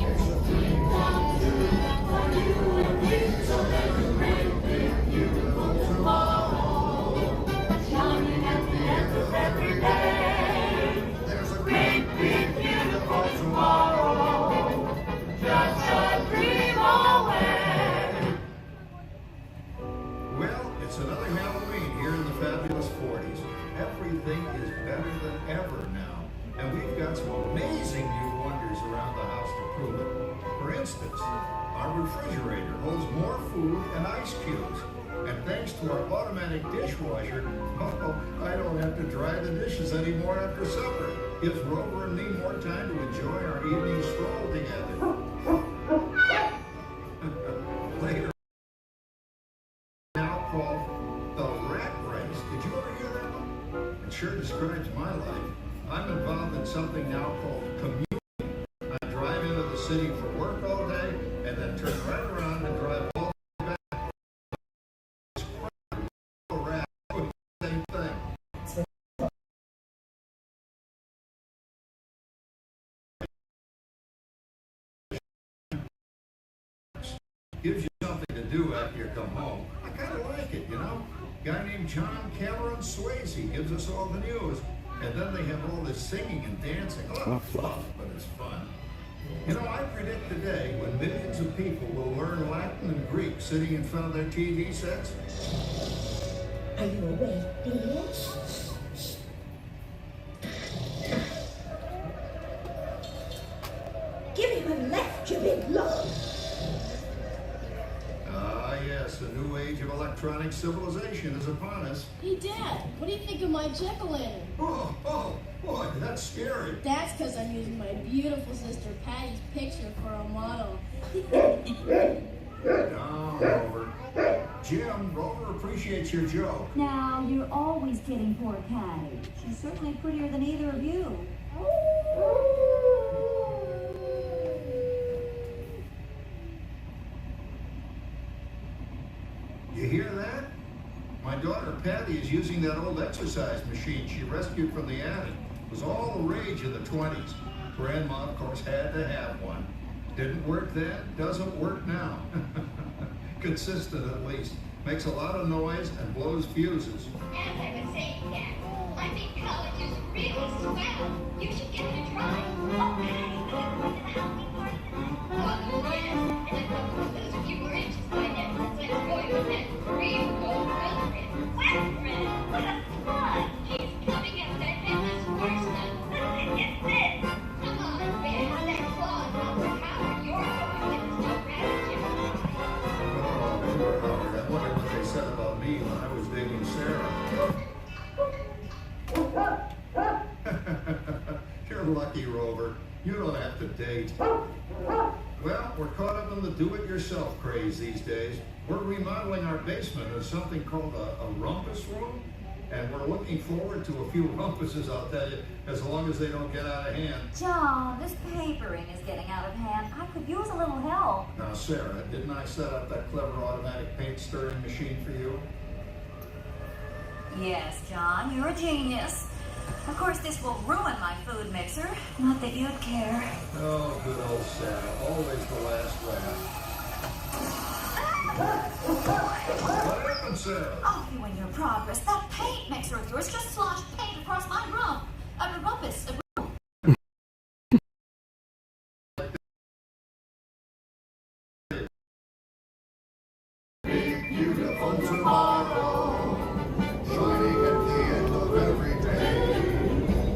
Speaker 3: there's a dream come true for you and me. So there's a great, big, beautiful tomorrow shining at the end of every day. There's a great, big, beautiful tomorrow, just a dream away. Well, it's another Halloween here in the fabulous 40s. Everything is better than ever now, and we've got some amazing new wonders around the house to prove it. For instance, our refrigerator holds more food and ice cubes. And thanks to our automatic dishwasher, I don't have to dry the dishes anymore after supper. Gives Rover and me more time to enjoy our evening stroll together. Later, now called the rat race. Did you ever hear that one? It sure describes my life. I'm involved in something now called commuting. I drive into the city for work all day and then turn right around and drive all the way back. Rat, same thing. Gives you something to do after you come home. I kind of like it, you know? Guy named John Cameron Swayze gives us all the news. And then they have all this singing and dancing. A lot of fluff, but it's fun. You know, I predict today when millions of people will learn Latin and Greek sitting in front of their TV sets.
Speaker 10: Are you awake, dear? Give him a left, you big love.
Speaker 3: Ah, yes, the new age of electronic civilization is upon us.
Speaker 21: Hey, Dad, what do you think of my jack-o'-lantern?
Speaker 3: Oh, boy, that's scary.
Speaker 21: That's because I'm using my beautiful sister Patty's picture for a model.
Speaker 3: No, Rover. Jim, Rover appreciates your joke.
Speaker 9: Now, you're always kidding poor Patty. She's certainly prettier than either of you.
Speaker 3: You hear that? My daughter Patty is using that old exercise machine she rescued from the attic. It was all the rage in the 20s. Grandma, of course, had to have one. Didn't work then, doesn't work now. Consistent at least. Makes a lot of noise and blows fuses.
Speaker 20: As I was saying, Dad, I think college is really swell. You should give it a try. Oh, Patty, look at the healthy part. Oh, yes. And if I put those fewer inches by then, when boy was that real gold girlfriend. Girlfriend, what a slut. She's coming at that headless horseman. Get this. Come on, man. That claw knows how you're going. It's no rabbit, Jim.
Speaker 3: I wonder what they said about me when I was dating Sarah. You're lucky, Rover. You don't have to date. Well, we're caught up in the do-it-yourself craze these days. We're remodeling our basement as something called a rumpus room. And we're looking forward to a few rumpuses, I'll tell you, as long as they don't get out of hand.
Speaker 9: John, this papering is getting out of hand. I could use a little help.
Speaker 3: Now, Sarah, didn't I set up that clever automatic paint stirring machine for you?
Speaker 9: Yes, John, you're a genius. Of course, this will ruin my food mixer. Not that you'd care.
Speaker 3: Oh, good old Sarah. Always the last laugh. What happened, Sarah?
Speaker 9: Oh, you and your progress. That paint mixer of yours just sloshed paint across my rump. A rumpus.
Speaker 16: Beautiful tomorrow, shining at the end of every day.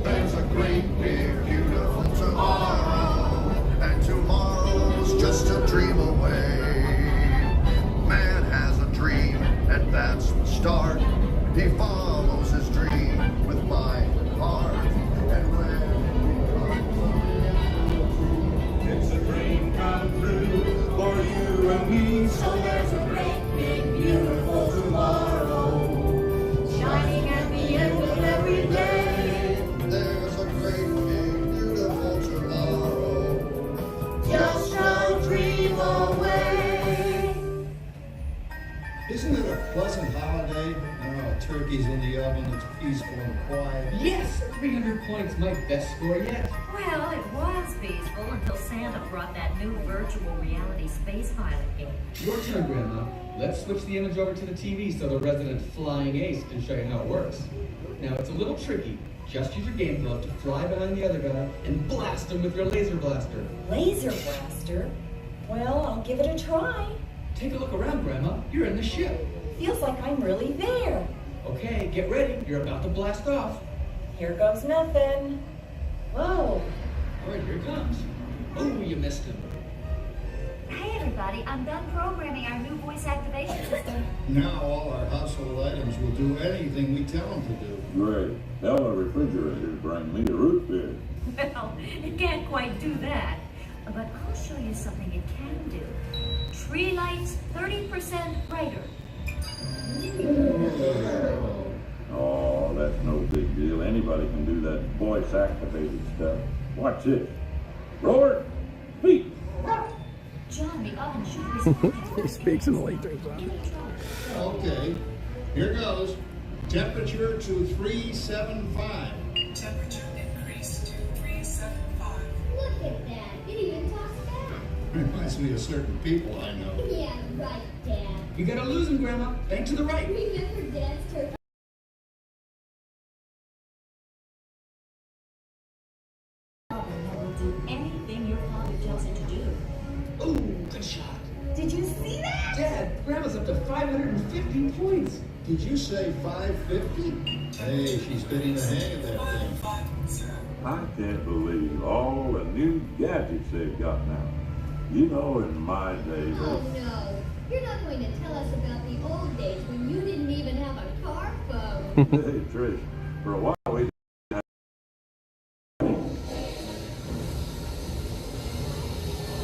Speaker 16: There's a great big beautiful tomorrow, and tomorrow's just a dream away. Man has a dream, and that's the start. He follows his dream with mind and heart, and when it's a dream come true for you and me, so there's a great beautiful tomorrow, shining at the end of every day. There's a great big beautiful tomorrow, just a dream away.
Speaker 3: Isn't it a pleasant holiday? Oh, turkey's in the oven, it's peaceful and quiet.
Speaker 12: Yes, 300 points, my best score yet.
Speaker 9: Well, it was peaceful until Santa brought that new virtual reality space pilot game.
Speaker 12: Your turn, Grandma. Let's switch the image over to the TV so the resident flying ace can show you how it works. Now, it's a little tricky. Just use your game glove to fly behind the other guy and blast him with your laser blaster.
Speaker 10: Laser blaster? Well, I'll give it a try.
Speaker 12: Take a look around, Grandma. You're in the ship.
Speaker 10: Feels like I'm really there.
Speaker 12: Okay, get ready. You're about to blast off.
Speaker 10: Here goes nothing. Whoa.
Speaker 12: All right, here it comes. Oh, you missed him.
Speaker 9: Hey, everybody, I'm done programming our new voice activation system.
Speaker 3: Now all our household items will do anything we tell them to do.
Speaker 22: Great. Tell the refrigerator to bring me a root beer.
Speaker 9: Well, it can't quite do that. But I'll show you something it can do. Tree lights 30% brighter.
Speaker 22: Oh, that's no big deal. Anybody can do that voice-activated stuff. Watch this. Roar, speak.
Speaker 9: John, the oven should be
Speaker 1: He speaks in the later.
Speaker 3: Okay, here goes. Temperature to 375.
Speaker 20: Temperature increase to 375. Look at that. It even talks back.
Speaker 3: Reminds me of certain people I know.
Speaker 20: Yeah, right, Dad.
Speaker 7: You gotta lose him, Grandma. Bank to the right.
Speaker 20: Remember Dad's turkey?
Speaker 10: Do anything your father tells him to do.
Speaker 7: Ooh, good shot.
Speaker 10: Did you see that?
Speaker 7: Dad, Grandma's up to 550 points.
Speaker 3: Did you say 550? Hey, she's getting the hang of that thing.
Speaker 22: I can't believe all the new gadgets they've got now. You know, in my day,
Speaker 20: Oh no, you're not going to tell us about the old days when you didn't even have a car phone.
Speaker 22: hey, Trish, for a while we didn't have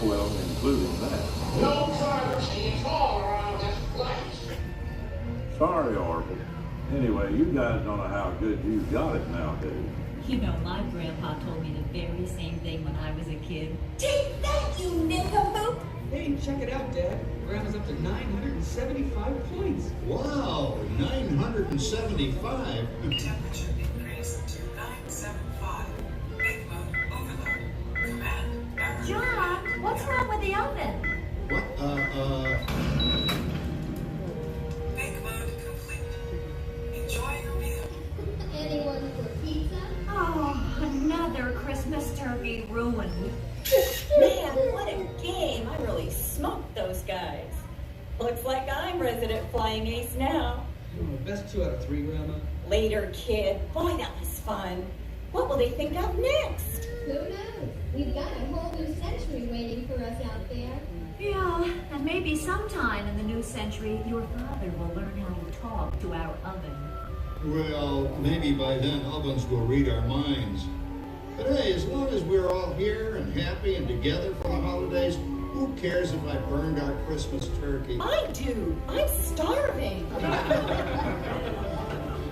Speaker 22: well, including that.
Speaker 16: No privacy at all around this place.
Speaker 22: Sorry, Orville. Anyway, you guys don't know how good you got it nowadays.
Speaker 10: You know, my grandpa told me the very same thing when I was a kid.
Speaker 21: Take that, you nincompoop!
Speaker 7: Hey, check it out, Dad. Grandma's up to 975 points.
Speaker 3: Wow, 975.
Speaker 2: Temperature increase to 975. Big mode overload. Command error.
Speaker 10: John, what's wrong with the oven?
Speaker 3: What?
Speaker 2: Big mode complete. Enjoy your meal.
Speaker 20: Anyone for pizza?
Speaker 10: Oh, another Christmas turkey ruined.
Speaker 21: Man, what a game. I really smoked those guys. Looks like I'm resident flying ace now.
Speaker 7: Best 2 out of 3, Grandma.
Speaker 21: Later, kid. Boy, that was fun. What will they think of next?
Speaker 20: Who knows? We've got a whole new century waiting for us out there.
Speaker 10: Yeah, and maybe sometime in the new century, your father will learn how to talk to our oven.
Speaker 3: Well, maybe by then ovens will read our minds. But hey, as long as we're all here and happy and together for the holidays, who cares if I burned our Christmas turkey?
Speaker 21: I do. I'm starving.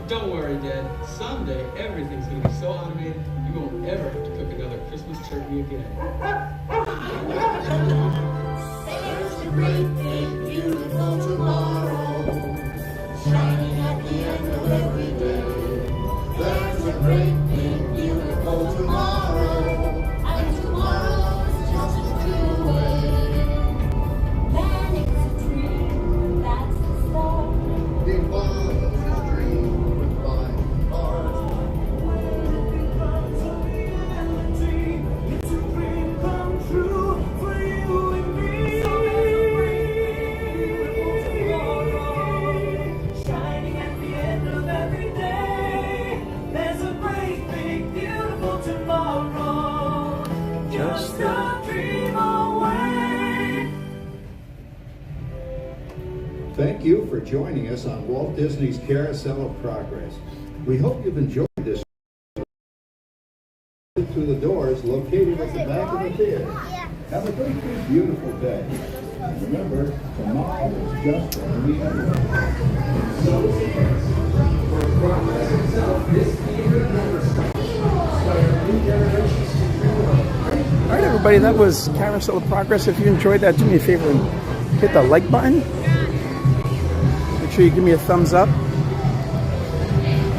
Speaker 7: Don't worry, Dad. Someday everything's gonna be so automated you won't ever have to cook another Christmas turkey again.
Speaker 16: There's a great big beautiful tomorrow, shining at the end of every day. There's a great big beautiful tomorrow, and tomorrow's just a dream away.
Speaker 10: Then it's a dream, that's the start.
Speaker 3: Big ball of a dream with my heart.
Speaker 16: It's a dream come true for you and me. Shining at the end of every day. There's a great big beautiful tomorrow, just a dream away.
Speaker 3: Thank you for joining us on Walt Disney's Carousel of Progress. We hope you've enjoyed this through the doors located at the back of the theater. Have a great, big, beautiful day. And remember, tomorrow is just a week away.
Speaker 12: For progress itself, this theater never stops. Inspire new generations to dream of.
Speaker 1: All right, everybody, that was Carousel of Progress. If you enjoyed that, do me a favor and hit the like button. Make sure you give me a thumbs up.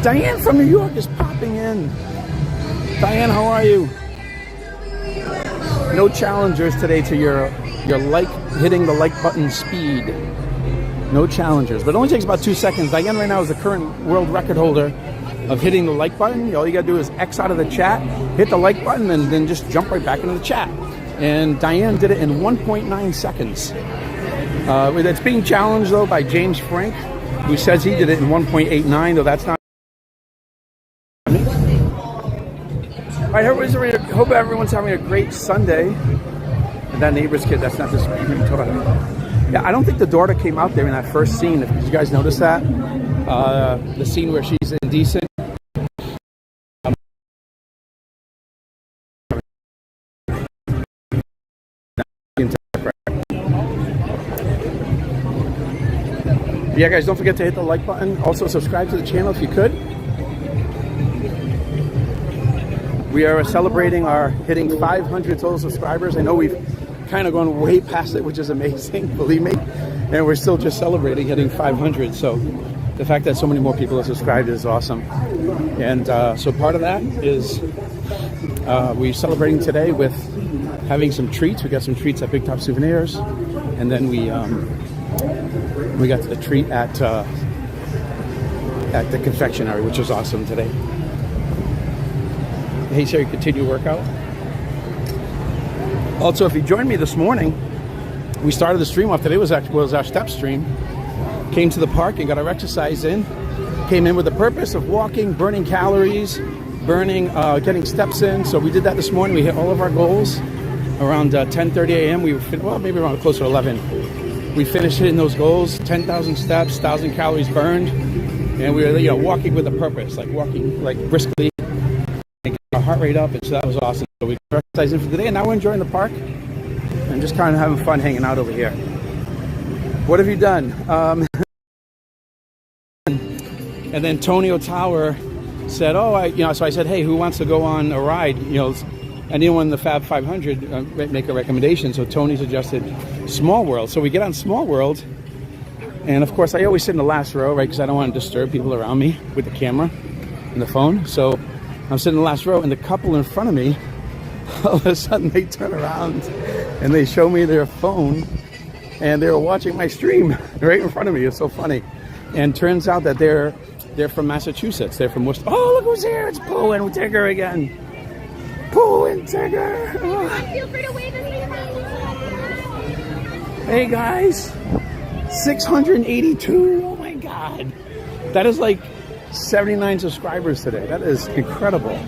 Speaker 1: Diane from New York is popping in. Diane, how are you? No challengers today to your like hitting the like button speed. No challengers, but it only takes about 2 seconds. Diane right now is the current world record holder of hitting the like button. All you gotta do is X out of the chat, hit the like button, and then just jump right back into the chat. And Diane did it in 1.9 seconds. It's being challenged though by James Frank, who says he did it in 1.89, though that's not. All right, hope everyone's having a great Sunday. And that neighbor's kid, that's not the screaming daughter. Yeah, I don't think the daughter came out there in that first scene. Did you guys notice that? The scene where she's indecent. Yeah, guys, don't forget to hit the like button. Also, subscribe to the channel if you could. We are celebrating our hitting 500 total subscribers. I know we've kind of gone way past it, which is amazing, believe me. And we're still just celebrating hitting 500. So the fact that so many more people are subscribed is awesome. And so part of that is we're celebrating today with having some treats. We got some treats at Big Top Souvenirs, and then we got a treat at the confectionery, which was awesome today. Hey, Sherry, continue workout. Also, if you joined me this morning, we started the stream off today. Was our step stream. Came to the park and got our exercise in. Came in with the purpose of walking, burning calories, getting steps in. So we did that this morning. We hit all of our goals around 10:30 a.m. We were maybe around closer to 11. We finished hitting those goals. 10,000 steps, 1,000 calories burned, and we were walking with a purpose, like walking like briskly, and get our heart rate up. And so that was awesome. So we got exercise in for the day, and now we're enjoying the park and just kind of having fun hanging out over here. What have you done? And then Tonio Tower said, so I said, hey, who wants to go on a ride? Anyone in the Fab 500 make a recommendation. So Tony suggested Small World. So we get on Small World, and of course I always sit in the last row, right? Because I don't want to disturb people around me with the camera and the phone. So I'm sitting in the last row, and the couple in front of me, all of a sudden they turn around and they show me their phone, and they were watching my stream right in front of me. It's so funny. And turns out that they're from Massachusetts. They're from Worcester. Oh, look who's here! It's Pooh and Tigger again. Pooh and Tigger. Oh.
Speaker 20: Feel free to wave at me.
Speaker 1: Hey guys, 682. Oh my God, that is like 79 subscribers today. That is incredible.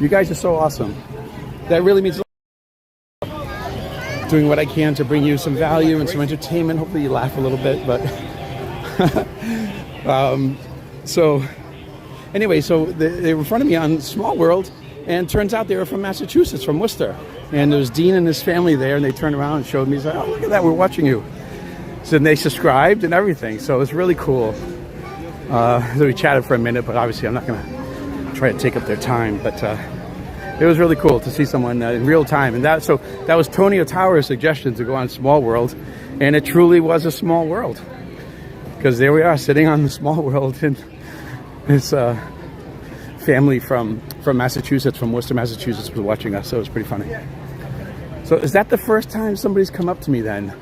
Speaker 1: You guys are so awesome. That really means a lot. Doing what I can to bring you some value and some entertainment. Hopefully you laugh a little bit, but so anyway, so they were in front of me on Small World, and turns out they were from Massachusetts, from Worcester. And there was Dean and his family there, and they turned around and showed me, said, oh, look at that, we're watching you. So they subscribed and everything, so it was really cool. So we chatted for a minute, but obviously I'm not going to try to take up their time, but it was really cool to see someone in real time. And that was Tonio Tower's suggestion to go on Small World, and it truly was a small world. Because there we are, sitting on the Small World, and this family from Massachusetts, from Worcester, Massachusetts, was watching us, so it was pretty funny. So is that the first time somebody's come up to me then?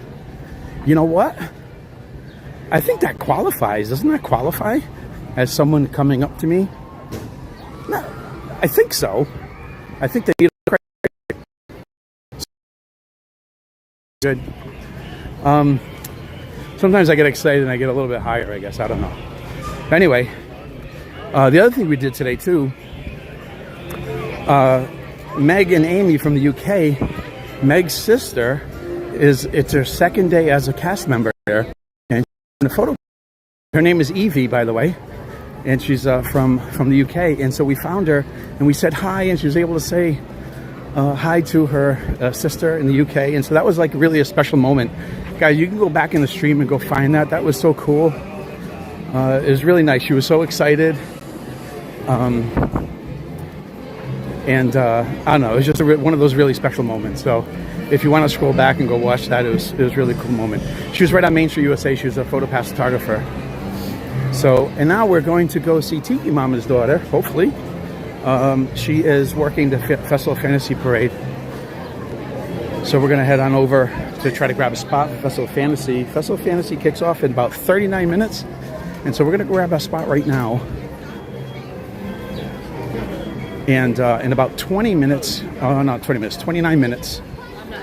Speaker 1: You know what? I think that qualifies. Doesn't that qualify as someone coming up to me? No, I think so. I think they need a good. Sometimes I get excited and I get a little bit higher, I guess. I don't know. Anyway, the other thing we did today, too, Meg and Amy from the UK, Meg's sister, it's her second day as a cast member there. And in a photo, her name is Eevee, by the way, and she's from the UK. And so we found her and we said hi, and she was able to say hi to her sister in the UK. And so that was like really a special moment. Guys, you can go back in the stream and go find that. That was so cool. It was really nice. She was so excited. And I don't know, it was just one of those really special moments. So if you want to scroll back and go watch that, it was a really cool moment. She was right on Main Street, USA. She was a PhotoPass photographer. So, and now we're going to go see Tiki Mama's daughter, hopefully. She is working the Festival of Fantasy Parade. So we're going to head on over to try to grab a spot for Festival of Fantasy. Festival of Fantasy kicks off in about 39 minutes. And so we're going to grab a spot right now. And in about 20 minutes, not 20 minutes, 29 minutes.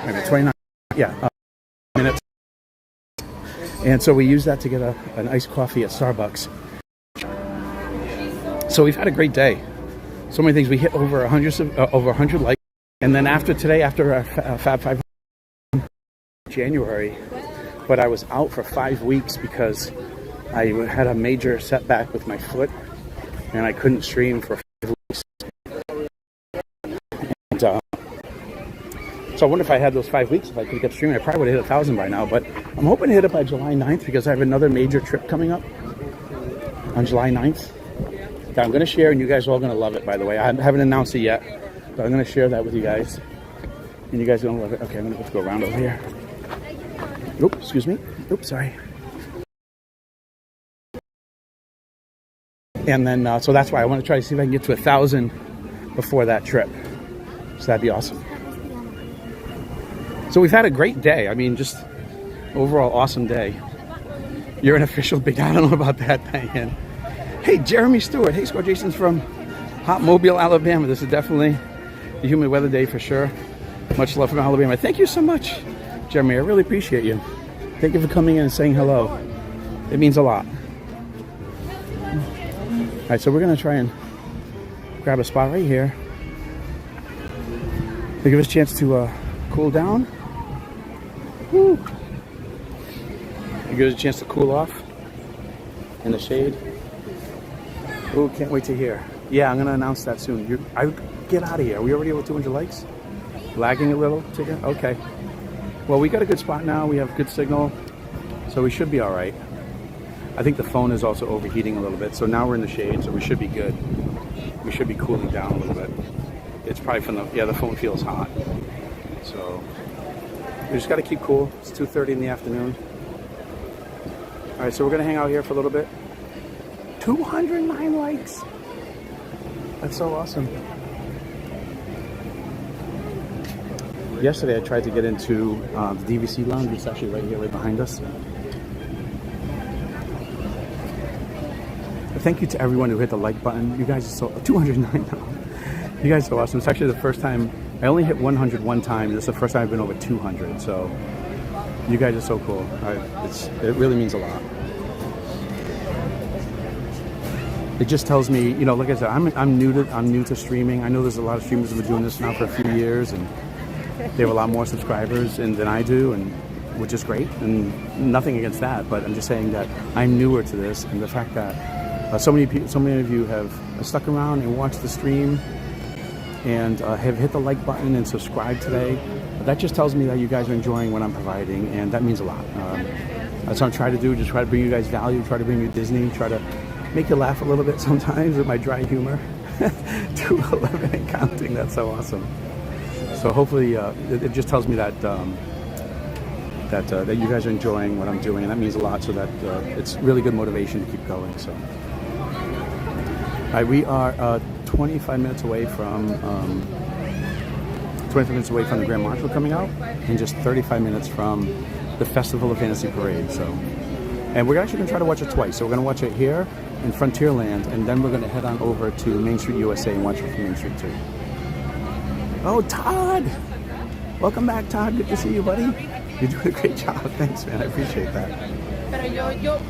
Speaker 1: Maybe 29, minutes. And so we use that to get an iced coffee at Starbucks. So we've had a great day. So many things. We hit over 100 likes. And then after today, after Fab 500 January, but I was out for 5 weeks because I had a major setback with my foot, and I couldn't stream for 5 weeks. And, so I wonder if I had those 5 weeks, if I could get streaming, I probably would have hit 1,000 by now. But I'm hoping to hit it by July 9th because I have another major trip coming up on July 9th that I'm going to share, and you guys are all going to love it, by the way. I haven't announced it yet, but I'm going to share that with you guys, and you guys are going to love it. Okay, I'm going to have to go around over here. Oops, excuse me. Oops, sorry. And then, so that's why I want to try to see if I can get to 1,000 before that trip. So that'd be awesome. So we've had a great day. I mean, just overall awesome day. You're an official big, I don't know about that, Diane. Hey, Jeremy Stewart. Hey, Score Jason's from Hot Mobile, Alabama. This is definitely the humid weather day for sure. Much love from Alabama. Thank you so much, Jeremy. I really appreciate you. Thank you for coming in and saying hello. It means a lot. All right, so we're gonna try and grab a spot right here to give us a chance to cool down. Woo. Give us a chance to cool off in the shade. Oh, can't wait to hear. Yeah, I'm gonna announce that soon. Get out of here. Are we already over 200 likes? Lagging a little, Tigger? Okay. Well, we got a good spot now. We have good signal, so we should be all right. I think the phone is also overheating a little bit, so now we're in the shade, so we should be good. We should be cooling down a little bit. It's probably from the phone feels hot. So we just got to keep cool. It's 2:30 in the afternoon. All right, so we're gonna hang out here for a little bit. 209 likes. That's so awesome. Yesterday I tried to get into the DVC lounge. It's actually right here, right behind us. Thank you to everyone who hit the like button. You guys are so 209 now. You guys are so awesome. It's actually the first time I only hit 100 one time. This is the first time I've been over 200. So you guys are so cool. It really means a lot. It just tells me, you know, like I said, I'm new to streaming. I know there's a lot of streamers who've been doing this now for a few years, and they have a lot more subscribers than I do, and which is great. And nothing against that, but I'm just saying that I'm newer to this, and the fact that so many of you have stuck around and watched the stream and have hit the like button and subscribed today. That just tells me that you guys are enjoying what I'm providing, and that means a lot. That's what I'm trying to do. Just try to bring you guys value. Try to bring you Disney. Try to make you laugh a little bit sometimes with my dry humor. 211 and counting. That's so awesome. So hopefully it just tells me that that you guys are enjoying what I'm doing, and that means a lot. So that it's really good motivation to keep going. So, we are 25 minutes away from the Grand Marshal coming out, and just 35 minutes from the Festival of Fantasy Parade. So, and we're actually going to try to watch it twice. So we're going to watch it here in Frontierland, and then we're going to head on over to Main Street USA and watch it from Main Street too. Oh, Todd! Welcome back, Todd. Good to see you, buddy. You're doing a great job. Thanks, man. I appreciate that.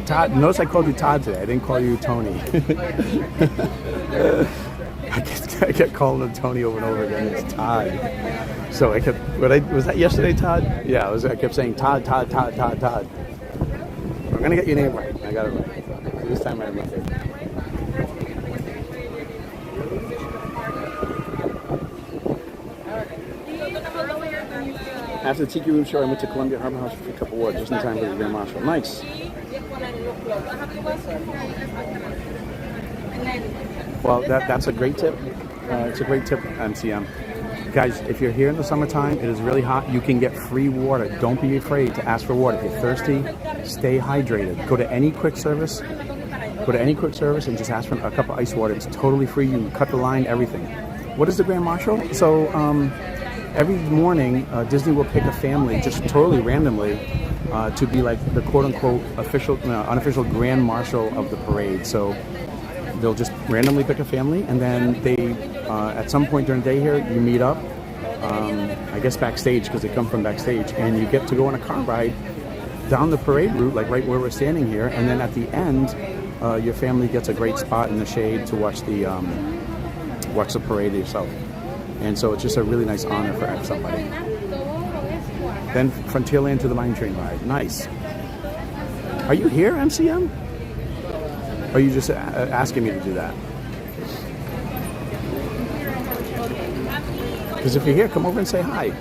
Speaker 1: Todd, notice I called you Todd today. I didn't call you Tony. I kept calling him Tony over and over again. It's Todd. So I kept. Was that yesterday, Todd? Yeah, I kept saying Todd. I'm gonna get your name right. I got it right. So this time I remember. After the Tiki Room show, I went to Columbia Harbor House for a couple awards just in time for the Grand Marshal. Nice. Well, that's a great tip. It's a great tip, MCM. Guys, if you're here in the summertime, it is really hot. You can get free water. Don't be afraid to ask for water. If you're thirsty, stay hydrated. Go to any quick service. And just ask for a cup of ice water. It's totally free. You can cut the line, everything. What is the Grand Marshal? So, every morning, Disney will pick a family just totally randomly to be like the quote-unquote unofficial Grand Marshal of the parade. So they'll just randomly pick a family, and then they, at some point during the day here, you meet up, I guess backstage, because they come from backstage, and you get to go on a car ride down the parade route, like right where we're standing here, and then at the end, your family gets a great spot in the shade to watch the parade yourself. And so it's just a really nice honor for somebody. Then Frontierland to the mine train ride. Nice. Are you here, MCM? Or are you just asking me to do that? Because if you're here, come over and say hi.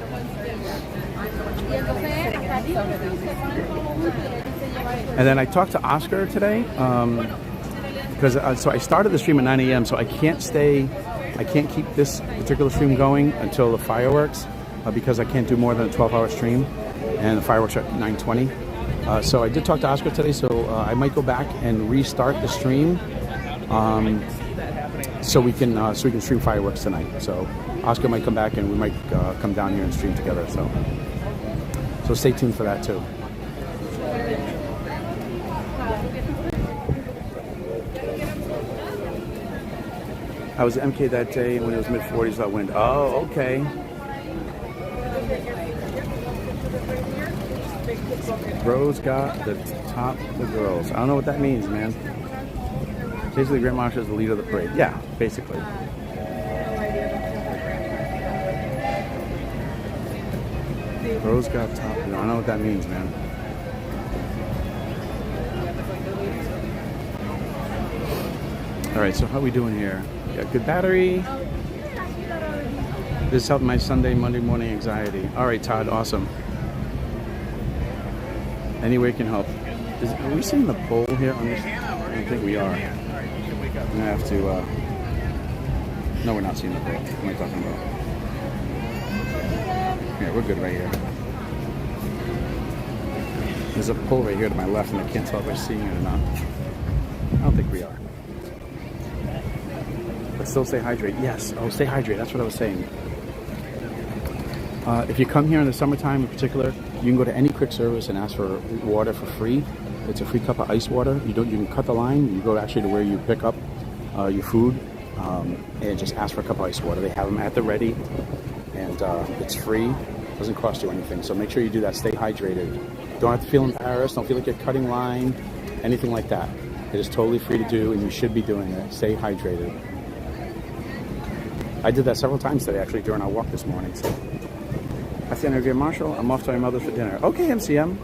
Speaker 1: And then I talked to Oscar today, because so I started the stream at 9 a.m., so I can't keep this particular stream going until the fireworks, because I can't do more than a 12-hour stream, and the fireworks are at 9:20. So I did talk to Oscar today, so I might go back and restart the stream, so we can stream fireworks tonight. So Oscar might come back, and we might come down here and stream together. So So stay tuned for that too. I was at MK that day when it was mid-40s that wind. Oh, okay. Bros got the top of the girls. I don't know what that means, man. Basically, Grand Marshal is the leader of the parade. Yeah, basically. Bros got top. I don't know what that means, man. All right, so how are we doing here? Got good battery. This helped my Sunday, Monday morning anxiety. All right, Todd, awesome. Any way can help. Are we seeing the pole here on this? I don't think we are. I'm gonna have to. No, we're not seeing the pole. What am I talking about? Yeah, we're good right here. There's a pole right here to my left, and I can't tell if I'm seeing it or not. I don't think we are. But still stay hydrated. Yes. Oh, stay hydrated. That's what I was saying. If you come here in the summertime in particular, you can go to any quick service and ask for water for free. It's a free cup of ice water. You can cut the line. You go actually to where you pick up your food and just ask for a cup of ice water. They have them at the ready, and it's free. It doesn't cost you anything. So make sure you do that. Stay hydrated. Don't have to feel embarrassed. Don't feel like you're cutting line, anything like that. It is totally free to do, and you should be doing it. Stay hydrated. I did that several times today, actually, during our walk this morning. So. That's the end of Grand Marshal. I'm off to my mother's for dinner. Okay, MCM.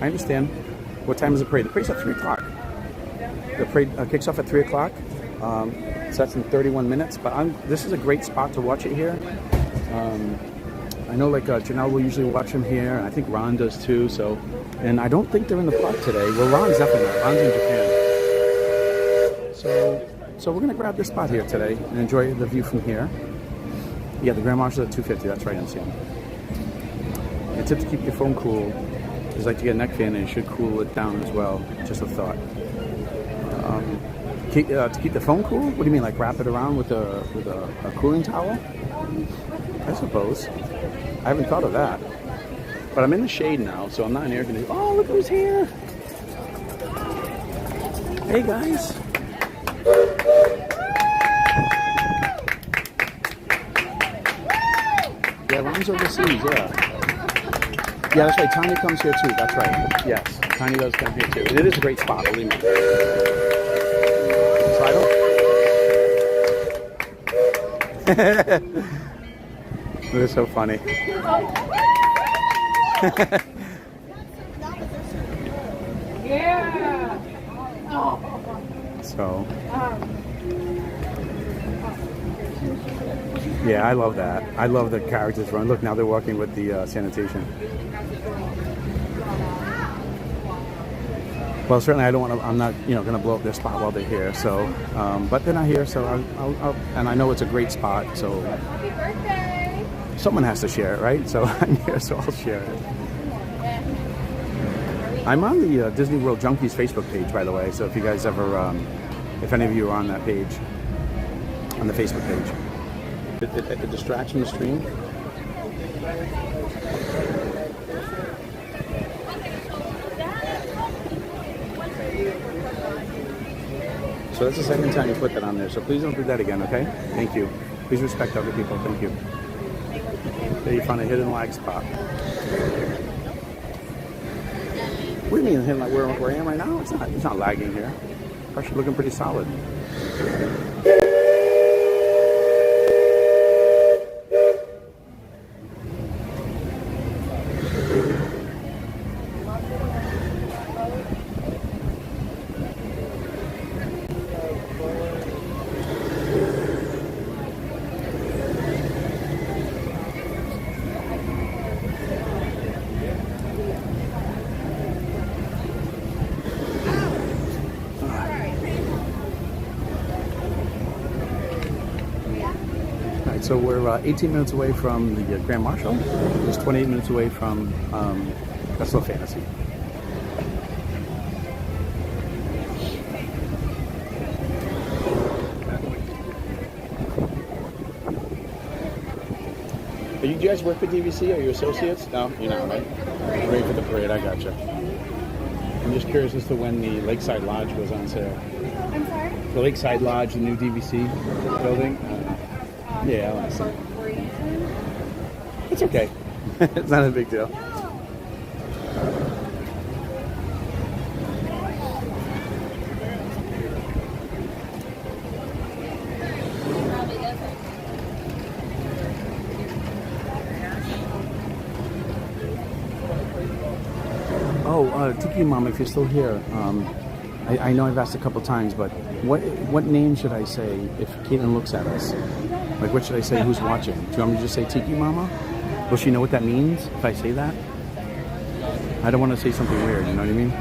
Speaker 1: I understand. What time is the parade? The parade's at 3 o'clock. The parade kicks off at 3 o'clock. So that's in 31 minutes. But this is a great spot to watch it here. I know Janelle will usually watch him here. And I think Ron does too. So, and I don't think they're in the park today. Well, Ron's definitely not. Ron's in Japan. So we're going to grab this spot here today and enjoy the view from here. Yeah, the Grand Marshal at 250. That's right, MCM. A tip to keep your phone cool is like to get a neck fan, and you should cool it down as well. Just a thought. To keep the phone cool? What do you mean, like wrap it around with a cooling towel? I suppose. I haven't thought of that. But I'm in the shade now, so I'm not in air conditioning. Oh, look who's here! Hey guys! Yeah, Ron's overseas, yeah. Yeah, that's right. Tanya comes here too. That's right. Yes, Tanya does come here too. It is a great spot, believe me. So I don't. It is so funny.
Speaker 4: Yeah.
Speaker 1: So. Yeah, I love that. I love the characters run. Look, now they're walking with the sanitation. Well, certainly I don't want to. I'm not, going to blow up their spot while they're here. So, but they're not here, so I'll and I know it's a great spot. So,
Speaker 4: Happy birthday!
Speaker 1: Someone has to share it, right? So I'm here, so I'll share it. I'm on the Disney World Junkies Facebook page, by the way. So if you guys ever, if any of you are on that page, on the Facebook page. It distracts from the stream. So that's the second time you put that on there. So please don't do that again, okay? Thank you. Please respect other people. Thank you. There you found a hidden lag spot. What do you mean hidden lag? Where I am right now? It's not lagging here. Actually looking pretty solid. So we're 18 minutes away from the Grand Marshal. It's 28 minutes away from Carousel of Fantasy. Do you guys work for DVC? Are you associates? No, you're not, right? Wait for the parade. I gotcha. I'm just curious as to when the Lakeside Lodge goes on sale.
Speaker 5: I'm sorry?
Speaker 1: The Lakeside Lodge, the new DVC building. Yeah, I want to see. It's okay. It's not a big deal. Oh, Tiki Mom, if you're still here, I know I've asked a couple times, but what name should I say if Caitlin looks at us? Like, what should I say? Who's watching? Do you want me to just say Tiki Mama? Will she know what that means if I say that? I don't want to say something weird, you know what I mean?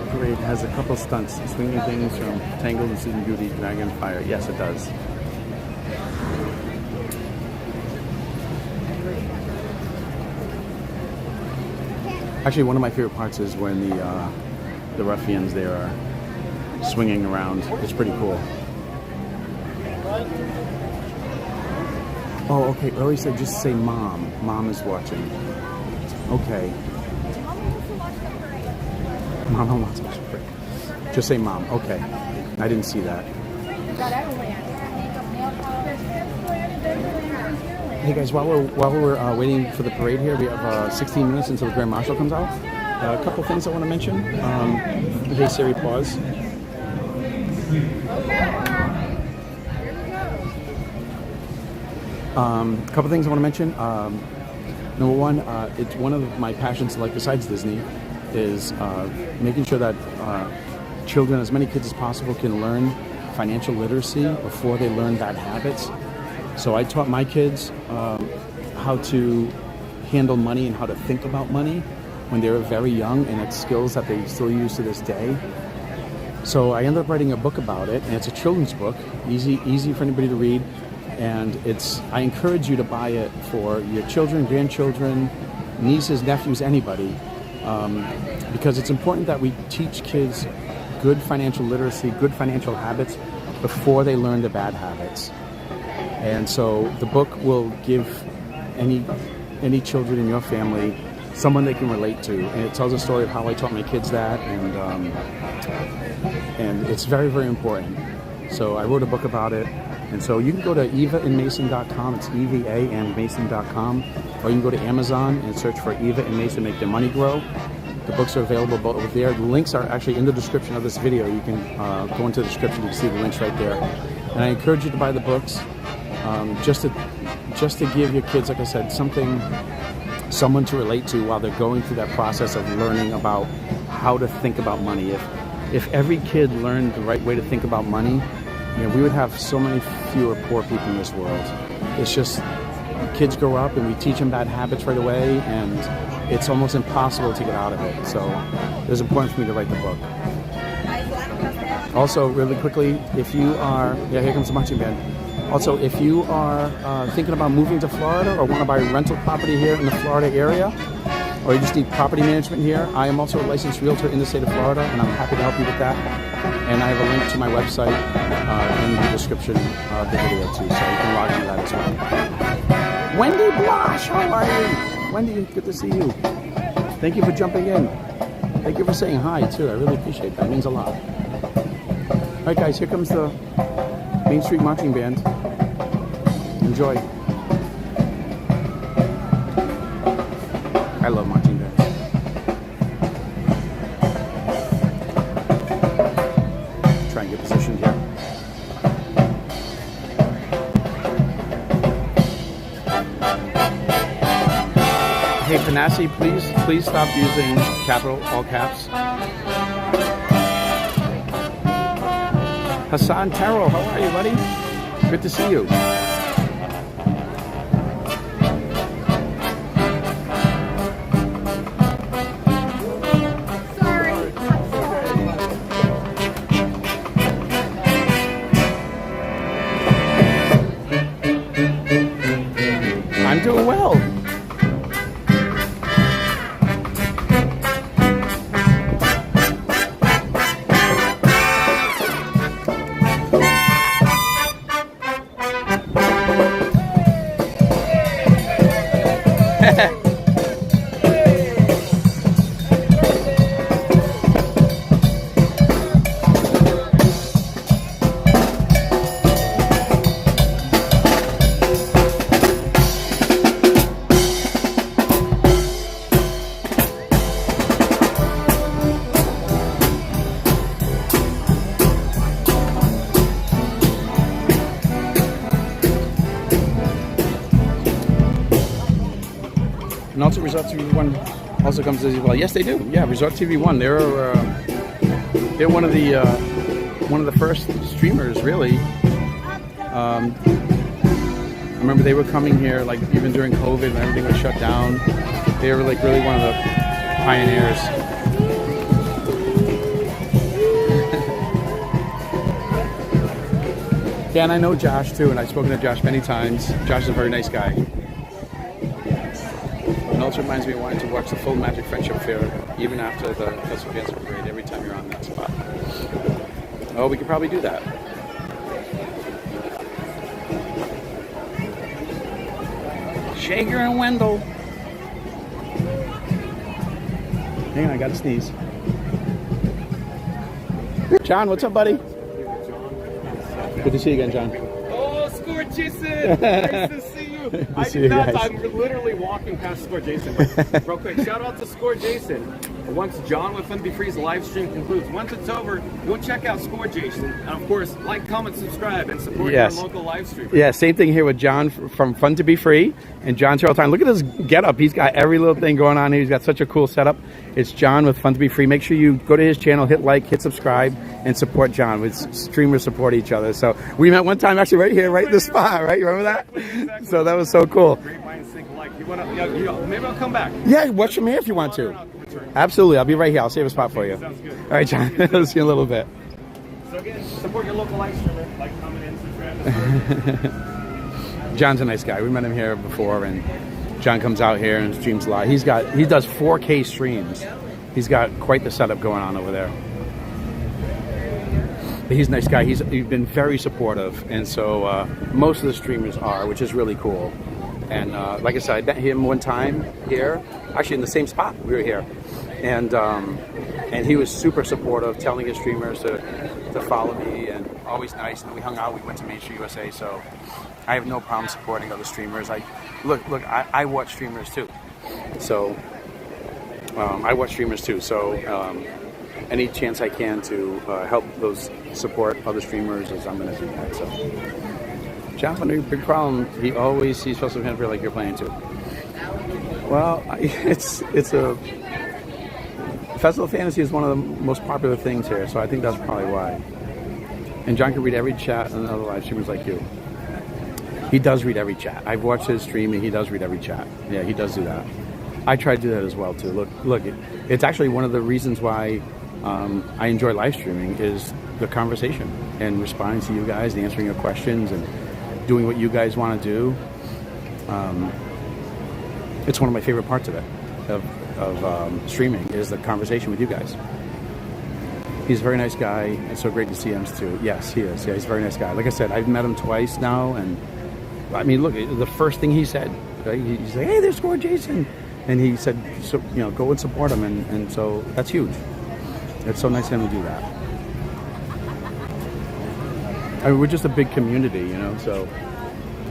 Speaker 1: Parade has a couple stunts, swinging things from Tangled and Sleeping Beauty, Dragon Fire. Yes, it does. Actually, one of my favorite parts is when the ruffians there are swinging around. It's pretty cool. Oh, okay. Early said just say Mom. Mom is watching. Okay. Mama wants to watch the parade. Just say Mom. Okay. I didn't see that. Hey guys, while we're waiting for the parade here, we have 16 minutes until the Grand Marshal comes out. A couple things I want to mention. Hey Siri, pause. A couple things I want to mention. Number one, it's one of my passions, like besides Disney, is making sure that children, as many kids as possible, can learn financial literacy before they learn bad habits. So I taught my kids how to handle money and how to think about money when they were very young, and it's skills that they still use to this day. So I ended up writing a book about it, and it's a children's book, easy for anybody to read. And I encourage you to buy it for your children, grandchildren, nieces, nephews, anybody, because it's important that we teach kids good financial literacy, good financial habits before they learn the bad habits. And so the book will give any children in your family someone they can relate to, and it tells a story of how I taught my kids that, and it's very, very important. So I wrote a book about it, and so you can go to evaandmason.com. It's EVA and Mason.com, or you can go to Amazon and search for Eva and Mason Make Their Money Grow. The books are available both over there. The links are actually in the description of this video. You can go into the description, you can see the links right there. And I encourage you to buy the books. Just to give your kids, like I said, someone to relate to while they're going through that process of learning about how to think about money. If every kid learned the right way to think about money, we would have so many fewer poor people in this world. It's just kids grow up and we teach them bad habits right away, and it's almost impossible to get out of it. So it was important for me to write the book. Also, really quickly, if you are, here comes the marching band. Also, if you are thinking about moving to Florida or want to buy rental property here in the Florida area, or you just need property management here, I am also a licensed realtor in the state of Florida, and I'm happy to help you with that. And I have a link to my website in the description of the video too, so you can log into that as well. Wendy Blush, how are you? Wendy, good to see you. Thank you for jumping in. Thank you for saying hi too. I really appreciate that. It means a lot. All right, guys, here comes the Main Street Marching Band. Enjoy. I love marching bands. Try and get positioned here. Hey, Panassi, please stop using capital, all caps. Hassan Taro, how are you, buddy? Good to see you. doing well. And also Resort TV 1 also comes as well. Yes, they do. Yeah, Resort TV 1. They're one of the first streamers, really. I remember they were coming here like even during COVID and everything was shut down. They were like really one of the pioneers. Yeah, and I know Josh too, and I've spoken to Josh many times. Josh is a very nice guy. It also reminds me of wanting to watch the full Magic Friendship Fair even after the Festival Dance Parade every time you're on that spot. Oh, we could probably do that. Shaker and Wendell. Hang on, I gotta sneeze. John, what's up, buddy? Good to see you again, John.
Speaker 5: Oh, Score Jason! Nice to see you. I did not. I'm literally walking past Score Jason. Real quick, shout out to Score Jason. Once John with Fun Be Free's live stream concludes, once it's over, go check out Score Jason. And of course, like, comment, subscribe, and support your local live stream.
Speaker 1: Yeah, same thing here with John from Fun to Be Free. And John's here all the time. Look at his getup. He's got every little thing going on here. He's got such a cool setup. It's John with Fun to Be Free. Make sure you go to his channel, hit like, hit subscribe, and support John. With streamers support each other. So we met one time actually right here, right in the spot, right? You remember that? Exactly. So that was so cool.
Speaker 5: Great minds think alike. Maybe I'll come back.
Speaker 1: Yeah, watch from here if you want to. Absolutely. I'll be right here. I'll save a spot for you.
Speaker 5: Sounds good.
Speaker 1: All right, John. I'll see you in a little bit.
Speaker 5: So again, support your local live streamer. Like, comment, and subscribe.
Speaker 1: John's a nice guy. We met him here before, and John comes out here and streams a lot. He does 4K streams. He's got quite the setup going on over there. But he's a nice guy. He's been very supportive, and so most of the streamers are, which is really cool. And like I said, I met him one time here, actually in the same spot we were here, and he was super supportive, telling his streamers to follow me, and always nice. And we hung out. We went to Main Street USA, so I have no problem supporting other streamers. I watch streamers too, so I watch streamers too. So any chance I can to help those support other streamers, is I'm going to do that. So. John, a big problem. He always sees Festival Dance Parade like you're playing too. Well, it's a Festival Fantasy is one of the most popular things here, so I think that's probably why. And John can read every chat and other live streamers like you. He does read every chat. I've watched his stream and he does read every chat. Yeah, he does do that. I try to do that as well too. Look, it's actually one of the reasons why I enjoy live streaming is the conversation and responding to you guys, and answering your questions, and doing what you guys want to do. It's one of my favorite parts of it, of streaming, is the conversation with you guys. He's a very nice guy. It's so great to see him too. Yes, he is. Yeah, he's a very nice guy. Like I said, I've met him twice now, and I mean, look, the first thing he said, right? He's like, "Hey, there's Score Jason," and he said, "So, go and support him," and so that's huge. It's so nice of him to do that. I mean, we're just a big community, so,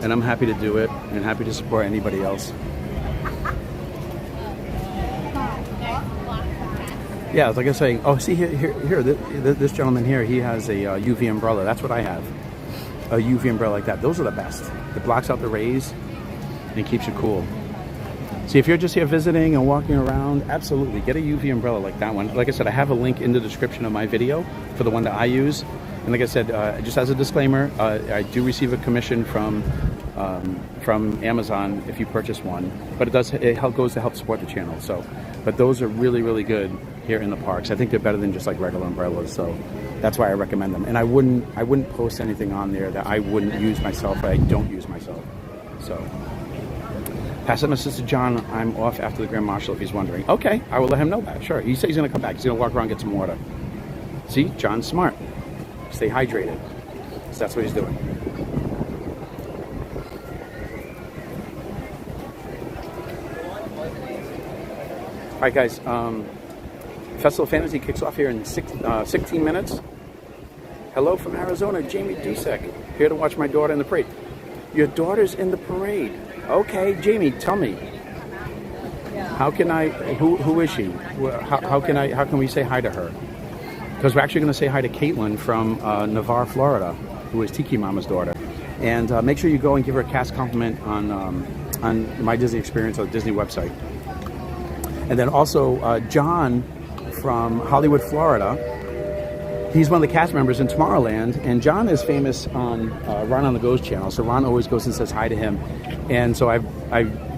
Speaker 1: and I'm happy to do it and happy to support anybody else. Yeah, it's like I was saying, oh, see here, this gentleman here, he has a UV umbrella. That's what I have, a UV umbrella like that. Those are the best. It blocks out the rays and keeps you cool. See, if you're just here visiting and walking around, absolutely, get a UV umbrella like that one. Like I said, I have a link in the description of my video for the one that I use. And like I said, just as a disclaimer, I do receive a commission from Amazon if you purchase one, but it goes to help support the channel. So, but those are really, really good here in the parks. I think they're better than just like regular umbrellas. So that's why I recommend them. And I wouldn't post anything on there that I wouldn't use myself, or I don't use myself. So Pass that message to John. I'm off after the Grand Marshal if he's wondering. Okay, I will let him know that. Sure. He said he's going to come back. He's going to walk around and get some water. See, John's smart. Stay hydrated. So that's what he's doing. All right, guys. Festival of Fantasy kicks off here in 16 minutes. Hello from Arizona, Jamie Dusek. Here to watch my daughter in the parade. Your daughter's in the parade. Okay, Jamie, tell me. How can I? Who is she? How can we say hi to her? Because we're actually going to say hi to Caitlin from Navarre, Florida, who is Tiki Mama's daughter. And make sure you go and give her a cast compliment on My Disney Experience on the Disney website. And then also John from Hollywood, Florida. He's one of the cast members in Tomorrowland, and John is famous on Ron on the Go's channel. So Ron always goes and says hi to him. And so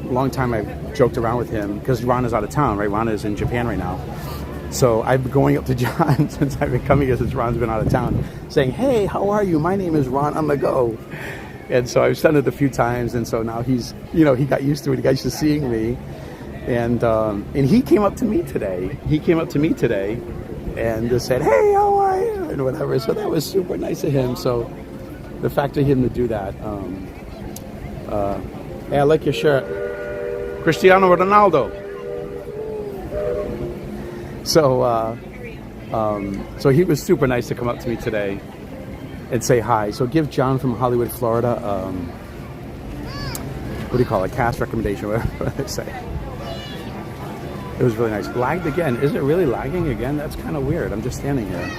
Speaker 1: long time I've joked around with him because Ron is out of town, right? Ron is in Japan right now. So I've been going up to John since I've been coming here, since Ron's been out of town, saying, "Hey, how are you? My name is Ron on the Go." And so I've said it a few times, and so now he's, he got used to it. He got used to seeing me. And he came up to me today. And just said, "Hey, how are you?" and whatever. So that was super nice of him. So the fact of him to do that. Hey, I like your shirt, Cristiano Ronaldo. So he was super nice to come up to me today and say hi. So give John from Hollywood, Florida, what do you call it? Cast recommendation, whatever they say. It was really nice. Lagged again. Is it really lagging again? That's kind of weird. I'm just standing here.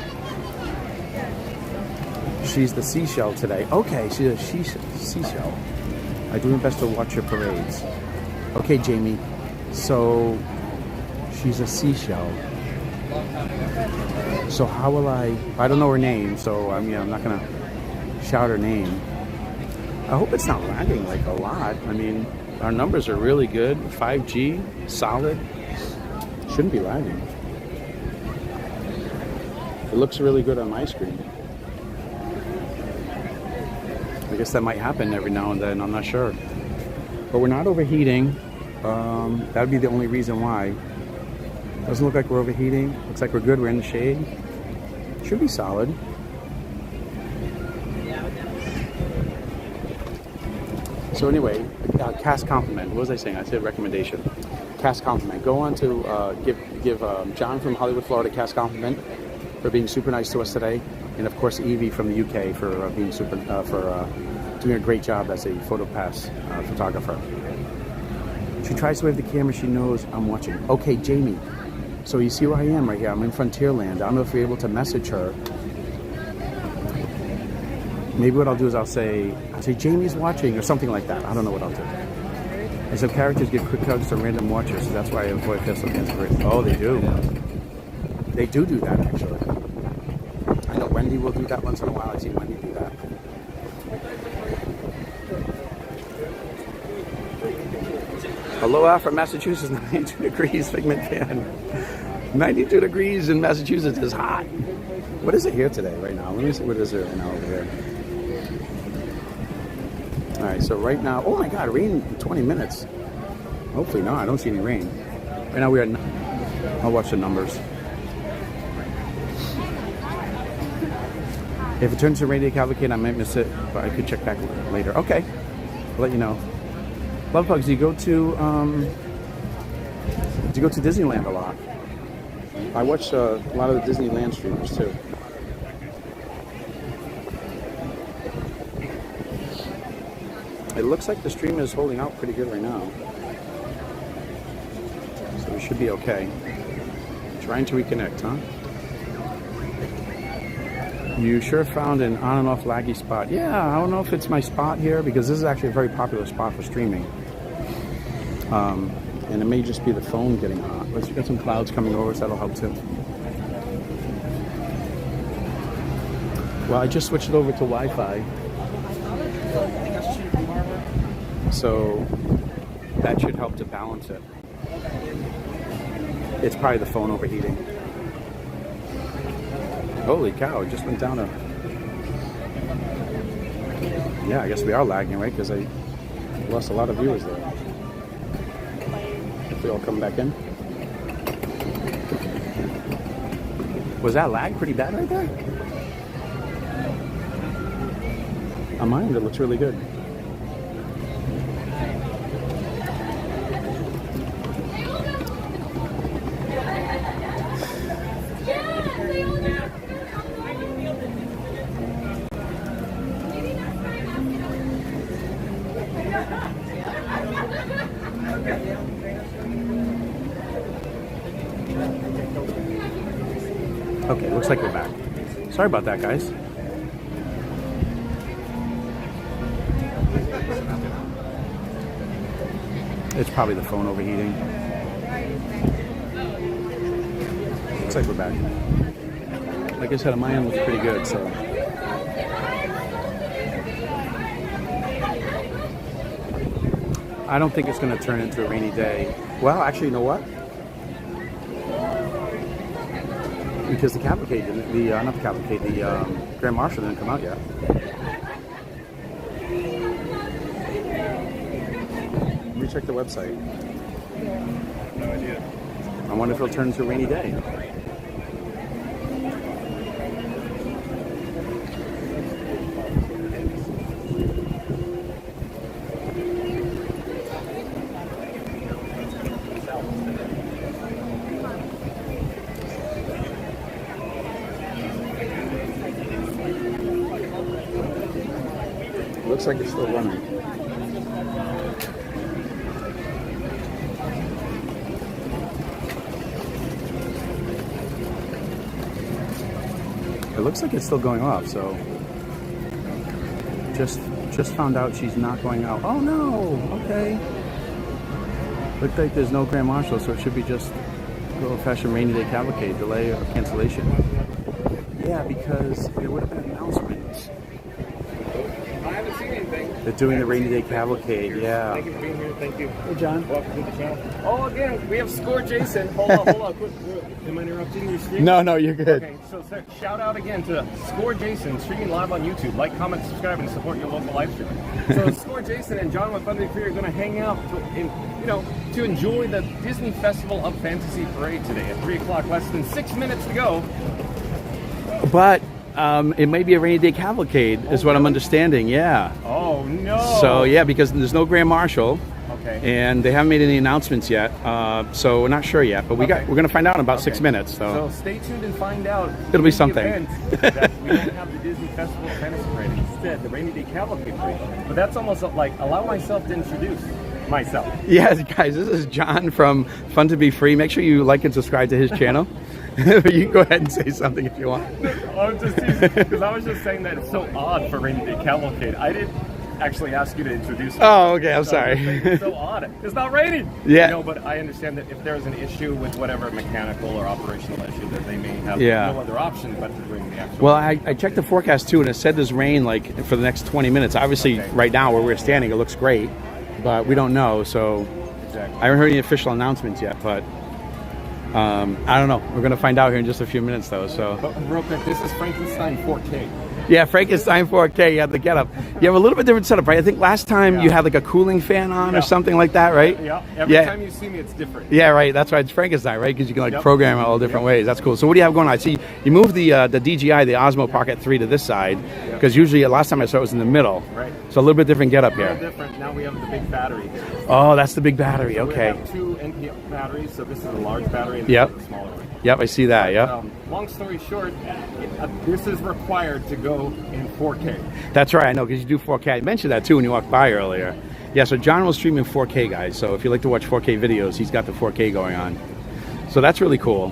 Speaker 1: She's the seashell today. Okay, she's a seashell. I do my best to watch your parades. Okay, Jamie. So she's a seashell. So how will I don't know her name, so I'm not gonna shout her name. I hope it's not lagging like a lot. I mean, our numbers are really good. 5G, solid. Shouldn't be lagging. It looks really good on my screen. I guess that might happen every now and then, I'm not sure. But we're not overheating. That would be the only reason why. Doesn't look like we're overheating. Looks like we're good, we're in the shade. Should be solid. So anyway, cast compliment. What was I saying? I said recommendation. Cast compliment. Go on to give John from Hollywood, Florida, cast compliment for being super nice to us today, and of course Eevee from the UK for being doing a great job as a photo pass photographer. She tries to wave the camera. She knows I'm watching. Okay, Jamie. So you see where I am right here. I'm in Frontierland. I don't know if you're able to message her. Maybe what I'll do is I'll say Jamie's watching or something like that. I don't know what I'll do. And some characters give quick hugs to random watchers, so that's why I avoid Festival of Fantasy. Oh, they do. They do that, actually. I know Wendy will do that once in a while. I've seen Wendy do that. Aloha from Massachusetts, 92 degrees, Figment fan. 92 degrees in Massachusetts is hot. What is it here today, right now? Let me see what is it right now over here. All right, so right now, oh my God, rain in 20 minutes. Hopefully not, I don't see any rain. Right now we are, I'll watch the numbers. If it turns to rainy day cavalcade, I might miss it, but I could check back later. Okay, I'll let you know. Love Bugs, do you go to Disneyland a lot? I watch a lot of the Disneyland streamers too. It looks like the stream is holding out pretty good right now. So we should be okay. Trying to reconnect, huh? You sure found an on and off laggy spot. Yeah, I don't know if it's my spot here because this is actually a very popular spot for streaming. And it may just be the phone getting hot. Let's get some clouds coming over, so that'll help too. Well, I just switched it over to Wi-Fi. So that should help to balance it. It's probably the phone overheating. Holy cow, it just went down to... Yeah, I guess we are lagging, right? Because I lost a lot of viewers there. Hopefully I'll come back in. Was that lag pretty bad right there? On mine, it looks really good. Okay, looks like we're back. Sorry about that, guys. It's probably the phone overheating. Looks like we're back. Like I said, on my end looks pretty good, so. I don't think it's going to turn into a rainy day. Well, actually, you know what? Because the cavalcade, not the cavalcade, the Grand Marshal didn't come out yet. Let me check the website.
Speaker 5: No idea.
Speaker 1: I wonder if it'll turn into a rainy day. Looks like it's still running. It looks like it's still going off, so just found out she's not going out. Oh no, okay. Looks like there's no Grand Marshal, so it should be just good old-fashioned rainy day cavalcade, delay or cancellation. Yeah, because there would have been announcements.
Speaker 5: I haven't seen anything.
Speaker 1: They're doing the rainy day cavalcade, yeah.
Speaker 5: Thank you for being here. Thank you.
Speaker 1: Hey, John.
Speaker 5: Welcome to the channel. Oh, again, we have Score Jason. Hold on. Quick. Am I interrupting your stream?
Speaker 1: No, you're good.
Speaker 5: Okay, so shout out again to Score Jason, streaming live on YouTube. Like, comment, subscribe, and support your local live stream. So Score Jason and John with Thunder Free are going to hang out to enjoy the Disney Festival of Fantasy Parade today at 3 o'clock. Less than 6 minutes to go.
Speaker 1: But it may be a rainy day cavalcade, is what I'm understanding. Yeah.
Speaker 5: Oh no.
Speaker 1: So yeah, because there's no Grand Marshal.
Speaker 5: Okay.
Speaker 1: And they haven't made any announcements yet, so we're not sure yet. But we're going to find out in about 6 minutes.
Speaker 5: So stay tuned and find out.
Speaker 1: It'll be something.
Speaker 5: That we don't have the Disney Festival of Fantasy Parade. Instead, the rainy day cavalcade parade. But that's almost like allow myself to introduce myself.
Speaker 1: Yes, guys, this is John from Fun to Be Free. Make sure you like and subscribe to his channel. You can go ahead and say something if you want.
Speaker 5: I'm just teasing, because I was just saying that it's so odd for rainy day cavalcade. I didn't actually ask you to introduce me.
Speaker 1: Oh, okay, I'm sorry.
Speaker 5: It's so odd. It's not raining.
Speaker 1: Yeah.
Speaker 5: But I understand that if there's an issue with whatever mechanical or operational issue, that they may have
Speaker 1: Yeah.
Speaker 5: no other option but to bring the actual.
Speaker 1: Well, I checked the forecast too, and it said there's rain like for the next 20 minutes. Obviously, right now where we're standing, it looks great, but we don't know. So
Speaker 5: Exactly.
Speaker 1: I haven't heard any official announcements yet, but I don't know. We're going to find out here in just a few minutes, though. So.
Speaker 5: But real quick, this is Frankenstein 4K.
Speaker 1: Yeah, Frankenstein 4K. You have the getup. You have a little bit different setup, right? I think last time you had like a cooling fan on or something like that, right?
Speaker 5: Yeah. Every time you see me, it's different.
Speaker 1: Yeah, right. That's why it's Frankenstein, right? Because you can like program it all different ways. That's cool. So what do you have going on? I see you moved the DJI, the Osmo Pocket 3 to this side, because usually last time I saw it was in the middle.
Speaker 5: Right.
Speaker 1: So a little bit different getup
Speaker 5: A
Speaker 1: here.
Speaker 5: little different. Now we have the big battery.
Speaker 1: Oh, that's the big battery.
Speaker 5: So
Speaker 1: Okay.
Speaker 5: We have 2 NP batteries, so this is a large battery and
Speaker 1: Yep.
Speaker 5: this is a smaller one.
Speaker 1: Yep, I see that. Yep.
Speaker 5: Long story short, this is required to go in 4K.
Speaker 1: That's right. I know because you do 4K. I mentioned that too when you walked by earlier. Yeah. So John will stream in 4K, guys. So if you like to watch 4K videos, he's got the 4K going on. So that's really cool.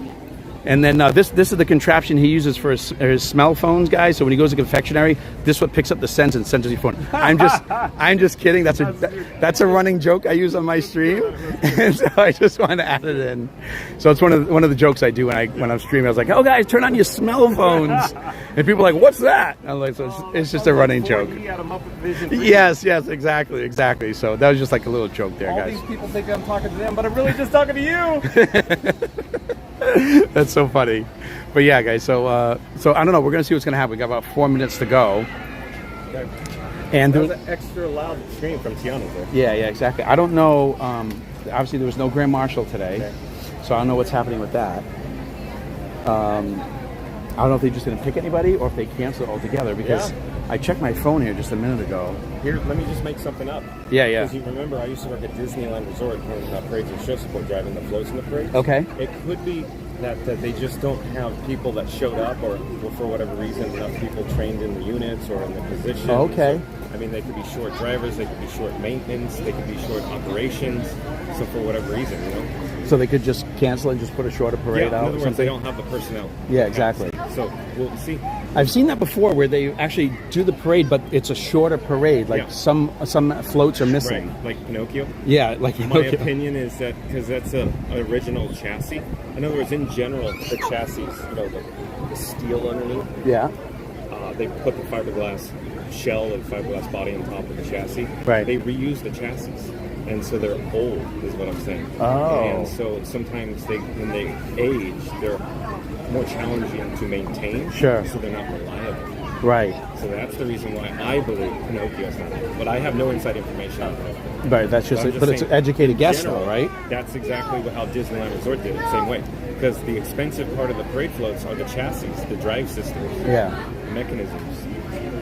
Speaker 1: And then this is the contraption he uses for his smell phones, guys. So when he goes to confectionery, this is what picks up the scents and sends to your phone. I'm just kidding. That's a running joke I use on my stream, and so I just wanted to add it in. So it's one of the jokes I do when I'm streaming. I was like, "Oh, guys, turn on your smell phones," and people are like, "What's that?" I'm like, "So it's just a running joke." Yes, exactly. So that was just like a little joke there,
Speaker 5: All
Speaker 1: guys.
Speaker 5: these people think I'm talking to them, but I'm really just talking to you.
Speaker 1: That's so funny. But yeah, guys, so I don't know. We're going to see what's going to happen. We got about 4 minutes to go.
Speaker 5: Okay.
Speaker 1: And
Speaker 5: That was an extra loud scream from Tiana's there.
Speaker 1: yeah, exactly. I don't know. Obviously, there was no Grand Marshal today, so I don't know what's happening with that. I don't know if they're just going to pick anybody or if they cancel it altogether, because I checked my phone here just a minute ago.
Speaker 5: Here, let me just make something up.
Speaker 1: Yeah.
Speaker 5: Because you remember, I used to work at Disneyland Resort when parades and show support driving the floats in the parade.
Speaker 1: Okay.
Speaker 5: It could be that they just don't have people that showed up, or for whatever reason, enough people trained in the units or in the positions.
Speaker 1: Okay.
Speaker 5: I mean, they could be short drivers, they could be short maintenance, they could be short operations. So for whatever reason,
Speaker 1: So they could just cancel it and just put a shorter parade
Speaker 5: in
Speaker 1: out
Speaker 5: other
Speaker 1: or
Speaker 5: words,
Speaker 1: something?
Speaker 5: they don't have the personnel.
Speaker 1: Yeah, exactly.
Speaker 5: So we'll see.
Speaker 1: I've seen that before where they actually do the parade, but it's a shorter parade. Like some floats are missing.
Speaker 5: Right, like Pinocchio?
Speaker 1: Yeah, like
Speaker 5: My
Speaker 1: Pinocchio.
Speaker 5: opinion is that because that's an original chassis. In other words, in general, the chassis, the steel underneath.
Speaker 1: Yeah.
Speaker 5: They put the fiberglass shell and fiberglass body on top of the chassis.
Speaker 1: Right.
Speaker 5: They reuse the chassis, and so they're old, is what I'm saying.
Speaker 1: Oh.
Speaker 5: And so sometimes when they age, they're more challenging to maintain.
Speaker 1: Sure.
Speaker 5: So they're not reliable.
Speaker 1: Right.
Speaker 5: So that's the reason why I believe Pinocchio's not there. But I have no inside information on that.
Speaker 1: Right, that's just,
Speaker 5: I'm
Speaker 1: but it's an educated guess
Speaker 5: general,
Speaker 1: though, right?
Speaker 5: That's exactly how Disneyland Resort did it, the same way. Because the expensive part of the parade floats are the chassis, the drive systems,
Speaker 1: Yeah.
Speaker 5: the mechanisms.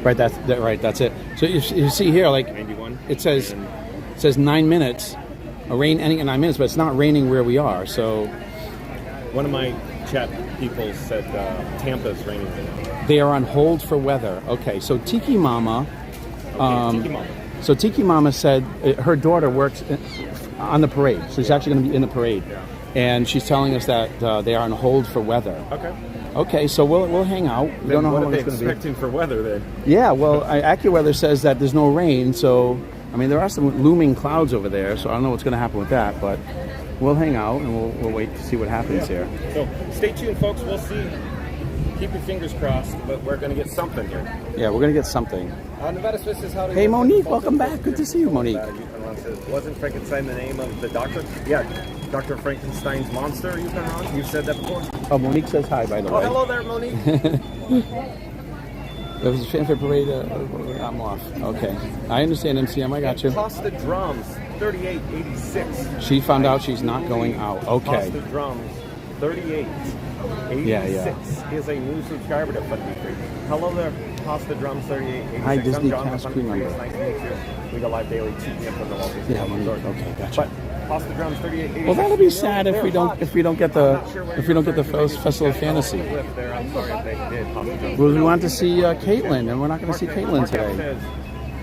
Speaker 1: Right, that's it. So you see here, like
Speaker 5: 91.
Speaker 1: it says 9 minutes, a rain ending in 9 minutes, but it's not raining where we are. So
Speaker 5: one of my chat people said Tampa's raining right now.
Speaker 1: they are on hold for weather. Okay, so Tiki Mama.
Speaker 5: Tiki Mama.
Speaker 1: So Tiki Mama said her daughter works on the parade. So she's actually going to be in the parade, and she's telling us that they are on hold for weather. Okay, so we'll hang out. We don't know how long it's going to be.
Speaker 5: Expecting for weather then?
Speaker 1: Yeah, well, AccuWeather says that there's no rain, so I mean there are some looming clouds over there, so I don't know what's going to happen with that, but we'll hang out and we'll wait to see what happens here.
Speaker 5: So stay tuned, folks. We'll see. Keep your fingers crossed, but we're going to get something here.
Speaker 1: Yeah, we're going to get something.
Speaker 5: Nevada Swiss is how to
Speaker 1: Hey, Monique, welcome back. Good to see you, Monique.
Speaker 5: Wasn't Frankenstein the name of the doctor? Yeah, Dr. Frankenstein's monster, You've said that before.
Speaker 1: Oh, Monique says hi, by the way.
Speaker 5: Hello there, Monique.
Speaker 1: There was a fanfare parade. I'm off. Okay. I understand, MCM. I got you.
Speaker 5: Costa Drums, 3886.
Speaker 1: She found out she's not going out. Okay.
Speaker 5: Costa Drums, 3886 is a new subscriber to Fun Free. Hello there, Costa Drums, 3886.
Speaker 1: Hi, Disney
Speaker 5: I'm John
Speaker 1: Cast
Speaker 5: with
Speaker 1: crew
Speaker 5: Fun Free.
Speaker 1: member.
Speaker 5: It's nice to meet you. We go live daily 2 p.m. from the Walt Disney
Speaker 1: Yeah,
Speaker 5: World
Speaker 1: Monique.
Speaker 5: Resort.
Speaker 1: Okay, gotcha.
Speaker 5: But Costa Drums, 3886.
Speaker 1: Well, that'll be sad if we don't get the Festival of Fantasy.
Speaker 5: I'm sorry if they did. Costa Drums.
Speaker 1: Well, we want to see Caitlin, and we're not going to see Caitlin
Speaker 5: Mark F
Speaker 1: today.
Speaker 5: says,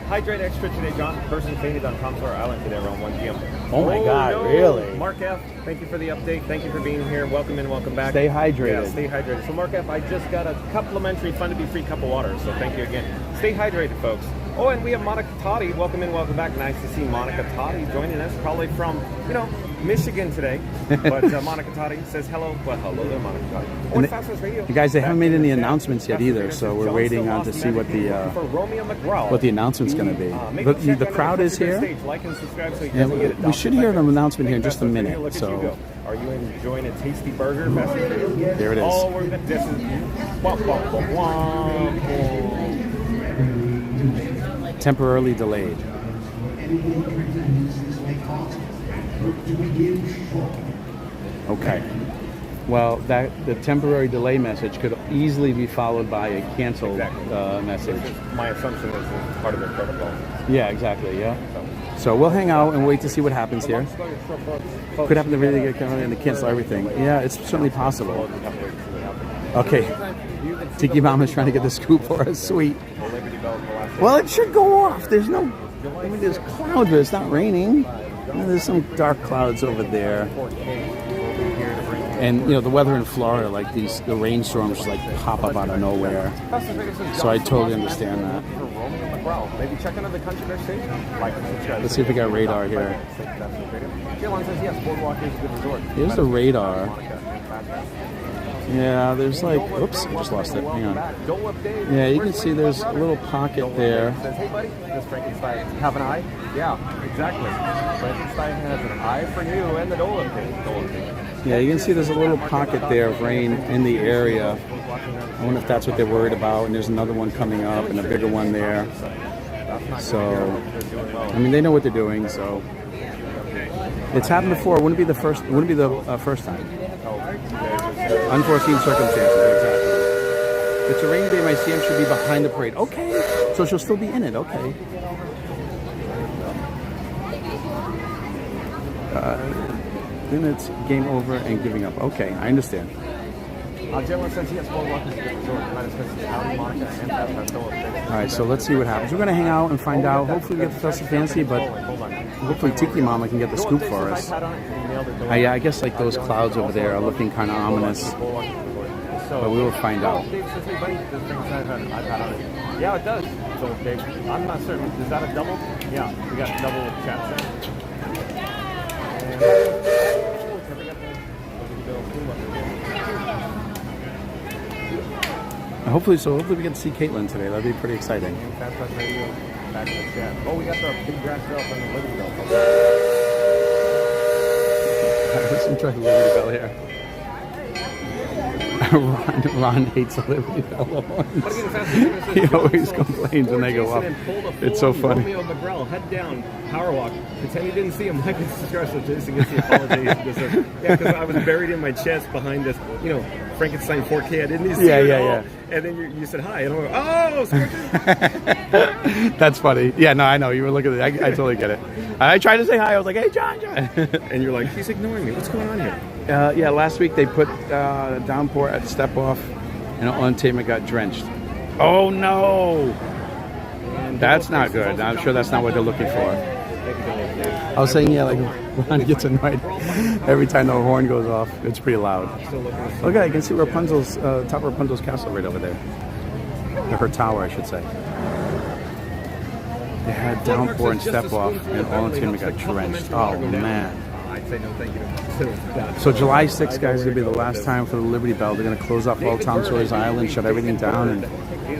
Speaker 5: hydrate extra today, John. Person fainted on Tom Sawyer Island today around 1 p.m.
Speaker 1: Oh my God, really?
Speaker 5: Mark F, thank you for the update. Thank you for being here. Welcome in, welcome back.
Speaker 1: Stay hydrated.
Speaker 5: Yeah, stay hydrated. So Mark F, I just got a complimentary Fun to Be Free cup of water. So thank you again. Stay hydrated, folks. Oh, and we have Monica Totti. Welcome in, welcome back. Nice to see Monica Totti joining us, probably from, Michigan today. But Monica Totti says hello. Well, hello there, Monica Totti. Oh,
Speaker 1: And
Speaker 5: it's Fast Pass Radio.
Speaker 1: You guys, they haven't made any announcements yet either, so we're waiting on to see what the announcement's going to be. But the crowd is here.
Speaker 5: Like and subscribe so you
Speaker 1: And
Speaker 5: doesn't get
Speaker 1: we should hear an announcement here in just a minute.
Speaker 5: Look at you
Speaker 1: So
Speaker 5: go. Are you enjoying a tasty burger?
Speaker 1: There it is.
Speaker 5: Oh, this is
Speaker 1: temporarily delayed. Okay. Well, the temporary delay message could easily be followed by a canceled message.
Speaker 5: My assumption is it's part of the protocol.
Speaker 1: Yeah, exactly. Yeah. So we'll hang out and wait to see what happens here. Could happen to really get coming and to cancel everything. Yeah, it's certainly possible. Okay. Tiki Mama's trying to get the scoop for us. Sweet. Well, it should go off. There's there's clouds, but it's not raining. There's some dark clouds over there. And the weather in Florida, like the rainstorms just like pop up out of nowhere. So I totally understand that.
Speaker 5: Maybe check another country their station.
Speaker 1: Let's see if we got radar here. Here's the radar. Yeah, there's like, oops, I just lost it. Hang on. Yeah, you can see there's a little pocket there.
Speaker 5: Hey buddy, does Frankenstein have an eye? Yeah, exactly. Frankenstein has an eye for you and the Dolan pig.
Speaker 1: Yeah, you can see there's a little pocket there of rain in the area. I wonder if that's what they're worried about. And there's another one coming up and a bigger one there. So, I mean, they know what they're doing. So, it's happened before. Wouldn't be the first. Wouldn't be the first time. Unforeseen circumstances. Exactly. It's a rainy day. My CM should be behind the parade. Okay. So she'll still be in it. Okay. Then it's game over and giving up. Okay, I understand.
Speaker 5: Jalen says he has more luck to get
Speaker 1: All right, so let's see what happens. We're going to hang out and find out. Hopefully we get the Festive Fancy, but hopefully Tiki Mama can get the scoop for us. Yeah, I guess like those clouds over there are looking kind of ominous, but we will find out.
Speaker 5: Yeah, it does. So Dave, I'm not certain. Is that a double? Yeah, we got double chat set.
Speaker 1: Hopefully we get to see Caitlin today. That'd be pretty exciting.
Speaker 5: Oh, we got the big grass belt and the Liberty Belt.
Speaker 1: Let's enjoy the Liberty Bell here. Ron hates the Liberty Bell ones. He always complains when they go up. It's so funny.
Speaker 5: Romeo McGraw, head down, power walk. Pretend you didn't see him. Like it's stressful. Jason gets the apology. Yeah, because I was buried in my chest behind this, Frankenstein 4K. I didn't see it at all. And then you said hi, and I'm like, oh, Scorpion.
Speaker 1: That's funny. Yeah, no, I know. You were looking at it. I totally get it. I tried to say hi. I was like, hey, John.
Speaker 5: And you're like, he's ignoring me. What's going on here?
Speaker 1: Yeah, last week they put downpour at step off, and Entertainment got drenched. Oh, no. That's not good. I'm sure that's not what they're looking for. I was saying, yeah, like Ron gets annoyed every time the horn goes off. It's pretty loud. Look at it. You can see Rapunzel's, top of Rapunzel's castle right over there. Or her tower, I should say. They had downpour and step off, and all Entertainment got drenched. Oh, man.
Speaker 5: I'd say no thank you.
Speaker 1: So July 6th, guys, is going to be the last time for the Liberty Bell. They're going to close off all Tom Sawyer's Island, shut everything down, and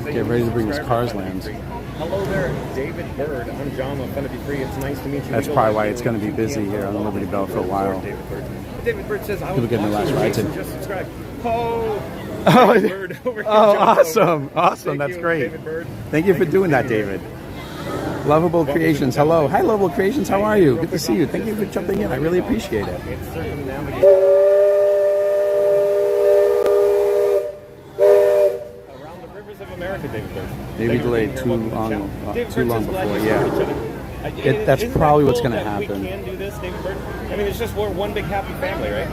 Speaker 1: get ready to bring us Cars Lands.
Speaker 5: Hello there, David Bird. I'm John with Fun to Be Free. It's nice to meet you.
Speaker 1: That's probably why it's going to be busy here on the Liberty Bell for a while.
Speaker 5: David Bird says, I
Speaker 1: was getting their last rides in.
Speaker 5: Just subscribe.
Speaker 1: Awesome. That's great. Thank you for doing that, David. Lovable Creations. Hello. Hi, Lovable Creations. How are you? Good to see you. Thank you for jumping in. I really appreciate it.
Speaker 5: Around the rivers of America, David Bird.
Speaker 1: Maybe delayed too long before. Yeah. That's probably what's going to happen.
Speaker 5: We can do this, David Bird. I mean, it's just we're one big happy family, right?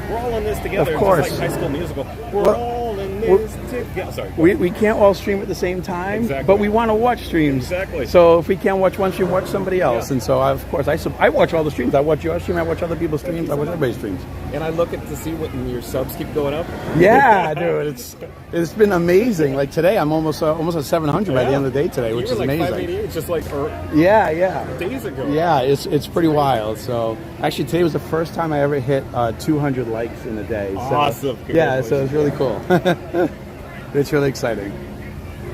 Speaker 5: We're all in this together.
Speaker 1: Of course.
Speaker 5: It's like High School Musical. We're all in this together. Sorry.
Speaker 1: We can't all stream at the same time, but we want to watch streams.
Speaker 5: Exactly.
Speaker 1: So if we can't watch one stream, watch somebody else. Yeah. And so, of course, I watch all the streams. I watch your stream. I watch other people's streams. I watch everybody's streams.
Speaker 5: And I look to see what your subs keep going up.
Speaker 1: Yeah, dude, it's been amazing. Like today, I'm almost at 700 by the end of the day today, which is amazing. 588,
Speaker 5: just like
Speaker 1: days
Speaker 5: ago.
Speaker 1: Yeah, it's pretty wild. So actually, today was the first time I ever hit 200 likes in a day. So,
Speaker 5: awesome.
Speaker 1: Yeah, so it's really cool. It's really exciting.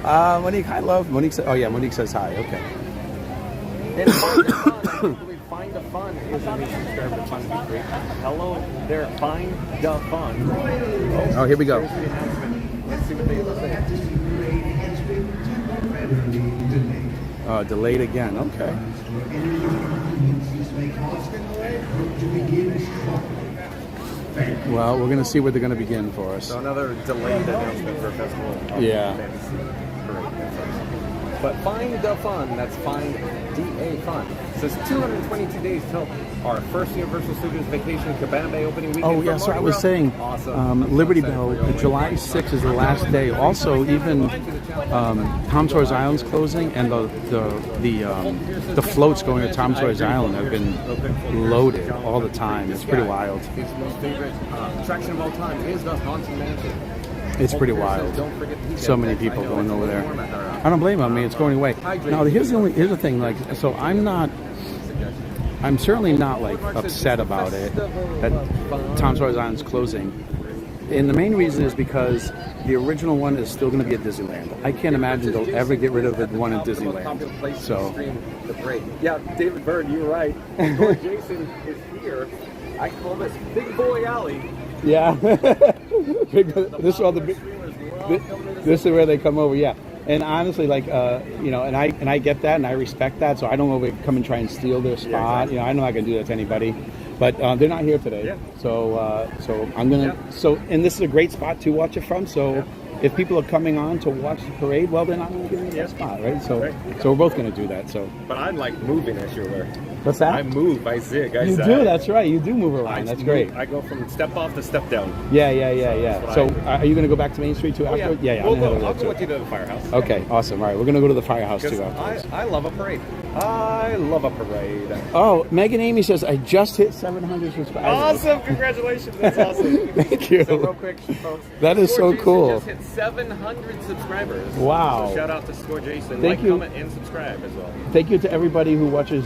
Speaker 1: Monique, hi, love. Monique says, Monique says hi. Okay.
Speaker 5: Find the Fun is a new subscriber to Fun to Be Free. Hello there, Find the Fun.
Speaker 1: Oh, here we go.
Speaker 5: Let's see what they say.
Speaker 1: Delayed again. Okay. Well, we're going to see where they're going to begin for us.
Speaker 5: So another delayed announcement for Festival of
Speaker 1: Yeah.
Speaker 5: Fantasy Parade. But Find the Fun, that's Find DA Fun. So it's 222 days till our first Universal Studios Vacation Cabana Bay opening weekend.
Speaker 1: Oh, yeah, so I was saying, Liberty Bell, July 6th is the last day. Also, even Tom Sawyer's Island's closing, and the floats going to Tom Sawyer's Island have been loaded all the time. It's pretty wild.
Speaker 5: His most favorite attraction of all time is the Haunted Mansion.
Speaker 1: It's pretty wild. So many people going over there. I don't blame them. I mean, it's going away. Now, here's the thing. Like, so I'm certainly not like upset about it that Tom Sawyer's Island's closing. And the main reason is because the original one is still going to be at Disneyland. I can't imagine they'll ever get rid of the one at Disneyland. So,
Speaker 5: yeah, David Bird, you're right. George Jason is here. I call this Big Boy Alley.
Speaker 1: Yeah. This is where they come over. Yeah. And honestly, like you know, and I get that, and I respect that. So I don't know if they come and try and steal their spot.
Speaker 5: Yeah, exactly.
Speaker 1: You know, I'm not going to do that to anybody. But they're not here today.
Speaker 5: Yeah.
Speaker 1: So I'm gonna.
Speaker 5: Yeah.
Speaker 1: So and this is a great spot to watch it from. So if people are coming on to watch the parade, well, then I'm going to give them that spot, right? So so we're both going to do that. So.
Speaker 5: But I'm like moving, as you're aware.
Speaker 1: What's that?
Speaker 5: I move, I zig, I
Speaker 1: You
Speaker 5: zag.
Speaker 1: do. That's right. You do move around. That's great.
Speaker 5: I go from step off to step down.
Speaker 1: Yeah. So are you going to go back to Main Street too
Speaker 5: Oh,
Speaker 1: after?
Speaker 5: yeah.
Speaker 1: I'm gonna
Speaker 5: I'll
Speaker 1: head
Speaker 5: go
Speaker 1: over
Speaker 5: with you to the firehouse.
Speaker 1: too. Okay, awesome. All right, we're going to go to the firehouse too
Speaker 5: Because
Speaker 1: afterwards.
Speaker 5: I love a parade. I love a parade.
Speaker 1: Oh, Megan Amy says, I just hit 700 subscribers.
Speaker 5: Awesome! Congratulations. That's awesome.
Speaker 1: Thank you.
Speaker 5: So real quick, folks.
Speaker 1: That is
Speaker 5: Score
Speaker 1: so
Speaker 5: Jason
Speaker 1: cool.
Speaker 5: just hit 700 subscribers.
Speaker 1: Wow.
Speaker 5: So shout out to Score Jason.
Speaker 1: Thank
Speaker 5: like,
Speaker 1: you.
Speaker 5: comment, and subscribe as well.
Speaker 1: Thank you to everybody who watches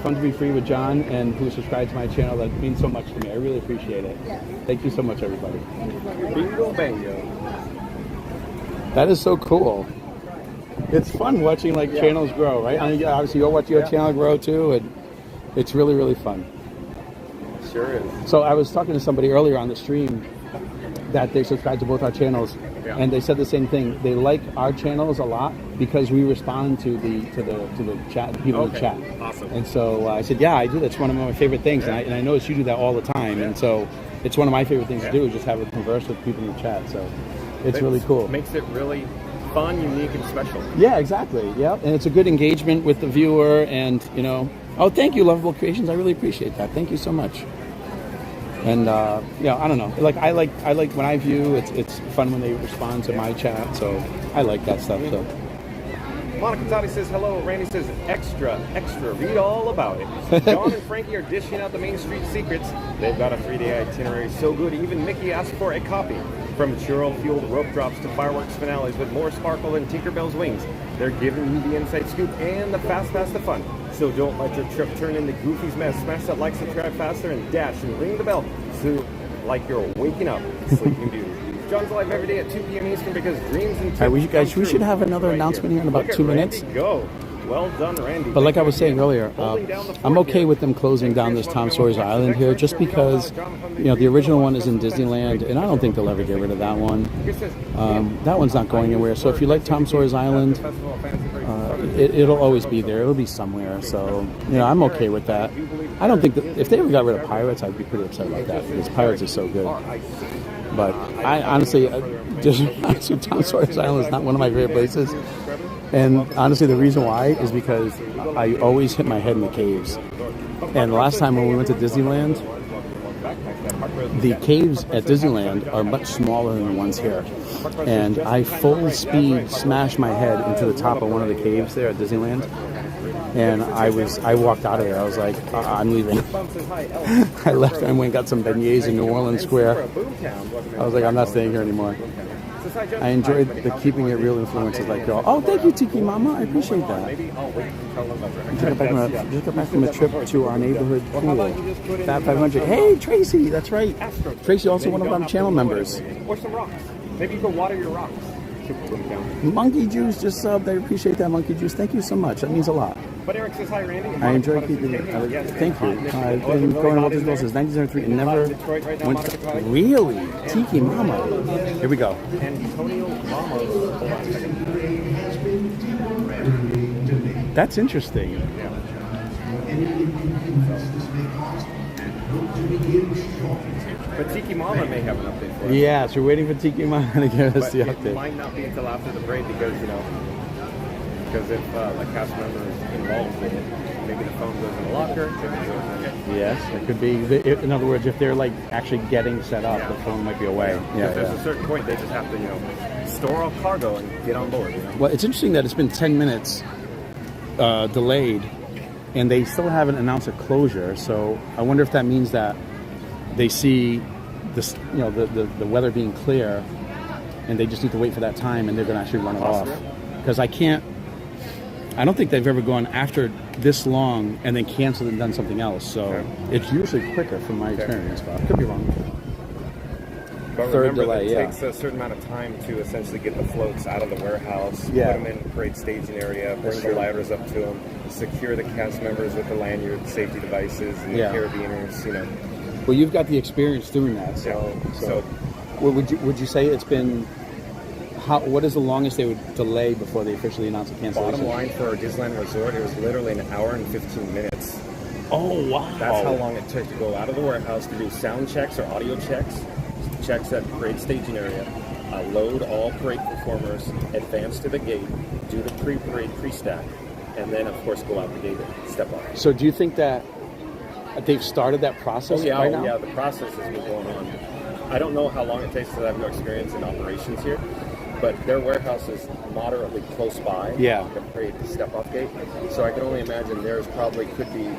Speaker 1: Fun to Be Free with John and who subscribes to my channel. That means so much to me. I really appreciate it. Thank you so much, everybody.
Speaker 5: Bingo bango.
Speaker 1: That is so cool. It's fun watching like channels grow, right? I mean, obviously you'll watch your channel grow too, and it's really, really fun.
Speaker 5: Sure is.
Speaker 1: So I was talking to somebody earlier on the stream that they subscribe to both our channels, and they said the same thing. They like our channels a lot because we respond to the chat, people in the chat.
Speaker 5: Awesome.
Speaker 1: And so I said, yeah, I do. That's one of my favorite things, and I notice you do that all the time. And so it's one of my favorite things to do is just have a converse with people in the chat. So it's really cool.
Speaker 5: Makes it really fun, unique, and special.
Speaker 1: Yeah, exactly. Yep. And it's a good engagement with the viewer, and you know. Oh, thank you, Lovable Creations. I really appreciate that. Thank you so much. And yeah, I don't know. Like I like when I view. It's fun when they respond to my chat. So I like that stuff. So.
Speaker 5: Monica Totti says hello. Randy says extra. Read all about it. John and Frankie are dishing out the Main Street secrets. They've got a 3-day itinerary so good, even Mickey asked for a copy. From churro-fueled rope drops to fireworks finales with more sparkle than Tinkerbell's wings, they're giving you the inside scoop and the fast pass to fun. So don't let your trip turn into Goofy's mess. Smash that like, subscribe faster, and dash and ring the bell so like you're waking up, Sleeping Beauty. John's live every day at 2 p.m. Eastern because dreams and tips
Speaker 1: All right, you guys,
Speaker 5: come
Speaker 1: we should
Speaker 5: true.
Speaker 1: have another
Speaker 5: Right
Speaker 1: announcement here in
Speaker 5: Look
Speaker 1: about
Speaker 5: at
Speaker 1: 2
Speaker 5: Randy
Speaker 1: minutes.
Speaker 5: Go. Well done, Randy.
Speaker 1: But like I was saying earlier, I'm okay with them closing down this Tom Sawyer's Island here just because, you know, the original one is in Disneyland, and I don't think they'll ever get rid of that one. That one's not going anywhere. So if you like Tom Sawyer's Island, it'll always be there. It'll be somewhere. So, you know, I'm okay with that. I don't think that if they ever got rid of Pirates, I'd be pretty upset about that because Pirates is so good. But I honestly, just Tom Sawyer's Island is not one of my favorite places. And honestly, the reason why is because I always hit my head in the caves. And the last time when we went to Disneyland, the caves at Disneyland are much smaller than the ones here. And I full speed smashed my head into the top of one of the caves there at Disneyland. And I walked out of there. I was like, I'm leaving. I left and went and got some beignets in New Orleans Square. I was like, I'm not staying here anymore. I enjoyed the keeping it real influences like y'all. Oh, thank you, Tiki Mama. I appreciate that. Just got back from a trip to our neighborhood pool. Fat 500. Hey, Tracy, that's right. Tracy, also one of our channel members.
Speaker 5: Or some rocks. Maybe you can water your rocks.
Speaker 1: Monkey Juice just subbed. I appreciate that, Monkey Juice. Thank you so much. That means a lot.
Speaker 5: But Eric says hi, Randy.
Speaker 1: I enjoy keeping it. Thank you. I've been going to Walt Disney World since 1973 and never went to... Really? Tiki Mama. Here we go.
Speaker 5: Antonio Ramos.
Speaker 1: That's interesting.
Speaker 5: But Tiki Mama may have an update for us.
Speaker 1: Yeah, so we're waiting for Tiki Mama to give us the update.
Speaker 5: It might not be until after the parade because, you know, because if a cast member is involved in it, maybe the phone goes in the locker.
Speaker 1: Yes, it could be. In other words, if they're like actually getting set up, the phone might be away. Yeah,
Speaker 5: There's a certain point they just have to, you know, store all cargo and get on board. You know?
Speaker 1: Well, it's interesting that it's been 10 minutes delayed, and they still haven't announced a closure. So I wonder if that means that they see this, you know, the weather being clear, and they just need to wait for that time, and they're going to actually run it off. Because I don't think they've ever gone after this long and then canceled and done something else. So it's usually quicker from my experience, but I could be wrong.
Speaker 5: But
Speaker 1: Third
Speaker 5: remember,
Speaker 1: delay,
Speaker 5: it takes a certain amount of time to essentially get the floats out of the warehouse, put them in parade staging area, bring the ladders up to them, secure the cast members with the lanyard, safety devices, and the carabiners, you know.
Speaker 1: Well, you've got the experience doing that, so would you say it's been what is the longest they would delay before they officially announce a cancellation?
Speaker 5: Bottom line for Disneyland Resort, it was literally an hour and 15 minutes.
Speaker 1: Oh, wow.
Speaker 5: That's how long it took to go out of the warehouse to do sound checks or audio checks, checks at parade staging area, load all parade performers, advance to the gate, do the pre-parade pre-stack, and then, of course, go out the gate and step off.
Speaker 1: So do you think that they've started that process by now?
Speaker 5: Yeah, the process has been going on. I don't know how long it takes because I have no experience in operations here, but their warehouse is moderately close by the parade step-off gate. So I can only imagine theirs probably could be,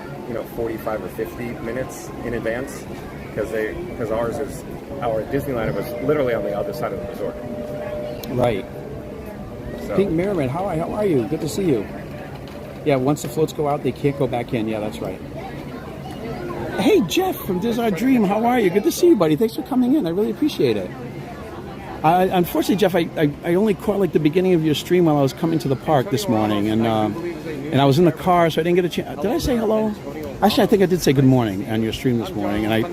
Speaker 5: 45 or 50 minutes in advance because ours is, our Disneyland was literally on the other side of the resort.
Speaker 1: Right.
Speaker 5: So.
Speaker 1: Pink Merriman, how are you? Good to see you. Yeah, once the floats go out, they can't go back in. Yeah, that's right. Hey, Jeff from Diz Our Dream, how are you? Good to see you, buddy. Thanks for coming in. I really appreciate it. Unfortunately, Jeff, I only caught like the beginning of your stream while I was coming to the park this morning, and I was in the car, so I didn't get a chance. Did I say hello? Actually, I think I did say good morning on your stream this morning, and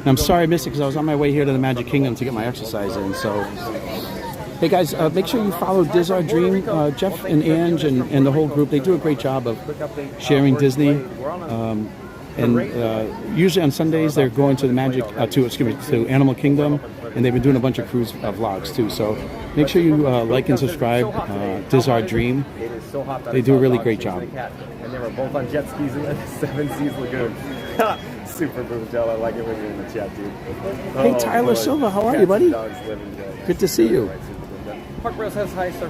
Speaker 1: I'm sorry I missed it because I was on my way here to the Magic Kingdom to get my exercise in. So, hey guys, make sure you follow Diz Our Dream. Jeff and Ange and the whole group, they do a great job of sharing Disney. And usually on Sundays they're going to the to Animal Kingdom, and they've been doing a bunch of cruise vlogs too. So make sure you like and subscribe. Diz Our Dream. They do a really great job.
Speaker 5: And they were both on jet skis in the Seven Seas Lagoon. Super boom gel. I like it when you're in the chat, dude.
Speaker 1: Hey Tyler Silva, how are you, buddy? Good to see you.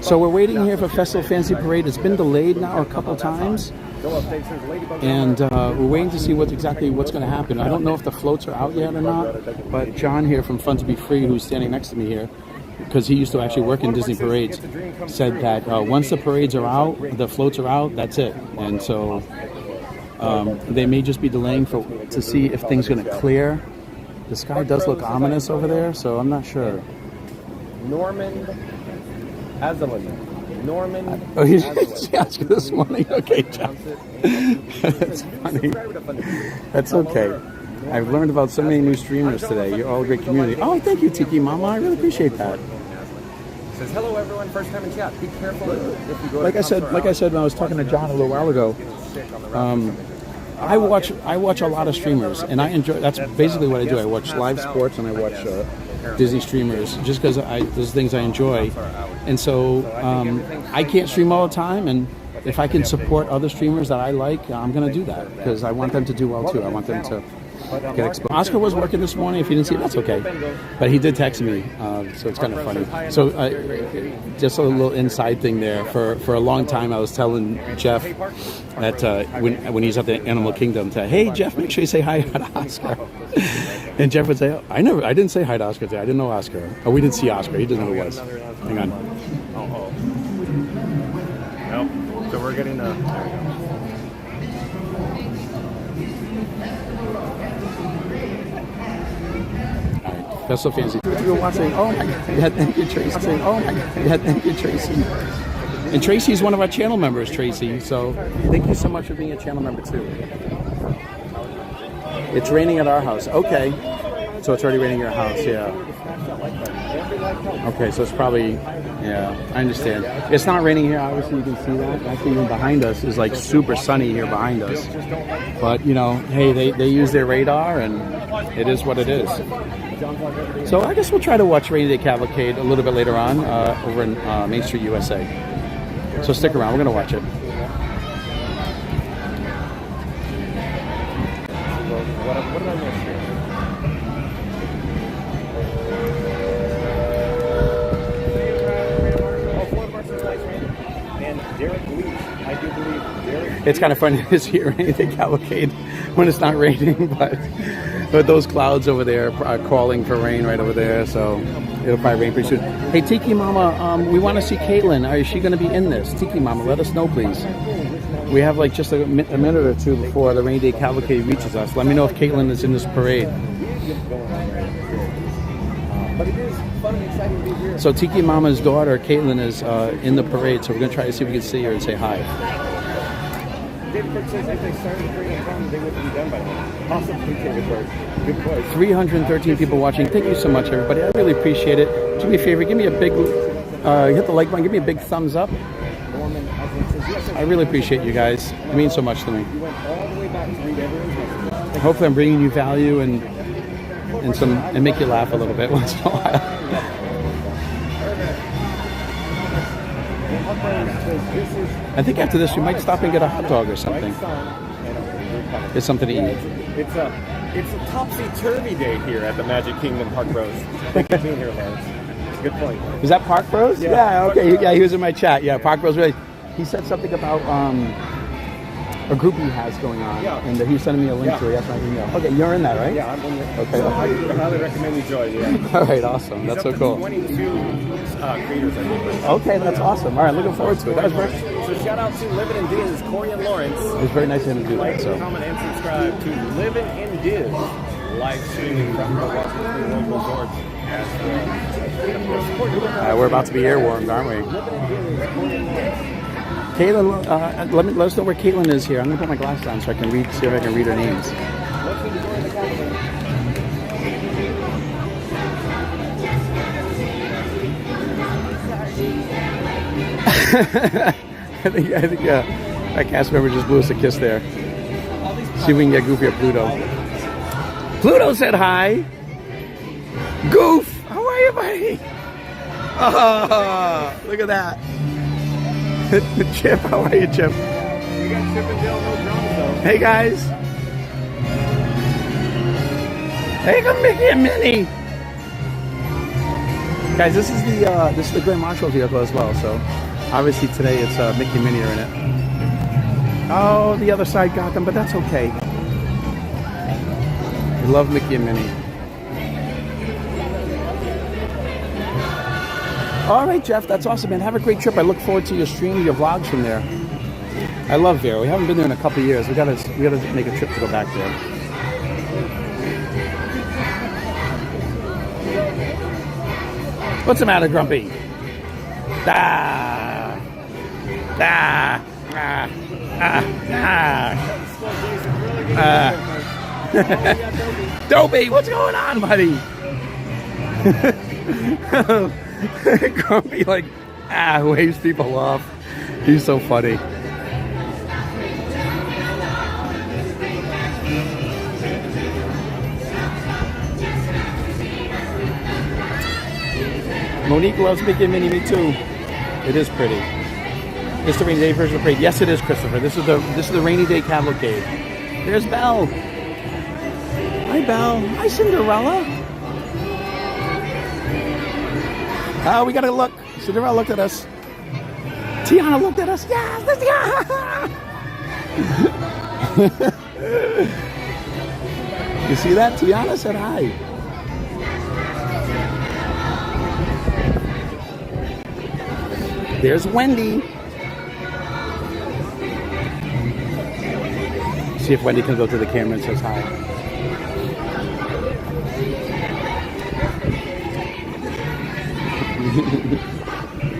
Speaker 1: So we're waiting here for Festival Fantasy Parade. It's been delayed now a couple times, and we're waiting to see what's going to happen. I don't know if the floats are out yet or not, but John here from Fun to Be Free, who's standing next to me here, because he used to actually work in Disney parades, said that once the parades are out, the floats are out, that's it. And so they may just be delaying to see if things are going to clear. The sky does look ominous over there, so I'm not sure.
Speaker 5: Norman
Speaker 1: Oh, he asked you this morning? Okay, John. That's funny. That's okay. I've learned about so many new streamers today. You're all a great community. Oh, thank you, Tiki Mama. I really appreciate that.
Speaker 5: Says hello, everyone. First time in chat. Be careful if you go.
Speaker 1: Like I said when I was talking to John a little while ago. I watch a lot of streamers, and I enjoy. That's basically what I do. I watch live sports and I watch Disney streamers just because there's things I enjoy, and so I can't stream all the time. And if I can support other streamers that I like, I'm going to do that because I want them to do well too. I want them to get exposed. Oscar was working this morning. If you didn't see it, that's okay. But he did text me, so it's kind of funny. So just a little inside thing there. For a long time, I was telling Jeff that when he's at the Animal Kingdom, hey Jeff, make sure you say hi to Oscar. And Jeff would say, I didn't say hi to Oscar today. I didn't know Oscar. Oh, we didn't see Oscar. He doesn't know who it was. Hang on.
Speaker 5: Nope. So we're getting there we go.
Speaker 1: Festival Fantasy. You're watching. Oh my God. Yeah, thank you, Tracy. Oh my God. Yeah, thank you, Tracy. And Tracy's one of our channel members, Tracy. So thank you so much for being a channel member too. It's raining at our house. Okay. So it's already raining at your house. Yeah. Okay. So it's probably. Yeah, I understand. It's not raining here. Obviously, you can see that. Actually, even behind us is like super sunny here behind us. But hey, they use their radar, and it is what it is. So I guess we'll try to watch Rainy Day Cavalcade a little bit later on over in Main Street, USA. So stick around. We're going to watch it.
Speaker 5: What did I miss here? And Derek Leach, I do believe Derek.
Speaker 1: It's kind of funny to see Rainy Day Cavalcade when it's not raining, but those clouds over there are calling for rain right over there, so it'll probably rain pretty soon. Hey, Tiki Mama, we want to see Caitlin. Is she going to be in this? Tiki Mama, let us know, please. We have like just a minute or two before the Rainy Day Cavalcade reaches us. Let me know if Caitlin is in this parade.
Speaker 5: But it is fun and exciting to be here.
Speaker 1: So Tiki Mama's daughter, Caitlin, is in the parade, so we're going to try to see if we can see her and say hi.
Speaker 5: David Cook says if they started bringing Tron, they wouldn't be done by now. Possibly, David Cook. Good point.
Speaker 1: 313 people watching. Thank you so much, everybody. I really appreciate it. Do me a favor, give me a big hit the like button. Give me a big thumbs up. I really appreciate you guys. It means so much to me. Hopefully I'm bringing you value and make you laugh a little bit once in a while. I think after this we might stop and get a hot dog or something. It's something to eat.
Speaker 5: It's a topsy-turvy day here at the Magic Kingdom Park Bros. Thank you for being here, Lawrence. It's a good point.
Speaker 1: Was that Park Bros? Yeah, okay. Yeah, he was in my chat. Yeah, Park Bros. Really. He said something about a group he has going on, and he was sending me a link to it. That's my email. Okay, you're in that, right?
Speaker 5: Yeah, I'm in there.
Speaker 1: Okay.
Speaker 5: So I highly recommend you join. Yeah.
Speaker 1: All right, awesome. That's so cool.
Speaker 5: 22 creators, I think.
Speaker 1: Okay, that's awesome. All right, looking forward to it. That was very...
Speaker 5: So shout out to Livin' in Diz, Corey and Lawrence.
Speaker 1: It was very nice of him to do that. So
Speaker 5: comment, and subscribe to Livin' in Diz, live streaming from the Walt Disney World Resort as well.
Speaker 1: We're about to be airwarmed, aren't we? Caitlin, let us know where Caitlin is here. I'm going to put my glasses on so I can see if I can read her names. I think that cast member just blew us a kiss there. See if we can get Goofy or Pluto. Pluto said hi. Goof, how are you, buddy? Oh, look at that. Chip, how are you, Chip?
Speaker 5: We got Chip and Dale, no drums though.
Speaker 1: Hey guys. Hey, come Mickey and Minnie. Guys, this is the Grand Marshal vehicle as well. So obviously today it's Mickey and Minnie are in it. Oh, the other side got them, but that's okay. We love Mickey and Minnie. All right, Jeff, that's awesome, man. Have a great trip. I look forward to your stream, your vlogs from there. I love Vero. We haven't been there in a couple of years. We gotta make a trip to go back there. What's the matter, Grumpy? Ah, ah, ah, ah, ah. Dopey, what's going on, buddy? Grumpy waves people off. He's so funny. Monique loves Mickey and Minnie. Me too. It is pretty. This is the rainy day version of the parade. Yes, it is, Christopher. This is the rainy day cavalcade. There's Belle. Hi, Belle. Hi, Cinderella. Oh, we gotta look. Cinderella looked at us. Tiana looked at us. Yes, you see that? Tiana said hi. There's Wendy. See if Wendy can go to the camera and says hi.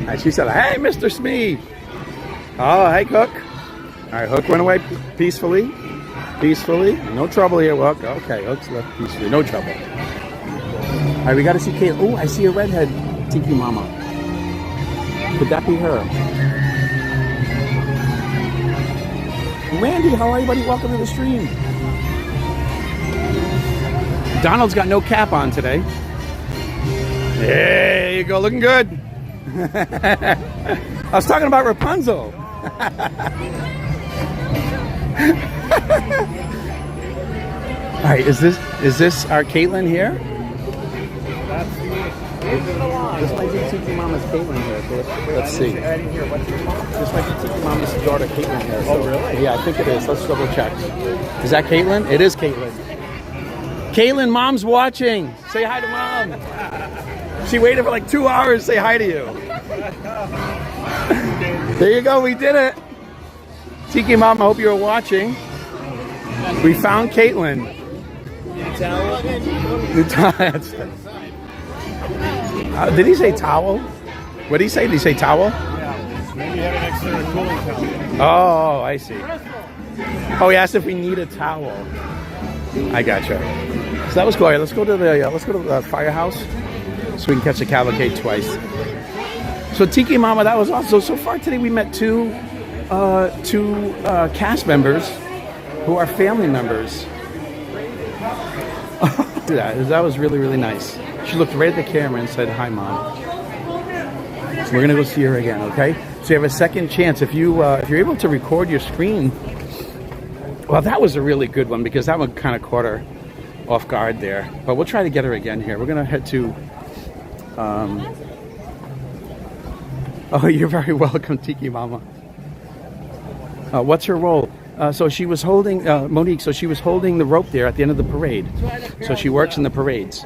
Speaker 1: And she said, hey, Mr. Smee. Oh, hey, Hook. All right, Hook went away peacefully. Peacefully. No trouble here, Hook. Okay, Hook's left peacefully. No trouble. All right, we got to see Kate. Oh, I see a redhead Tiki Mama. Could that be her? Randy, how are you, buddy? Welcome to the stream. Donald's got no cap on today. There you go, looking good. I was talking about Rapunzel. All right, is this our Caitlin here? This might be Tiki Mama's Caitlin here. So let's see. This might be Tiki Mama's daughter Caitlin here. So, oh, really? Yeah, I think it is. Let's double check. Is that Caitlin? It is Caitlin. Caitlin, Mom's watching. Say hi to Mom. She waited for like 2 hours to say hi to you. There you go. We did it. Tiki Mom, I hope you were watching. We found Caitlin. Did he say towel? What did he say? Did he say towel?
Speaker 5: Yeah. Maybe have an extra cooling towel.
Speaker 1: Oh, I see. Oh, he asked if we need a towel. I gotcha. So that was cool. Let's go to the firehouse so we can catch the cavalcade twice. So Tiki Mama, that was awesome. So far today we met two cast members who are family members. That was really, really nice. She looked right at the camera and said, "Hi, Mom." So we're gonna go see her again, okay? So you have a second chance if you're able to record your screen. Well, that was a really good one because that one kind of caught her off guard there. But we'll try to get her again here. We're gonna head to. Oh, you're very welcome, Tiki Mama. What's her role? So she was holding Monique. So she was holding the rope there at the end of the parade. So she works in the parades.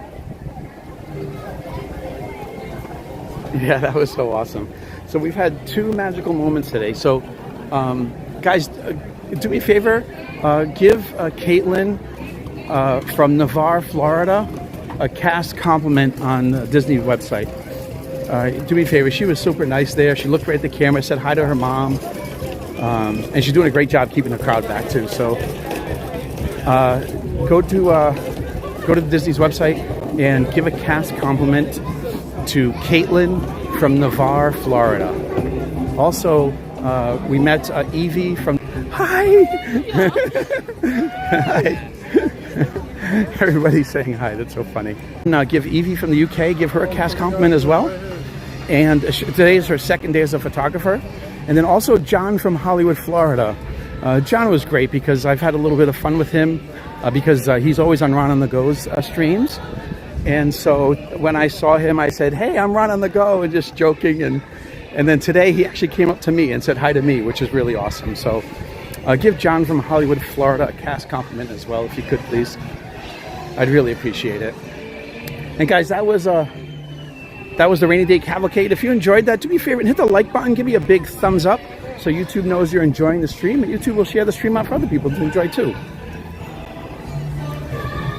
Speaker 1: Yeah, that was so awesome. So we've had two magical moments today. So, guys, do me a favor. Give Caitlin from Navarre, Florida, a cast compliment on Disney's website. Do me a favor. She was super nice there. She looked right at the camera, said hi to her mom. And she's doing a great job keeping the crowd back too. So go to Disney's website and give a cast compliment to Caitlin from Navarre, Florida. Also, we met Eevee from. Hi. Hi. Everybody's saying hi. That's so funny. Now give Eevee from the UK. Give her a cast compliment as well. And today is her second day as a photographer. And then also John from Hollywood, Florida. John was great because I've had a little bit of fun with him because he's always on Ron on the Go's streams. And so when I saw him, I said, "Hey, I'm Ron on the Go," and just joking. And then today he actually came up to me and said hi to me, which is really awesome. So give John from Hollywood, Florida a cast compliment as well, if you could, please. I'd really appreciate it. And guys, that was the Rainy Day Cavalcade. If you enjoyed that, do me a favor and hit the like button. Give me a big thumbs up so YouTube knows you're enjoying the stream. And YouTube will share the stream out for other people to enjoy too.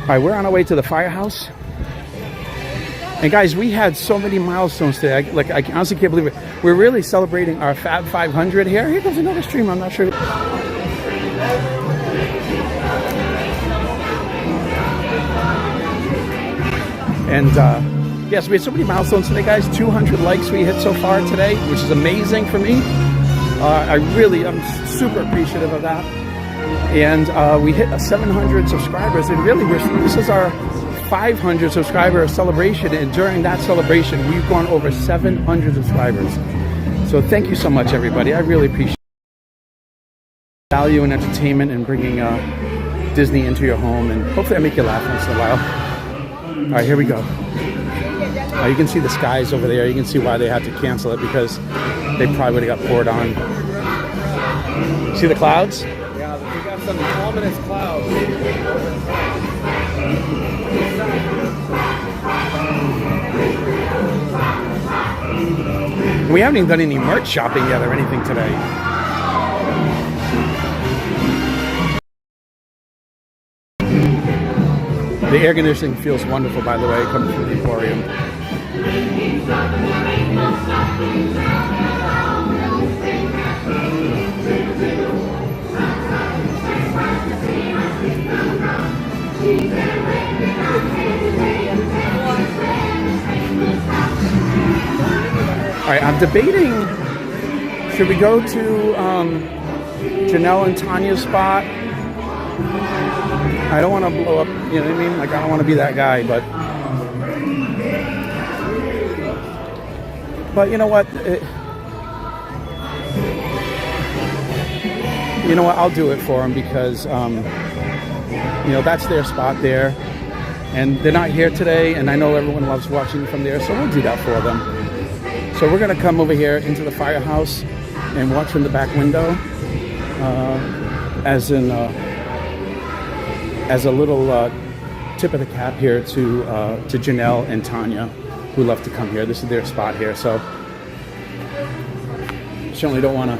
Speaker 1: All right, we're on our way to the firehouse. And guys, we had so many milestones today. I honestly can't believe it. We're really celebrating our Fab 500 here. Here comes another stream. I'm not sure. And yes, we had so many milestones today, guys. 200 likes we hit so far today, which is amazing for me. I'm super appreciative of that. And we hit 700 subscribers. And really, this is our 500 subscriber celebration. And during that celebration, we've gone over 700 subscribers. So thank you so much, everybody. I really appreciate value and entertainment and bringing Disney into your home. And hopefully I make you laugh once in a while. All right, here we go. You can see the skies over there. You can see why they had to cancel it because they probably would have got poured on. See the clouds?
Speaker 5: Yeah, we got some ominous clouds.
Speaker 1: We haven't even done any merch shopping yet or anything today. The air conditioning feels wonderful, by the way, coming from the Emporium. All right, I'm debating, should we go to Janelle and Tanya's spot? I don't want to blow up, you know what I mean? Like, I don't want to be that guy, but you know what? You know what? I'll do it for them because, you know, that's their spot there. And they're not here today, and I know everyone loves watching from there, so we'll do that for them. So we're going to come over here into the firehouse and watch from the back window as a little tip of the cap here to Janelle and Tanya, who love to come here. This is their spot here, so certainly don't want to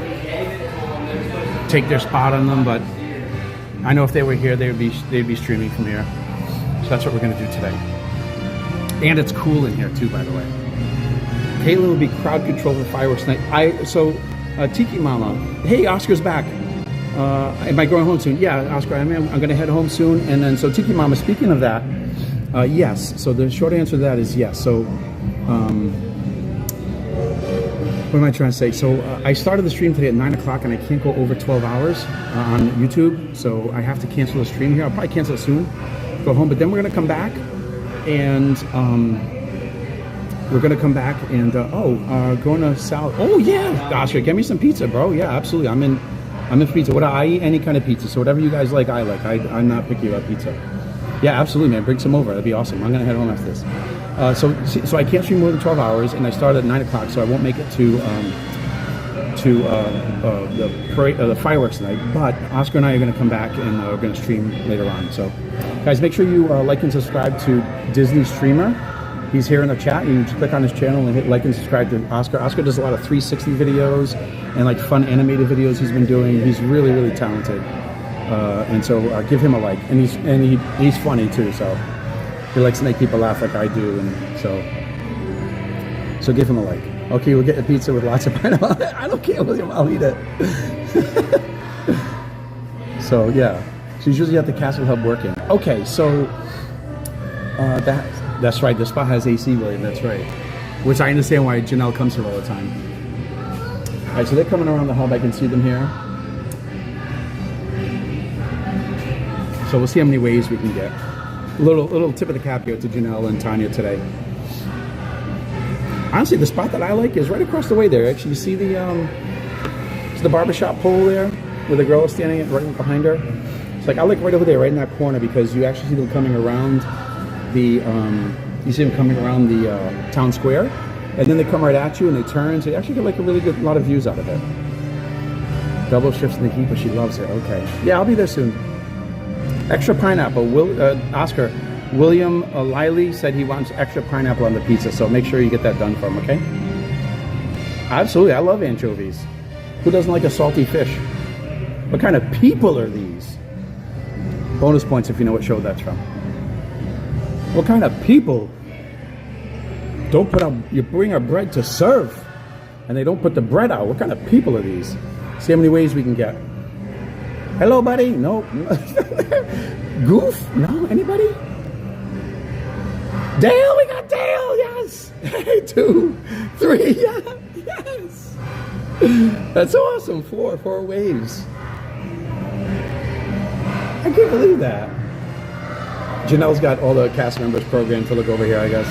Speaker 1: take their spot on them, but I know if they were here, they'd be streaming from here. So that's what we're going to do today. And it's cool in here too, by the way. Caitlin will be crowd control for fireworks night. Tiki Mama, hey, Oscar's back. Am I going home soon? Yeah, Oscar, I'm going to head home soon. And then, so Tiki Mama, speaking of that, yes. So the short answer to that is yes. So What am I trying to say? So I started the stream today at 9 o'clock and I can't go over 12 hours on YouTube. So I have to cancel the stream here. I'll probably cancel it soon, go home. But then we're going to come back and going to South. Oh, yeah. Oscar, get me some pizza, bro. Yeah, absolutely. I'm in for pizza. I eat any kind of pizza. So whatever you guys like, I like. I'm not picky about pizza. Yeah, absolutely, man. Bring some over. That'd be awesome. I'm going to head home after this. So I can't stream more than 12 hours, and I started at 9 o'clock, so I won't make it to the fireworks tonight. But Oscar and I are going to come back, and we're going to stream later on. So, guys, make sure you like and subscribe to Disney Streamer. He's here in the chat. You can just click on his channel and hit like and subscribe to Oscar. Oscar does a lot of 360 videos and like fun animated videos he's been doing. He's really, really talented, and so give him a like. And he's funny too. So. He likes to make people laugh like I do, and so give him a like. Okay, we'll get a pizza with lots of pineapple. I don't care, William. I'll eat it. So yeah, she's usually at the Castle Hub working. Okay, so that's right. The spot has AC, William. That's right. Which I understand why Janelle comes here all the time. All right, so they're coming around the hub. I can see them here. So we'll see how many waves we can get. Little tip of the cap here to Janelle and Tanya today. Honestly, the spot that I like is right across the way there. Actually, you see the barbershop pole there where the girl is standing right behind her? It's like I like right over there, right in that corner, because you actually see them coming around the town square, and then they come right at you and they turn. So you actually get like a really good lot of views out of it. Double shifts in the heat, but she loves it. Okay, yeah, I'll be there soon. Extra pineapple. Oscar, William Liley said he wants extra pineapple on the pizza, so make sure you get that done for him, okay? Absolutely, I love anchovies. Who doesn't like a salty fish? What kind of people are these? Bonus points if you know what show that's from. What kind of people? You bring our bread to serve, and they don't put the bread out. What kind of people are these? See how many ways we can get. Hello, buddy? Nope. Goof? No? Anybody? Dale? We got Dale! Yes! 2, 3, yeah! Yes! That's awesome. 4 waves. I can't believe that. Janelle's got all the cast members programmed to look over here, I guess.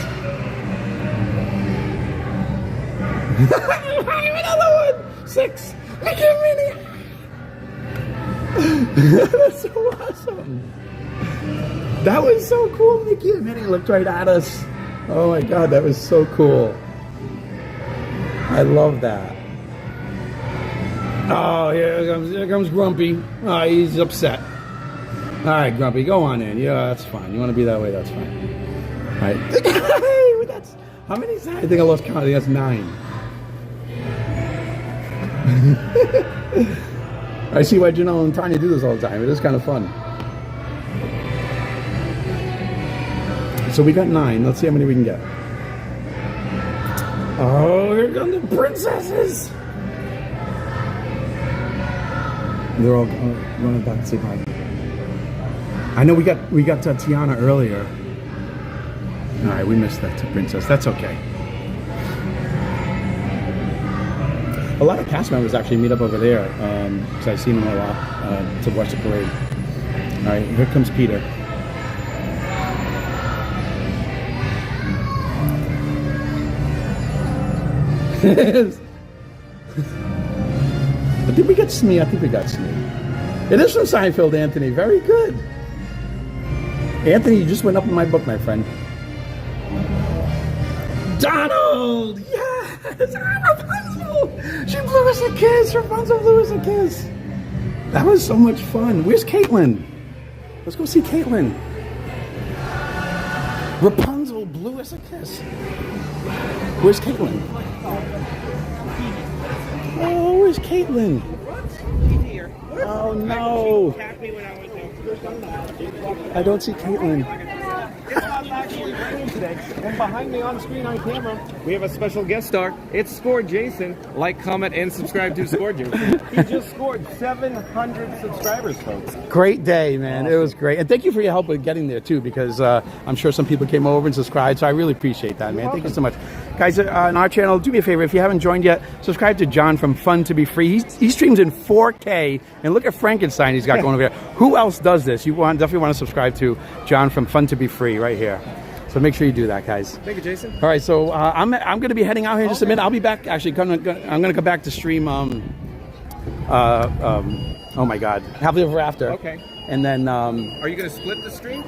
Speaker 1: Another one! 6! Look at Minnie! That's so awesome. That was so cool. Mickey and Minnie looked right at us. Oh my god, that was so cool. I love that. Oh, here comes Grumpy. Oh, he's upset. All right, Grumpy, go on in. Yeah, that's fine. You want to be that way, that's fine. All right. That's, how many is that? I think I lost count. I think that's 9. I see why Janelle and Tanya do this all the time. It is kind of fun. So we got 9. Let's see how many we can get. Oh, here come the princesses. They're all running back to say hi. I know we got Tiana earlier. All right, we missed that princess. That's okay. A lot of cast members actually meet up over there, because I've seen them a lot to watch the parade. All right, here comes Peter. Did we get Smee? I think we got Smee. It is from Seinfeld, Anthony. Very good. Anthony, you just went up in my book, my friend. Donald! Yes! Rapunzel! She blew us a kiss! Rapunzel blew us a kiss! That was so much fun. Where's Caitlin? Let's go see Caitlin. Rapunzel blew us a kiss. Where's Caitlin? Oh, where's Caitlin? Oh no! I don't see Caitlin.
Speaker 5: It's not actually raining today. And behind me on screen on camera, we have a special guest star. It's Score Jason. Like, comment, and subscribe to Score Jason. He just scored 700 subscribers, folks.
Speaker 1: Great day, man.
Speaker 5: Awesome.
Speaker 1: It was great. And thank you for your help with getting there, too, because I'm sure some people came over and subscribed, so I really appreciate that, man. Thank you so much. Guys, on our channel, do me a favor. If you haven't joined yet, subscribe to John from Fun to Be Free. He streams in 4K, and look at Frankenstein he's got going over here. Who else does this? You definitely want to subscribe to John from Fun to Be Free right here. So make sure you do that, guys.
Speaker 5: Thank you, Jason.
Speaker 1: All right, so I'm going to be heading out here in just a minute. I'll be back. Actually, I'm going to come back to stream. Oh my God, Happily Ever After.
Speaker 5: Okay.
Speaker 1: And then.
Speaker 5: Are you going to split the stream?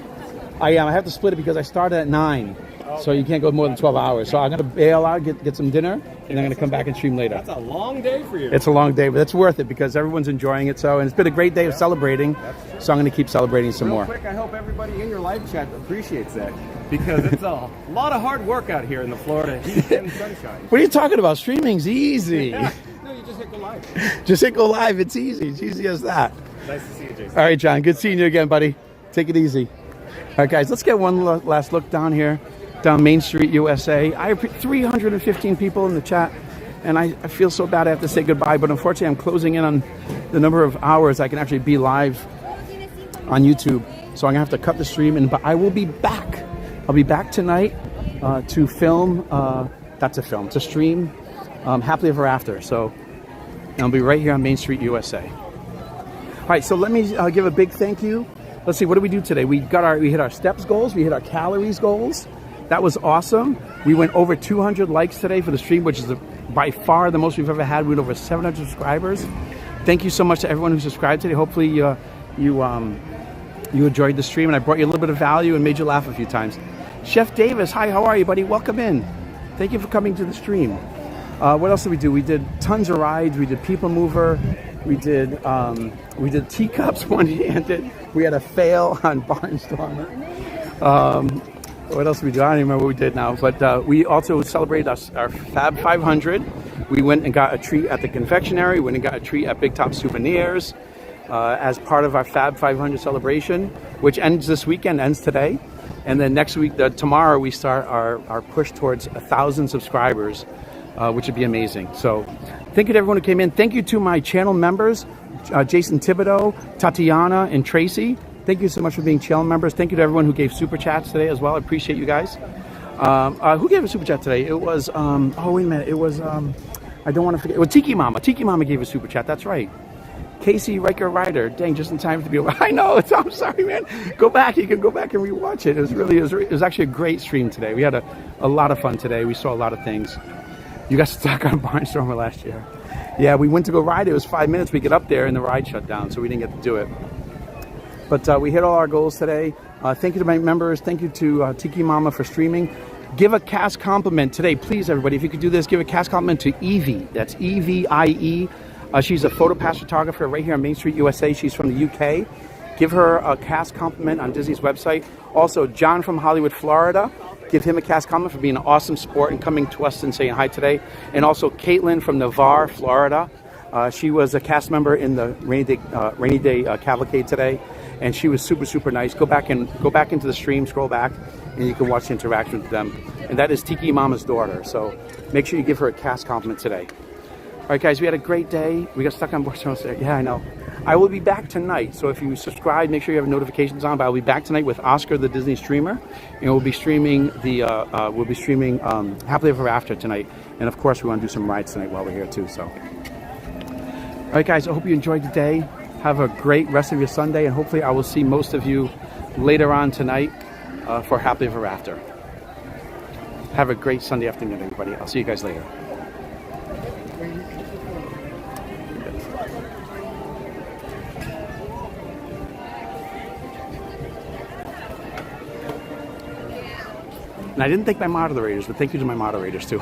Speaker 1: I am. I have to split it because I started at 9. So you can't go more than 12 hours. So I'm going to bail out, get some dinner, and I'm going to come back and stream later.
Speaker 5: That's a long day for you.
Speaker 1: It's a long day, but it's worth it because everyone's enjoying it. So, and it's been a great day of celebrating. So I'm going to keep celebrating some more.
Speaker 5: Real quick, I hope everybody in your live chat appreciates that because it's a lot of hard work out here in the Florida heat and sunshine.
Speaker 1: What are you talking about? Streaming's easy.
Speaker 5: No, you just hit go live.
Speaker 1: Just hit go live. It's easy. It's easy as that.
Speaker 5: Nice to see you, Jason.
Speaker 1: All right, John. Good seeing you again, buddy. Take it easy. All right, guys. Let's get one last look down here. Down Main Street, USA. I have 315 people in the chat, and I feel so bad I have to say goodbye, but unfortunately I'm closing in on the number of hours I can actually be live on YouTube. So I'm going to have to cut the stream, but I will be back. I'll be back tonight to film, to stream Happily Ever After. So I'll be right here on Main Street, USA. All right, so let me give a big thank you. Let's see, what did we do today? We hit our steps goals, we hit our calories goals. That was awesome. We went over 200 likes today for the stream, which is by far the most we've ever had. We went over 700 subscribers. Thank you so much to everyone who subscribed today. Hopefully you enjoyed the stream and I brought you a little bit of value and made you laugh a few times. Chef Davis, hi, how are you, buddy? Welcome in. Thank you for coming to the stream. What else did we do? We did tons of rides. We did Peoplemover. We did teacups one-handed. We had a fail on Barnstormer. What else did we do? I don't even remember what we did now. But we also celebrated our Fab 500. We went and got a treat at the confectionery. We went and got a treat at Big Top Souvenirs as part of our Fab 500 celebration, which ends this weekend, ends today. And then next week, tomorrow, we start our push towards 1,000 subscribers, which would be amazing. So thank you to everyone who came in. Thank you to my channel members, Jason Thibodeau, Tatiana, and Tracy. Thank you so much for being channel members. Thank you to everyone who gave super chats today as well. I appreciate you guys. Who gave a super chat today? It was, oh, wait a minute. It was, I don't want to forget. It was Tiki Mama. Tiki Mama gave a super chat. That's right. Casey Riker Ryder. Dang, just in time to be over. I know. I'm sorry, man. Go back. You can go back and rewatch it. It was actually a great stream today. We had a lot of fun today. We saw a lot of things. You got stuck on Barnstormer last year. Yeah, we went to go ride. It was 5 minutes. We get up there and the ride shut down, so we didn't get to do it. But we hit all our goals today. Thank you to my members. Thank you to Tiki Mama for streaming. Give a cast compliment today, please, everybody. If you could do this, give a cast compliment to Eevee. That's Eevee. She's a photo pass photographer right here on Main Street, USA. She's from the UK. Give her a cast compliment on Disney's website. Also, John from Hollywood, Florida. Give him a cast compliment for being an awesome sport and coming to us and saying hi today. And also Caitlin from Navarre, Florida. She was a cast member in the rainy day cavalcade today. And she was super, super nice. Go back into the stream, scroll back, and you can watch the interaction with them. And that is Tiki Mama's daughter. So make sure you give her a cast compliment today. All right, guys, we had a great day. We got stuck on Barcelona. Yeah, I know. I will be back tonight. So if you subscribe, make sure you have notifications on. But I'll be back tonight with Oscar, the Disney streamer, and we'll be streaming Happily Ever After tonight. And of course, we want to do some rides tonight while we're here too. So, all right, guys, I hope you enjoyed the day. Have a great rest of your Sunday, and hopefully I will see most of you later on tonight for Happily Ever After. Have a great Sunday afternoon, everybody. I'll see you guys later. And I didn't thank my moderators, but thank you to my moderators too.